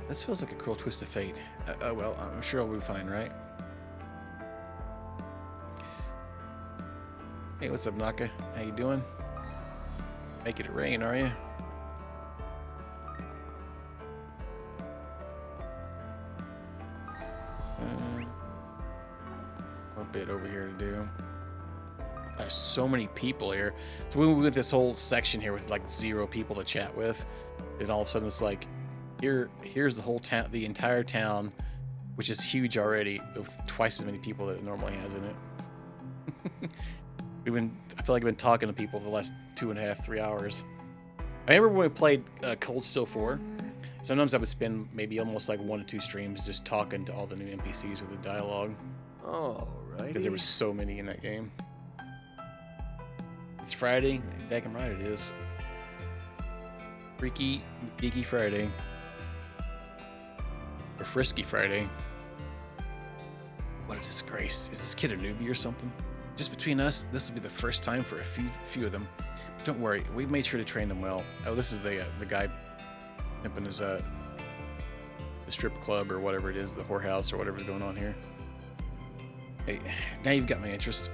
This feels like a cruel twist of fate. Oh well, I'm sure I'll be fine, right? Hey, what's up, Naka? How you doing? Make it rain, are you? bit over here to do. There's so many people here. So we went this whole section here with like 0 people to chat with, and all of a sudden it's like, here's the whole town, the entire town, which is huge already, with twice as many people that it normally has in it. I feel like I've been talking to people for the last 2.5, 3 hours. I remember when we played Cold Steel 4. Sometimes I would spend maybe almost like 1 or 2 streams just talking to all the new NPCs with the dialogue. Alright. Because there were so many in that game. It's Friday. Daggum right it is. Freaky, geeky Friday. Or Frisky Friday. What a disgrace. Is this kid a newbie or something? Just between us, this will be the first time for a few of them. Don't worry, we made sure to train them well. Oh, this is the guy pimping his the strip club or whatever it is, the whorehouse or whatever's going on here. Hey, now you've got my interest.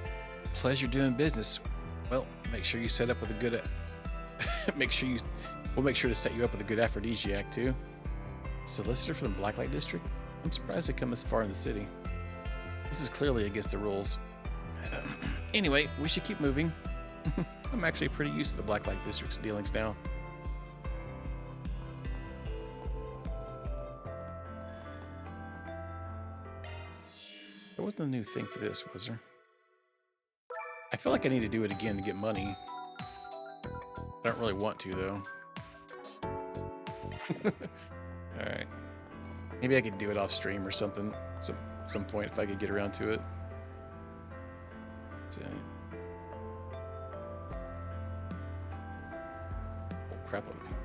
Pleasure doing business. Well, make sure you set up with a good. We'll make sure to set you up with a good aphrodisiac too. Solicitor from the Blacklight District. I'm surprised they come this far in the city. This is clearly against the rules. Anyway, we should keep moving. I'm actually pretty used to the Blacklight District's dealings now. There wasn't a new thing for this, was there? I feel like I need to do it again to get money. I don't really want to, though. Alright. Maybe I could do it off stream or something some point if I could get around to it. Oh, crap load of people.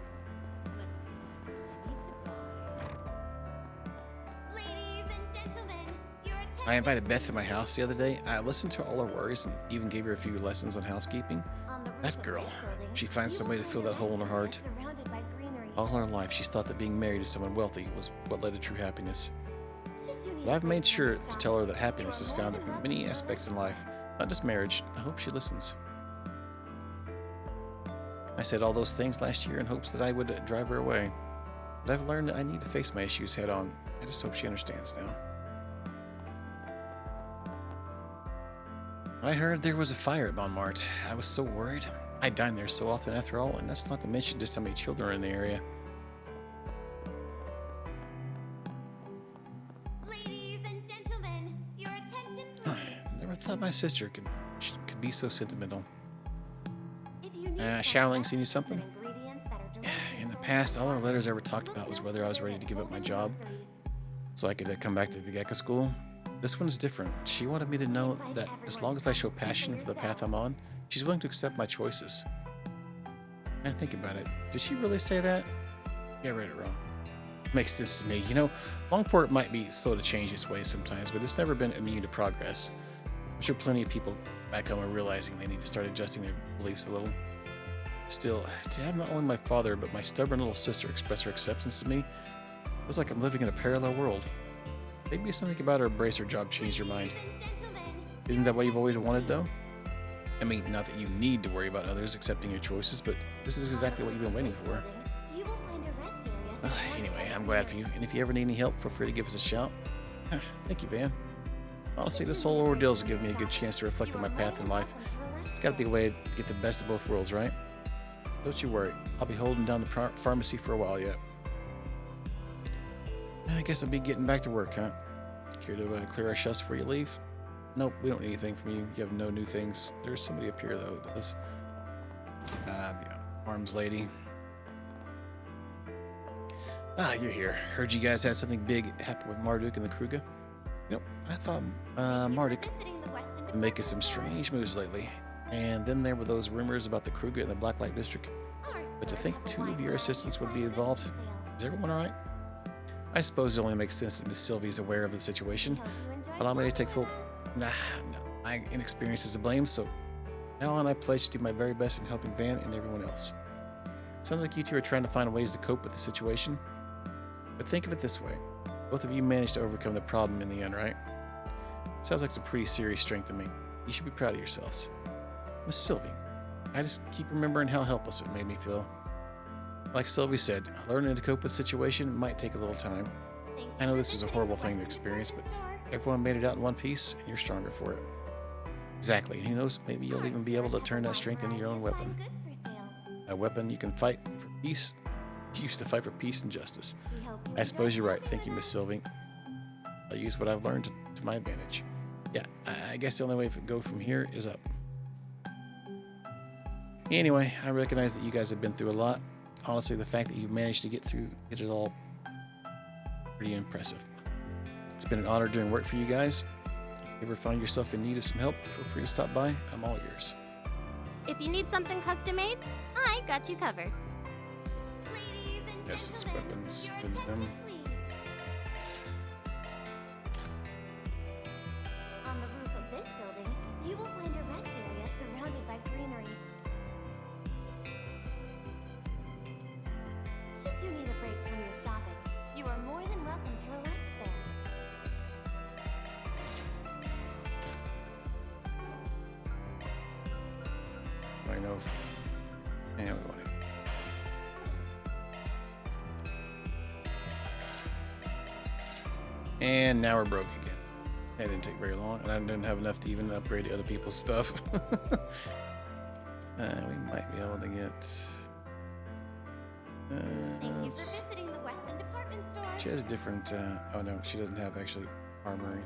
I invited Beth to my house the other day. I listened to all her worries and even gave her a few lessons on housekeeping. That girl, she finds some way to fill that hole in her heart. All her life, she's thought that being married to someone wealthy was what led to true happiness. But I've made sure to tell her that happiness is found in many aspects in life, not just marriage. I hope she listens. I said all those things last year in hopes that I would drive her away. But I've learned that I need to face my issues head on. I just hope she understands now. I heard there was a fire at Montmartre. I was so worried. I dine there so often after all, and that's not to mention just how many children are in the area. Ladies and gentlemen, your attention Never thought my sister could be so sentimental. Xiaoling seen you something? In the past, all our letters ever talked about was whether I was ready to give up my job so I could come back to the Gecko School. This one's different. She wanted me to know that as long as I show passion for the path I'm on, she's willing to accept my choices. Now think about it. Did she really say that? Yeah, I read it wrong. Makes sense to me. You know, Longport might be slow to change its ways sometimes, but it's never been immune to progress. I'm sure plenty of people back home are realizing they need to start adjusting their beliefs a little. Still, to have not only my father, but my stubborn little sister express her acceptance to me, feels like I'm living in a parallel world. Maybe something about her bracer job changed your mind. Isn't that what you've always wanted, though? I mean, not that you need to worry about others accepting your choices, but this is exactly what you've been waiting for. Anyway, I'm glad for you, and if you ever need any help, feel free to give us a shout. Thank you, Van. Honestly, this whole ordeal's given me a good chance to reflect on my path in life. It's gotta be a way to get the best of both worlds, right? Don't you worry, I'll be holding down the pharmacy for a while yet. I guess I'll be getting back to work, huh? Care to clear our shelves before you leave? Nope, we don't need anything from you. You have no new things. There's somebody up here, though, that does. The arms lady. You're here. Heard you guys had something big happen with Marduk and the Kruger. You know, I thought Marduk been making some strange moves lately. And then there were those rumors about the Kruger and the Blacklight District. But to think 2 of your assistants would be involved, is everyone alright? I suppose it only makes sense that Miss Sylvie's aware of the situation. Allow me to take full... no. My inexperience is to blame, so now on I pledge to do my very best in helping Van and everyone else. Sounds like you two are trying to find ways to cope with the situation. But think of it this way. Both of you managed to overcome the problem in the end, right? Sounds like some pretty serious strength to me. You should be proud of yourselves. Miss Sylvie, I just keep remembering how helpless it made me feel. Like Sylvie said, learning to cope with the situation might take a little time. I know this was a horrible thing to experience, but everyone made it out in one piece, and you're stronger for it. Exactly. And who knows, maybe you'll even be able to turn that strength into your own weapon. A weapon you can fight for peace. Used to fight for peace and justice. I suppose you're right. Thank you, Miss Sylvie. I'll use what I've learned to my advantage. Yeah, I guess the only way to go from here is up. Anyway, I recognize that you guys have been through a lot. Honestly, the fact that you managed to get it all, pretty impressive. It's been an honor doing work for you guys. If you ever find yourself in need of some help, feel free to stop by. I'm all ears. If you need something custom made, I got you covered. Yes, it's weapons for them. On the roof of this building, you will find a rest area surrounded by greenery. Should you need a break from your shopping, you are more than welcome to relax there. I know. Yeah, we want it. And now we're broke again. That didn't take very long, and I didn't have enough to even upgrade other people's stuff. We might be able to get. Thank you for visiting the Weston department store. She has different. Oh no, she doesn't have actually armor.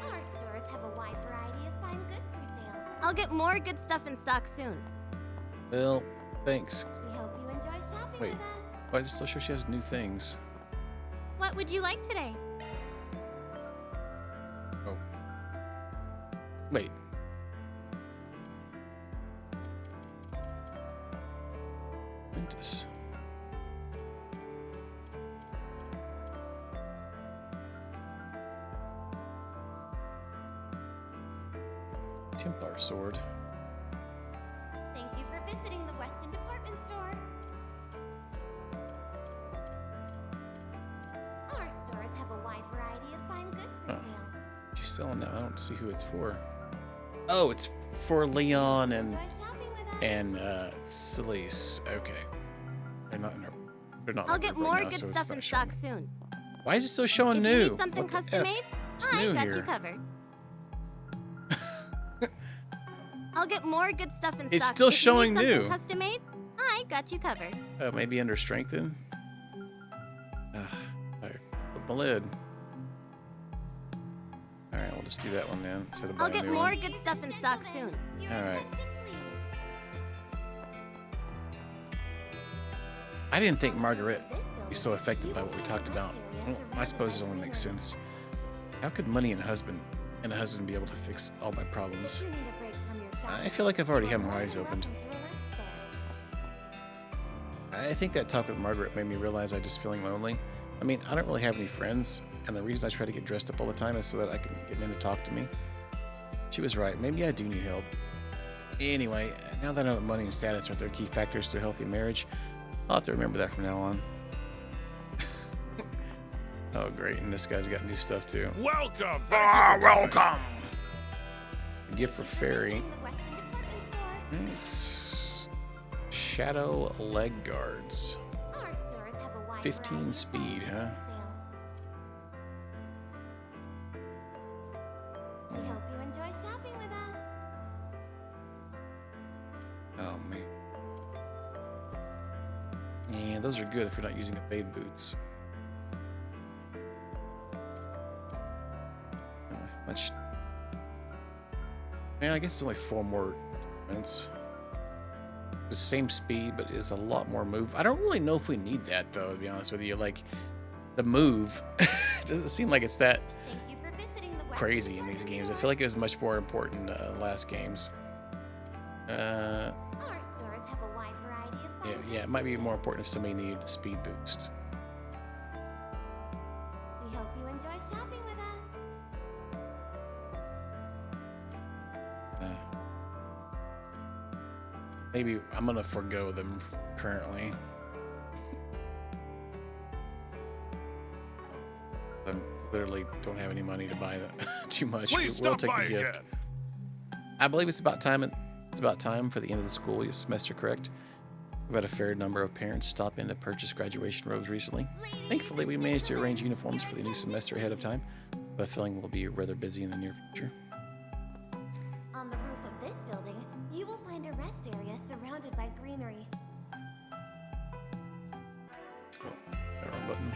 Our stores have a wide variety of fine goods for sale. I'll get more good stuff in stock soon. Well, thanks. We hope you enjoy shopping Wait, with us. why is it still show she has new things? What would you like today? Oh. Wait. Quintus. Templar sword. Thank you for visiting the Weston department store. Our stores have a wide variety of fine goods for sale. She's selling that. I don't see who it's for. Oh, it's for Leon and Celeste. Okay. They're not in her. They're not. I'll in get her more right now, good so it's stuff not in showing. stock soon. Why is it still showing If new? you need something What the custom F? made, It's I new got here. you covered. I'll get more good stuff in It's stock. still If showing you need something new. custom made, I got you covered. Maybe under strengthen. Alright, flip my lid. Alright, we'll just do that one then instead of I'll buying get a new more one. good stuff in stock soon. Alright. I didn't think Margaret would be so affected by what we talked about. Well, I suppose it only makes sense. How could money and a husband be able to fix all my problems? I feel like I've already had my eyes opened. I think that talk with Margaret made me realize I'm just feeling lonely. I mean, I don't really have any friends, and the reason I try to get dressed up all the time is so that I can get men to talk to me. She was right. Maybe I do need help. Anyway, now that I know that money and status aren't their key factors to a healthy marriage, I'll have to remember that from now on. Oh, great. And this guy's got new stuff, too. Welcome! Welcome! A gift for Fairy. It's Shadow Leg Guards. 15 speed, huh? We hope you enjoy shopping with us. Oh, man. Yeah, those are good if you're not using evade boots. Much. Man, I guess it's only 4 more defense. The same speed, but it's a lot more move. I don't really know if we need that, though, to be honest with you. Like, the move doesn't seem like it's that crazy in these games. I feel like it was much more important in the last games. Our stores have a wide variety of Yeah, it might be more important if somebody needed a speed boost. We hope you enjoy shopping with us. Maybe I'm gonna forego them currently. I literally don't have any money to buy that too much. Please We'll stop take the by gift. again. I believe it's about time. It's about time for the end of the school semester, correct? We've had a fair number of parents stop in to purchase graduation robes recently. Thankfully, we managed to arrange uniforms for the new semester ahead of time. I have a feeling we'll be rather busy in the near future. On the roof of this building, you will find a rest area surrounded by greenery. Oh, wrong button.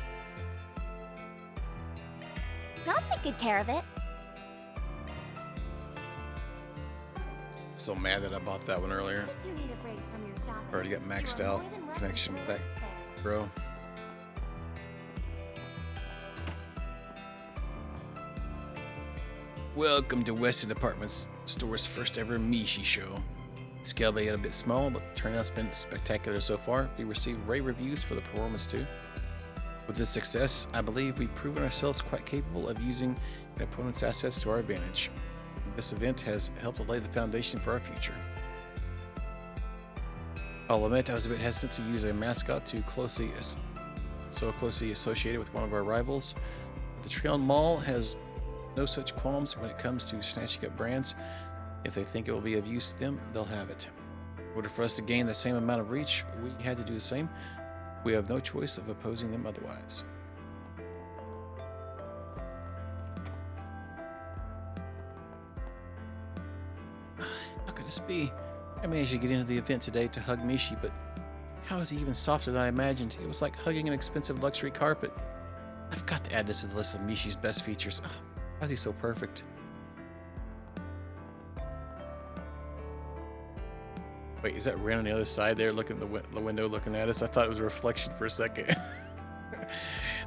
I'll take good care of it. So mad that I bought that one earlier. Should you need a break from your shopping, Already got maxed out connection with that bro. Welcome to Weston Apartments Store's first ever Mishi show. The scale may get a bit small, but the turnout's been spectacular so far. We received rave reviews for the performance too. With this success, I believe we've proven ourselves quite capable of using an opponent's assets to our advantage. This event has helped lay the foundation for our future. I'll admit I was a bit hesitant to use a mascot so closely associated with one of our rivals. The Trion Mall has no such qualms when it comes to snatching up brands. If they think it will be of use to them, they'll have it. In order for us to gain the same amount of reach, we had to do the same. We have no choice of opposing them otherwise. How could this be? I managed to get into the event today to hug Mishi, but how is he even softer than I imagined? It was like hugging an expensive luxury carpet. I've got to add this to the list of Mishi's best features. How is he so perfect? Wait, is that Ren on the other side there looking at the window looking at us? I thought it was a reflection for a second.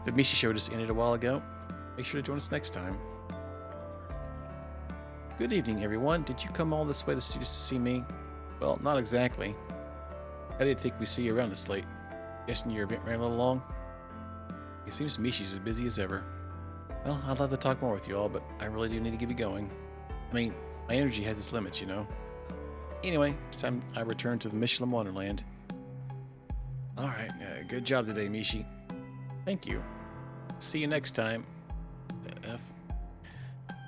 The Mishi show just ended a while ago. Make sure to join us next time. Good evening, everyone. Did you come all this way just to see me? Well, not exactly. I didn't think we'd see you around this late. Guessing your event ran a little long? It seems Mishi's as busy as ever. Well, I'd love to talk more with you all, but I really do need to get you going. I mean, my energy has its limits, you know. Anyway, it's time I return to the Michelin Wonderland. Alright, good job today, Mishi. Thank you. See you next time. The F.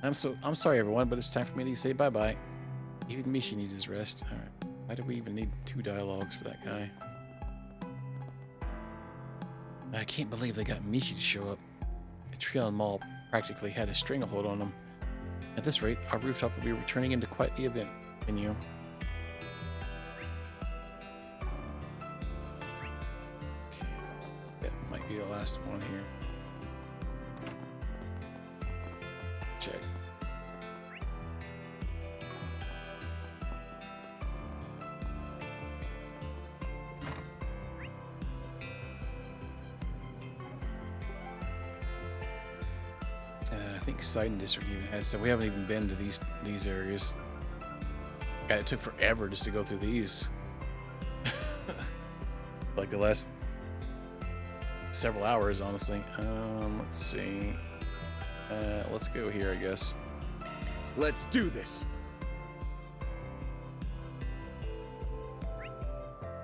I'm sorry, everyone, but it's time for me to say bye-bye. Even Mishi needs his rest. Alright. Why do we even need 2 dialogues for that guy? I can't believe they got Mishi to show up. The Trion Mall practically had a stranglehold on them. At this rate, our rooftop will be returning into quite the event venue. Okay. That might be the last one here. Check. I think Sidon District even has some. We haven't even been to these areas. God, it took forever just to go through these. Like the last several hours, honestly. Let's see. Let's go here, I guess. Let's do this.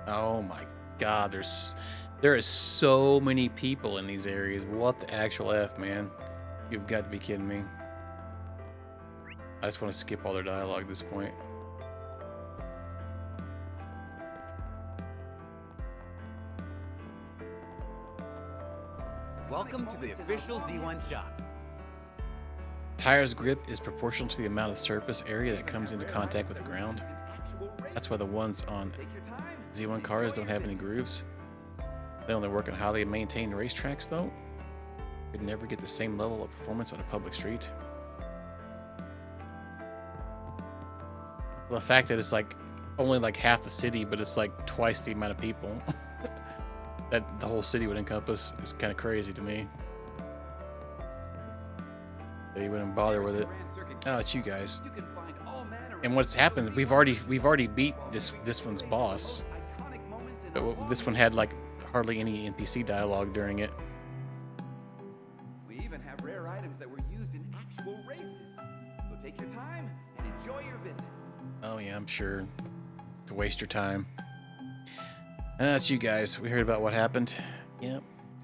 Oh my God, there is so many people in these areas. What the actual F, man? You've got to be kidding me. I just want to skip all their dialogue at this point. Welcome to the official Z1 shop. Tire's grip is proportional to the amount of surface area that comes into contact with the ground. That's why the ones on Z1 cars don't have any grooves. They only work on highly maintained racetracks, though. You'd never get the same level of performance on a public street. Well, the fact that it's like only like half the city, but it's like twice the amount of people that the whole city would encompass is kind of crazy to me. They wouldn't bother with it. Oh, it's you guys. And what's happened? We've already beat this one's boss. But this one had like hardly any NPC dialogue during it. We even have rare items that were used in actual races. So take your time and enjoy your visit. Oh yeah, I'm sure. To waste your time. That's you guys. We heard about what happened. Yep.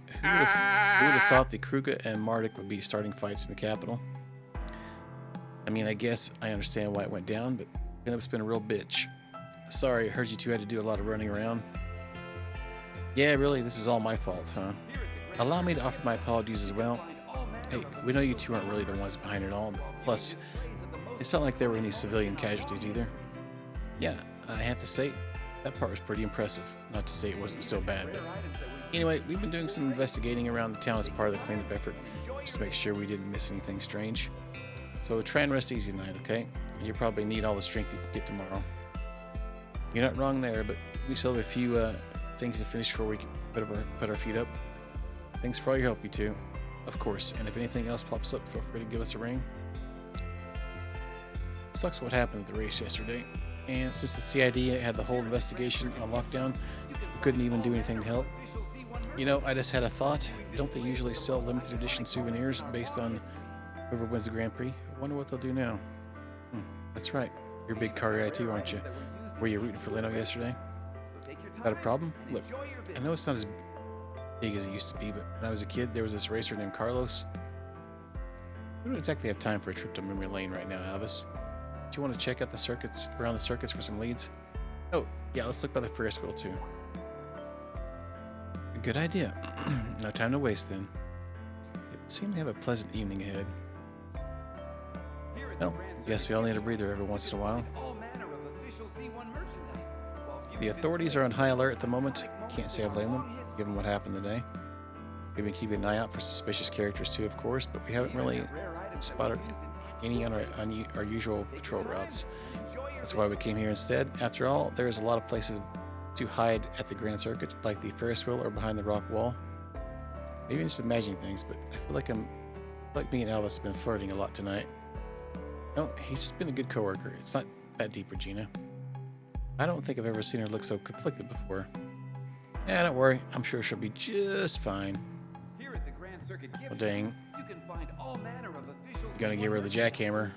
Who would have thought the Kruger and Marduk would be starting fights in the capital? I mean, I guess I understand why it went down, but ended up being a real bitch. Sorry, I heard you two had to do a lot of running around. Yeah, really, this is all my fault, huh? Allow me to offer my apologies as well. Hey, we know you two aren't really the ones behind it all. Plus, it's not like there were any civilian casualties either. Yeah, I have to say, that part was pretty impressive. Not to say it wasn't still bad, but anyway, we've been doing some investigating around the town as part of the cleanup effort, just to make sure we didn't miss anything strange. So try and rest easy tonight, okay? You'll probably need all the strength you can get tomorrow. You're not wrong there, but we still have a few things to finish before we can put our feet up. Thanks for all your help, you two. Of course, and if anything else pops up, feel free to give us a ring. Sucks what happened at the race yesterday, and since the CID had the whole investigation on lockdown, we couldn't even do anything to help. You know, I just had a thought. Don't they usually sell limited edition souvenirs based on whoever wins the Grand Prix? I wonder what they'll do now. That's right. You're a big car guy too, aren't you? Were you rooting for Leno yesterday? Is that a problem? Look, I know it's not as big as it used to be, but when I was a kid, there was this racer named Carlos. We don't exactly have time for a trip to memory lane right now, Alvis. Do you want to check out the circuits, around the circuits for some leads? Oh, yeah, let's look by the Ferris wheel too. Good idea. No time to waste then. It seemed to have a pleasant evening ahead. Well, guess we all need a breather every once in a while. The authorities are on high alert at the moment. Can't say I blame them, given what happened today. We've been keeping an eye out for suspicious characters too, of course, but we haven't really spotted any on our usual patrol routes. That's why we came here instead. After all, there's a lot of places to hide at the Grand Circuit, like the Ferris wheel or behind the rock wall. Maybe I'm just imagining things, but I feel like me and Elvis have been flirting a lot tonight. No, he's just been a good coworker. It's not that deep, Regina. I don't think I've ever seen her look so conflicted before. Yeah, don't worry. I'm sure she'll be just fine. Oh, dang. Gonna give her the jackhammer.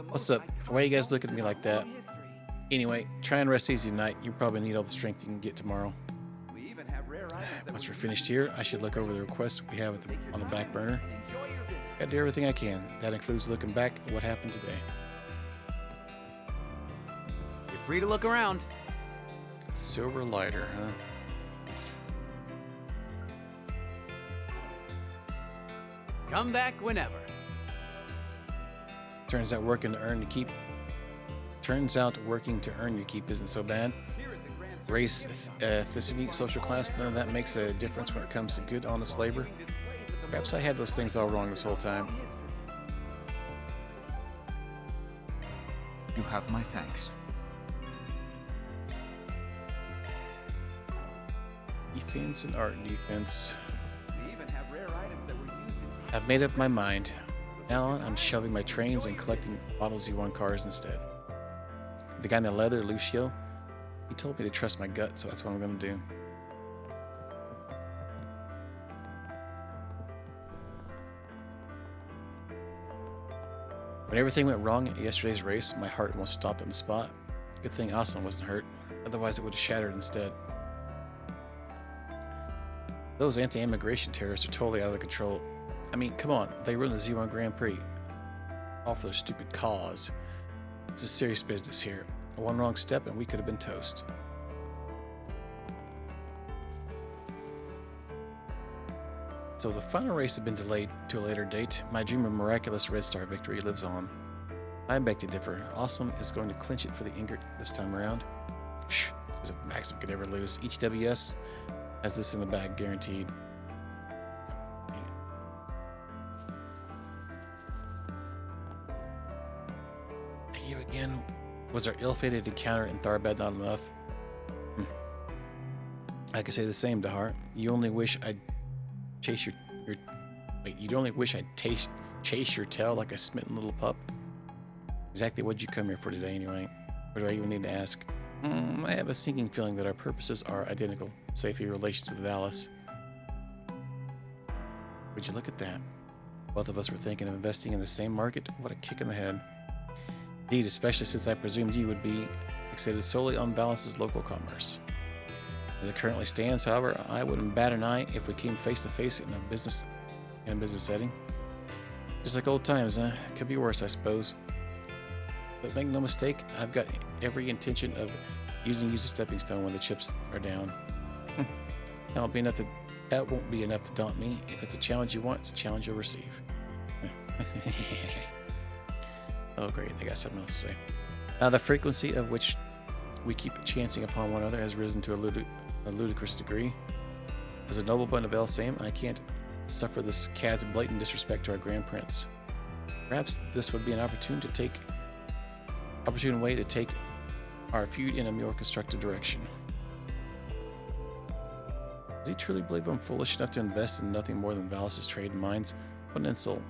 What's up? Why you guys looking at me like that? Anyway, try and rest easy tonight. You probably need all the strength you can get tomorrow. Once we're finished here, I should look over the requests we have on the back burner. Gotta do everything I can. That includes looking back at what happened today. You're free to look around. Silver lighter, huh? Come back whenever. Turns out working to earn your keep isn't so bad. Race, ethnicity, social class, none of that makes a difference when it comes to good, honest labor. Perhaps I had those things all wrong this whole time. You have my thanks. Defense and art defense. I've made up my mind. Now on, I'm shelving my trains and collecting Model Z1 cars instead. The guy in the leather, Lucio, he told me to trust my gut, so that's what I'm going to do. When everything went wrong at yesterday's race, my heart almost stopped on the spot. Good thing Aslan wasn't hurt, otherwise it would have shattered instead. Those anti-immigration terrorists are totally out of control. I mean, come on, they ruined the Z1 Grand Prix. All for their stupid cause. It's a serious business here. One wrong step and we could have been toast. So the final race has been delayed to a later date. My dream of miraculous Red Star victory lives on. I beg to differ. Awesome is going to clinch it for the Ingrid this time around. As if Maxim could ever lose. Each WS has this in the bag, guaranteed. You again? Was our ill-fated encounter in Tharbad not enough? I could say the same, Dahar. You only wish I'd chase your wait, you'd only wish I'd chase your tail like a smitten little pup. Exactly what'd you come here for today anyway? Or do I even need to ask? I have a sinking feeling that our purposes are identical, save for your relations with Alice. Would you look at that? Both of us were thinking of investing in the same market. What a kick in the head. Indeed, especially since I presumed you would be fixated solely on Valis' local commerce. As it currently stands, however, I wouldn't bat an eye if we came face to face in a business setting. Just like old times, huh? Could be worse, I suppose. But make no mistake, I've got every intention of using you as a stepping stone when the chips are down. That'll be enough to that won't be enough to daunt me. If it's a challenge you want, it's a challenge you'll receive. Oh, great. I got something else to say. The frequency of which we keep chancing upon one another has risen to a ludicrous degree. As a nobleman of Elsame, I can't suffer this cad's blatant disrespect to our Grand Prince. Perhaps this would be an opportune way to take our feud in a more constructive direction. Does he truly believe I'm foolish enough to invest in nothing more than Valis' trade in mines? What an insult.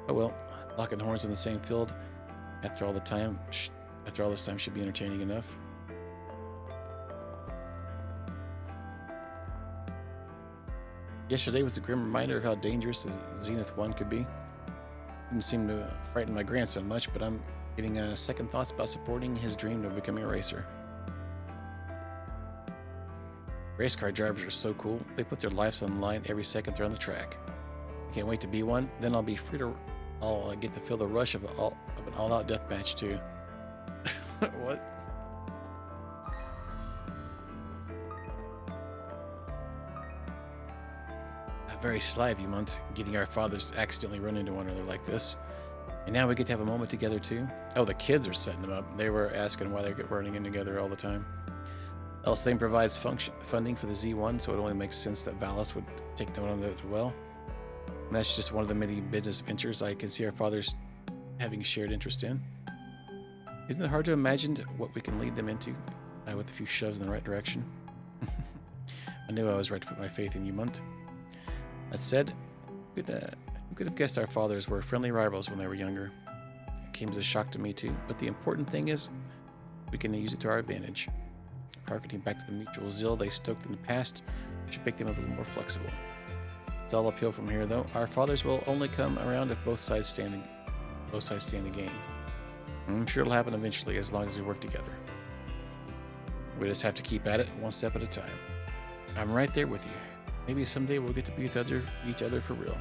Oh well, locking horns in the same field after all this time should be entertaining enough. Yesterday was a grim reminder of how dangerous the Zenith 1 could be. Didn't seem to frighten my grandson much, but I'm getting second thoughts about supporting his dream of becoming a racer. Race car drivers are so cool. They put their lives on the line every second they're on the track. I can't wait to be one. Then I'll get to feel the rush of an all-out death match too. What? Very sly of you, Munt, getting our fathers to accidentally run into one another like this. And now we get to have a moment together too. Oh, the kids are setting them up. They were asking why they're running in together all the time. Elsame provides funding for the Z1, so it only makes sense that Valis would take note of it as well. And that's just one of the many business ventures I can see our fathers having shared interest in. Isn't it hard to imagine what we can lead them into with a few shoves in the right direction? I knew I was right to put my faith in you, Munt. That said, who could have guessed our fathers were friendly rivals when they were younger? It came as a shock to me too, but the important thing is we can use it to our advantage. Harkening back to the mutual zeal they stoked in the past should make them a little more flexible. It's all uphill from here though. Our fathers will only come around if both sides stand to gain. I'm sure it'll happen eventually as long as we work together. We just have to keep at it one step at a time. I'm right there with you. Maybe someday we'll get to be with each other for real.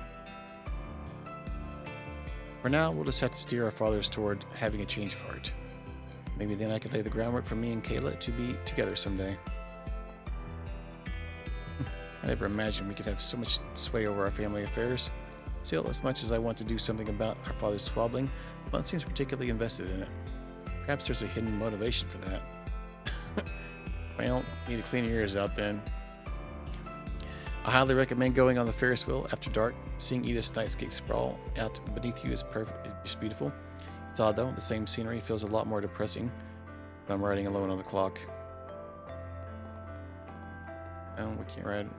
For now, we'll just have to steer our fathers toward having a change of heart. Maybe then I could lay the groundwork for me and Kayla to be together someday. I never imagined we could have so much sway over our family affairs. Still, as much as I want to do something about our father's squabbling, one seems particularly invested in it. Perhaps there's a hidden motivation for that. Well, need to clean your ears out then. I highly recommend going on the Ferris wheel after dark. Seeing Edith's nightscape sprawl out beneath you is perfect. It's just beautiful. It's odd though, the same scenery feels a lot more depressing when I'm riding alone on the clock. Oh, we can't ride.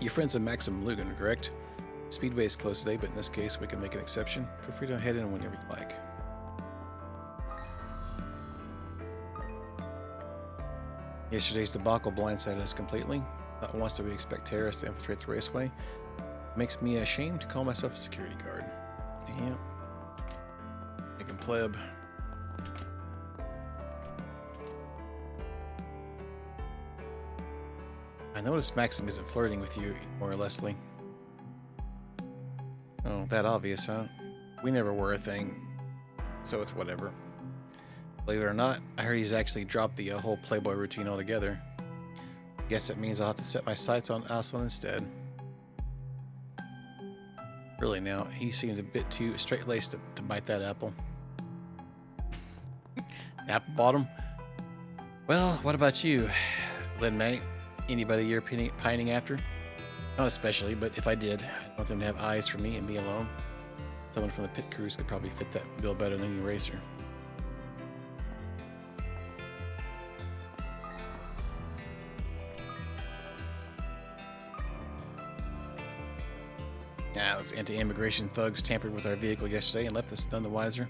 Your friends are Maxim Lugan, correct? Speedway is closed today, but in this case, we can make an exception. Feel free to head in whenever you like. Yesterday's debacle blindsided us completely. Not once did we expect terrorists to infiltrate the raceway. It makes me ashamed to call myself a security guard. Yeah. I can pleb. I noticed Maxim isn't flirting with you anymore, Leslie. Oh, that obvious, huh? We never were a thing, so it's whatever. Believe it or not, I heard he's actually dropped the whole Playboy routine altogether. Guess that means I'll have to set my sights on Aslan instead. Really now, he seemed a bit too straight-laced to bite that apple. Apple bottom? Well, what about you, Lin May? Anybody you're pining after? Not especially, but if I did, I'd want them to have eyes for me and me alone. Someone from the pit crews could probably fit that bill better than any racer. Those anti-immigration thugs tampered with our vehicle yesterday and left us none the wiser.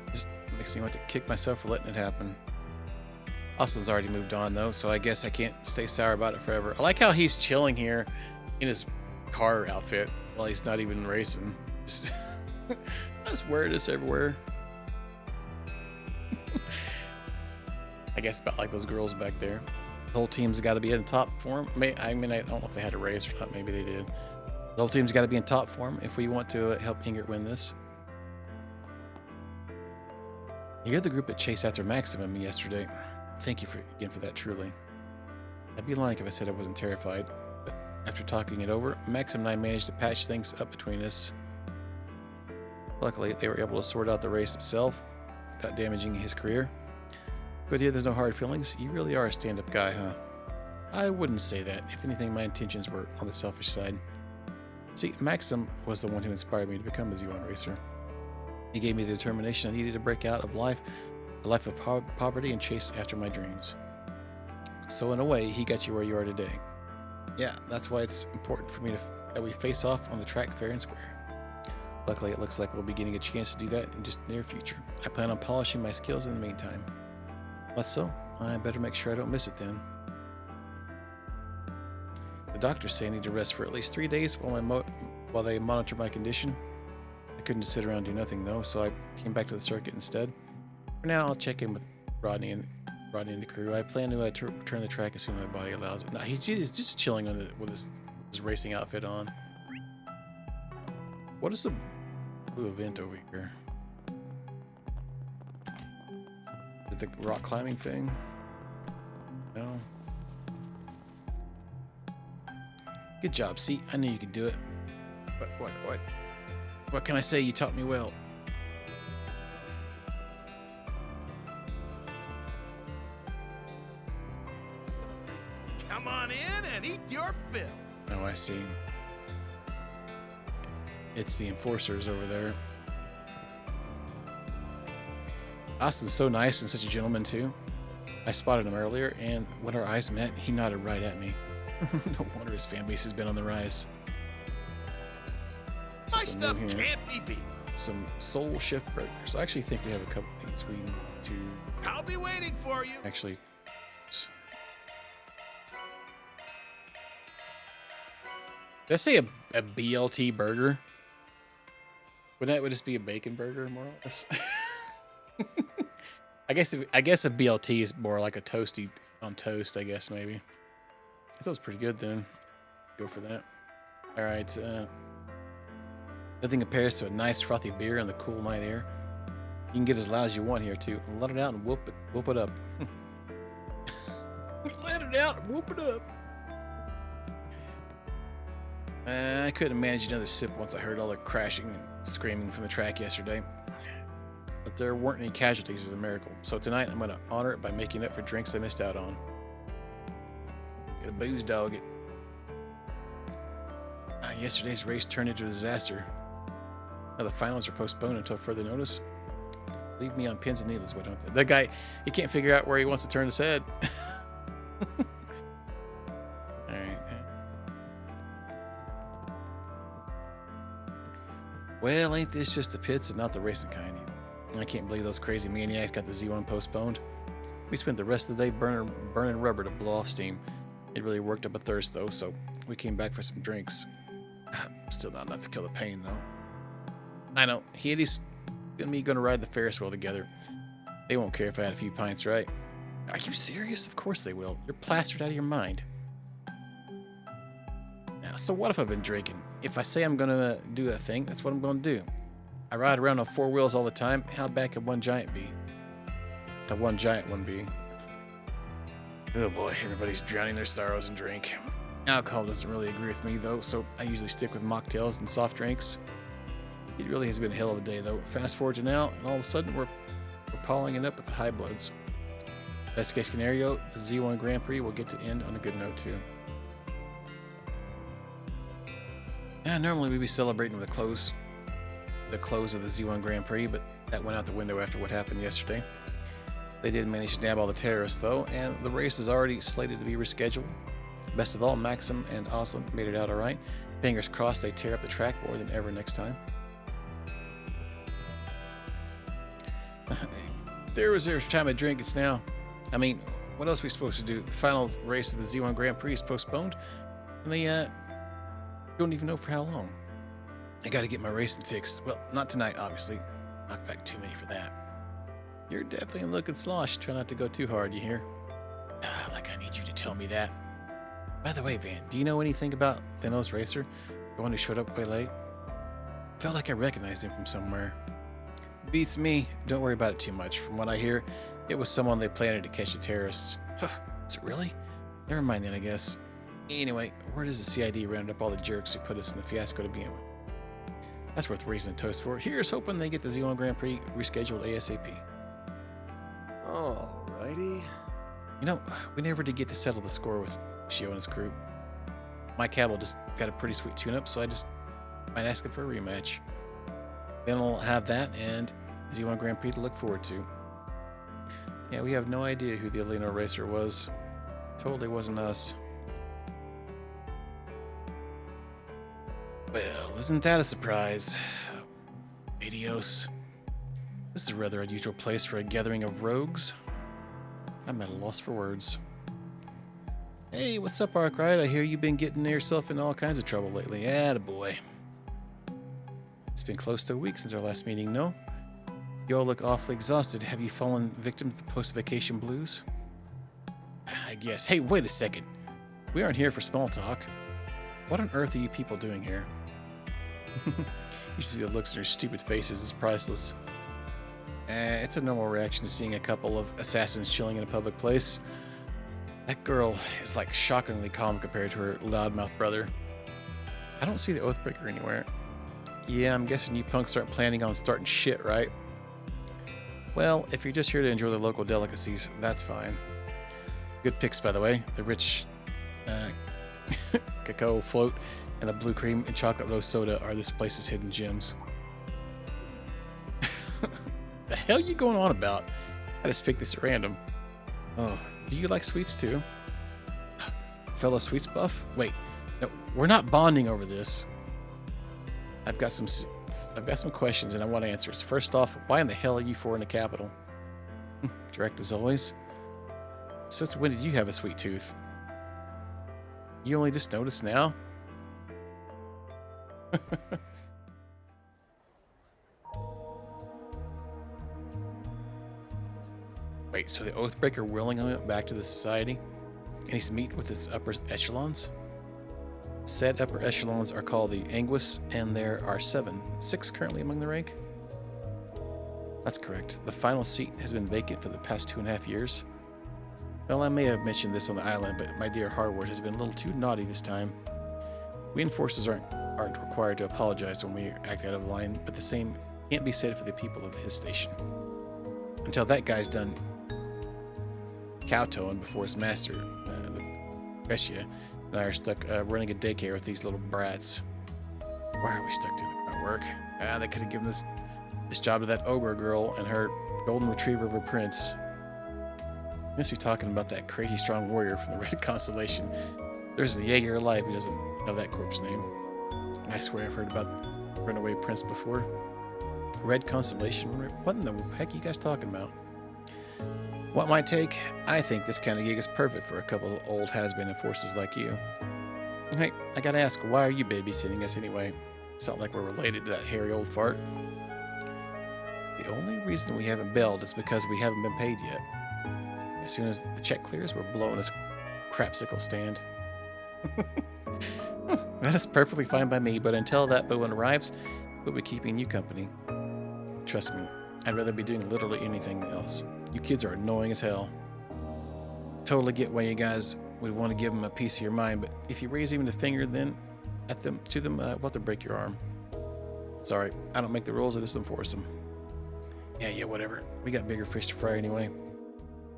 Just makes me want to kick myself for letting it happen. Austin's already moved on though, so I guess I can't stay sour about it forever. I like how he's chilling here in his car outfit while he's not even racing. Just I swear this everywhere. I guess about like those girls back there. The whole team's got to be in top form. I mean, I don't know if they had a race or not. Maybe they did. The whole team's got to be in top form if we want to help Ingrid win this. You're the group that chased after Maximum yesterday. Thank you again for that, truly. I'd be lying if I said I wasn't terrified. But after talking it over, Maxim and I managed to patch things up between us. Luckily, they were able to sort out the race itself without damaging his career. But yeah, there's no hard feelings. You really are a stand-up guy, huh? I wouldn't say that. If anything, my intentions were on the selfish side. See, Maxim was the one who inspired me to become a Z1 racer. He gave me the determination I needed to break out of a life of poverty and chase after my dreams. So in a way, he got you where you are today. Yeah, that's why it's important for me that we face off on the track fair and square. Luckily, it looks like we'll be getting a chance to do that in just the near future. I plan on polishing my skills in the meantime. Less so, I better make sure I don't miss it then. The doctors say I need to rest for at least 3 days while they monitor my condition. I couldn't just sit around and do nothing though, so I came back to the circuit instead. For now, I'll check in with Rodney and the crew. I plan to return the track as soon as my body allows it. No, he's just chilling with his racing outfit on. What is the blue event over here? Is it the rock climbing thing? No. Good job. See, I knew you could do it. What can I say? You taught me well. Come on in and eat your fill. Oh, I see. It's the enforcers over there. Austin's so nice and such a gentleman too. I spotted him earlier, and when our eyes met, he nodded right at me. No wonder his fan base has been on the rise. My stuff can't be beat. Some Soul Shift burgers. I actually think we have a couple of these we need to... I'll be waiting for you. Actually... Did I say a BLT burger? Would that just be a bacon burger, more or less? I guess a BLT is more like a toasty on toast, I guess, maybe. That sounds pretty good then. Go for that. Alright, nothing compares to a nice frothy beer in the cool night air. You can get as loud as you want here too. Let it out and whoop it up. Let it out and whoop it up. I couldn't manage another sip once I heard all the crashing and screaming from the track yesterday. But there weren't any casualties as a miracle. So tonight I'm going to honor it by making up for drinks I missed out on. Get a booze dog it. Yesterday's race turned into a disaster. Now the finals are postponed until further notice. Leave me on pins and needles, why don't they? That guy, he can't figure out where he wants to turn his head. Alright. Well, ain't this just the pits and not the racing kind? I can't believe those crazy maniacs got the Z1 postponed. We spent the rest of the day burning rubber to blow off steam. It really worked up a thirst though, so we came back for some drinks. Still not enough to kill the pain though. I know, Hades and me gonna ride the Ferris wheel together. They won't care if I had a few pints, right? Are you serious? Of course they will. You're plastered out of your mind. Now, so what if I've been drinking? If I say I'm gonna do that thing, that's what I'm gonna do. I ride around on 4 wheels all the time. How bad could one giant be? How one giant one be? Oh boy, everybody's drowning their sorrows in drink. Alcohol doesn't really agree with me though, so I usually stick with mocktails and soft drinks. It really has been a hell of a day though. Fast forward to now, and all of a sudden we're piling it up with the high bloods. Best case scenario, the Z1 Grand Prix will get to end on a good note too. Yeah, normally we'd be celebrating with the close of the Z1 Grand Prix, but that went out the window after what happened yesterday. They did manage to nab all the terrorists though, and the race is already slated to be rescheduled. Best of all, Maxim and Aslan made it out alright. Fingers crossed they tear up the track more than ever next time. If there was their time of drink, it's now. I mean, what else are we supposed to do? The final race of the Z1 Grand Prix is postponed, and they don't even know for how long. I gotta get my racing fixed. Well, not tonight, obviously. Knock back too many for that. You're definitely looking sloshed. Try not to go too hard, you hear? Like I need you to tell me that. By the way, Van, do you know anything about Leno's racer? The one who showed up way late? Felt like I recognized him from somewhere. Beats me. Don't worry about it too much. From what I hear, it was someone they planted to catch the terrorists. Is it really? Never mind then, I guess. Anyway, where does the CID round up all the jerks who put us in the fiasco to begin with? That's worth raising a toast for. Here's hoping they get the Z1 Grand Prix rescheduled ASAP. Alrighty. You know, we never did get to settle the score with Shio and his crew. My Cavill just got a pretty sweet tune-up, so I just might ask him for a rematch. Then we'll have that and Z1 Grand Prix to look forward to. Yeah, we have no idea who the Leno racer was. Totally wasn't us. Well, isn't that a surprise? Adios. This is a rather unusual place for a gathering of rogues. I'm at a loss for words. Hey, what's up, Arkwright? I hear you've been getting yourself in all kinds of trouble lately. Attaboy. It's been close to a week since our last meeting, no? You all look awfully exhausted. Have you fallen victim to the post-vacation blues? I guess. Hey, wait a second. We aren't here for small talk. What on earth are you people doing here? You see the looks in your stupid faces is priceless. It's a normal reaction to seeing a couple of assassins chilling in a public place. That girl is like shockingly calm compared to her loudmouth brother. I don't see the Oathbreaker anywhere. Yeah, I'm guessing you punks aren't planning on starting shit, right? Well, if you're just here to enjoy the local delicacies, that's fine. Good picks, by the way. The rich cacao float and the blue cream and chocolate rose soda are this place's hidden gems. The hell you going on about? I just picked this at random. Oh, do you like sweets too? Fellow sweets buff? Wait, no, we're not bonding over this. I've got some questions and I want answers. First off, why in the hell are you four in the capital? Direct as always. Since when did you have a sweet tooth? You only just noticed now? Wait, so the Oathbreaker willingly went back to the society and he's to meet with its upper echelons? Said upper echelons are called the Anguis, and there are 6 currently among the rank. That's correct. The final seat has been vacant for the past 2.5 years. Well, I may have mentioned this on the island, but my dear Harward has been a little too naughty this time. We enforcers aren't required to apologize when we act out of line, but the same can't be said for the people of his station. Until that guy's done kowtowing before his master, the Bestia, and I are stuck running a daycare with these little brats. Why are we stuck doing the grunt work? They could have given this job to that ogre girl and her golden retriever of a prince. You must be talking about that crazy strong warrior from the Red Constellation. There's a Jaeger alive who doesn't know that corpse name. I swear I've heard about Runaway Prince before. Red Constellation? What in the heck are you guys talking about? What my take? I think this kind of gig is perfect for a couple of old has-been enforcers like you. Hey, I gotta ask, why are you babysitting us anyway? It's not like we're related to that hairy old fart. The only reason we haven't bailed is because we haven't been paid yet. As soon as the check clears, we're blowing this crapsicle stand. That's perfectly fine by me, but until that boon arrives, we'll be keeping you company. Trust me, I'd rather be doing literally anything else. You kids are annoying as hell. Totally get why you guys would want to give them a piece of your mind, but if you raise even a finger then to them, we'll have to break your arm. Sorry, I don't make the rules, I just enforce them. Yeah, whatever. We got bigger fish to fry anyway.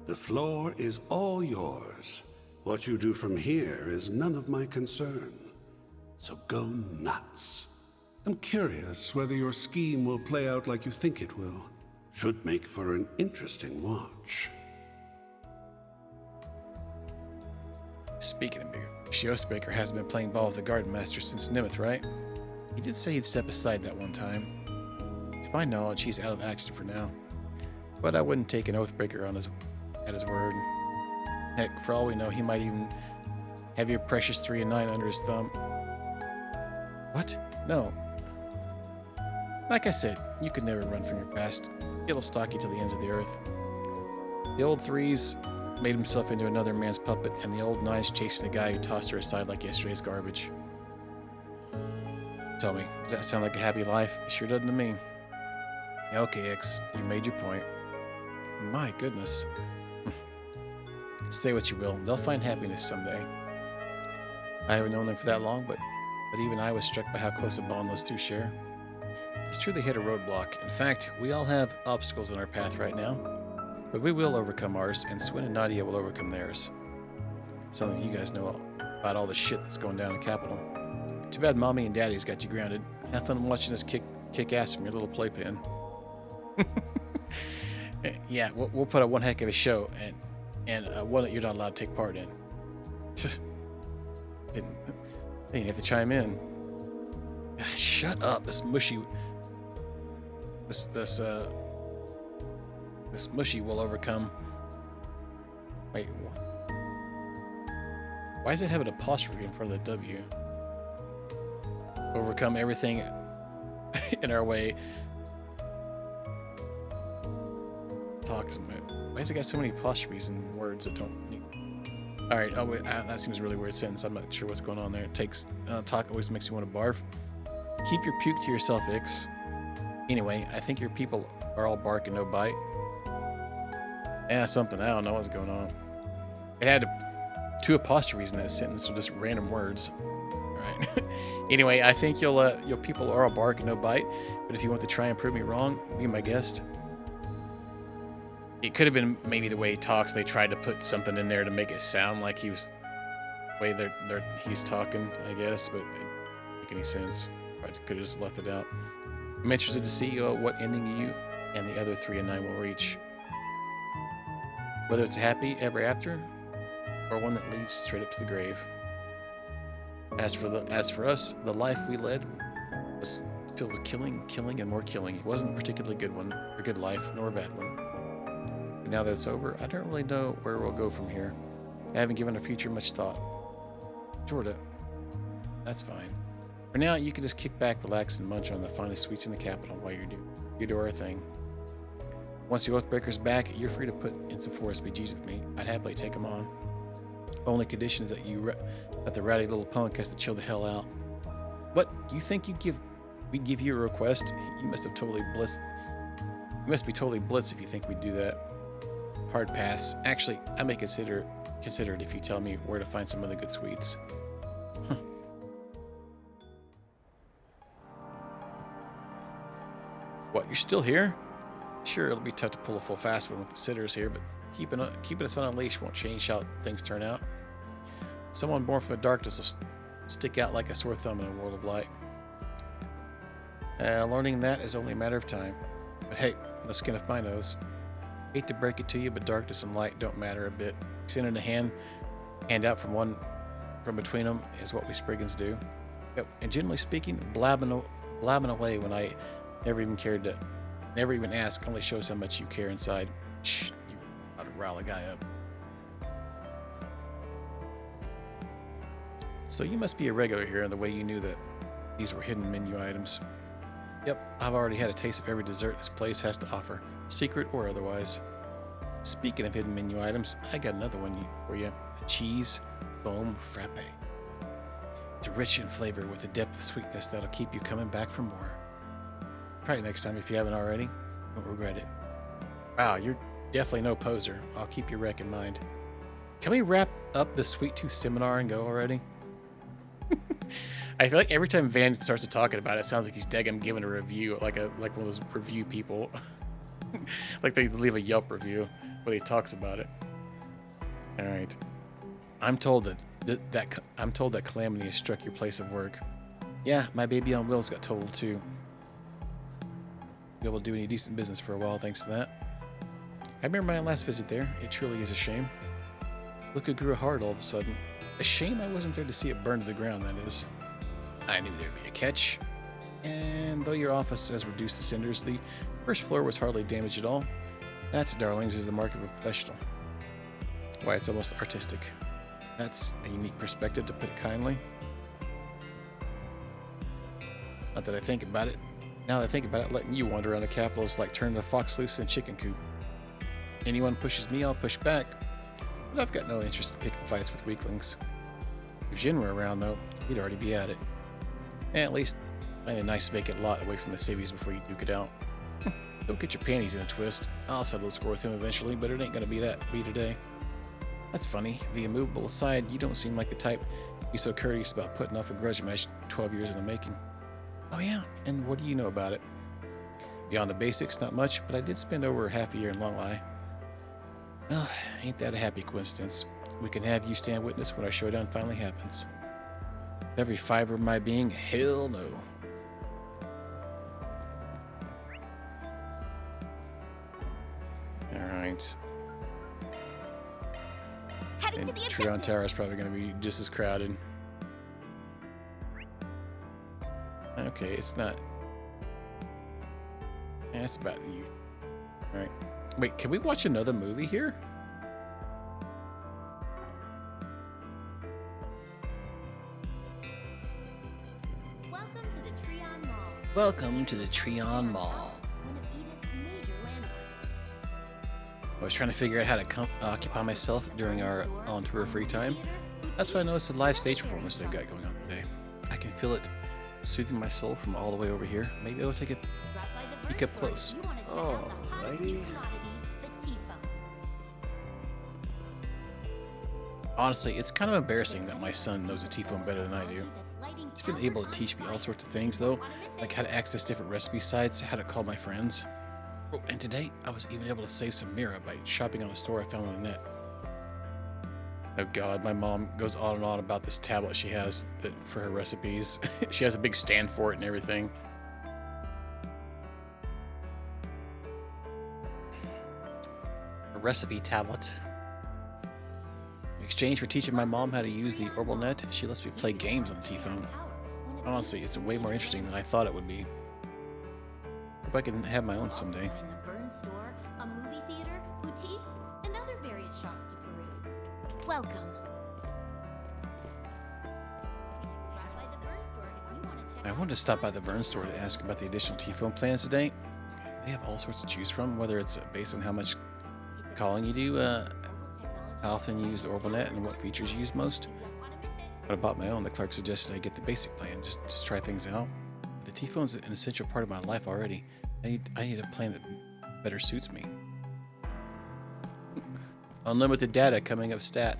The floor is all yours. What you do from here is none of my concern. So go nuts. I'm curious whether your scheme will play out like you think it will. Should make for an interesting watch. Speaking of bigger fish, the Oathbreaker hasn't been playing ball with the Garden Master since Nimith, right? He did say he'd step aside that one time. To my knowledge, he's out of action for now. But I wouldn't take an Oathbreaker at his word. Heck, for all we know, he might even have your precious 3 and 9 under his thumb. What? No. Like I said, you could never run from your past. It'll stalk you to the ends of the earth. The old threes made himself into another man's puppet, and the old nine's chasing a guy who tossed her aside like yesterday's garbage. Tell me, does that sound like a happy life? It sure doesn't to me. Okay, X, you made your point. My goodness. Say what you will, they'll find happiness someday. I haven't known them for that long, but even I was struck by how close a bond those two share. It's true they hit a roadblock. In fact, we all have obstacles in our path right now, but we will overcome ours, and Swin and Nadia will overcome theirs. Sounds like you guys know about all the shit that's going down in Capital. Too bad Mommy and Daddy's got you grounded. Have fun watching us kick ass from your little playpen. Yeah, we'll put on one heck of a show, and one that you're not allowed to take part in. Didn't have to chime in. Shut up! This mushy will overcome. Wait, what? Why does it have an apostrophe in front of the W? Overcome everything in our way. Why has it got so many apostrophes in words that don't need? All right, that seems a really weird sentence. I'm not sure what's going on there. It takes talk always makes you want to barf. Keep your puke to yourself, Ix. Anyway, I think your people are all bark and no bite. Yeah, something. I don't know what's going on. It had 2 apostrophes in that sentence, so just random words. All right. Anyway, I think your people are all bark and no bite. But if you want to try and prove me wrong, be my guest. It could have been maybe the way he talks. They tried to put something in there to make it sound like he was the way he's talking, I guess, but it didn't make any sense. I could have just left it out. I'm interested to see what ending you and the other 3 and 9 will reach. Whether it's a happy ever after, or one that leads straight up to the grave. As for us, the life we led was filled with killing, and more killing. It wasn't a particularly good one, a good life, nor a bad one. But now that it's over, I don't really know where we'll go from here. I haven't given our future much thought. Jorda, that's fine. For now, you can just kick back, relax, and munch on the finest sweets in the capital while you do our thing. Once the Oathbreaker's back, you're free to put in some Forest BGs with me. I'd happily take them on. Only condition is that the ratty little punk has to chill the hell out. What? You think we'd give you a request? You must be totally blitzed if you think we'd do that. Hard pass. Actually, I may consider it if you tell me where to find some other good sweets. What, you're still here? Sure, it'll be tough to pull a full fast one with the sitters here, but keeping us on a leash won't change how things turn out. Someone born from the darkness will stick out like a sore thumb in a world of light. Learning that is only a matter of time. But hey, no skin off my nose. Hate to break it to you, but darkness and light don't matter a bit. Extending a hand out from between them is what we Spriggans do. Yep. And generally speaking, blabbing away when I never even ask, only shows how much you care inside. You ought to rile a guy up. So you must be a regular here in the way you knew that these were hidden menu items. Yep, I've already had a taste of every dessert this place has to offer, secret or otherwise. Speaking of hidden menu items, I got another one for you. The cheese foam frappe. It's rich in flavor with a depth of sweetness that'll keep you coming back for more. Try it next time if you haven't already. Don't regret it. Wow, you're definitely no poser. I'll keep your rec in mind. Can we wrap up the Sweet Tooth seminar and go already? I feel like every time Van starts to talking about it, it sounds like he's giving a review, like one of those review people. Like they leave a Yelp review when he talks about it. All right. I'm told that calamity has struck your place of work. Yeah, my baby on wheels got totaled too. Be able to do any decent business for a while thanks to that. I remember my last visit there. It truly is a shame. Look, it grew hard all of a sudden. A shame I wasn't there to see it burn to the ground, that is. I knew there'd be a catch. And though your office has reduced to cinders, the first floor was hardly damaged at all. That's, darlings, is the mark of a professional. Why, it's almost artistic. That's a unique perspective, to put it kindly. Not that I think about it. Now that I think about it, letting you wander around the capital is like turning a fox loose in a chicken coop. Anyone pushes me, I'll push back. But I've got no interest in picking fights with weaklings. If Jin were around, though, he'd already be at it. And at least find a nice vacant lot away from the cities before you duke it out. Don't get your panties in a twist. I'll settle the score with him eventually, but it ain't gonna be today. That's funny. The immovable aside, you don't seem like the type to be so courteous about putting off a grudge match 12 years in the making. Oh yeah, and what do you know about it? Beyond the basics, not much, but I did spend over half a year in Longlai. Well, ain't that a happy coincidence? We can have you stand witness when our showdown finally happens. With every fiber of my being, hell no. Alright. And Trion Tower is probably going to be just as crowded. Okay, it's not. That's about you. Alright. Wait, can we watch another movie here? Welcome to the Trion Mall. Welcome to the Trion Mall. One of Edith's major landmarks. I was trying to figure out how to occupy myself during our on-tour free time. That's when I noticed the live stage performance they've got going on today. I can feel it soothing my soul from all the way over here. Maybe I'll take a peek up close. Alrighty. Honestly, it's kind of embarrassing that my son knows a T-phone better than I do. He's been able to teach me all sorts of things, though, like how to access different recipe sites, how to call my friends. Oh, and today, I was even able to save some Mira by shopping on a store I found on the net. Oh god, my mom goes on and on about this tablet she has for her recipes. She has a big stand for it and everything. A recipe tablet. In exchange for teaching my mom how to use the OrbitalNet, she lets me play games on the T-phone. Honestly, it's way more interesting than I thought it would be. Hope I can have my own someday. A movie theater, boutiques, and other various shops to peruse. Welcome. I wanted to stop by the Vern store to ask about the additional T-phone plans today. They have all sorts to choose from, whether it's based on how much calling you do, how often you use the OrbitalNet, and what features you use most. When I bought my own, the clerk suggested I get the basic plan, just try things out. The T-phone's an essential part of my life already. I need a plan that better suits me. Unlimited data coming up stat.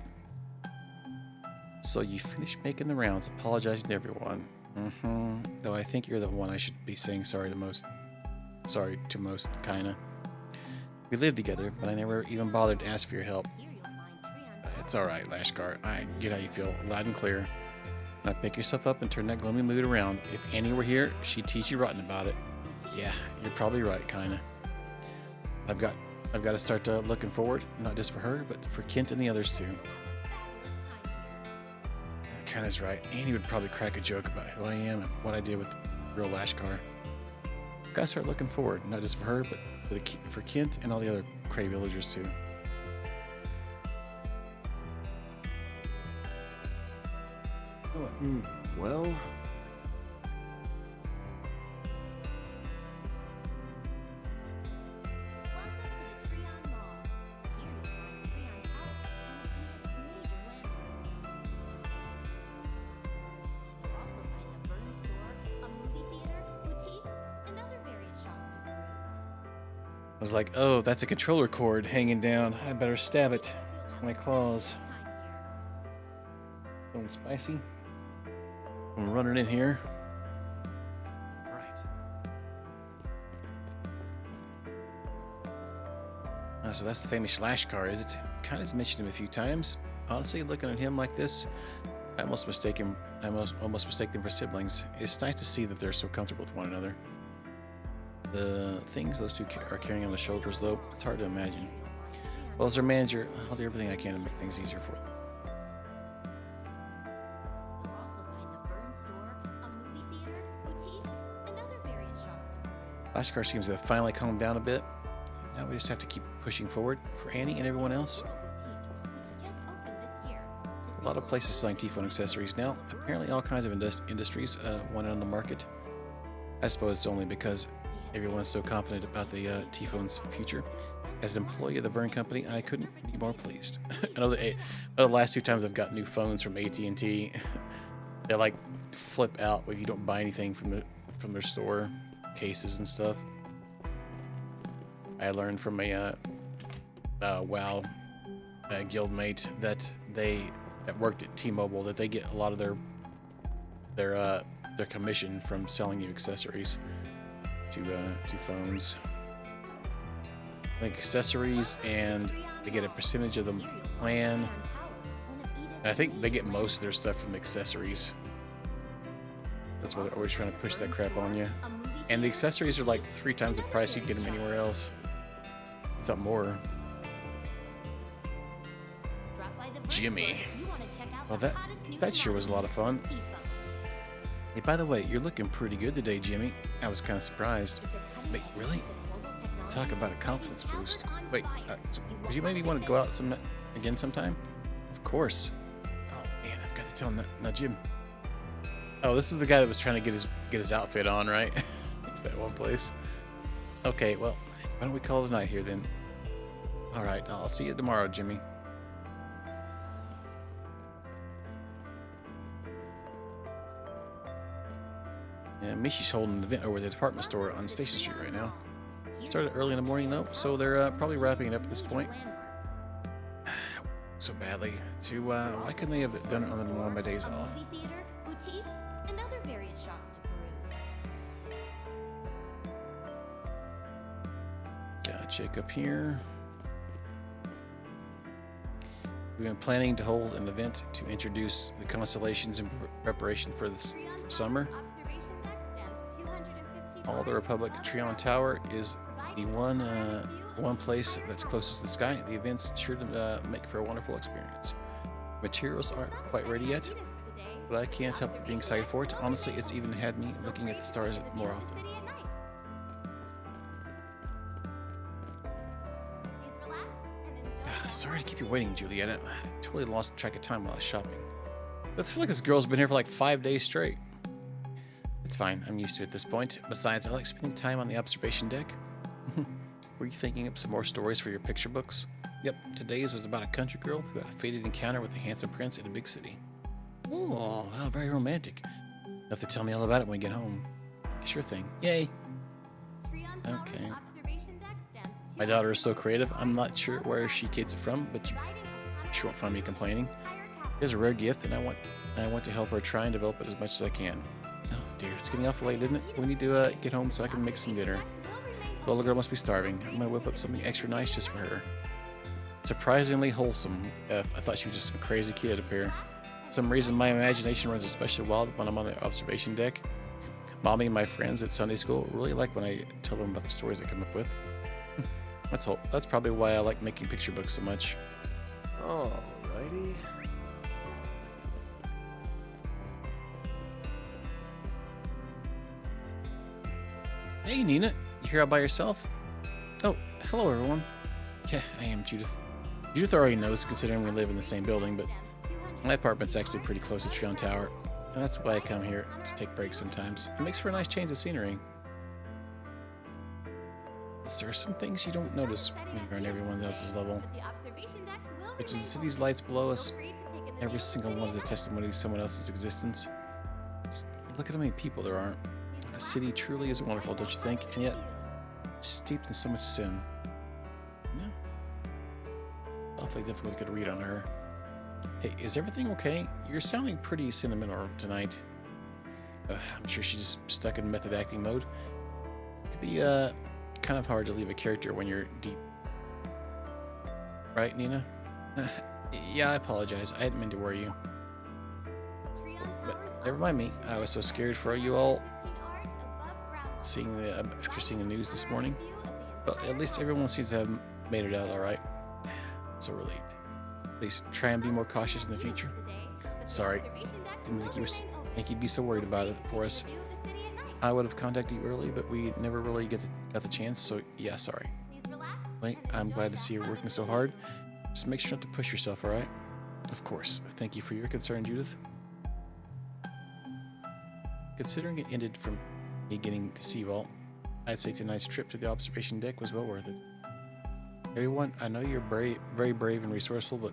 So you finished making the rounds, apologizing to everyone. Though I think you're the one I should be saying sorry to most. Sorry to most, kinda. We lived together, but I never even bothered to ask for your help. It's alright, Lashkar. I get how you feel, loud and clear. Now pick yourself up and turn that gloomy mood around. If Annie were here, she'd teach you rotten about it. Yeah, you're probably right, kinda. I've got to start looking forward, not just for her, but for Kent and the others too. Kinda's right. Annie would probably crack a joke about who I am and what I did with the real Lashkar. Gotta start looking forward, not just for her, but for Kent and all the other Cray villagers too. Well... I was like, oh, that's a controller cord hanging down. I better stab it with my claws. Going spicy. I'm running in here. So that's the famous Lashkar, is it? Kind of mentioned him a few times. Honestly, looking at him like this, I almost mistake them for siblings. It's nice to see that they're so comfortable with one another. The things those two are carrying on their shoulders, though, it's hard to imagine. Well, as their manager, I'll do everything I can to make things easier for them. Lashkar seems to have finally calmed down a bit. Now we just have to keep pushing forward for Annie and everyone else. A lot of places selling T-phone accessories now. Apparently all kinds of industries want it on the market. I suppose it's only because everyone's so confident about the T-Phone's future. As an employee of the Vern Company, I couldn't be more pleased. I know the last 2 times I've got new phones from AT&T, they like flip out when you don't buy anything from their store, cases and stuff. I learned from a WoW guildmate that worked at T-Mobile that they get a lot of their commission from selling you accessories to phones. I think accessories, and they get a percentage of the plan. And I think they get most of their stuff from accessories. That's why they're always trying to push that crap on you. And the accessories are like 3 times the price you get them anywhere else. If not more. Jimmy. Well, that sure was a lot of fun. Hey, by the way, you're looking pretty good today, Jimmy. I was kind of surprised. Wait, really? Talk about a confidence boost. Wait, so would you maybe want to go out again sometime? Of course. Oh man, I've got to tell Najim. Oh, this is the guy that was trying to get his outfit on, right? That one place. Okay, well, why don't we call it a night here then? All right, I'll see you tomorrow, Jimmy. Yeah, Mishi's holding an event over at the department store on Station Street right now. Started early in the morning though, so they're probably wrapping it up at this point. So badly. Why couldn't they have done it on one of my days off? Gotta check up here. We've been planning to hold an event to introduce the constellations in preparation for this summer. All the Republic Trion Tower is the one place that's closest to the sky. The event's sure to make for a wonderful experience. Materials aren't quite ready yet, but I can't help being excited for it. Honestly, it's even had me looking at the stars more often. Sorry to keep you waiting, Juliet. I totally lost track of time while I was shopping. But I feel like this girl's been here for like 5 days straight. It's fine, I'm used to it at this point. Besides, I like spending time on the observation deck. Were you thinking up some more stories for your picture books? Yep, today's was about a country girl who had a fated encounter with a handsome prince in a big city. Oh, how very romantic. You'll have to tell me all about it when we get home. Sure thing. Yay. Okay. My daughter is so creative, I'm not sure where she gets it from, but she won't find me complaining. It is a rare gift, and I want to help her try and develop it as much as I can. Oh dear, it's getting awful late, isn't it? We need to get home so I can make some dinner. The little girl must be starving. I'm gonna whip up something extra nice just for her. Surprisingly wholesome. I thought she was just some crazy kid up here. For some reason, my imagination runs especially wild when I'm on the observation deck. Mommy and my friends at Sunday school really like when I tell them about the stories I come up with. That's probably why I like making picture books so much. Alrighty. Hey, Nina. You here all by yourself? Oh, hello, everyone. Yeah, I am Judith. Judith already knows, considering we live in the same building, but my apartment's actually pretty close to Trion Tower, and that's why I come here to take breaks sometimes. It makes for a nice change of scenery. There are some things you don't notice when you're on everyone else's level, which is the city's lights below us. Every single one is a testimony to someone else's existence. Just look at how many people there are. The city truly is wonderful, don't you think? And yet, it's steeped in so much sin. Yeah. Awfully difficult to get a read on her. Hey, is everything okay? You're sounding pretty sentimental tonight. I'm sure she's just stuck in method acting mode. It could be, kind of hard to leave a character when you're deep. Right, Nina? Yeah, I apologize. I didn't mean to worry you. But never mind me. I was so scared for you all after seeing the news this morning. But at least everyone seems to have made it out all right. So relieved. Please try and be more cautious in the future. Sorry. Didn't think you'd be so worried about it for us. I would have contacted you early, but we never really got the chance, so yeah, sorry. Wait, I'm glad to see you're working so hard. Just make sure not to push yourself, alright? Of course. Thank you for your concern, Judith. Considering it ended from Me getting to see Walt, I'd say tonight's trip to the observation deck was well worth it. Everyone, I know you're very brave and resourceful, but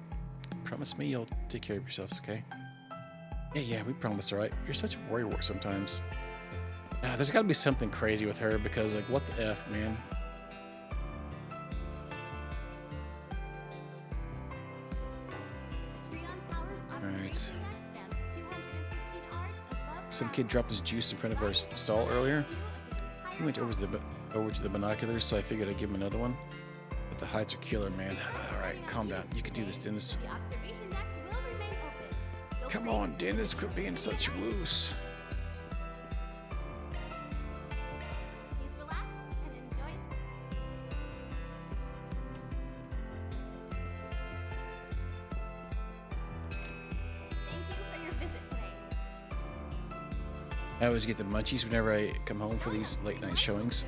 promise me you'll take care of yourselves, okay? Yeah, we promise, alright? You're such a warrior sometimes. There's gotta be something crazy with her because, like, what the F, man? Alright. Some kid dropped his juice in front of our stall earlier. He went over to the binoculars, so I figured I'd give him another one. But the heights are killer, man. Alright, calm down. You can do this, Dennis. Come on, Dennis, quit being such a woos. I always get the munchies whenever I come home for these late night showings.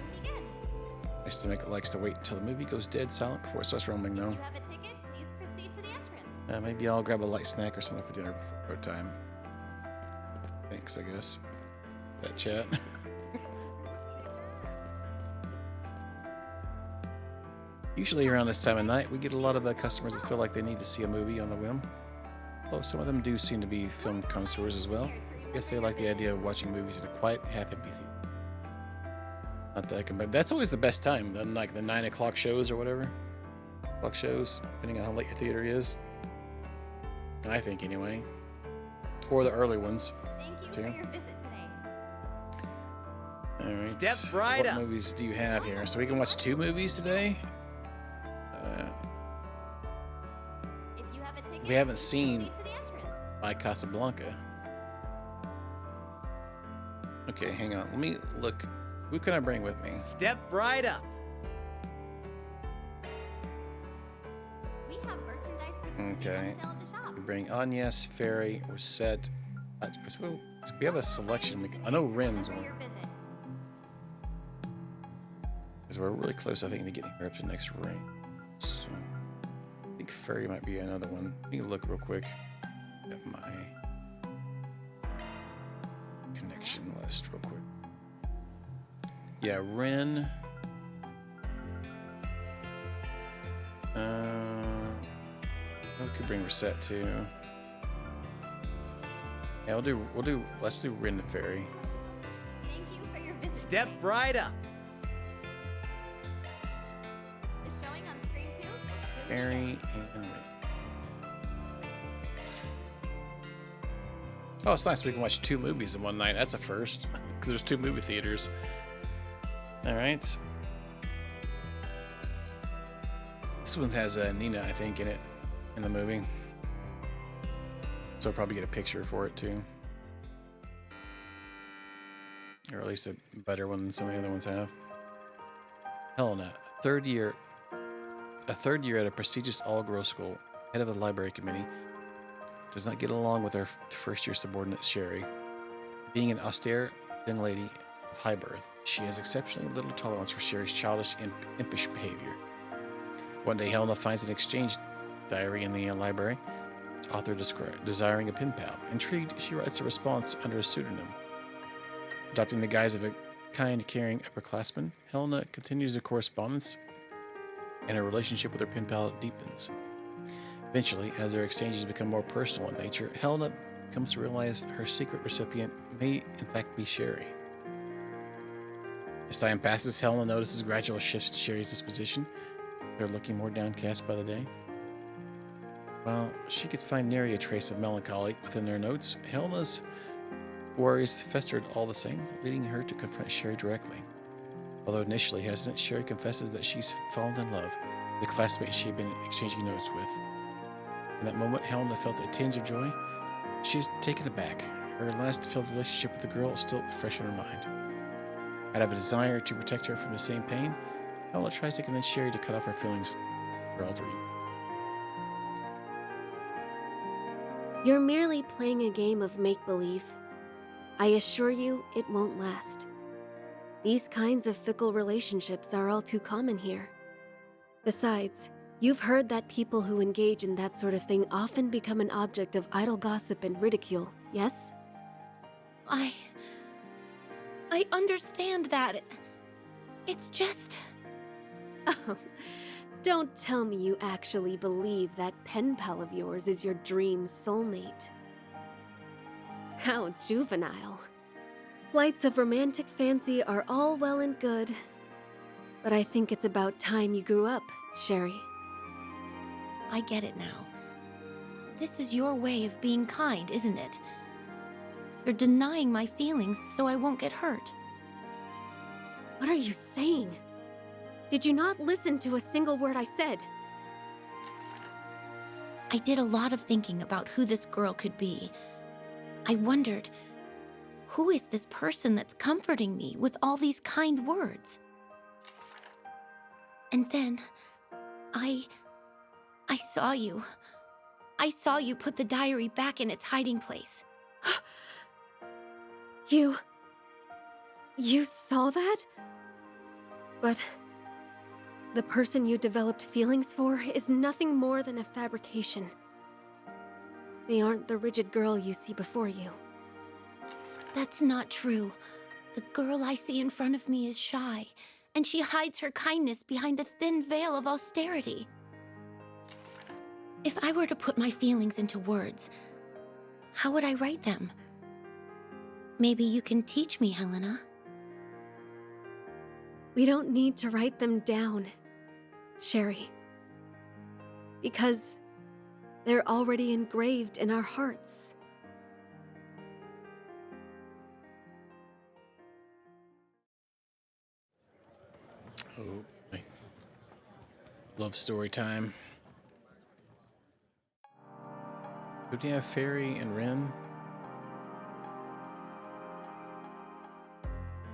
My stomach likes to wait until the movie goes dead silent before it starts rumbling though. Maybe I'll grab a light snack or something for dinner before time. Thanks, I guess. That chat. Usually around this time of night, we get a lot of customers that feel like they need to see a movie on the whim. Although some of them do seem to be film connoisseurs as well. I guess they like the idea of watching movies in a quiet, half-empty theater. Not that I can, but that's always the best time. Then, like the 9 o'clock shows or whatever. Clock shows, depending on how late your theater is. I think, anyway. Or the early ones. Thank you for your visit today. All right. Step right up. What movies do you have here? So we can watch 2 movies today. We haven't seen My Casablanca. Okay, hang on. Let me look. Who can I bring with me? Step right up. We have merchandise for the Okay. sale at the shop. We bring Agnes, Fairy, we're set. We have a selection. I know Ren's one. Because we're really close, I think, to getting her up to the next ring. So, I think Fairy might be another one. Let me look real quick at my connection list real quick. Yeah, Ren. We could bring Reset too. Yeah, let's do Ren and Fairy. Thank you for your visit. Step right up. The showing on screen 2 will soon Fairy and Ren. Oh, it's nice we can watch 2 movies in one night. That's a first. Because there's 2 movie theaters. Alright. This one has Nina, I think, in it. In the movie. So I'll probably get a picture for it, too. Or at least a better one than some of the other ones have. Helena, a third year at a prestigious all-girls school, head of the library committee, does not get along with her first-year subordinate, Sherry. Being an austere young lady of high birth, she has exceptionally little tolerance for Sherry's childish, impish behavior. One day, Helena finds an exchange diary in the library, its author desiring a pen pal. Intrigued, she writes a response under a pseudonym. Adopting the guise of a kind, caring upperclassman, Helena continues the correspondence, and her relationship with her pen pal deepens. Eventually, as their exchanges become more personal in nature, Helena comes to realize her secret recipient may, in fact, be Sherry. As time passes, Helena notices gradual shifts in Sherry's disposition, her looking more downcast by the day. While she could find nary a trace of melancholy within their notes, Helena's worries festered all the same, leading her to confront Sherry directly. Although initially hesitant, Sherry confesses that she's fallen in love with the classmate she had been exchanging notes with. In that moment, Helena felt a tinge of joy. She's taken aback. Her last failed relationship with the girl is still fresh in her mind. Out of a desire to protect her from the same pain, Helena tries to convince Sherry to cut off her feelings for alter ego. You're merely playing a game of make-believe. I assure you, it won't last. These kinds of fickle relationships are all too common here. Besides, you've heard that people who engage in that sort of thing often become an object of idle gossip and ridicule, yes? I understand that. It's just... Oh, don't tell me you actually believe that pen pal of yours is your dream soulmate. How juvenile. Flights of romantic fancy are all well and good, but I think it's about time you grew up, Sherry. I get it now. This is your way of being kind, isn't it? You're denying my feelings so I won't get hurt. What are you saying? Did you not listen to a single word I said? I did a lot of thinking about who this girl could be. I wondered, who is this person that's comforting me with all these kind words? And then, I saw you. I saw you put the diary back in its hiding place. You saw that? But the person you developed feelings for is nothing more than a fabrication. They aren't the rigid girl you see before you. That's not true. The girl I see in front of me is shy, and she hides her kindness behind a thin veil of austerity. If I were to put my feelings into words, how would I write them? Maybe you can teach me, Helena. We don't need to write them down, Sherry. Because they're already engraved in our hearts. Oh, boy. Love story time. Did we have Fairy and Ren?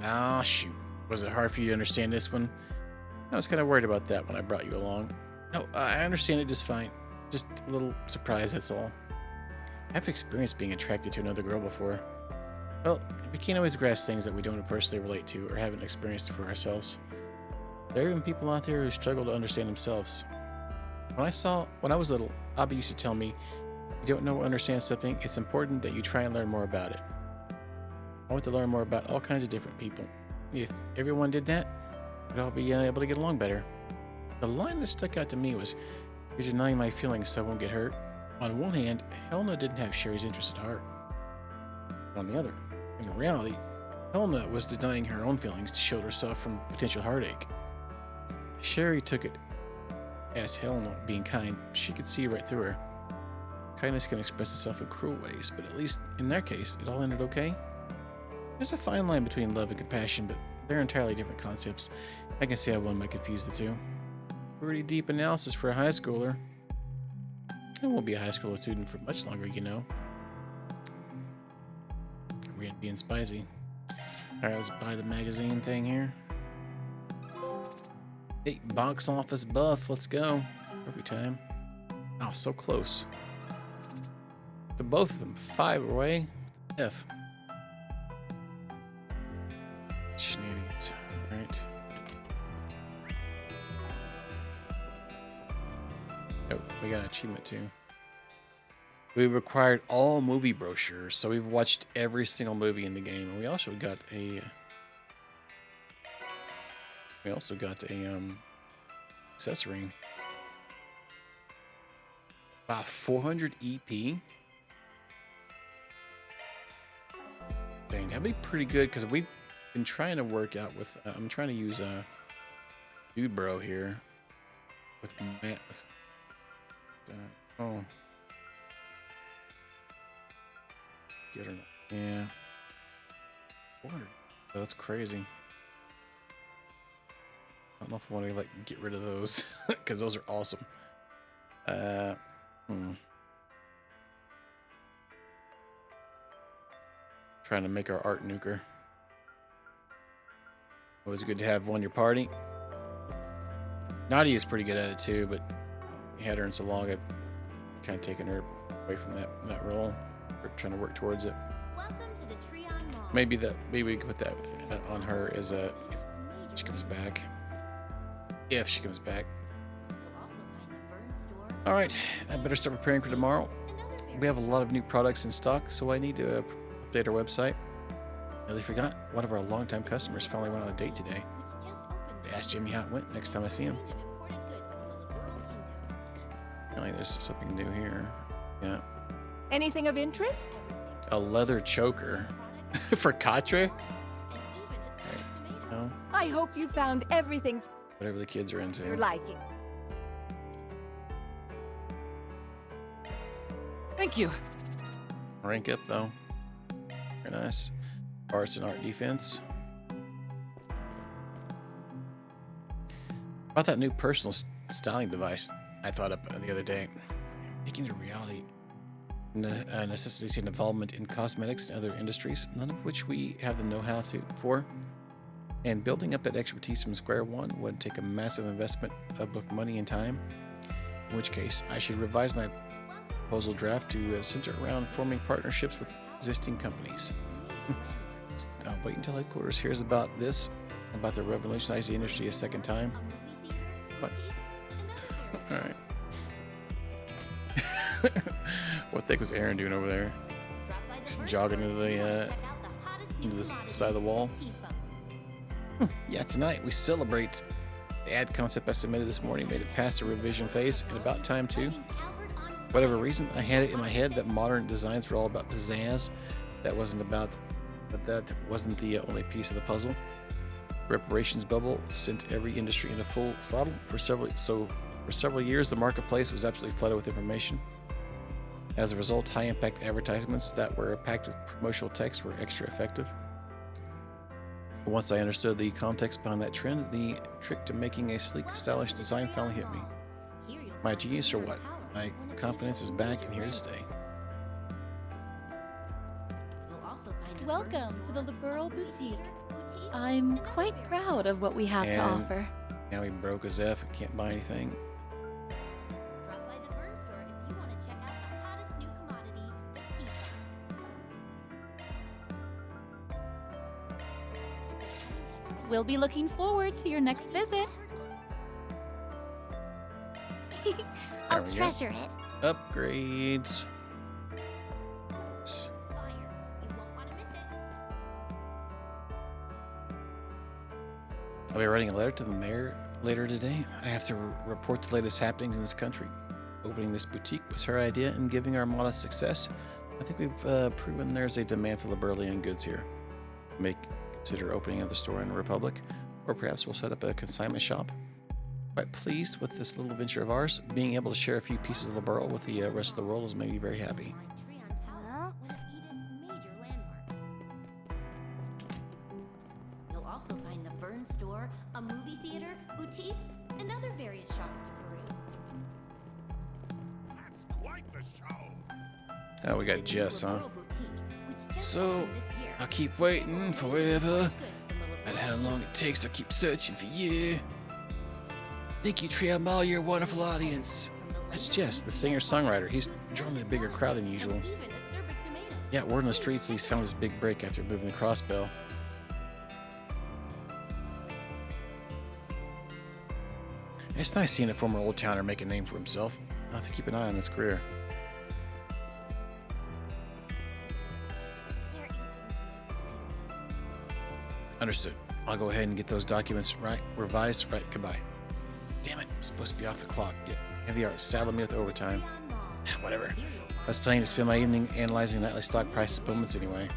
Ah, shoot. Was it hard for you to understand this one? I was kind of worried about that when I brought you along. No, I understand it just fine. Just a little surprised, that's all. I haven't experienced being attracted to another girl before. Well, we can't always grasp things that we don't personally relate to or haven't experienced for ourselves. There are even people out there who struggle to understand themselves. When I was little, Abby used to tell me, if you don't know or understand something, it's important that you try and learn more about it. I want to learn more about all kinds of different people. If everyone did that, we'd all be able to get along better. The line that stuck out to me was, you're denying my feelings so I won't get hurt. On one hand, Helena didn't have Sherry's interest at heart. On the other, in reality, Helena was denying her own feelings to shield herself from potential heartache. Sherry took it as Helena being kind. She could see right through her. Kindness can express itself in cruel ways, but at least in their case, it all ended okay. There's a fine line between love and compassion, but they're entirely different concepts. I can see how one might confuse the two. Pretty deep analysis for a high schooler. I won't be a high school student for much longer, you know. We're being spicy. Alright, let's buy the magazine thing here. Hey, box office buff, let's go. Every time. Oh, so close. To both of them, 5 away. F. Shenanigans. Alright. Oh, we got an achievement too. We required all movie brochures, so we've watched every single movie in the game, and we also got a accessory. Wow, 400 EP. Dang, that'd be pretty good because we've been trying to work out with. I'm trying to use Dude Bro here with Matt. Oh, get her. Yeah, 400. Oh, that's crazy. I don't know if I want to like get rid of those because those are awesome. Trying to make our art nuker. Always good to have one in your party. Nadia's pretty good at it too, but we had her in so long, I've kind of taken her away from that role. We're trying to work towards it. Welcome to the Treon Mall. Maybe we could put that on her as if she comes back. If she comes back. All right, I better start preparing for tomorrow. We have a lot of new products in stock, so I need to update our website. Nearly forgot. One of our longtime customers finally went on a date today. They asked Jimmy how it went next time I see him. Apparently there's something new here. Yeah. Anything of interest? A leather choker. For Katre? No. I hope you found everything Whatever the kids are into. you're liking. Thank you. Rank up though. Very nice. Arts and art defense. About that new personal styling device I thought up the other day. Making it a reality. Necessitates an involvement in cosmetics and other industries, none of which we have the know-how for. And building up that expertise from square one would take a massive investment of both money and time. In which case, I should revise my proposal draft to center around forming partnerships with existing companies. Wait until headquarters hears about this, about the revolutionize the industry a second time. What? All right. What the heck was Aaron doing over there? Just jogging into the side of the wall. Yeah, tonight we celebrate. The ad concept I submitted this morning made it past the revision phase, and about time too. Whatever reason, I had it in my head that modern designs were all about pizzazz. That wasn't the only piece of the puzzle. Reparations bubble sent every industry into full throttle for several years. The marketplace was absolutely flooded with information. As a result, high-impact advertisements that were packed with promotional text were extra effective. Once I understood the context behind that trend, the trick to making a sleek, stylish design finally hit me. My genius or what? My confidence is back and here to stay. Welcome to the Liberal Boutique. I'm quite proud of what we have to offer. Now he broke as F and can't buy anything. We'll be looking forward to your next visit. I'll treasure it. Upgrades. I'll be writing a letter to the mayor later today. I have to report the latest happenings in this country. Opening this boutique was her idea, and giving our modest success, I think we've proven there's a demand for Liberalian goods here. Consider opening another store in the Republic, or perhaps we'll set up a consignment shop. Quite pleased with this little venture of ours. Being able to share a few pieces of Liberal with the rest of the world has made me very happy. You'll also find the Fern Store, a movie theater, boutiques, and other various shops to peruse. That's quite the show. Oh, we got Jess, huh? So, I'll keep waiting forever. No matter how long it takes, I'll keep searching for you. Thank you, Trail Mall, you're a wonderful audience. That's Jess, the singer-songwriter. He's drawing a bigger crowd than usual. Yeah, word on the streets he's found his big break after moving the Crossbell. It's nice seeing a former old towner make a name for himself. I'll have to keep an eye on his career. Understood. I'll go ahead and get those documents revised. Right, goodbye. Damn it, I'm supposed to be off the clock. Yeah, here they are, saddling me with overtime. Whatever. I was planning to spend my evening analyzing nightly stock price movements anyway.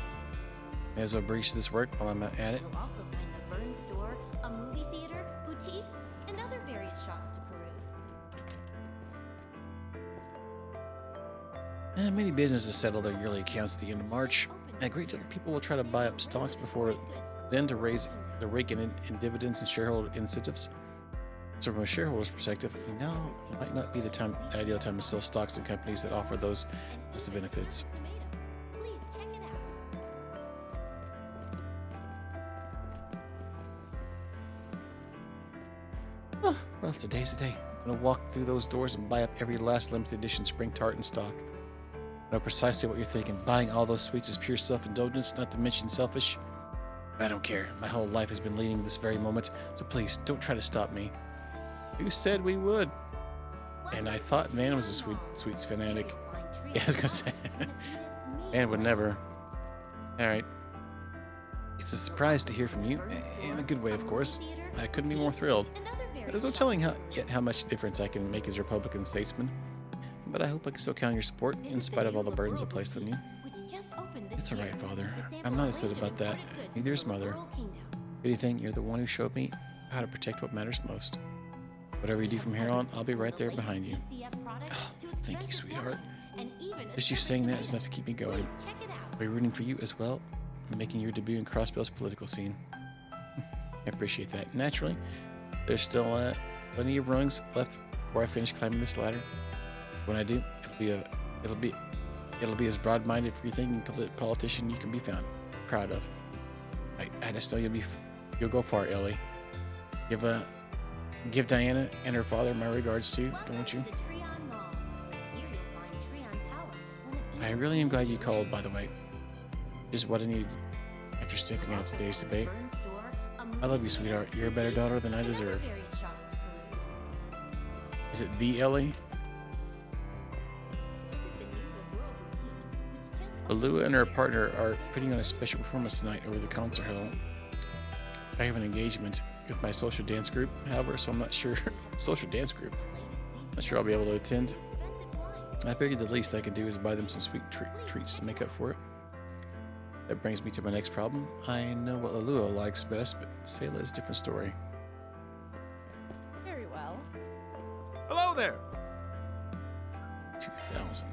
May as well breach this work while I'm at it. You'll also find the Fern Store, a movie theater, boutiques, and other various shops to peruse. Many businesses settle their yearly accounts at the end of March. A great deal of people will try to buy up stocks before then to rake in dividends and shareholder incentives. So from a shareholder's perspective, now might not be the ideal time to sell stocks in companies that offer those as benefits. Oh, well, today's the day. I'm gonna walk through those doors and buy up every last limited edition spring tart in stock. I know precisely what you're thinking. Buying all those sweets is pure self-indulgence, not to mention selfish. I don't care. My whole life has been leading to this very moment, so please don't try to stop me. Who said we would? And I thought Man was a sweets fanatic. Yeah, I was gonna say, Man would never. All right. It's a surprise to hear from you, in a good way, of course. I couldn't be more thrilled. There's no telling yet how much difference I can make as a Republican statesman, but I hope I can still count on your support, in spite of all the burdens I placed on you. It's alright, Father. I'm not upset about that. Neither is Mother. If anything, you're the one who showed me how to protect what matters most. Whatever you do from here on, I'll be right there behind you. Oh, thank you, sweetheart. Just you saying that is enough to keep me going. I'll be rooting for you as well, and making your debut in Crossbell's political scene. I appreciate that. Naturally, there's still plenty of rungs left before I finish climbing this ladder. When I do, it'll be as broad-minded, free-thinking politician you can be found. Proud of. I just know you'll go far, Ellie. Give Diana and her father my regards too, don't you? I really am glad you called, by the way. Just what I needed after stepping out of today's debate. I love you, sweetheart. You're a better daughter than I deserve. Is it the Ellie? Alua and her partner are putting on a special performance tonight over the concert hall. I have an engagement with my social dance group, however, so I'm not sure. Social dance group? Not sure I'll be able to attend. I figured the least I can do is buy them some sweet treats to make up for it. That brings me to my next problem. I know what Alua likes best, but Sayla is a different story. Very well. Hello there. 2000.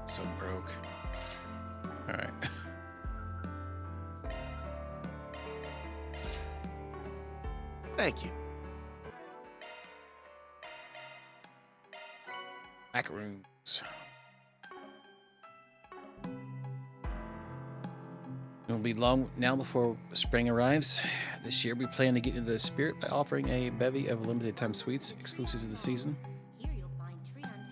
So broke. All right. Thank you. Macaroons. It will be long now before spring arrives. This year we plan to get into the spirit by offering a bevy of limited time sweets exclusive to the season.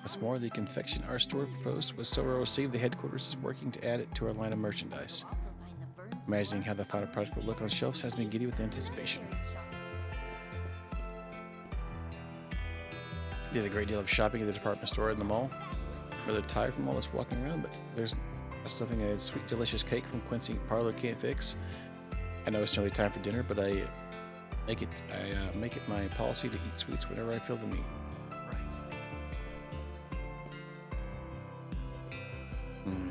What's more, the confection our store proposed was so well received the headquarters is working to add it to our line of merchandise. Imagining how the final product will look on shelves has me giddy with anticipation. Did a great deal of shopping at the department store in the mall. Rather tired from all this walking around, but there's nothing a sweet, delicious cake from Quincy Parlor can't fix. I know it's nearly time for dinner, but I make it my policy to eat sweets whenever I feel the need.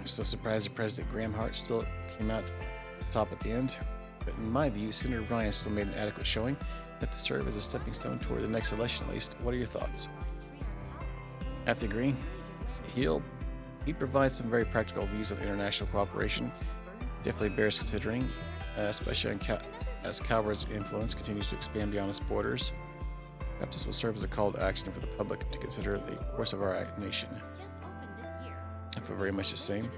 So surprised that President Graham Hart still came out top at the end. But in my view, Senator Ryan still made an adequate showing, enough to serve as a stepping stone toward the next election at least. What are your thoughts? I have to agree. He provides some very practical views on international cooperation. Definitely bears considering, especially as Calvert's influence continues to expand beyond its borders. Perhaps this will serve as a call to action for the public to consider the course of our nation. I feel very much the same.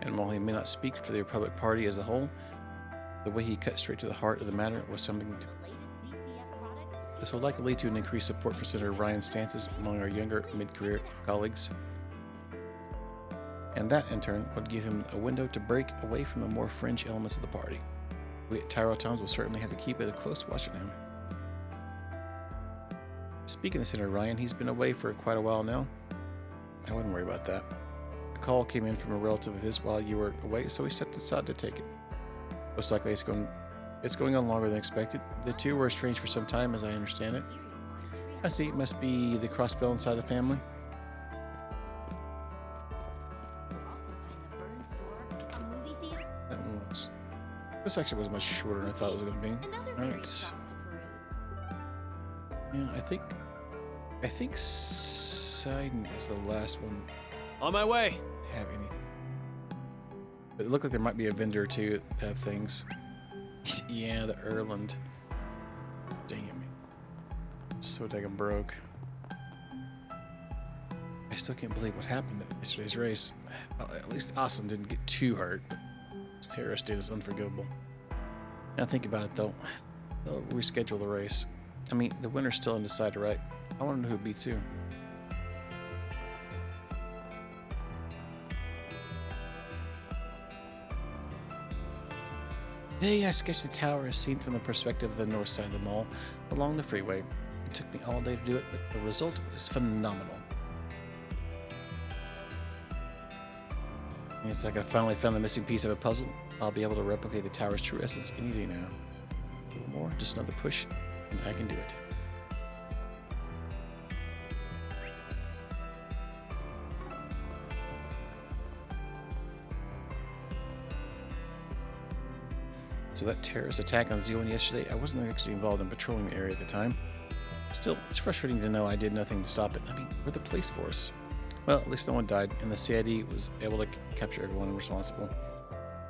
And while he may not speak for the Republican Party as a whole, the way he cut straight to the heart of the matter was something to... This will likely lead to an increased support for Senator Ryan's stances among our younger mid-career colleagues. And that, in turn, would give him a window to break away from the more fringe elements of the party. We at Tyro Towns will certainly have to keep a close watch on him. Speaking of Senator Ryan, he's been away for quite a while now. I wouldn't worry about that. A call came in from a relative of his while you were away, so he stepped aside to take it. Most likely it's going on longer than expected. The two were estranged for some time, as I understand it. I see, it must be the crossbell inside the family. That one was... This section was much shorter than I thought it was going to be. Alright. Yeah, I think Sidon is the last one. On my way. To have anything. But it looked like there might be a vendor or two that have things. Yeah, the Erland. Damn it. So daggone broke. I still can't believe what happened at yesterday's race. Well, at least Austin didn't get too hurt, but what terrorists did is unforgivable. Now think about it though. They'll reschedule the race. I mean, the winner's still undecided, right? I want to know who beats who. Today I sketched the tower as seen from the perspective of the north side of the mall along the freeway. It took me all day to do it, but the result was phenomenal. And it's like I finally found the missing piece of a puzzle. I'll be able to replicate the tower's true essence any day now. A little more, just another push, and I can do it. So that terrorist attack on Z1 yesterday, I wasn't actually involved in patrolling the area at the time. Still, it's frustrating to know I did nothing to stop it. I mean, we're the police force. Well, at least no one died, and the CID was able to capture everyone responsible.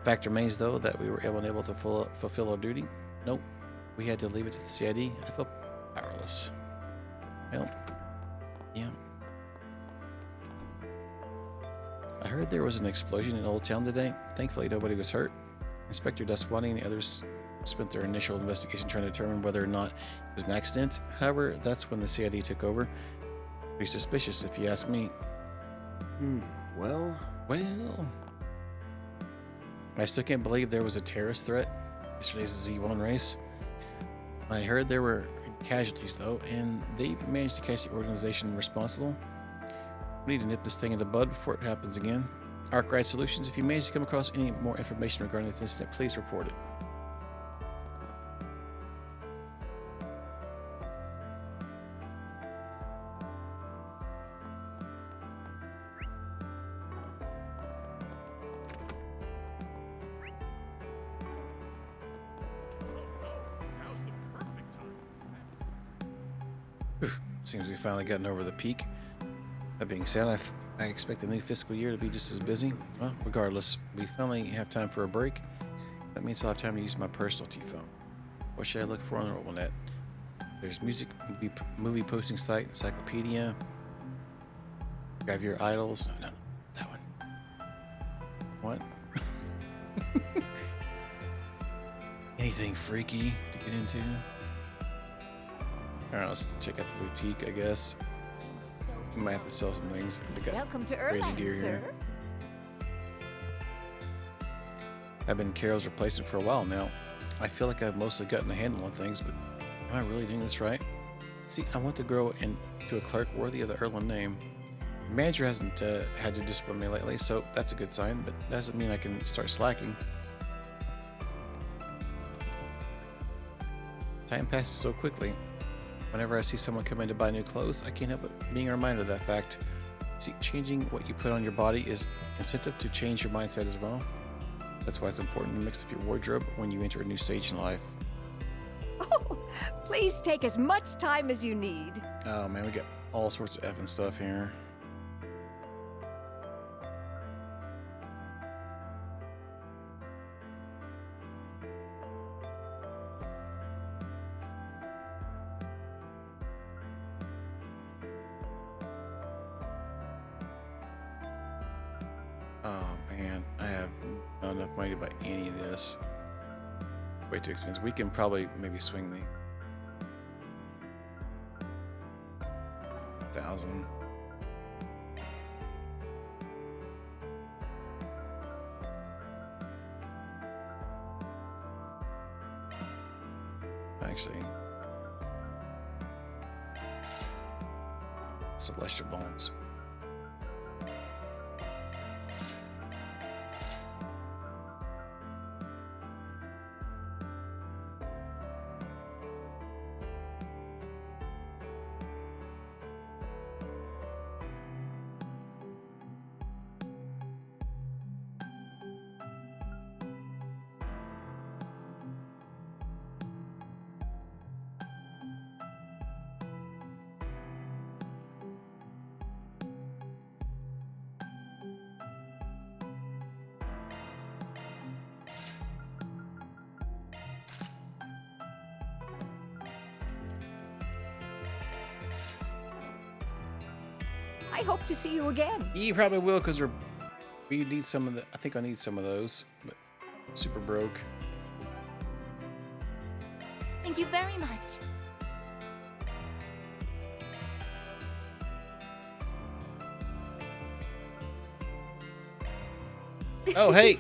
Fact remains, though, that we were able to fulfill our duty. Nope, we had to leave it to the CID. I felt powerless. Well, yeah. I heard there was an explosion in Old Town today. Thankfully, nobody was hurt. Inspector Daswani and the others spent their initial investigation trying to determine whether or not it was an accident. However, that's when the CID took over. Pretty suspicious, if you ask me. Well... I still can't believe there was a terrorist threat yesterday's Z1 race. I heard there were casualties, though, and they even managed to catch the organization responsible. We need to nip this thing in the bud before it happens again. Arkwright Solutions, if you manage to come across any more information regarding this incident, please report it. Seems we've finally gotten over the peak. That being said, I expect the new fiscal year to be just as busy. Well, regardless, we finally have time for a break. That means I'll have time to use my personal T-phone. What should I look for on the Rollnet? There's music, movie posting site, encyclopedia. Grab your idols. No, that one. What? Anything freaky to get into? Alright, let's check out the boutique, I guess. We might have to sell some things if they got Welcome to crazy Erlang, gear sir. here. I've been Carol's replacement for a while now. I feel like I've mostly gotten the handle on things, but am I really doing this right? See, I want to grow into a clerk worthy of the Erlang name. The manager hasn't had to discipline me lately, so that's a good sign, but that doesn't mean I can start slacking. Time passes so quickly. Whenever I see someone come in to buy new clothes, I can't help but being a reminder of that fact. See, changing what you put on your body is incentive to change your mindset as well. That's why it's important to mix up your wardrobe when you enter a new stage in life. Oh, please take as much time as you need. Oh man, we got all sorts of effing stuff here. Oh man, I have not enough money to buy any of this. Way too expensive. We can probably maybe swing the 1,000. Actually, celestial bones. I hope to see you again. You probably will, because we need some of the. I think I need some of those. But super broke. Thank you very much. Oh, hey!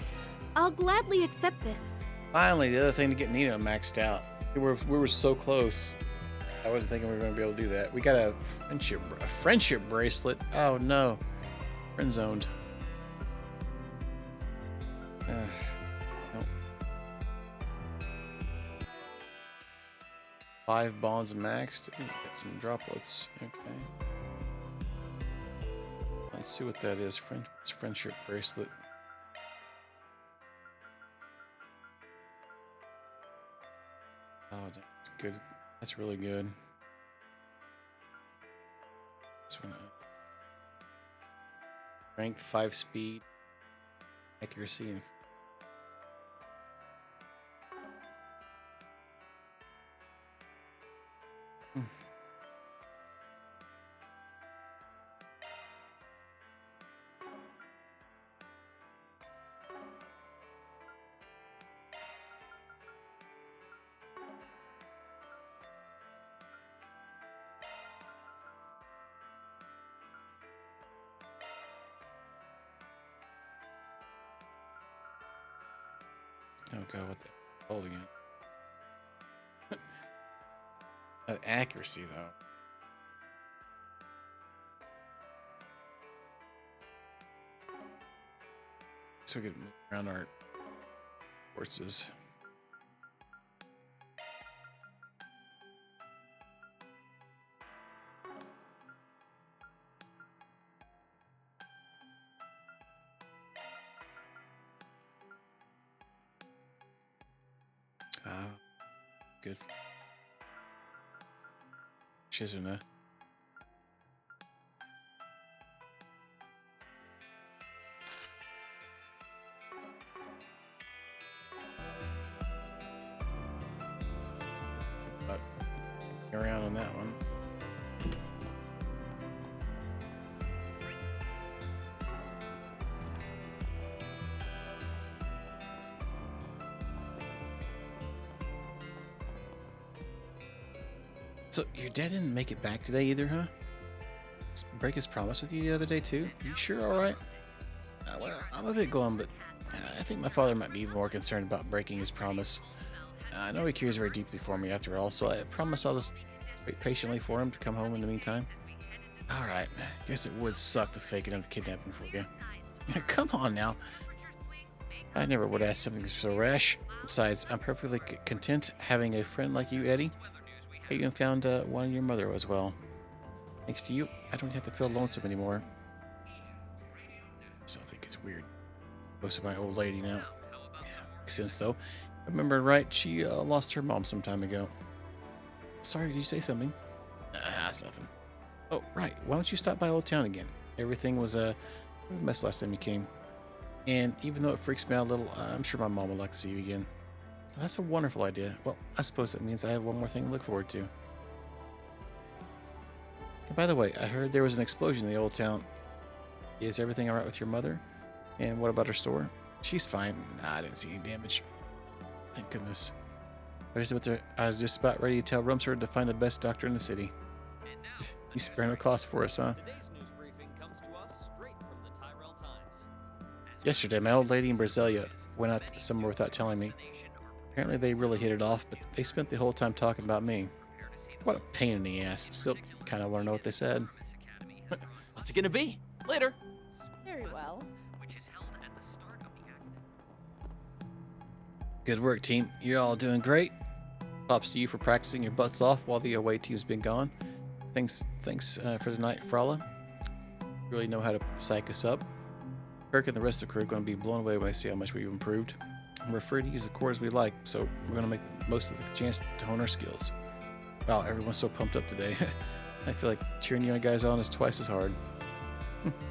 I'll gladly accept this. Finally, the other thing to get Nina maxed out. We were so close. I wasn't thinking we were going to be able to do that. We got a friendship bracelet. Oh no, friend zoned. Nope. 5 bonds maxed. Ooh, got some droplets. Okay. Let's see what that is. It's friendship bracelet. Oh, that's good. That's really good. This one. Strength, 5 speed, accuracy, and oh god, what the hell again? Accuracy though. So we can move around our horses. Good. Shizuna. Around on that one. So your dad didn't make it back today either, huh? Break his promise with you the other day too? You sure all right? Well, I'm a bit glum, but I think my father might be even more concerned about breaking his promise. I know he cares very deeply for me after all, so I promise I'll just wait patiently for him to come home in the meantime. All right, guess it would suck to fake another kidnapping for you. Come on now. I never would ask something so rash. Besides, I'm perfectly content having a friend like you, Eddie. I even found one of your mother as well. Thanks to you, I don't have to feel lonesome anymore. I still think it's weird. Most of my old lady now. Yeah, makes sense though. I remember right, she lost her mom some time ago. Sorry, did you say something? That's nothing. Oh, right. Why don't you stop by Old Town again? Everything was a mess last time you came. And even though it freaks me out a little, I'm sure my mom would like to see you again. Well, that's a wonderful idea. Well, I suppose that means I have one more thing to look forward to. And by the way, I heard there was an explosion in the Old Town. Is everything alright with your mother? And what about her store? She's fine. Nah, I didn't see any damage. Thank goodness. I was just about ready to tell Rumsford to find the best doctor in the city. You sparing the cost for us, huh? Yesterday, my old lady in Brasilia went out somewhere without telling me. Apparently they really hit it off, but they spent the whole time talking about me. What a pain in the ass. Still kind of want to know what they said. What's it gonna be? Later. Very well. Good work, team. You're all doing great. Props to you for practicing your butts off while the away team's been gone. Thanks for tonight, Frala. Really know how to psych us up. Kirk and the rest of the crew are going to be blown away when they see how much we've improved. We're free to use the cores we like, so we're going to make the most of the chance to hone our skills. Wow, everyone's so pumped up today. I feel like cheering you guys on is twice as hard.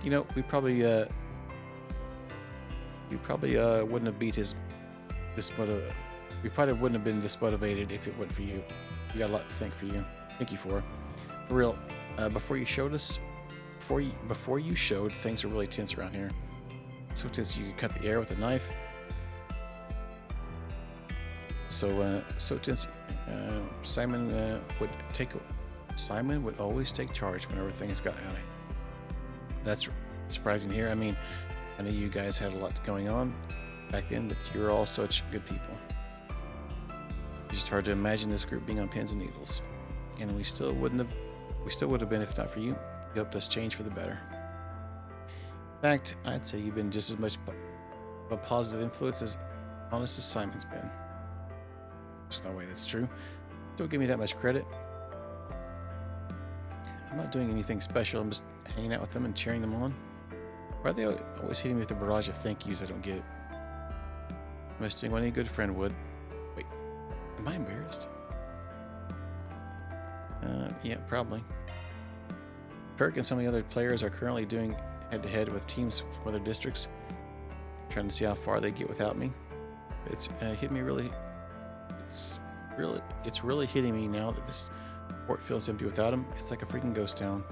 You know, we probably wouldn't have beat we probably wouldn't have been this motivated if it wasn't for you. We got a lot to thank you for. For real, before you showed us before you showed, things are really tense around here. So tense you could cut the air with a knife. So tense. Simon would always take charge whenever things got out of hand. That's surprising here. I mean, I know you guys had a lot going on back then, but you were all such good people. It's just hard to imagine this group being on pins and needles, and we still would have been if not for you. You helped us change for the better. In fact, I'd say you've been just as much a positive influence as honest as Simon's been. There's no way that's true. Don't give me that much credit. I'm not doing anything special. I'm just hanging out with them and cheering them on. Why are they always hitting me with a barrage of thank yous? I don't get it. I'm just doing what any good friend would. Wait, am I embarrassed? Yeah, probably. Kirk and some of the other players are currently doing head-to-head with teams from other districts, trying to see how far they get without me. It's hit me really. It's really hitting me now that this port feels empty without him. It's like a freaking ghost town.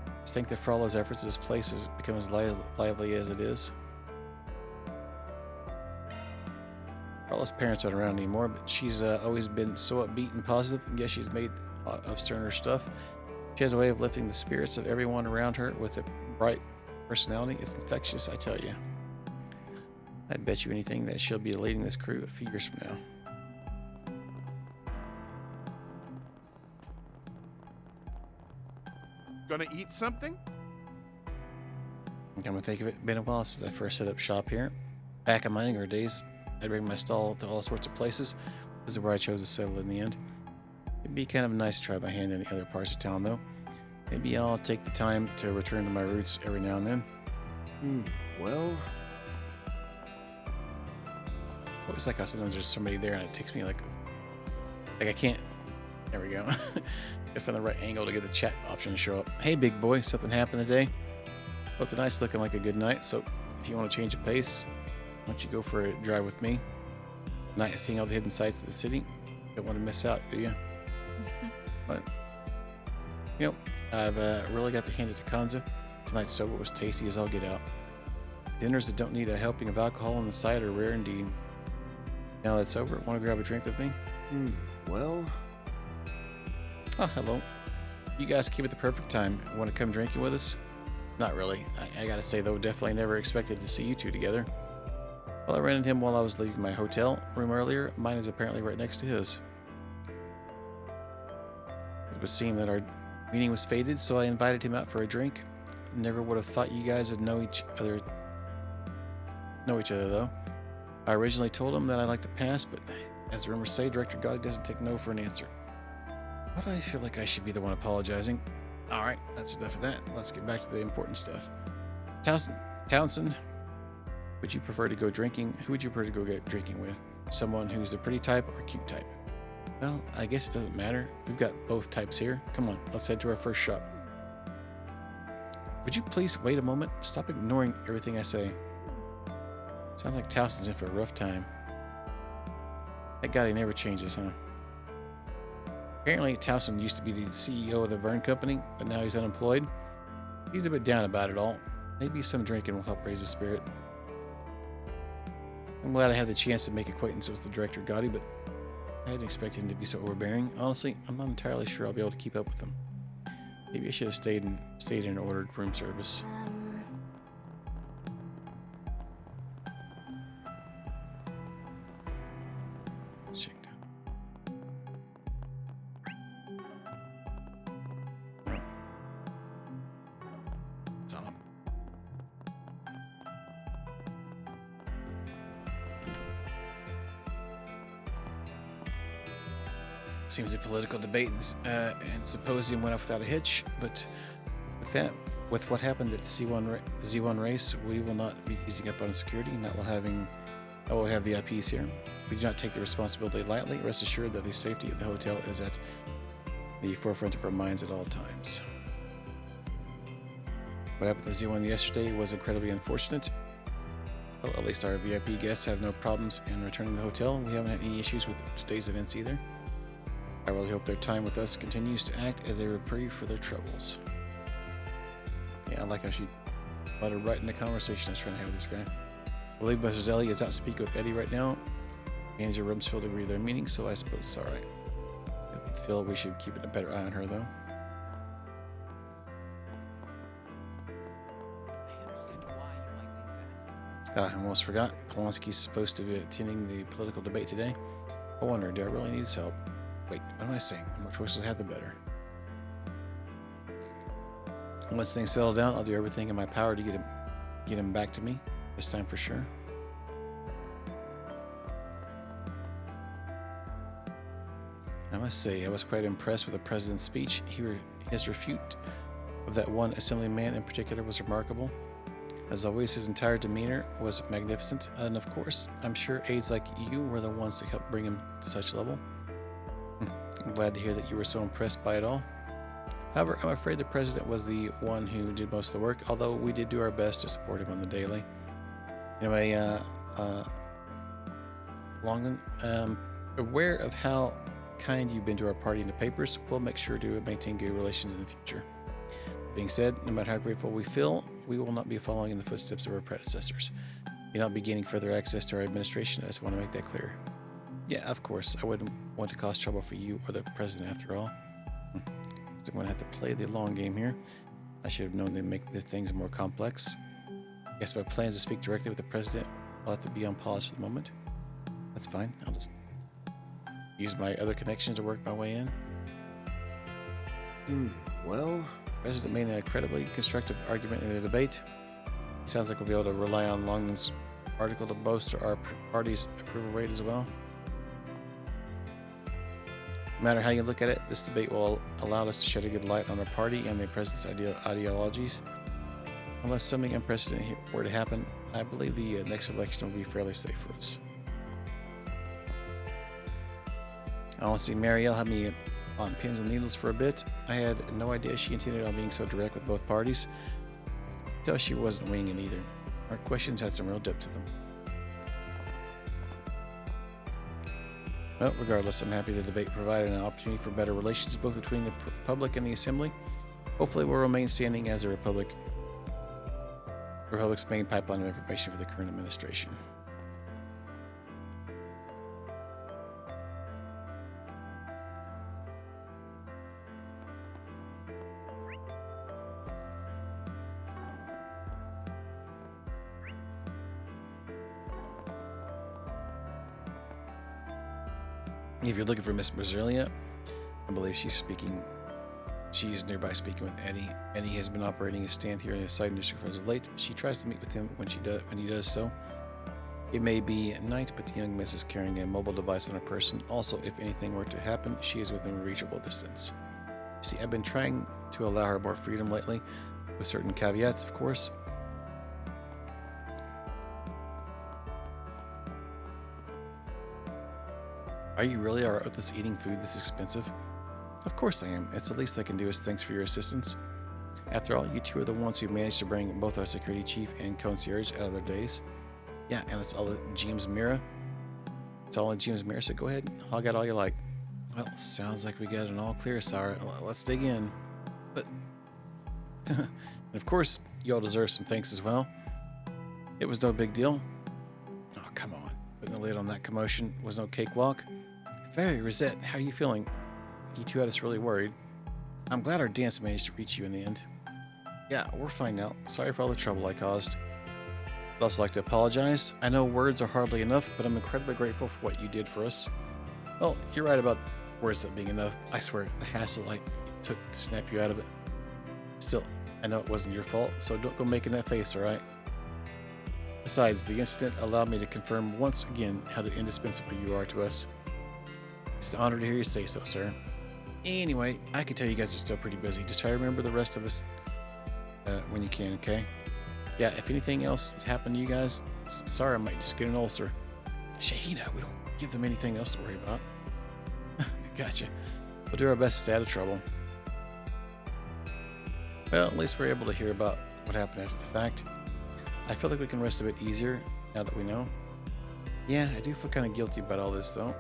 I just think that for all his efforts, this place has become as lively as it is. Carla's parents aren't around anymore, but she's always been so upbeat and positive, and yes, she's made a lot of sterner stuff. She has a way of lifting the spirits of everyone around her with a bright personality. It's infectious, I tell you. I'd bet you anything that she'll be leading this crew a few years from now. Gonna eat something? Come to think of it, been a while since I first set up shop here. Back in my younger days, I'd bring my stall to all sorts of places. This is where I chose to settle in the end. It'd be kind of nice to try my hand in the other parts of town, though. Maybe I'll take the time to return to my roots every now and then. Well... Always like how sometimes there's somebody there and it takes me like I can't... There we go. If in the right angle to get the chat option to show up. Hey, big boy, something happened today? Well, tonight's looking like a good night, so if you want to change of pace, why don't you go for a drive with me? Night seeing all the hidden sights of the city. Don't want to miss out, do you? But, you know, I've really got to hand it to Kanza. Tonight's sober was tasty as all get out. Dinners that don't need a helping of alcohol on the side are rare indeed. Now that's over, want to grab a drink with me? Well... Oh, hello. You guys keep it the perfect time. Want to come drinking with us? Not really. I gotta say, though, definitely never expected to see you two together. Well, I ran into him while I was leaving my hotel room earlier. Mine is apparently right next to his. It would seem that our meeting was fated, so I invited him out for a drink. Never would have thought you guys would know each other, though. I originally told him that I'd like to pass, but as the rumors say, Director Gotti doesn't take no for an answer. But I feel like I should be the one apologizing. Alright, that's enough of that. Let's get back to the important stuff. Townsend, would you prefer to go drinking? Who would you prefer to go get drinking with? Someone who's the pretty type or cute type? Well, I guess it doesn't matter. We've got both types here. Come on, let's head to our first shop. Would you please wait a moment? Stop ignoring everything I say. Sounds like Towson's in for a rough time. That guy never changes, huh? Apparently, Towson used to be the CEO of the Vern Company, but now he's unemployed. He's a bit down about it all. Maybe some drinking will help raise his spirit. I'm glad I had the chance to make acquaintance with the Director Gotti, but I hadn't expected him to be so overbearing. Honestly, I'm not entirely sure I'll be able to keep up with him. Maybe I should have stayed and ordered room service. Let's check down. Top. Seems a political debate and symposium went off without a hitch, but with what happened at the Z1 race, we will not be easing up on security. I will have VIPs here. We do not take the responsibility lightly. Rest assured that the safety of the hotel is at the forefront of our minds at all times. What happened at Z1 yesterday was incredibly unfortunate. Well, at least our VIP guests have no problems in returning to the hotel. We haven't had any issues with today's events either. I really hope their time with us continues to act as a reprieve for their troubles. Yeah, I like how she butted right in the conversation I was trying to have with this guy. I believe Mrs. Ellie is out speaking with Eddie right now. Manager Rumsfeld agreed their meeting, so I suppose it's alright. I feel we should keep a better eye on her, though. I almost forgot. Polonsky's supposed to be attending the political debate today. I wonder, do I really need his help? Wait, what am I saying? The more choices I have, the better. Once things settle down, I'll do everything in my power to get him back to me. This time for sure. I must say, I was quite impressed with the president's speech. His refute of that one assemblyman in particular was remarkable. As always, his entire demeanor was magnificent, and of course, I'm sure aides like you were the ones to help bring him to such level. I'm glad to hear that you were so impressed by it all. However, I'm afraid the president was the one who did most of the work, although we did do our best to support him on the daily. Anyway, Longden, aware of how kind you've been to our party and the papers, we'll make sure to maintain good relations in the future. Being said, no matter how grateful we feel, we will not be following in the footsteps of our predecessors. You'll not be gaining further access to our administration. I just want to make that clear. Yeah, of course. I wouldn't want to cause trouble for you or the president after all. So I'm going to have to play the long game here. I should have known they'd make the things more complex. Guess my plans to speak directly with the president will have to be on pause for the moment. That's fine. I'll just use my other connections to work my way in. Well... The president made an incredibly constructive argument in the debate. It sounds like we'll be able to rely on Longden's article to bolster our party's approval rate as well. No matter how you look at it, this debate will allow us to shed a good light on our party and the president's ideologies. Unless something unprecedented were to happen, I believe the next election will be fairly safe for us. I want to see Marielle have me on pins and needles for a bit. I had no idea she intended on being so direct with both parties. Until she wasn't winging it either. Our questions had some real depth to them. Well, regardless, I'm happy the debate provided an opportunity for better relations both between the public and the assembly. Hopefully we'll remain standing as the Republic's main pipeline of information for the current administration. If you're looking for Miss Brasilia, I believe she's nearby speaking with Eddie. Eddie has been operating a stand here in his side district as of late. She tries to meet with him when he does so. It may be at night, but the young miss is carrying a mobile device on her person. Also, if anything were to happen, she is within a reachable distance. You see, I've been trying to allow her more freedom lately, with certain caveats, of course. Are you really alright with us eating food this expensive? Of course I am. It's the least I can do as thanks for your assistance. After all, you two are the ones who managed to bring both our security chief and concierge out of their days. Yeah, and it's all at James Mira. It's all in James Mira, so go ahead, hog out all you like. Well, sounds like we got an all clear, Sarah. Let's dig in. But, and of course, you all deserve some thanks as well. It was no big deal. Oh, come on. Putting a lid on that commotion was no cakewalk. Fairy, Rosette, how are you feeling? You two had us really worried. I'm glad our dance managed to reach you in the end. Yeah, we're fine now. Sorry for all the trouble I caused. I'd also like to apologize. I know words are hardly enough, but I'm incredibly grateful for what you did for us. Well, you're right about words not being enough. I swear, the hassle I took to snap you out of it. Still, I know it wasn't your fault, so don't go making that face, alright? Besides, the incident allowed me to confirm once again how indispensable you are to us. It's an honor to hear you say so, sir. Anyway, I can tell you guys are still pretty busy. Just try to remember the rest of us when you can, okay? Yeah, if anything else happened to you guys, sorry, I might just get an ulcer. Shahina, we don't give them anything else to worry about. Gotcha. We'll do our best to stay out of trouble. Well, at least we're able to hear about what happened after the fact. I feel like we can rest a bit easier now that we know. Yeah, I do feel kind of guilty about all this, though.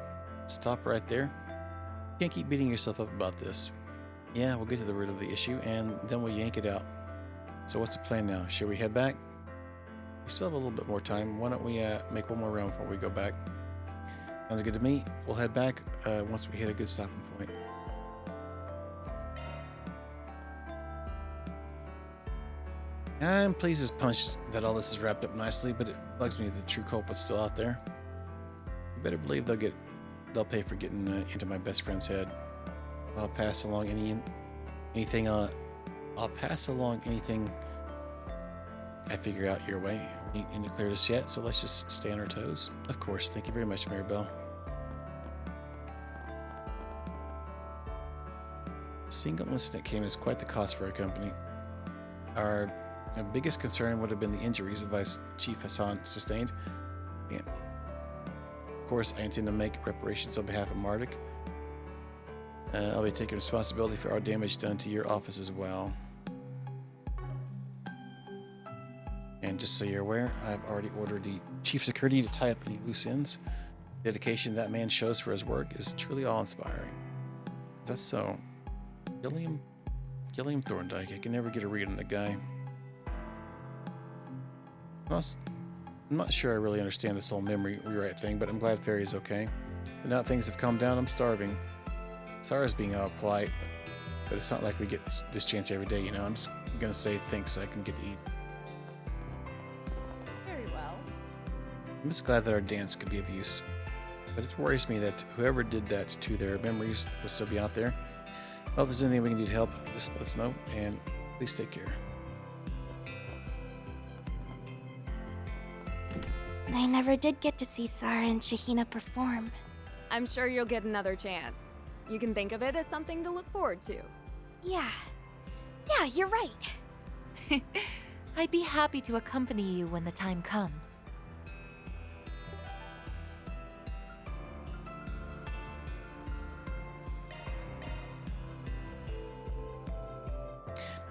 Stop right there. You can't keep beating yourself up about this. Yeah, we'll get to the root of the issue, and then we'll yank it out. So what's the plan now? Should we head back? We still have a little bit more time. Why don't we make one more round before we go back? Sounds good to me. We'll head back once we hit a good stopping point. I'm pleased as punch that all this is wrapped up nicely, but it bugs me that the true culprit's still out there. You better believe they'll pay for getting into my best friend's head. I'll pass along anything. I'll pass along anything I figure out your way. We ain't in the clear just yet, so let's just stay on our toes. Of course. Thank you very much, Maribel. A single incident came as quite the cost for our company. Our biggest concern would have been the injuries Vice Chief Hassan sustained. And of course, I intend to make reparations on behalf of Marduk. I'll be taking responsibility for our damage done to your office as well. And just so you're aware, I've already ordered the Chief Security to tie up any loose ends. The dedication that man shows for his work is truly awe-inspiring. That's so. Gilliam Thorndike. I can never get a read on the guy. I'm not sure I really understand this whole memory rewrite thing, but I'm glad Fairy's okay. But now that things have calmed down, I'm starving. Sarah's being all polite, but it's not like we get this chance every day, you know? I'm just gonna say thanks so I can get to eat. Very well. I'm just glad that our dance could be of use. But it worries me that whoever did that to their memories will still be out there. Well, if there's anything we can do to help, just let us know, and please take care. I never did get to see Sarah and Shahina perform. I'm sure you'll get another chance. You can think of it as something to look forward to. Yeah, you're right. I'd be happy to accompany you when the time comes.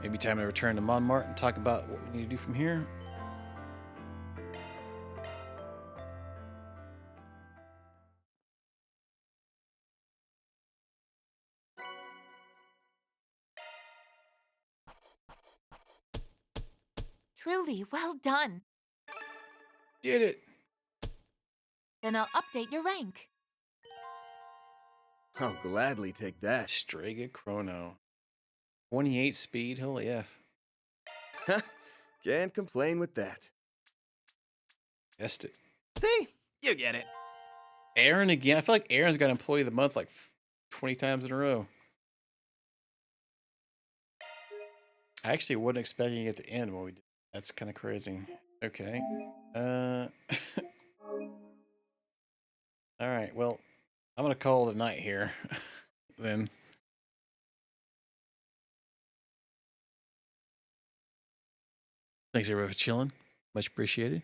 Maybe time to return to Montmartre and talk about what we need to do from here. Truly, well done. Did it. Then I'll update your rank. I'll gladly take that. Strega Chrono. 28 speed, holy F. Can't complain with that. Guessed it. See? You get it. Aaron again. I feel like Aaron's got Employee of the Month like 20 times in a row. I actually wasn't expecting it at the end when we did. That's kind of crazy. Okay. All right. Well, I'm going to call it a night here. Then. Thanks everybody for chilling. Much appreciated.